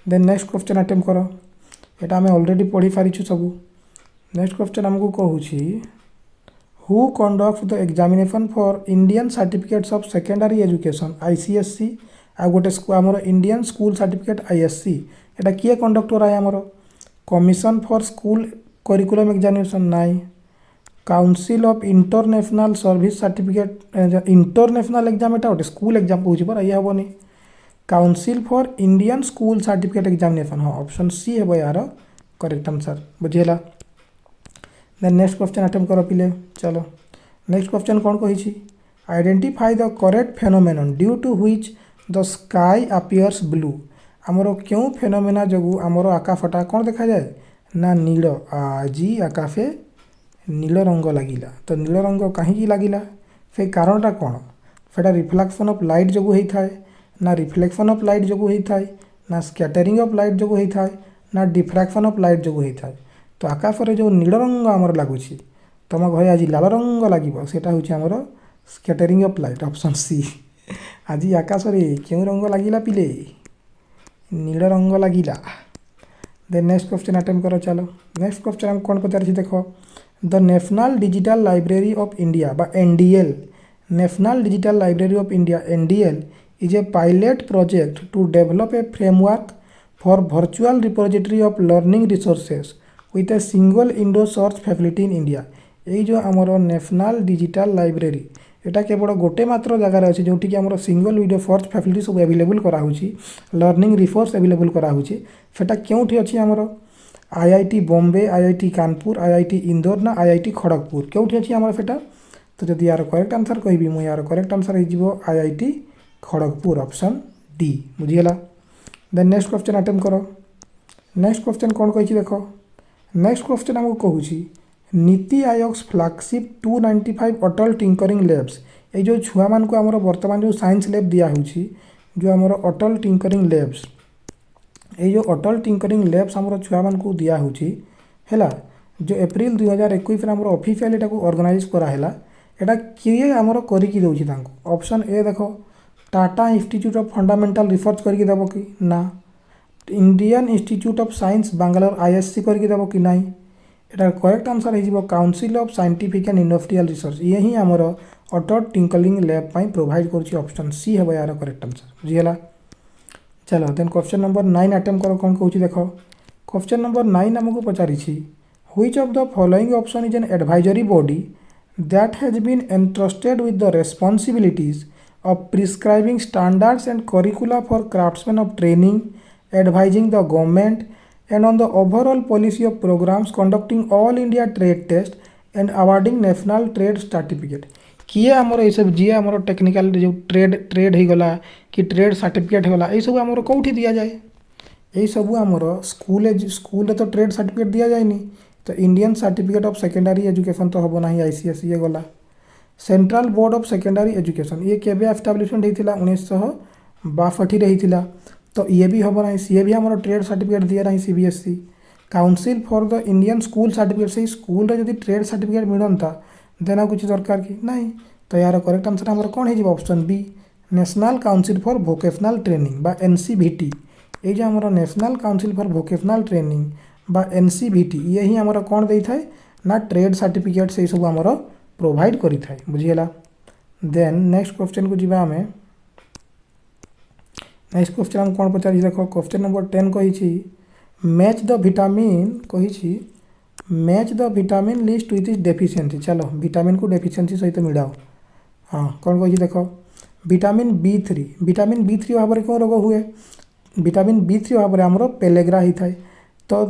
देन नेक्स्ट क्वेश्चन अटेम्प्ट करो एटा आम ऑलरेडी पढ़ी सारी सबू। नेक्स्ट क्वेश्चन आमको कहूँ who conduct the examination for Indian certificates of secondary education ICSC आ गोटे आमर इंडियन स्कूल सर्टिफिकेट ISC एटा किए कंडक्ट कराए आमर commission for school curriculum examination नाई council of international service certificate international exam एटा गोटे स्कूल एग्जाम कहूँ पर ये हेनी council for Indian school certificate examination हाँ ऑप्शन सी है यार करेक्ट आंसर बुझीगला। देन नेक्स्ट क्वेश्चन अटेम्प्ट कर पिले। चलो नेक्स्ट क्वेश्चन कौन कही identify the correct phenomenon due to which the sky appears blue. आमर क्यों फेनोमेना जो आमर आकाशटा कौन देखा जाए ना नील आज आकाशे नील रंग लगिला तो नील रंग कहीं लगिला से कारणटा कौन सेटा रिफ्लेक्शन ऑफ लाइट जो होता है ना रिफ्लेक्शन ऑफ लाइट जो होता है ना स्कैटरिंग ऑफ लाइट जो होता है ना डिफ्रैक्शन ऑफ लाइट जो होता है तो आकाश रे जो नील रंग आमर लगुच तुम घरे आज लाल रंग लगे सेटा हूँ आमर scattering of light option C. आज आकाश रे क्यों रंग लगिला पिले नील रंग लगिला। देन नेक्स्ट क्वेश्चन अटेम्प्ट करो। चलो नेक्स्ट क्वेश्चन हम कौन पचार देख the national digital library of India बा NDL national digital library of India NDL is a pilot project to develop a framework for virtual repository of learning resources with a single window search facility in India। ये जो आमर national digital library एटा केवल गोटे मात्र जगार अच्छे जोटि आमर single video search facility सब अवेलेबल कराऊँगी लर्निंग रिसोर्स अवेलेबल कराऊँगी सेटा क्योंठी अच्छी आमर IIT Bombay, IIT Kanpur, IIT Indore ना आईआईटी खड़गपुर केउठी अछि हमर सेटा। तो जदि यार करेक्ट आंसर कहबी मु यार करेक्ट आंसर हो आईआईटी खड़गपुर ऑप्शन डी बुझीगला। देन नेक्स्ट क्वेश्चन अटेम्प्ट करो। नेक्स्ट क्वेश्चन कौन कही देख। नेक्स्ट क्वेश्चन आमको कहूँ नीति आयोग फ्लैगशिप 295 अटल टिंकरिंग लैब्स ये जो छुआ मान को आमर वर्तमान जो साइंस लैब दिया जो आमर अटल टिंकरिंग लैब्स ये जो अटल टिंकरिंग लैब्स आमर छुआ मान को दिया है जो एप्रिल 2021 आमर ऑफिशियल एटा को ऑर्गेनाइज कराला एटा किए आमर करिकी दउछि तांको। ऑप्शन ए देखो Tata institute of fundamental research करके देबो कि ना, Indian institute of science Bangalore ISC करके देबो कि नहीं। एटार करेक्ट आंसर है council of scientific and industrial research ये ही आमर अटल टिंकरिंग लैब पाई प्रोवाइड करुच्ची। ऑप्शन सी है यार करेक्ट आंसर बुझीगला। चलो देन क्वेश्चन नंबर 9 अटेम्प्ट करो कौन कहूँ देख। क्वेश्चन नंबर 9 आमको पचारि which of the following option is an advisory body that has been entrusted with the responsibilities of prescribing standards and curricula for craftsmen of training, advising the government and on the overall policy of programs, conducting all India trade test and awarding national trade certificate। किए आमर ये सब जी आमर technical जो trade हो गला कि trade certificate होगा ये सब आमर कौटी दिया जाए ये सब आमर स्कूल तो ट्रेड सर्टिफिकेट दिया जाए तो Indian certificate of secondary education तो हम ना आईसीएसई ये गला। Central board of secondary education ये केबे एस्टाब्लिशमेंट होता 1962 होता तो ये भी हम ना सी भी आम ट्रेड सर्टिफिकेट दिए ना CBSE. Council for the Indian school certificate से स्कूल जब ट्रेड सर्टिफिकेट मिलता देना कुछ दरकार कि नहीं। तो यार करेक्ट आंसर आम कौन हो option B national council for vocational training बा एनसीवीटी ये जो आम national council for vocational training बा एनसीवीटी ये ही आम कौन दे था ना ट्रेड सर्टिफिकेट से सब आमर प्रोवाइड करी थाए बुझीगला। देन नेक्स्ट क्वेश्चन को जीवा आमे। नेक्स्ट क्वेश्चन हम कौन पचारि देख। क्वेश्चन नंबर 10 कही मैच द विटामिन कही match the vitamin list with is deficiency. चलो विटामिन को डेफिशिएंसी सहित मिलाओ। हाँ कौन कही देख विटामिन B3 भाव में कौन रोग हुए विटामिन B3 भाव में आमर पेलेग्रा होता है तो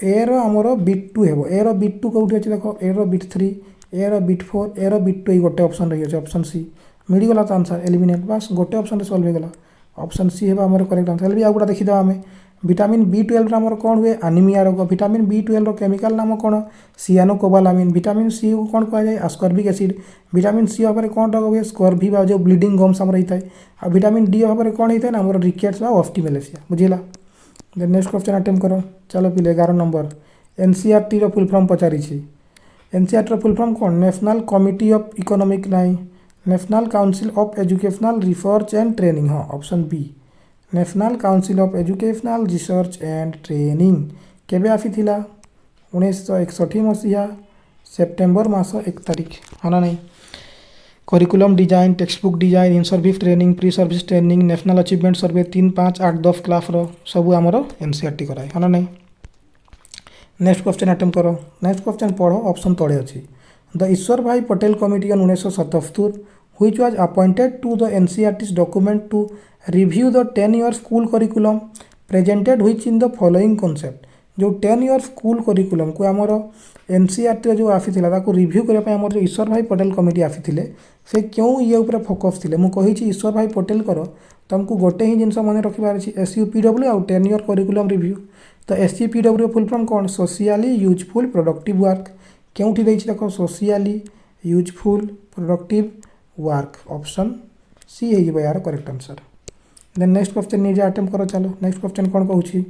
एरो आमर B2 है एरो B2 कौटी अच्छे देख arrow B3 arrow B4 arrow B2 ये गोटे ऑप्शन रही है ऑप्शन सी मिलगला तो आंसर एलिमिनेट बस गोटे ऑप्शन सॉल्व होगा ऑप्शन सी है आम करेक्ट आंसर। भी आउटा देखीद आम विटामिन B12 आमर कौन हुए आनिमिया रोग विटामिन B12 केमिकल नाम कौन सियानोकोबालामिन विटामिन सी को कौन कह जाए आस्कॉर्बिक एसिड विटामिन सी भाव में कौन रोग हुए स्कॉर्बी जो ब्लीडिंग गम्स आम होता है और विटामिन डी भाव में कौन होता है ना आम रिकेट्स ऑफ्टिमेलेसिया बुझीला। देन नेक्स्ट क्वेश्चन अटेम्प्ट करो। चलो पिले 11 नंबर एनसीईआरटी रो फुल फॉर्म पचारि एनसीईआरटी रो फुल फॉर्म कौन नेशनल कमिटी ऑफ इकोनॉमिक नहीं national council of educational research and training हाँ option B national council of educational research and training केबे आसीथिला 1961 मसीहा सेप्टेम्बर मास 1 तारिख हाँ ना नहीं। Curriculum design text book design in service training pre service training national achievement survey 3, 5, 8, 10 class सब आमर एनसीईआरटी कराए हाँ ना नहीं। नेक्स्ट क्वेश्चन अटेम्प्ट करो। नेक्स्ट क्वेश्चन पढ़ो ऑप्शन तले अच्छी द ईश्वर भाई Patel committee on 1977 which was appointed to the NCERT's document to review the 10-year school curriculum presented which in the following concept जो 10-year स्कूल करिकुलम को आमर NCERT जो आसीथिला ताको रिव्यू करने आमर जो ईश्वर भाई पटेल कमिटी आसीथिले से क्यों ये ऊपर फोकस थिले मु कही ईश्वर भाई पटेल करो तुमको गोटे ही जिनस मन रखिबार अछि एसयूपीडब्ल्यू आउ 10-year करिकुलम रिव्यू तो एसयूपीडब्ल्यू फुल फॉर्म कौन सोशियली यूजफुल प्रोडक्टिव वर्क क्योंठी देछि देखो socially useful productive work option C है यार correct answer. Then next question निजे अटेम्प्ट करो। चलो नेक्स्ट क्वेश्चन कौन कहूँ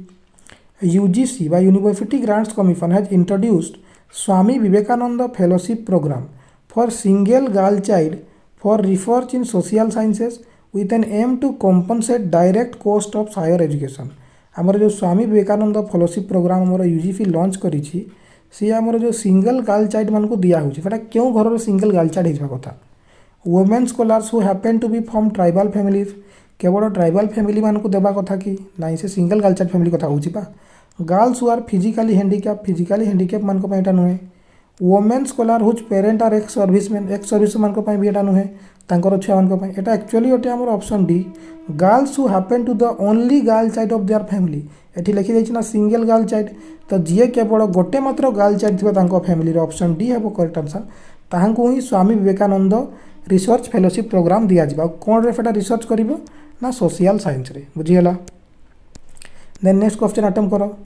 यूजीसी बा university grants commission has introduced Swami Vivekananda fellowship programme for single girl child for research in social sciences with an aim to compensate direct cost of higher education. आमर जो स्वामी Vivekananda fellowship programme आमर UGC launch करिछि सी आमर जो single girl child मान को दिया होछि सेटा क्यों घर सिंगल गर्ल चाइल्ड होगा कथा women scholars who happen to be from tribal families केवल ट्राइबल फैमिली मान को देवा कथा कि नाई से सिंगल गर्ल चाइल्ड फैमिली कथा होछि बा girls who are physically handicap मान को एटा नुहे women scholar whose parent are ex serviceman को भी एटा नुहे तांकर छुआ मान एटा एक्चुअली गोटे आमर option D girls who happen to the only girl child of their family एठी लिखि देछि ना सिंगल गर्ल चाइल्ड तो जी केवल गोटे मात्र गर्ल चाइल्ड थी तांको फैमिली ऑप्शन डी है करेक्ट आंसर ताहांको ही Swami Vivekananda research fellowship programme दिया जिबा कोन रे फेटा रिसर्च करिवो ना सोशल साइंस रे बुझियला। देन नेक्स्ट क्वेश्चन अटेम्प्ट करो।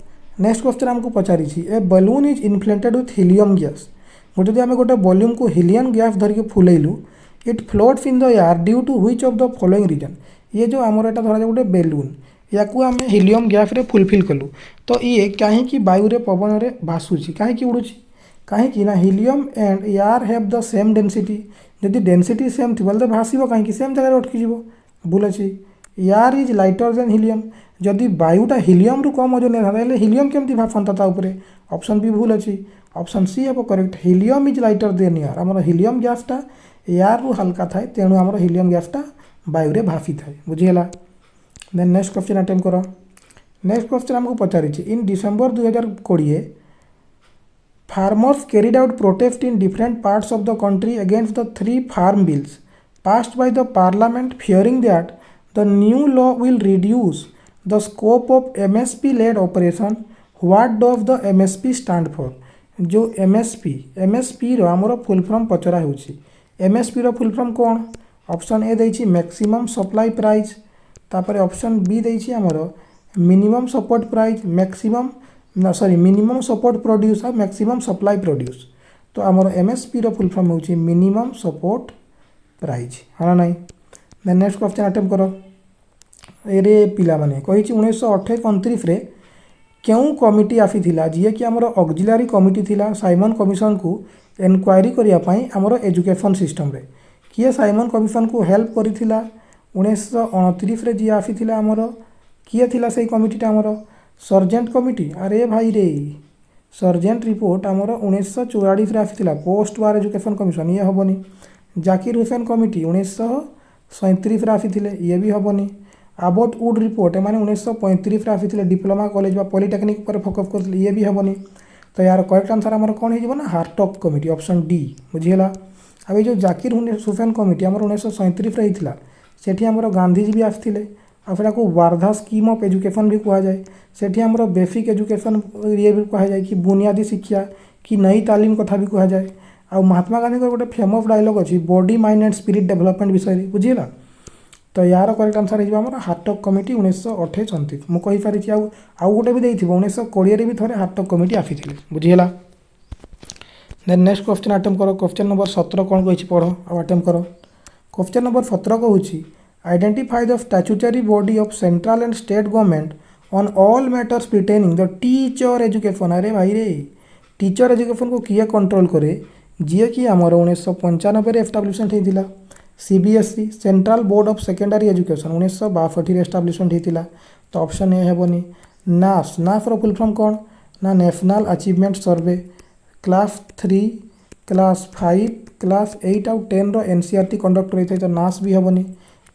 नेक्स्ट क्वेश्चन हमको पचारि a balloon is inflated with helium gas जदि आम गोटे बलून को हीलियम गैस धरिक फुलैलु it floats in the air due to which of the following reason ये जो आमर एटा धरा गोटे बेलून या आम हीलियम गैस रे फुलफिल कलु तो ये कहीं वायु रे पवन रे भासुची कहीं उड़ुची कहीं ना helium and air have the same density जदि डेंसिटी सेम थी तो भाषो कहीं सेम जगह अटकी भूल अच्छी air is lighter then helium जदि वायुटा हीलियम रु कम ओजन था हीलियम केमती भाफंता ता उपरे ऑप्शन बी भूल अच्छी ऑप्शन सी हे correct helium is lighter than air आमर हीलियम गैसटा एयर रु हल्का थाए तेणु आमर हीलियम गैसटा वायु रे भाफी थाए बुझीगला। देन नेक्स्ट क्वेश्चन अटेम्प्ट करो। नेक्स्ट क्वेश्चन हमको पचारि in December 2020 farmers carried out protest in different parts of the country against the 3 farm bills passed by the parliament fearing that the new law will reduce the scope of MSP led operation. What does the MSP stand for? जो MSP रो आमर full form पचरा होची MSP रो full form कौन option A देछि maximum supply price तापर option B देछि आमर minimum support price minimum support produce और मैक्सिमम सप्लाई प्रोड्यूस तो आमर MSP रो फुल फॉर्म होची मिनिमम सपोर्ट प्राइज हाँ ना। देन नेक्स्ट क्वेश्चन अटेम्प्ट करो। एरे पिला माने कही 1928-29 रे क्यों कमिटी आसीथिला जी कि आमर ऑक्सिलरी कमिटी थिला साइमन कमिशन को एनक्वायरी करिया पई आमर एजुकेशन सिस्टम रे किए साइमन कमिशन को हेल्प करिथिला 1929 रे जी आसीथिला आमर किए थिला सेही कमिटीटा आमर सर्जेंट कमिटी अरे भाई रे सर्जेंट रिपोर्ट आमर 1944 रे आसीथिला पोस्ट वार एजुकेशन कमिशन ये हबनी जाकिर हुसैन कमिटी 1937 आसी ये भी हेनी आबोट वुड रिपोर्ट एम 1935 आसी डिप्लोमा कॉलेज बा पॉलिटेक्निक पर फोकस करते ये भी हेनी तो यार करेक्ट आंसर आमर कौन हो हार्टक कमिटी ऑप्शन डी बुझीगला। अब ये जो जाकिर हुसैन कमिटी आमर 1937 होता सेठी आमर गांधीजी भी आसते आटा को वार्धा स्कीम ऑफ एजुकेशन भी कहुए सेठी आमर बेसिक एजुकेशन ये भी कहुए कि बुनियादी शिक्षा कि नई तालीम कथा भी कहुए आ महात्मा गांधी को गोटे फेमस डायलॉग अच्छी body mind and spirit development विषय बुझीगला तो यार करेक्ट आंसर हो हार्टक कमिटी 1928-29 मुझे पारि आउ गोटे भी देती 1920 भी थे हार्टक कमिटी आसी बुझीगला। देन नेक्स्ट क्वेश्चन अटेम्प्ट करो। क्वेश्चन नंबर 17 कौन कही पढ़ आ अटेम्प्ट करो। क्वेश्चन नंबर 17 कहूँ identify the statutory body of central and state government on all matters pertaining the teacher education. अरे भाई रे टीचर एजुकेशन को किए कंट्रोल करे जी कि आमर 1995 एस्टाब्लीशमेंट होता CBSE central board of secondary education 1962 establishment होता तो ऑप्शन ए हेनी नास रो फुल फॉर्म कौन ना नेशनल अचीवमेंट सर्वे क्लास 3 क्लास 5 क्लास 8 आउ 10 रो NCERT कंडक्ट होता है तो नास भी हेनी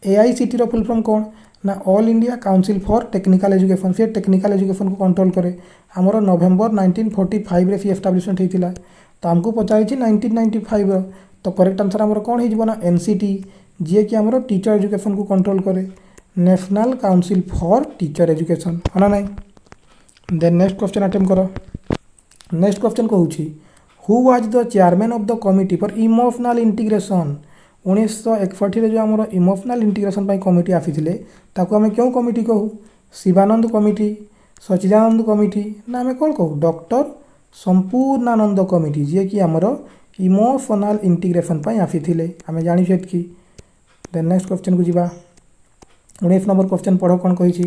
AICT रो फुल फॉर्म कौन ना all India council for technical education से टेक्निकल एजुकेशन को कंट्रोल करे आमर नवेम्बर 1945 रे सी एस्टाब्लीशमेंट होता तो आमको पचारि 1995 तो करेक्ट आंसर आमर कौन हो NCT जी कि आमर टीचर एजुकेशन को कंट्रोल करे national council for teacher education है ना। देन नेक्स्ट क्वेश्चन अटेम्प्ट करो। नेक्स्ट क्वेश्चन कहूँ who was the chairman of the committee for emotional integration 1961 जो आमर इमोशनल इंटीग्रेशन कमिटी आसी आम क्यों कमिटी कहूँ शिवानंद कमिटी सच्चिदानंद कमिटी ना आम कौन कहूँ डॉक्टर संपूर्णानंद कमिटी जी कि आमर इमोशनल इंटीग्रेशन आसी आम जानी कि। देन नेक्स्ट क्वेश्चन को जीवा 19 नंबर क्वेश्चन पढ़ कौन कही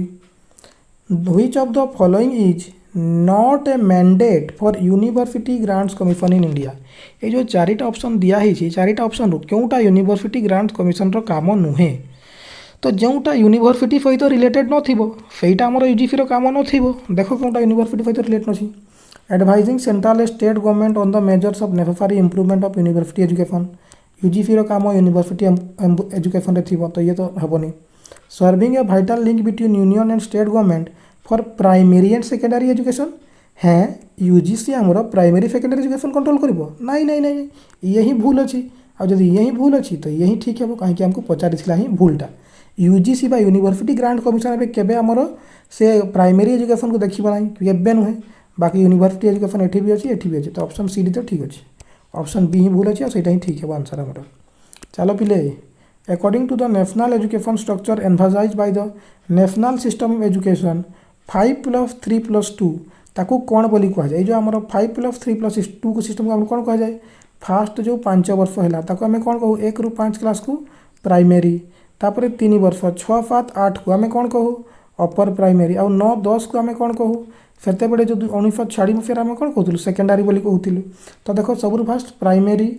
which of the following is not A mandate for university grants commission in India. ये जो चारिटा ऑप्शन दिखाई चारिटा ऑप्शन क्योंटा यूनिवर्सिटी ग्रांट्स कमिशन काम नुहे तो जोटा यूनिवर्सिटी सहित रिलेटेड नईटा आम यूजीसी काम नथिबो देख कौटा यूनिवर्सिटी सहित रिलेट नछि advising central state government on the measures of necessary improvement of university education UGC काम यूनिवर्सिटी एजुकेशन रे थिबो तो ये तो हेबनी serving a vital link between union and state government for primary and secondary education हाँ UGC आमर primary secondary education control करिवो नाई नाई नाई ये ही भूल अच्छी आ जब ये ही भूल अच्छी तो ये ही ठीक है कहीं आमको पचारिला ही भूलटा यूजीसी बा यूनिवर्सिटी ग्रांट कमिशन केबे आमर से प्राइमरी एजुकेशन को देखा ना केबे नुहे बाकी यूनिवर्सिटी एजुकेशन एठी भी अच्छी तो ऑप्शन सी डी तो ठीक अच्छे ऑप्शन बी ही भूल अच्छी और ही ठीक है आंसर आमर चलो पिले according to the national education structure envisage by the national system of education 5+3+2 ताकू कौन बोली कह जाए जो आमर 5+3+2 को सिस्टम को आम कौन कह जाए फास्ट जो 5 वर्ष है ताको आम कौन कहू 1 ରୁ 5 क्लास को प्राइमरी तापर 3 वर्ष 6, 7, 8 को आम कौन कहू अपर प्राइमरी आ 9, 10 को आम कौन कहू सेते बेले जो 1946 मसीह आम कौन कहूँ सेकेंडरी बोली कहूँ तो देख सब फास्ट प्राइमरी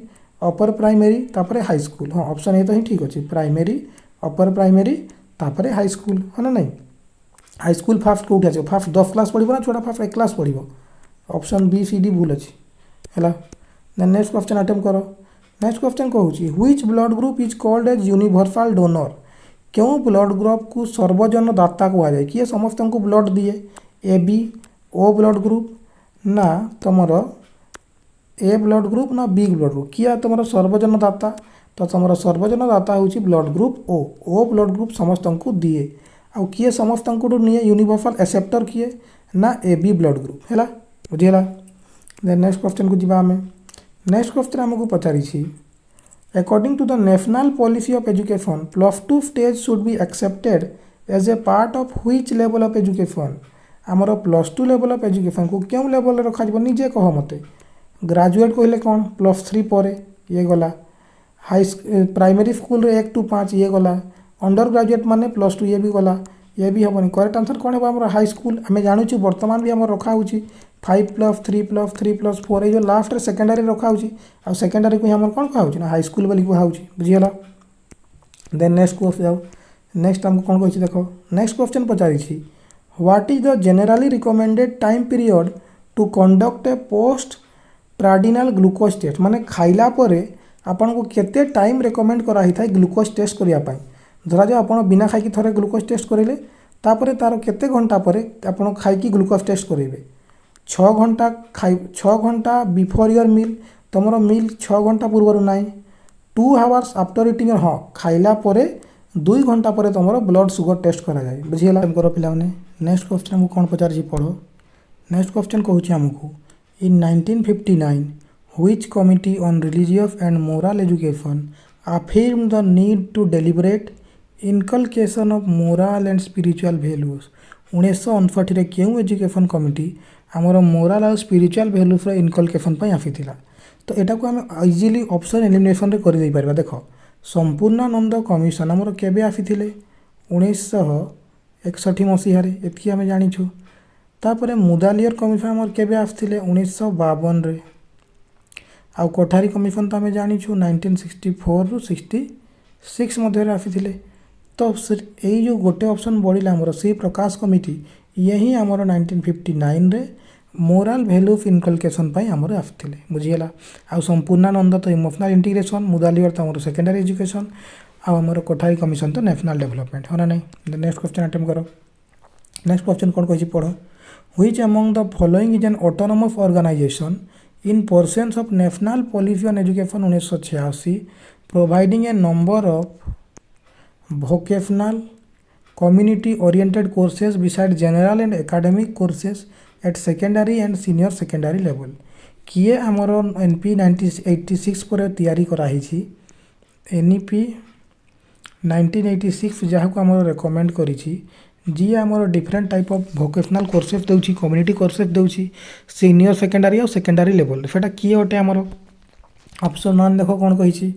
अपर प्राइमरी तापर हाई स्कूल हाँ ऑप्शन ए तो ही ठीक अच्छे प्राइमरी अपर प्राइमरी तापर हाई स्कूल है ना नहीं हाई स्कूल फास्ट कौट आस फास्ट 10 क्लास पढ़ो ना छोटा फास्ट 1 क्लास पढ़ो ऑप्शन बी सी डी भूल अच्छी है नेक्स्ट क्वेश्चन अटेम्प्ट कर नेक्स्ट क्वेश्चन कहूँ which blood group is called as universal donor क्यों ब्लड ग्रुप को सर्वजन दाता कहुए किए समस्त को ब्लड दिए A B O blood group ना तुमर ए ब्लड ग्रुप ना बी ब्लड ग्रुप किए तुम सर्वजन दाता तो तुम सर्वजन दाता हूँ blood group O blood group समस्त को दिए आउ किए समस्त को निए यूनिवर्सल एक्सेप्टर किए ना ए बी ब्लड ग्रुप है बुझीगला देन नेक्स्ट क्वेश्चन को जीवा आमे नेक्स्ट क्वेश्चन आमको पचारि according to the national policy of education +2 stage should be accepted as a part of which level of education आमर +2 लेवल ऑफ एजुकेशन को क्यों level रखा निजे कह मत ग्रेजुएट कहले कौन +3 पर ये गला हाई प्राइमरी स्कूल 1 to 5 ये गला अंडर ग्रेजुएट माने +2 ये भी गला ये भी हेनी करेक्ट आंसर कौन है आम हाई स्कूल आम जानूँ बर्तमान भी आम रखा हो 5+3+3+4 ये जो लास्ट सेकेंडरी रखा हो सेकेंडरी को आम कौन कह ना हाई स्कूल बोली कह बुझीगला देन नेक्स्ट क्वेश्चन जाओ नेक्स्ट आमको कौन कही देख नेक्स्ट क्वेश्चन पचारि what is the generally recommended time period to conduct a post prandial glucose test माने खाइला परे आपन को केते टाइम रेकमेंड करा ही था ग्लूकोज टेस्ट करिया पाई धरा जाओ आपन बिना खाई थरे ग्लूकोज टेस्ट करेले तापर तार केते घंटा परे आपन खाई ग्लूकोज टेस्ट करेंगे 6 घंटा खाई 6 घंटा बिफोर योर मील तुम मील 6 घंटा पूर्व ना 2 आवर्स आफ्टर इटिंग हाँ खाइला परे 2 घंटा पर तुम ब्लड सुगर टेस्ट करा जाए बुझीगला कर पिलाने नेक्स्ट क्वेश्चन आमको कौन पचारि पढ़ नेक्स्ट क्वेश्चन कहूँ आमको इन 1959 which committee on religious and moral education affirmed the need to deliberate inculcation of moral and spiritual values 1959 रे क्यों एजुकेशन कमिटी आमर मोराल और स्पिरिचुअल भैल्यूज इनकलकेशन आसीला तो यहाँ को आम इजिली ऑप्शन एलिमिनेशन रे कर दे पारिबा देख संपूर्णानंद कमिशन आमर केबे आसीथिले 1961 मसीह एतकी आम जानिछु तापर मुदालियर कमिशन आमर केबे आसीथिले 1952 रे आउ कोठारी कमिशन तो आम जानिछु 1964 ରୁ 66 मध्य आसीथिले तो यही जो गोटे ऑप्शन बढ़ला आमर श्री प्रकाश कमिटी यही आमर 1959 रे मोराल वैल्यू ऑफ इनकलकेशन आमर आसीथिले बुझीगला आउ संपूर्णानंद तो इमोशनल इंटीग्रेशन मुदालियर तो आमर सेकेंडरी एजुकेशन आमर कोठारी कमिशन तो नेशनल डेवलपमेंट है ना नहीं नेक्स्ट क्वेश्चन अटेम्प्ट करो नेक्स्ट क्वेश्चन कौन कही पढ़ which among the following is an autonomous organisation in persons of national policy on education 1986 providing a number of vocational community oriented courses beside general and academic courses at secondary and senior secondary level किए आमर NP 1986 पर तैयारी कराही NEP 1986 जहाँ को आमर recommend करी जी आमर different type of vocational courses दूची कम्युनिटी कोर्सेस दूची सीनियर सेकेंडरी और सेकेंडरी लेवल सेटा किए अटे आमर ऑप्शन 1 देख कौन कही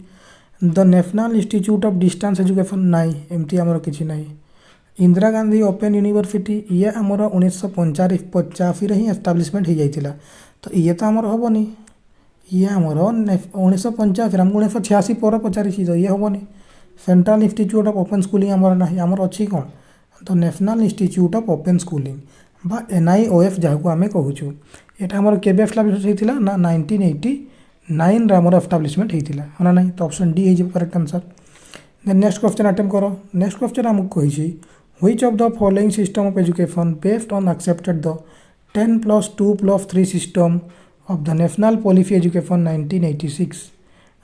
the national institute of distance education नाई एमती आमर किसी नाई इंदिरा गांधी ओपन यूनिवर्सिटी ये आमर 1985 ही एस्टाब्लिशमेंट हो जाइतिला तो ये तो आमर हेनी ये आमर 1985 आमको 1986 पर पचारि तो ये हेनी central institute of open schooling आमर ना आमर अच्छी कौन तो national institute of open schooling बा NIOF जहाँ को आम कहूँ यहाँ आमर केबे एस्टाब्लिश होता ना 1989 रे आमर एस्टाब्लिशमेंट होता है ना नहीं तो ऑप्शन डी हो correct answer then next question attempt करो नेक्स्ट क्वेश्चन आमको कही which of the following system of education based on accepted the 10+2+3 system of the national policy education 1986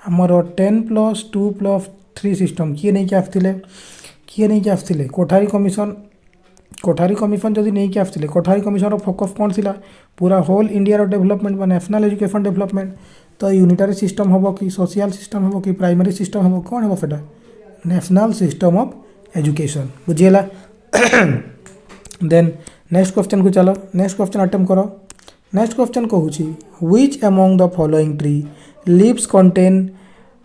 आमर 10+2+3 सिस्टम किए नहीं आसते कोठारी कमिशन जदि नहीं आसते कोठारी कमिशन फोकस कौन थी पूरा होल इंडिया डेवलपमेंट बा नेशनल एजुकेशन डेवलपमेंट तो यूनिटरी सिस्टम हम कि सोशल सिस्टम हम कि प्राइमरी सिस्टम हम कौन हम सेटा नेशनल सिस्टम ऑफ एजुकेशन बुझीगला देन नेक्स्ट क्वेश्चन को चलो नेक्स्ट क्वेश्चन अटेम्प्ट करो नेक्स्ट क्वेश्चन कहूँ which among the following tree leaves contain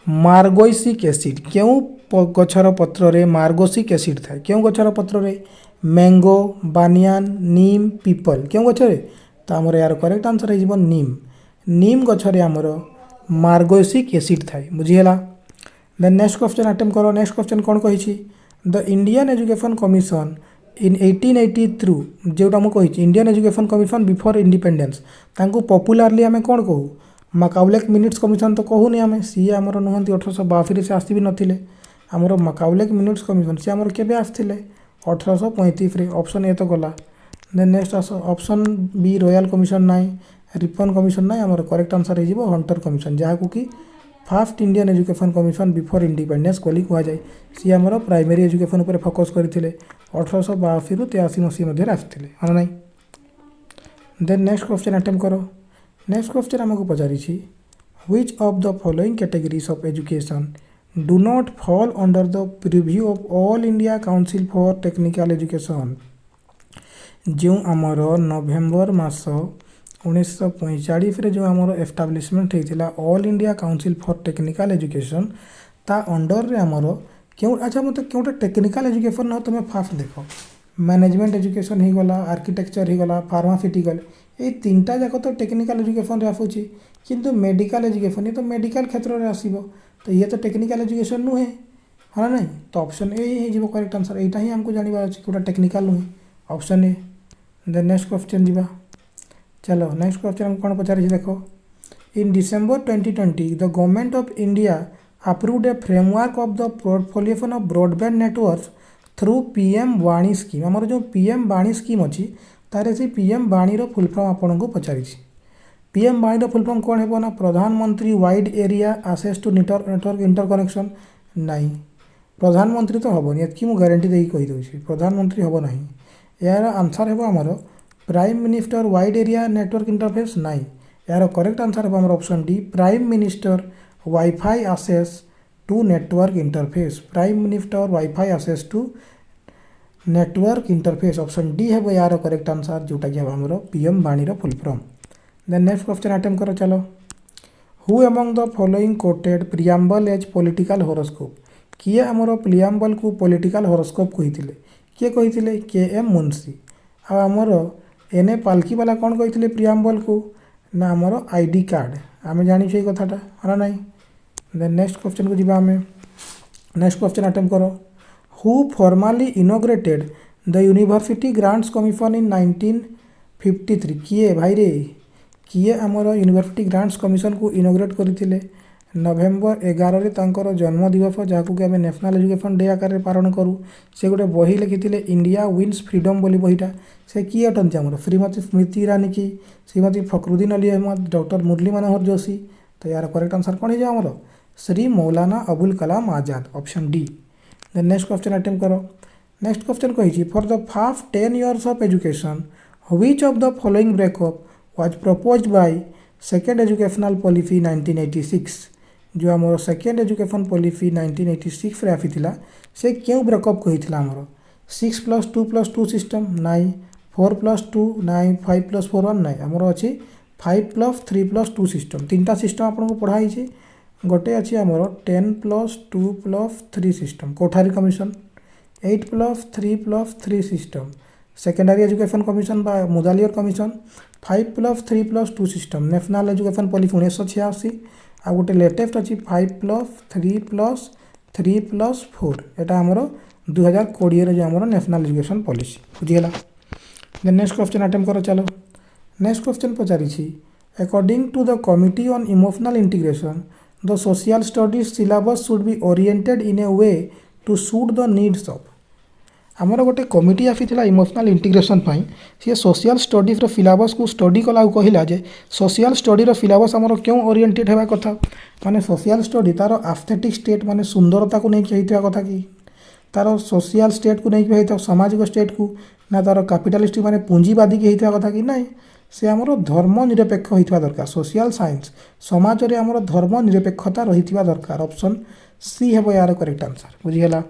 margosic acid क्यों गछर पत्र रे मार्गोसिक एसिड थाए क्यों गछर पत्र रे मैंगो बानियान नीम पीपल क्यों गछरे तो आमर यार करेक्ट आंसर है नीम गछरे आमर मार्गोसिक एसिड थाए बुझीगला देन नेक्स्ट क्वेश्चन अटेम्प्ट करो नेक्स्ट क्वेश्चन कौन कही द इंडियन एजुकेशन कमिशन इन 1883 जोटा मुझे Indian education commission before independence तांको पॉपुलरली आम कौन कहू मकाउलेक मिनिट्स कमिशन तो कहूनी आम सी आमर नुहति 1882 से आसि भी नथिले आमर मकाउलेक मिनिट्स कमिशन सी आमर केबे आसथिले 1835 रे ऑप्शन ए तो गला देन नेक्स्ट आस ऑप्शन बी रॉयल कमिशन नाई रिपन कमिशन नाई आमर करेक्ट आंसर हो हंटर कमिशन जहाँ को कि first Indian education commission before independence कोली कह जाए सी आमर प्राइमरी एजुकेशन उपर फोकस करते 1882 ରୁ 83 मसीह मध्य आसते हाँ ना देन नेक्स्ट क्वेश्चन अटेम्प्ट करो नेक्स्ट क्वेश्चन आमको पचारि which of the following categories of education do not fall under the preview of all India council for technical education जो आमर नवेम्बर मास 1945 रे जो आमर एस्टाब्लिशमेंट होता all India council for technical education ता अंडर रे आमर क्यों अच्छा मतलब क्योंटा टेक्निकल एजुकेशन ना तुम्हें फास्ट देख मैनेजमेंट एजुकेशन हो गला आर्किटेक्चर हो गला फार्मास्यूटिकल ये तीनटा जाक तो टेक्निकल एजुकेशन रे आसूची किंतु मेडिकल एजुकेशन ये तो मेडिकल क्षेत्र में आसो तो ये तो टेक्निकल एजुकेशन नुहे हाँ ना तो ऑप्शन ए ही हो करेक्ट आंसर यहाँ ही हमको जानवर अच्छे कौटा टेक्निकल नुहे option A then next question जीवा चलो नेक्स्ट क्वेश्चन हम कौन पचारि देख in December 2020 the government of India approved a framework of the proliferation of broadband networks through PM वाणी स्कीम आमर जो PM वाणी स्कीम अच्छी तारे से PM वाणी रो फुल फॉर्म आपन को पचारि PM वाणी रो फुल फॉर्म कौन है ना Pradhan Mantri wide area access to network interconnection नहीं प्रधानमंत्री तो हेनी एतकी मुझे गारंटी देकी कहीदे प्रधानमंत्री हम ना यार आंसर है आमर prime minister wide area network interface नहीं यार करेक्ट आंसर है option D prime minister wifi access to network interface prime minister wifi access to network interface option D है यार करेक्ट आंसर जोटा कि आमर PM वाणी full form then next question attempt करो चलो who among the following quoted preamble as political horoscope किए आमर प्रियाम्बल को पॉलिटिकल हॉरोस्कोप कही किए कही KM मुंशी आमर एने पालकी वाला कौन कही प्रियाम्बल को ना आमर ID कार्ड आम जानी ये कथाटा हाँ ना देन नेक्स्ट क्वेश्चन को जी आम नेक्स्ट क्वेश्चन अटेम्प्ट करो who formally inaugurated the university grants commission in 1953 किए भाई रे किए आमर यूनिवर्सिटी ग्रांट्स कमिशन को इनॉग्रेट करते नवेम्बर 11 रे तांकर जन्म दिवस जहाँ को आम नेशनल एजुकेशन डे आकार पालन करूँ से गोटे बही लिखी इंडिया विन्स फ्रीडम बोली बहीटा से किए अटंती आमर श्रीमती स्मृति ईरानी की श्रीमती फखरुद्दीन अली अहमद डॉक्टर मुरली मनोहर जोशी तो यार करेक्ट आंसर कौन है आमर Shri Maulana Abul Kalam Azad option D then next question attempt करो नेक्स्ट क्वेश्चन कही for the first 10 years of education which of the following breakup was proposed by second educational policy 1986 जो आमर सेकेंड एजुकेशन पॉलिसी 1986 रे आसीथिला से क्यों ब्रेकअप कही आमर 6+2+2 सिस्टम नाई 4+2 नाई 5+4 1 नाई आमर अच्छी 5+3+2 सिस्टम तीनटा सिस्टम आपको पढ़ाई गोटे अच्छी आमर 10+2+3 system Kothari commission 8+3+3 system secondary education commission बा Mudaliar commission 5+3+2 system national education policy 1986 आ गोटे लेटेस्ट अच्छी 5+3+3+4 एटा आमर 2020 जो आमर नेशनल एजुकेशन पॉलिसी बुझीगला देन नेक्स्ट क्वेश्चन अटेम्प्ट करो चलो नेक्स्ट क्वेश्चन पचारि according to the committee on emotional integration the social studies syllabus should be oriented in a way to suit the needs of आमर गोटे committee आसीला emotional integration सी social studies syllabus को study कला कहला जे social study syllabus आमर क्यों oriented होगा कथा माने सोशल स्टडी तार एस्थेटिक स्टेट माने सुंदरता को लेकिन होता कथा कि तार सोशल स्टेट को लेकिन होता सामाजिक स्टेट को ना तार कैपिटलिस्ट माने पूंजीवादी की होता कथा कि ना से आमर धर्म निरपेक्ष होता दरकार सोशल साइंस समाज में आमर धर्म निरपेक्षता रही दरकार ऑप्शन सी है यार करेक्ट आंसर बुझीगला।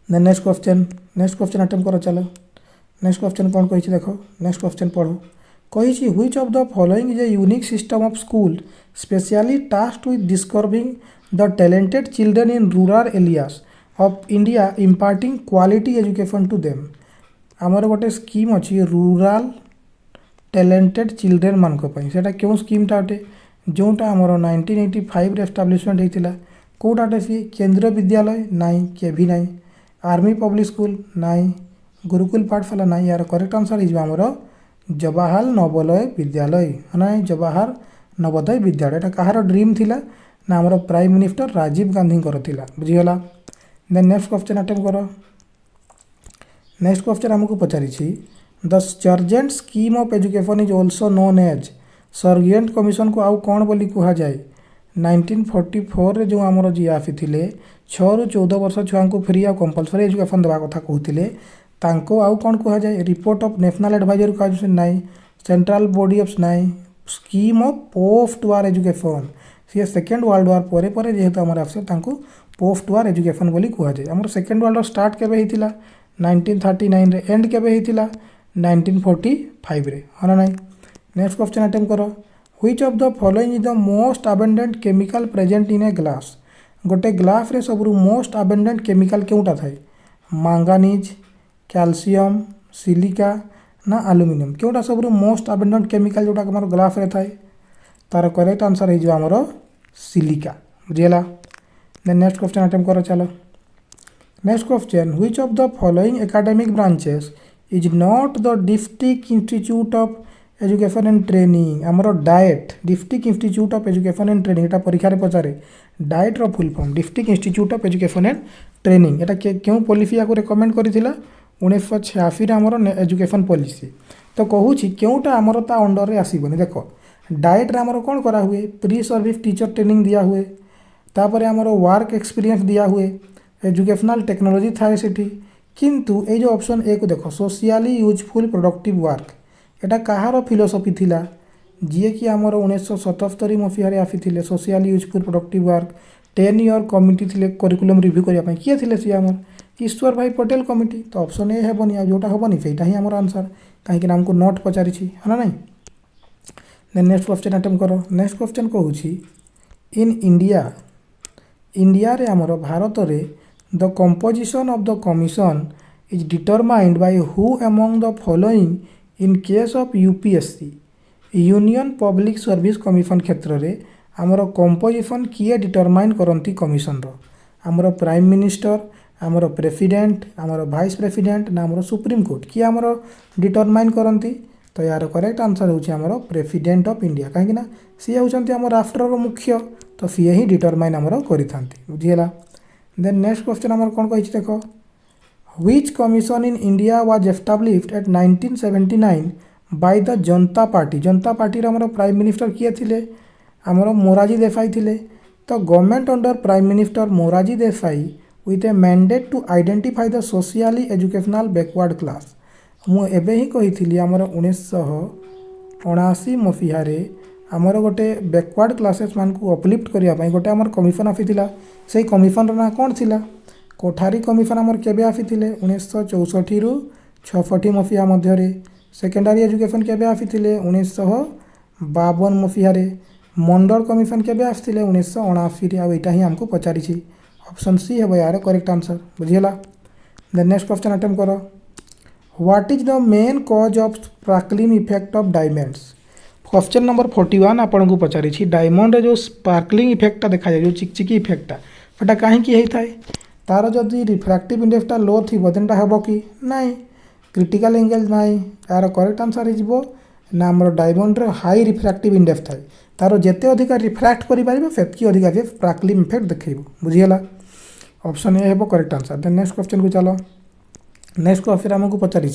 देन नेक्स्ट क्वेश्चन अटेम्प्ट करो चलो नेक्स्ट क्वेश्चन कौन कही देख नेक्स्ट क्वेश्चन पढ़ो कही which of the following is a unique system of school specially tasked with discovering the talented children in rural areas of India imparting quality education to them आमर गोटे scheme अच्छी rural talented children मानक सेटा क्यों स्कीमटा अटे जोटा आमर 1985 establishment होता कौटाटे सी केंद्रीय विद्यालय नाई के भी नाई आर्मी पब्लिक स्कूल नाई गुरुकुल पाठशाला नाई यार करेक्ट आंसर इज आमर जवाहर नवोदय विद्यालय ना जवाहर नवोदय विद्यालय एटा कहार ड्रीम थिला ना आमर प्राइम मिनिस्टर राजीव गांधी थिला बुझीगला। देन नेक्स्ट क्वेश्चन अटेम्प्ट करो नेक्स्ट क्वेश्चन आमको पचारि the Sargent scheme of education is also known as Sargent commission को आउ कौन बोली कहा जाए 1944 रे जो आमर जी आसी 6 ରୁ 14 वर्ष छुआ को फ्री आ कंपलसरी एजुकेशन देवा कथा कहते तांको आउ कौन कहा जाए रिपोर्ट ऑफ नेशनल एडवाइजर कहा नाई सेंट्रल बॉडी ऑफ नाई scheme of post war education सी सेकेंड वर्ल्ड वार पर जेहेतु आम आस पोस्ट वार एजुकेशन बोली कहा जाए आम सेकेंड वर्ल्ड वार स्टार्ट केबे होता 1939 रे एंड केबे होता 1945 रे हाँ ना। नेक्स्ट क्वेश्चन अटेम्प्ट करो which of the following is the most abundant chemical present in a glass गोटे ग्लास रे सबरू मोस्ट अबेंडेंट केमिकल क्योंटा थाए मांगानीज कैल्शियम सिलिका ना एल्युमिनियम क्योंटा सबरू मोस्ट अबेंडेंट केमिकल जोटा आम ग्लास रे थाए तार करेक्ट आंसर हो आमर सिलिका बुझीगला। देन नेक्स्ट क्वेश्चन अटेम्प्ट करो चलो next question which of the following academic branches is not the district institute of education and training आमर DIET district institute of education and training एटा परीक्षा पचारे DIET रो full form district institute of education and training एटा क्यों policy या recommend करथिला 1986 रे आमर एजुकेशन पॉलिसी तो कहूँ क्योंटा आमर ता अंडर रे आसीबनी देखो डाएट रे आमर कौन करा हुए प्री सर्विस टीचर ट्रेनिंग दिया हुए तापर आमर वर्क एक्सपीरियंस दिया हुए एजुकेशनल टेक्नोलॉजी थाए सेठी किंतु ए जो ऑप्शन ए को देखो सोशली यूजफुल प्रोडक्टिव वर्क एटा कहार फिलोसफी थिला जी कि आमर 1977 मसीह आसी socially useful productive work 10 year committee थिले करिकुलम रिव्यू करने किए थिले सी आमर ईश्वर भाई पटेल कमिटी तो ऑप्शन ए हेबनी आ जोटा हेबनी सेटा ही आमर आंसर कहीं आमको नोट पचारि है ना। देन नेक्स्ट क्वेश्चन अटेम्प्ट करो नेक्स्ट क्वेश्चन कहूँ इन इंडिया इंडिया रे आमर भारत रे the composition of the commission is determined by who among the following in case of UPSC union public service commission क्षेत्र रे आमर कंपोजिशन किए डिटरमाइन करती कमिशन रो आमर प्राइम मिनिस्टर आमर प्रेसिडेंट आमर वाइस प्रेसिडेंट ना आमर सुप्रीम कोर्ट किए आमर डिटरमाइन करती तो यार करेक्ट आंसर होची आमर प्रेसिडेंट ऑफ इंडिया कहीं सी होचंती आम राष्ट्र मुख्य तो सी ही डिटरमाइन आमर करिथांती बुझीगला। देन नेक्स्ट क्वेश्चन आमर कौन कही देख which commission in India was established at 1979 by the Janata Party आमर प्राइम मिनिस्टर किए थिले आमर मोरारजी देसाई थिले तो government under prime minister Morarji Desai with a mandate to identify the socially educational backward class मु एबे ही कही आमर 1979 मसीह आमर गोटे बैकवर्ड क्लासेस मान को अपलिफ्ट करने गोटे आमर कमिशन आसीला से कमिशन ना कौन थिला कोठारी कमिशन आमर केबे आसीथिले 1964 ରୁ 66 मसीहा मध्य सेकेंडरी एजुकेशन केबे आसीथिले 1952 मसीहा मंडल कमिशन केबे आसीथिले 1979 रे आ एटा ही हमको पचारि ऑप्शन सी है यार करेक्ट आंसर बुझीगला। देन नेक्स्ट क्वेश्चन अटेम्प्ट करो what is the main cause of sparkling effect of diamonds question number 41 आपन को पचारि डायमंड रे जो स्पार्कलिंग इफेक्ट देखा जाए जो चिकचिकी इफेक्टा एटा काहे की होता है तार जदि रिफ्रैक्टिव इंडेक्सटा लो थी देनटा हेबो कि नाई क्रिटिकल एंगल नाई यार करेक्ट आंसर हो ना आमर डायमंड हाई रिफ्रैक्टिव इंडेक्स थाए तार जेते अधिक रिफ्रैक्ट करें से अधिक से स्पार्कलिंग इफेक्ट देखो बुझीगला ऑप्शन ए हेबो correct answer. Then next question को चलो नेक्स्ट क्वेश्चन आमको पचारि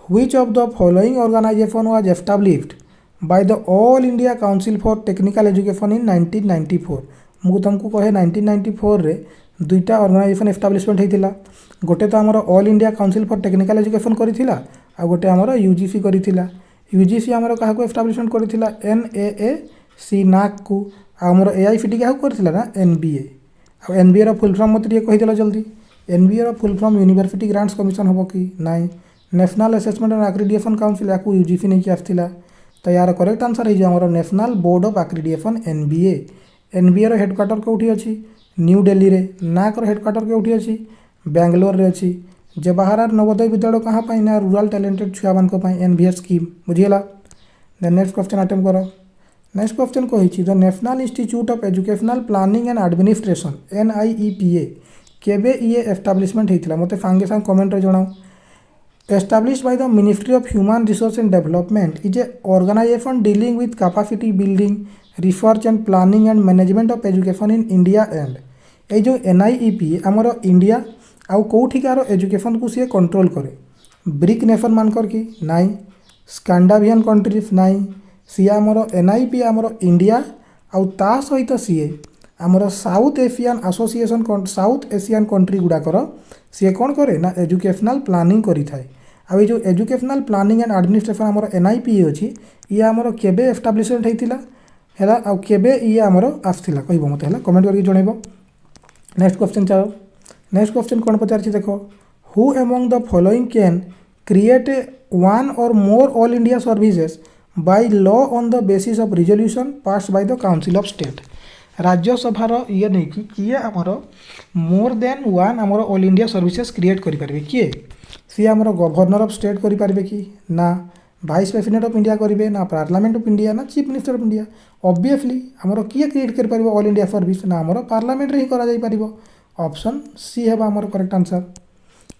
which of the following organization was established by the all India council for technical education in 1994। मुझे तुमको कहे 1994 रे दुईटा ऑर्गेनाइजेशन एस्टाब्लिशमेंट होता गोटे तो आमर all India council for technical education करथिला आ गोटे आमर यूजीसी करथिला। यूजीसी आमर काहाको एस्टाब्लिशमेंट करथिला NAAC नाक को आमर AICTE क्या करथिला ना NBA। आ NBA रो फुल फॉर्म मत कही देला जल्दी। NBA रो full form university grants commission होबो कि नाइ। National assessment and accreditation council या यूजीसी नहीं कि आसथिला। तो यार करेक्ट आंसर है आमर national board of accreditation NBA। NBA रो हेडक्वार्टर कोठी अछि न्यू दिल्ली रे। नाक रो हेडक्वार्टर कोठी अछि बेंगलोर रे अछि। जवाहरलाल नवोदय विद्यालय कहाँ पाई ना रूरल टैलेंटेड छुआ मान को पाई NVS स्कीम बुझीला। देन नेक्स्ट क्वेश्चन अटेम्प्ट करो। नेक्स्ट क्वेश्चन कही the national institute of educational planning and administration NIEPA केबे ये एस्टाब्लिशमेंट होता मत सांगे सांग कमेंट रे जणाओ। Established by the ministry of human resource and development is a organization dealing with capacity building research and planning and management of education in India and ये जो NIEPA आमर इंडिया आउ कौटिकार एजुकेशन को सी कंट्रोल करे। ब्रिक नेशन मानकर कि नाई स्कैंडावियन कंट्रीज नाई सी आमर NIEPA आमर इंडिया आउ ता सहित सी आमर south Asian association south Asian country गुड़ाकर सी कौन करे ना एजुकेशनल प्लानिंग करि थाए। आ जो एजुकेशनल प्लानिंग एंड एडमिनिस्ट्रेशन आमर NIEPA अच्छी ये आमर केबे एस्टाब्लिशमेंट होता है आउ केबे ये आमर आसला कहब मत है कमेंट करके जनइब। नेक्स्ट क्वेश्चन चलो। नेक्स्ट क्वेश्चन कौन पचार देख who among the following can create one or more all India services by law on the basis of resolution pass by the council of state. राज्यसभार ये नहीं कि किए आमर मोर देन वन आमर ऑल इंडिया सर्विसेज क्रिएट करें किए सी आमर गवर्नर ऑफ स्टेट करें कि ना वाइस प्रेसिडेंट ऑफ इंडिया करेंगे ना पार्लियामेंट ऑफ इंडिया ना chief minister of India. Obviously आमर किए क्रिएट कर ऑल इंडिया सर्विस ना आमर पार्लियामेंट रे ही करा ऑप्शन सी है आमर correct answer.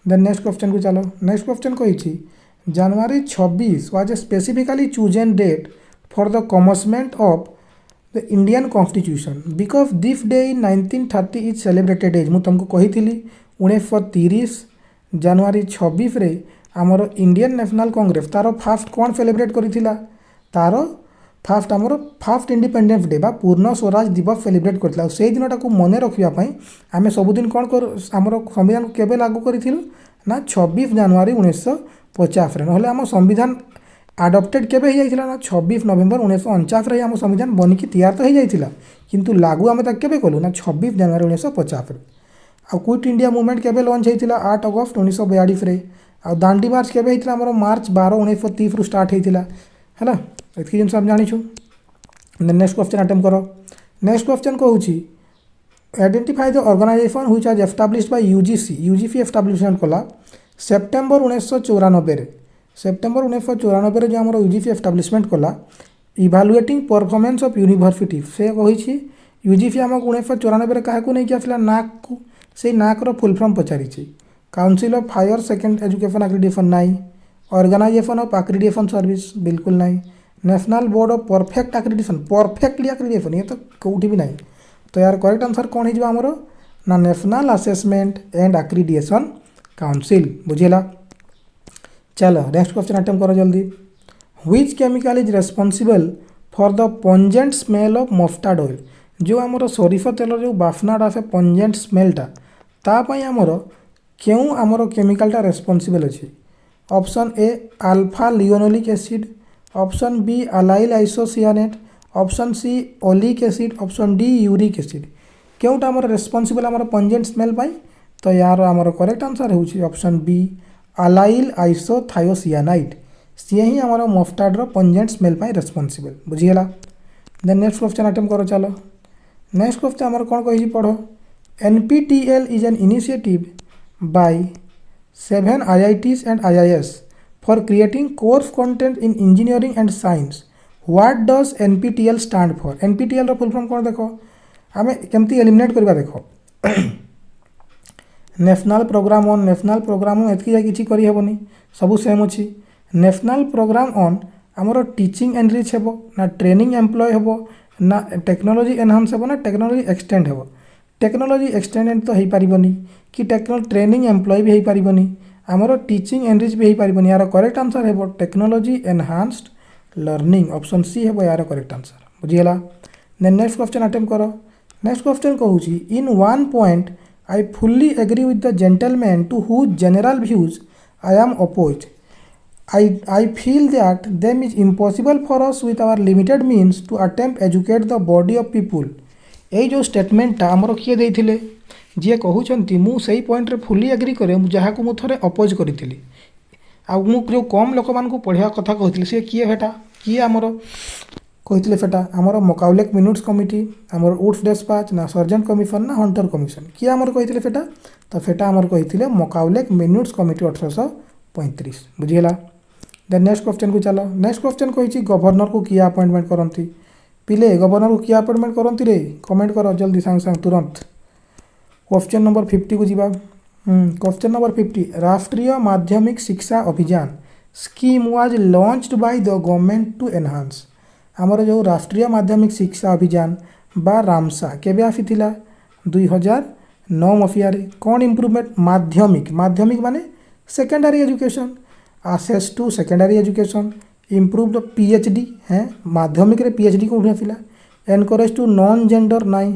Then next question को चलो। नेक्स्ट क्वेश्चन कही January 26 was a specifically chosen date for the commencement of the Indian constitution because this day in 1930 is celebrated as मुझे तुमको कही 1930 जनवरी 26 रे आमर इंडियन नेशनल कांग्रेस तार फास्ट कौन सेलिब्रेट करिथिला तार फास्ट आमर फास्ट इंडिपेंडेंस डे बा पूर्ण स्वराज दिवस सेलिब्रेट करथिला। से दिनटा को मन रखिया पई आमे सबुदिन कौन कर आमर संविधान को केबे लागू करिथिलु ना 26 जनवरी 1950 रे नहले आम संविधान आडप्टेड केबे हो जाइथिला ना 26 नवेम्बर 1949 रे आम संविधान बनिकी तैयार तो हो जाइथिला किंतु लागू आमे ताके केबे कलु ना 26 जनवरी 1950 रे। आ क्विट इंडिया मूवमेंट केबे लॉन्च होइथिला 8 अगस्त 1942 रे। आ दांडी मार्च केबे होइथिला हमर मार्च 12 1930 रु स्टार्ट होइथिला हैला एतकी जिन सब जानिछु। नेक्स्ट क्वेश्चन अटेम्प्ट करो। नेक्स्ट क्वेश्चन कहूची identify the organization which was established by UGC establishment कला सेप्टेम्बर 1994 रे। सेप्टेम्बर 1994 रे जो हमर यूजीसी एस्टाब्लिशमेंट कला इभालुएटिंग परफॉर्मेंस ऑफ यूनिवर्सिटी से कही यूजीसी आमको 1994 रे काहाकू नहीं आसला नाक को से नाक रो फुल फॉर्म पचारि council of higher second education accreditation नाई ऑर्गेनाइजेशन ऑफ एक्रेडिटेशन सर्विस बिल्कुल नहीं national board of perfect accreditation perfectly accreditation ये तो कौटी भी नहीं। तो यार करेक्ट आंसर कौन हो आमर ना national assessment and accreditation council बुझेला। चलो नेक्स्ट क्वेश्चन अटेम्प्ट करो जल्दी। Which chemical is responsible for the pungent smell of mustard oil जो आमर सरिष तेल जो बास्नाटा आसे पंजेंट स्मेलटा तापाई आमर क्यों आमर केमिकलटा रेस्पॉन्सिबल अच्छी। Option A alpha linolenic acid option B allyl isocyanate option C oleic acid option D uric acid क्योंटा आमर रेस्पॉन्सिबल आमर पंजेंट स्मेल पाई। तो यार आमर करेक्ट आंसर होची ऑप्शन बी अलाइल आइसोथायोसियानाइट सी ही आमर मस्टर्ड पंजेंट स्मेल पाई रेस्पॉन्सिबल बुझीगला। देन नेक्स्ट क्वेश्चन अटेम्प्ट करो चलो। नेक्स्ट क्वेश्चन आमर कौन कही पढ़ो NPTEL is an initiative by 7 IITs and IIS for creating course content in engineering and science. What does NPTEL stand for? NPTEL रो full form कौन देखो आमे केमती एलिमिनेट करबा देखो नेशनल प्रोग्राम ऑन एतकी जा किछि करि हेबनी सब सेम अछि। नेशनल प्रोग्राम ऑन आमर टीचिंग एंड रिच हेबो ना ट्रेनिंग एम्प्लॉय हेबो ना टेक्नोलॉजी एनहांस हेबो ना टेक्नोलॉजी एक्सटेंड हेबो। टेक्नोलॉजी एक्सटेंड तो हो पारिबनी कि ट्रेनिंग एम्प्लॉय भी हो पारिबनी आमर टीचिंग एनरिच भी हो पारबनी यार करेक्ट आंसर है technology enhanced learning option C है यार करेक्ट आंसर बुझीगला। देन नेक्स्ट क्वेश्चन अटेम्प्ट करो। नेक्स्ट क्वेश्चन कहूँ in one point I fully agree with the gentleman to whose general views I am oppose I feel that them is impossible for us with our limited means to attempt educate the body of people। ये जो स्टेटमेंटा आमर किए देइथिले जी कहउछंती मु सही point रे fully agree करे जहाँ को मु थरे अपोज करिथिली आ मु जो कम लोक मान को पढ़िया कथा कहथिले से किए हेटा किए आमर कहथिले फेटा आमर मकाउलेक मिनुट्स कमिटी आमर वुड्स डिस्पैच ना सर्जेंट कमिशन ना हंटर कमिशन किए आमर कहथिले फेटा तो फेटा आमर कहथिले मकाउलेक मिनुट्स कमिटी 1835 बुझीगला। देन नेक्स्ट क्वेश्चन को चलो। नेक्स्ट क्वेश्चन कही गवर्नर को किए अपॉइंटमेंट करती पिले गवर्नर को किए अपॉइंटमेंट करती रे कमेंट कर जल्दी सांग सांग तुरंत। क्वेश्चन नंबर 50 को जीवा। क्वेश्चन नंबर 50 राष्ट्रीय Madhyamik Shiksha Abhiyan scheme was launched by the government to enhance आमर जो राष्ट्रीय माध्यमिक शिक्षा अभियान बा रामसा केबे आसीथिला 2009 मसीह कौन इम्प्रूवमेंट माध्यमिक माध्यमिक माने secondary education access to secondary education improve the PhD है माध्यमिक रे PhD को उठा encourage to non gender नाई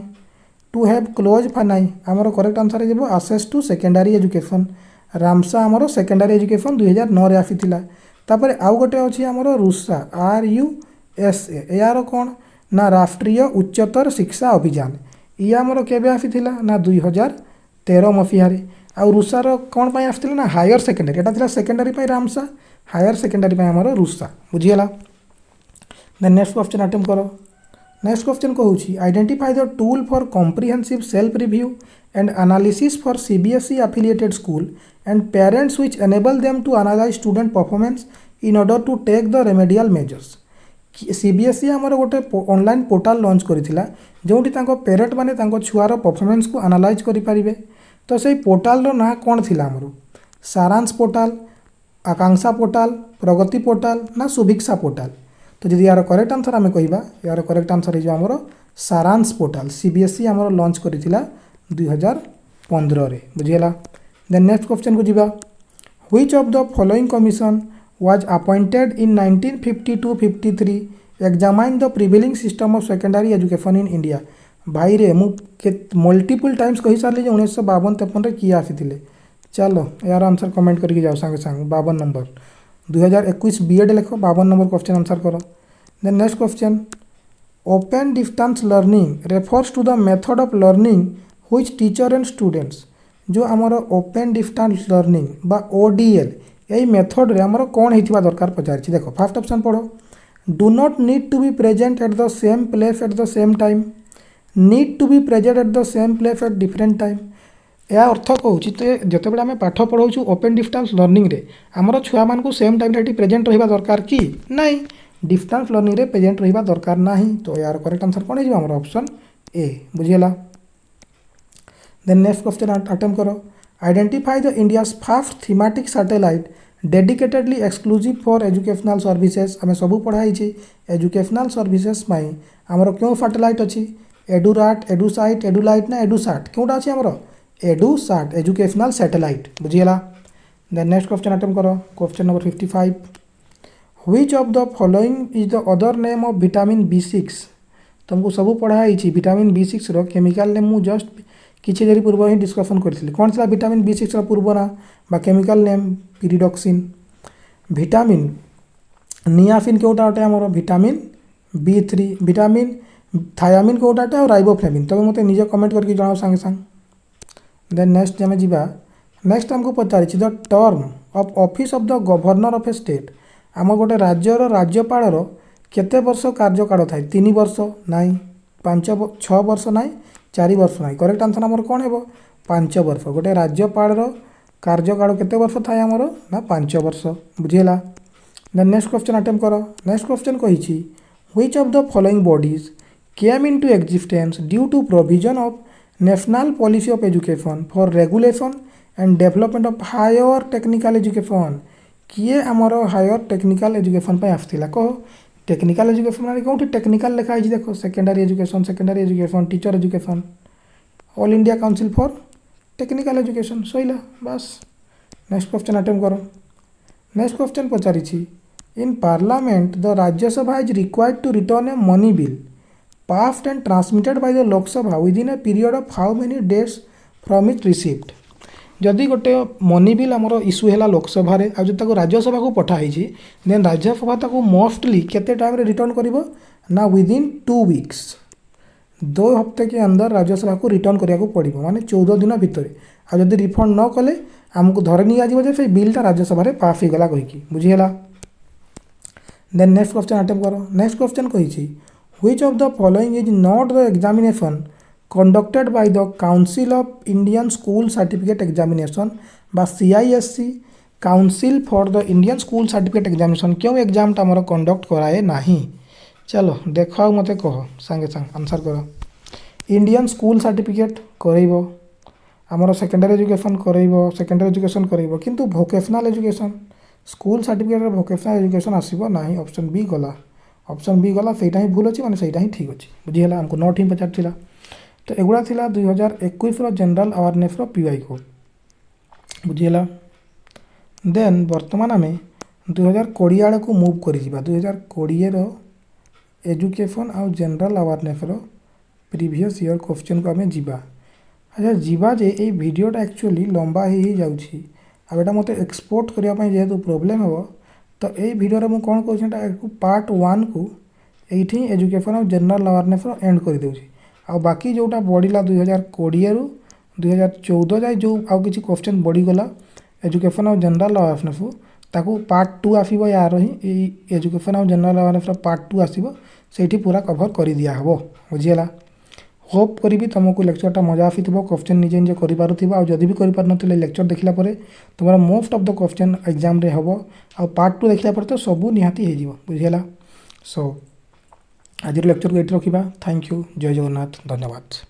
to have close नाई आमर करेक्ट आंसर है access to secondary education Ramsa आमर secondary education 2009 रे आसीथिला। तापर आउ गोटे अछि आमर रुसा RUSA यार कौन ना राष्ट्रीय उच्चतर शिक्षा अभियान ये आमर केबे आसीथिला ना 2013 मसीह रे आ रुसार कौन पाई आसथिला ना हायर सेकेंडरी एटा थिला सेकेंडरी पाई रामसा हायर सेकेंडरी पाई हमर रुसा बुझियला। देन नेक्स्ट क्वेश्चन अटेम्प्ट करो। नेक्स्ट क्वेश्चन कहूची identify the tool for comprehensive self review and analysis for CBSE affiliated school and parents which enable them to analyze student performance in order to take the remedial measures। CBSE आमर गोटे online portal launch करिथिला जोंठी तांको parent माने तांको छुआर performance को analyse करि परिबे तो से पोर्टाल रो ना कौन थिला आमर सारांश पोर्टाल आकांक्षा पोर्टाल प्रगति पोर्टाल ना सुभिक्षा पोर्टाल तो जदि यार करेक्ट आंसर आम कहवा यार करेक्ट आंसर है आमर सारांश पोर्टाल CBSE आमर लॉन्च करिथिला 2015 रे बुझियला। देन नेक्स्ट क्वेश्चन को जीवा which of the following commission was appointed in 1952-53 examine the prevailing system of secondary education in India भाई रे मु मल्टीपल टाइम्स कही सारे 1952-53 रे किए आसीथिले चलो यार आंसर कमेंट करके जाओ सांगे सांग 52 नंबर 2021 B.Ed लिखो 52 नंबर क्वेश्चन आंसर करो। Then next question open distance learning refers to the method of learning which teacher and students जो आमर ओपन डिस्टेंस लर्निंग बा ODL यही मेथड रे आमर कौन होइथिबा दरकार पचारछि देखो फर्स्ट ऑप्शन पढ़ो do not need to be present at the same place at the same time need to be present at the same place at different time या अर्थ कहूँ तो जितेबाला आम पाठ पढ़ाऊँ ओपन डिस्टेंस लर्निंग रे आमर छुआ मान को सेम टाइम रे प्रेजेंट रहा दरकार कि नहीं डिस्टेंस लर्निंग रे प्रेजेंट रहा दरकार नहीं तो यार करेक्ट आंसर कौन है आमर ऑप्शन ए बुझीगला। देन नेक्स्ट क्वेश्चन अटेम्प्ट करो identify the India's first thematic satellite dedicatedly exclusive for educational services आम सब पढ़ाई एजुकेशनल सर्विसेज आमर क्यों सैटेलाइट अच्छी एडुराट एडुसाइट एडुलाइट ना एडुसाट क्योंटा अच्छी आमर एडुसाट एजुकेशनल सैटेलाइट बुझीगला। देन नेक्स्ट क्वेश्चन अटेम्प्ट करो question number 55 which of the following is the other name of vitamin B6 तुमको सब पढ़ाई विटामिन B6 रो केमिकल नेम मु जस्ट किछि देरी पूर्व ही डिस्कशन करथिली कौन सा विटामिन B6 रो पूर्व ना बा केमिकल नेम पिरिडॉक्सिन विटामिन नियासिन केउटा अटे हमर विटामिन B3 विटामिन थायामिन केउटा अटे और राइबोफ्लेविन तबे मते निजे कमेंट करके जणाओ संगे संग। देन नेक्स्ट आम जा नेक्स्ट आमको पचारि the term of office of the governor of a state आम गोटे राज्यर राज्यपाल केते वर्ष कार्यकाल थाए 3 वर्ष नाई 6 वर्ष नाई 4 वर्ष नाई करेक्ट आंसर आमर कौन है 5 वर्ष गोटे राज्यपाल कार्यकाल केते वर्ष थाए आमर ना 5 वर्ष बुझीगला। देन नेक्स्ट क्वेश्चन अटेम्प्ट करो। नेक्स्ट क्वेश्चन कही which of the following bodies came into existence due to provision of national policy of education for regulation and development of higher technical education किए आमर हायर टेक्निकल एजुकेशन पे आसथिला कह technical education माने कौन technical लिखा है देखो secondary education teacher education all India council for technical education सहीला बस। नेक्स्ट क्वेश्चन अटेम्प्ट करो। Next question पचारि in parliament the Rajya Sabha is required to return a money bill passed and transmitted by the Lok Sabha within a period of how many days from its receipt। जदि गोटे money bill आमर issue है लोकसभा आ जो राज्यसभा को पठाई then Rajya Sabha ताको mostly केते time रे रिटर्न करिवो ना विदिन 2 वीक्स 2 हफ्ते के अंदर राज्यसभा को रिटर्न करिया को पड़िबो माने 14 दिन भितर आ जदि रिफंड न कले हमको धरे नि आजिवो जे से बिलटा राज्यसभा रे पास हो गला कहि बुझियला। देन नेक्स्ट क्वेश्चन अटेम्प्ट करो। नेक्स्ट क्वेश्चन कहि which of the following is not the examination conducted by the Council of Indian School Certificate Examination बा CISC Council for the Indian School Certificate Examination क्यों exam टा मोर conduct कराए नाही। चलो देख मते कह संगे संग आंसर कर। इंडियन स्कूल सर्टिफिकेट करइबो आमर सेकेंडरी एजुकेशन करइबो सेकेंडरी एजुकेशन करइबो किंतु vocational education school certificate vocational education आसीबो नाही। ऑप्शन बी गला ऑप्शन बी गला सेटा ही भूल अच्छी माने सेटा ही ठीक अच्छी बुझीगला। हमको 9 ही पचार तो एगुड़ा थिला 2021 जनरल अवेयरनेस पीवाई को बुझीगला। देन वर्तमान आम 2020 आड़ को मूव कर 2020 एजुकेशन आउ general awareness previous year question को आम जीवा। अच्छा जीवा जे ये वीडियोटा एक्चुअली लंबा ही जाउछि आ एटा मते एक्सपोर्ट करिया पई जेहेतु प्रॉब्लम हो तो यही वीडियो में कौन कहूँ पार्ट 1 को ये एजुकेशन और जनरल अवेयरनेस एंड कर दूसरी आ बाकी जोटा बढ़ला 2020 रु 2014 जाए जो आउ कि क्वेश्चन बढ़ीगला एजुकेशन और जनरल अवेयरनेस ताकू पार्ट 2 आसो यार ही एजुकेशन और जनरल अवेयरनेस पार्ट 2 आसो से पूरा कभर कर दिया हे बुझीगला। होप करी तुमको लेक्चरटा मजा आसी क्वेश्चन निजे निजे कर जदि भी कर लेक्चर देखला तुम most of the question exam रे हम आ पार्ट 2 देखला तो सब निहाती हो बुझीगला। सो आज लेक्चर को ये रखा। Thank you. जय जगन्नाथ। धन्यवाद।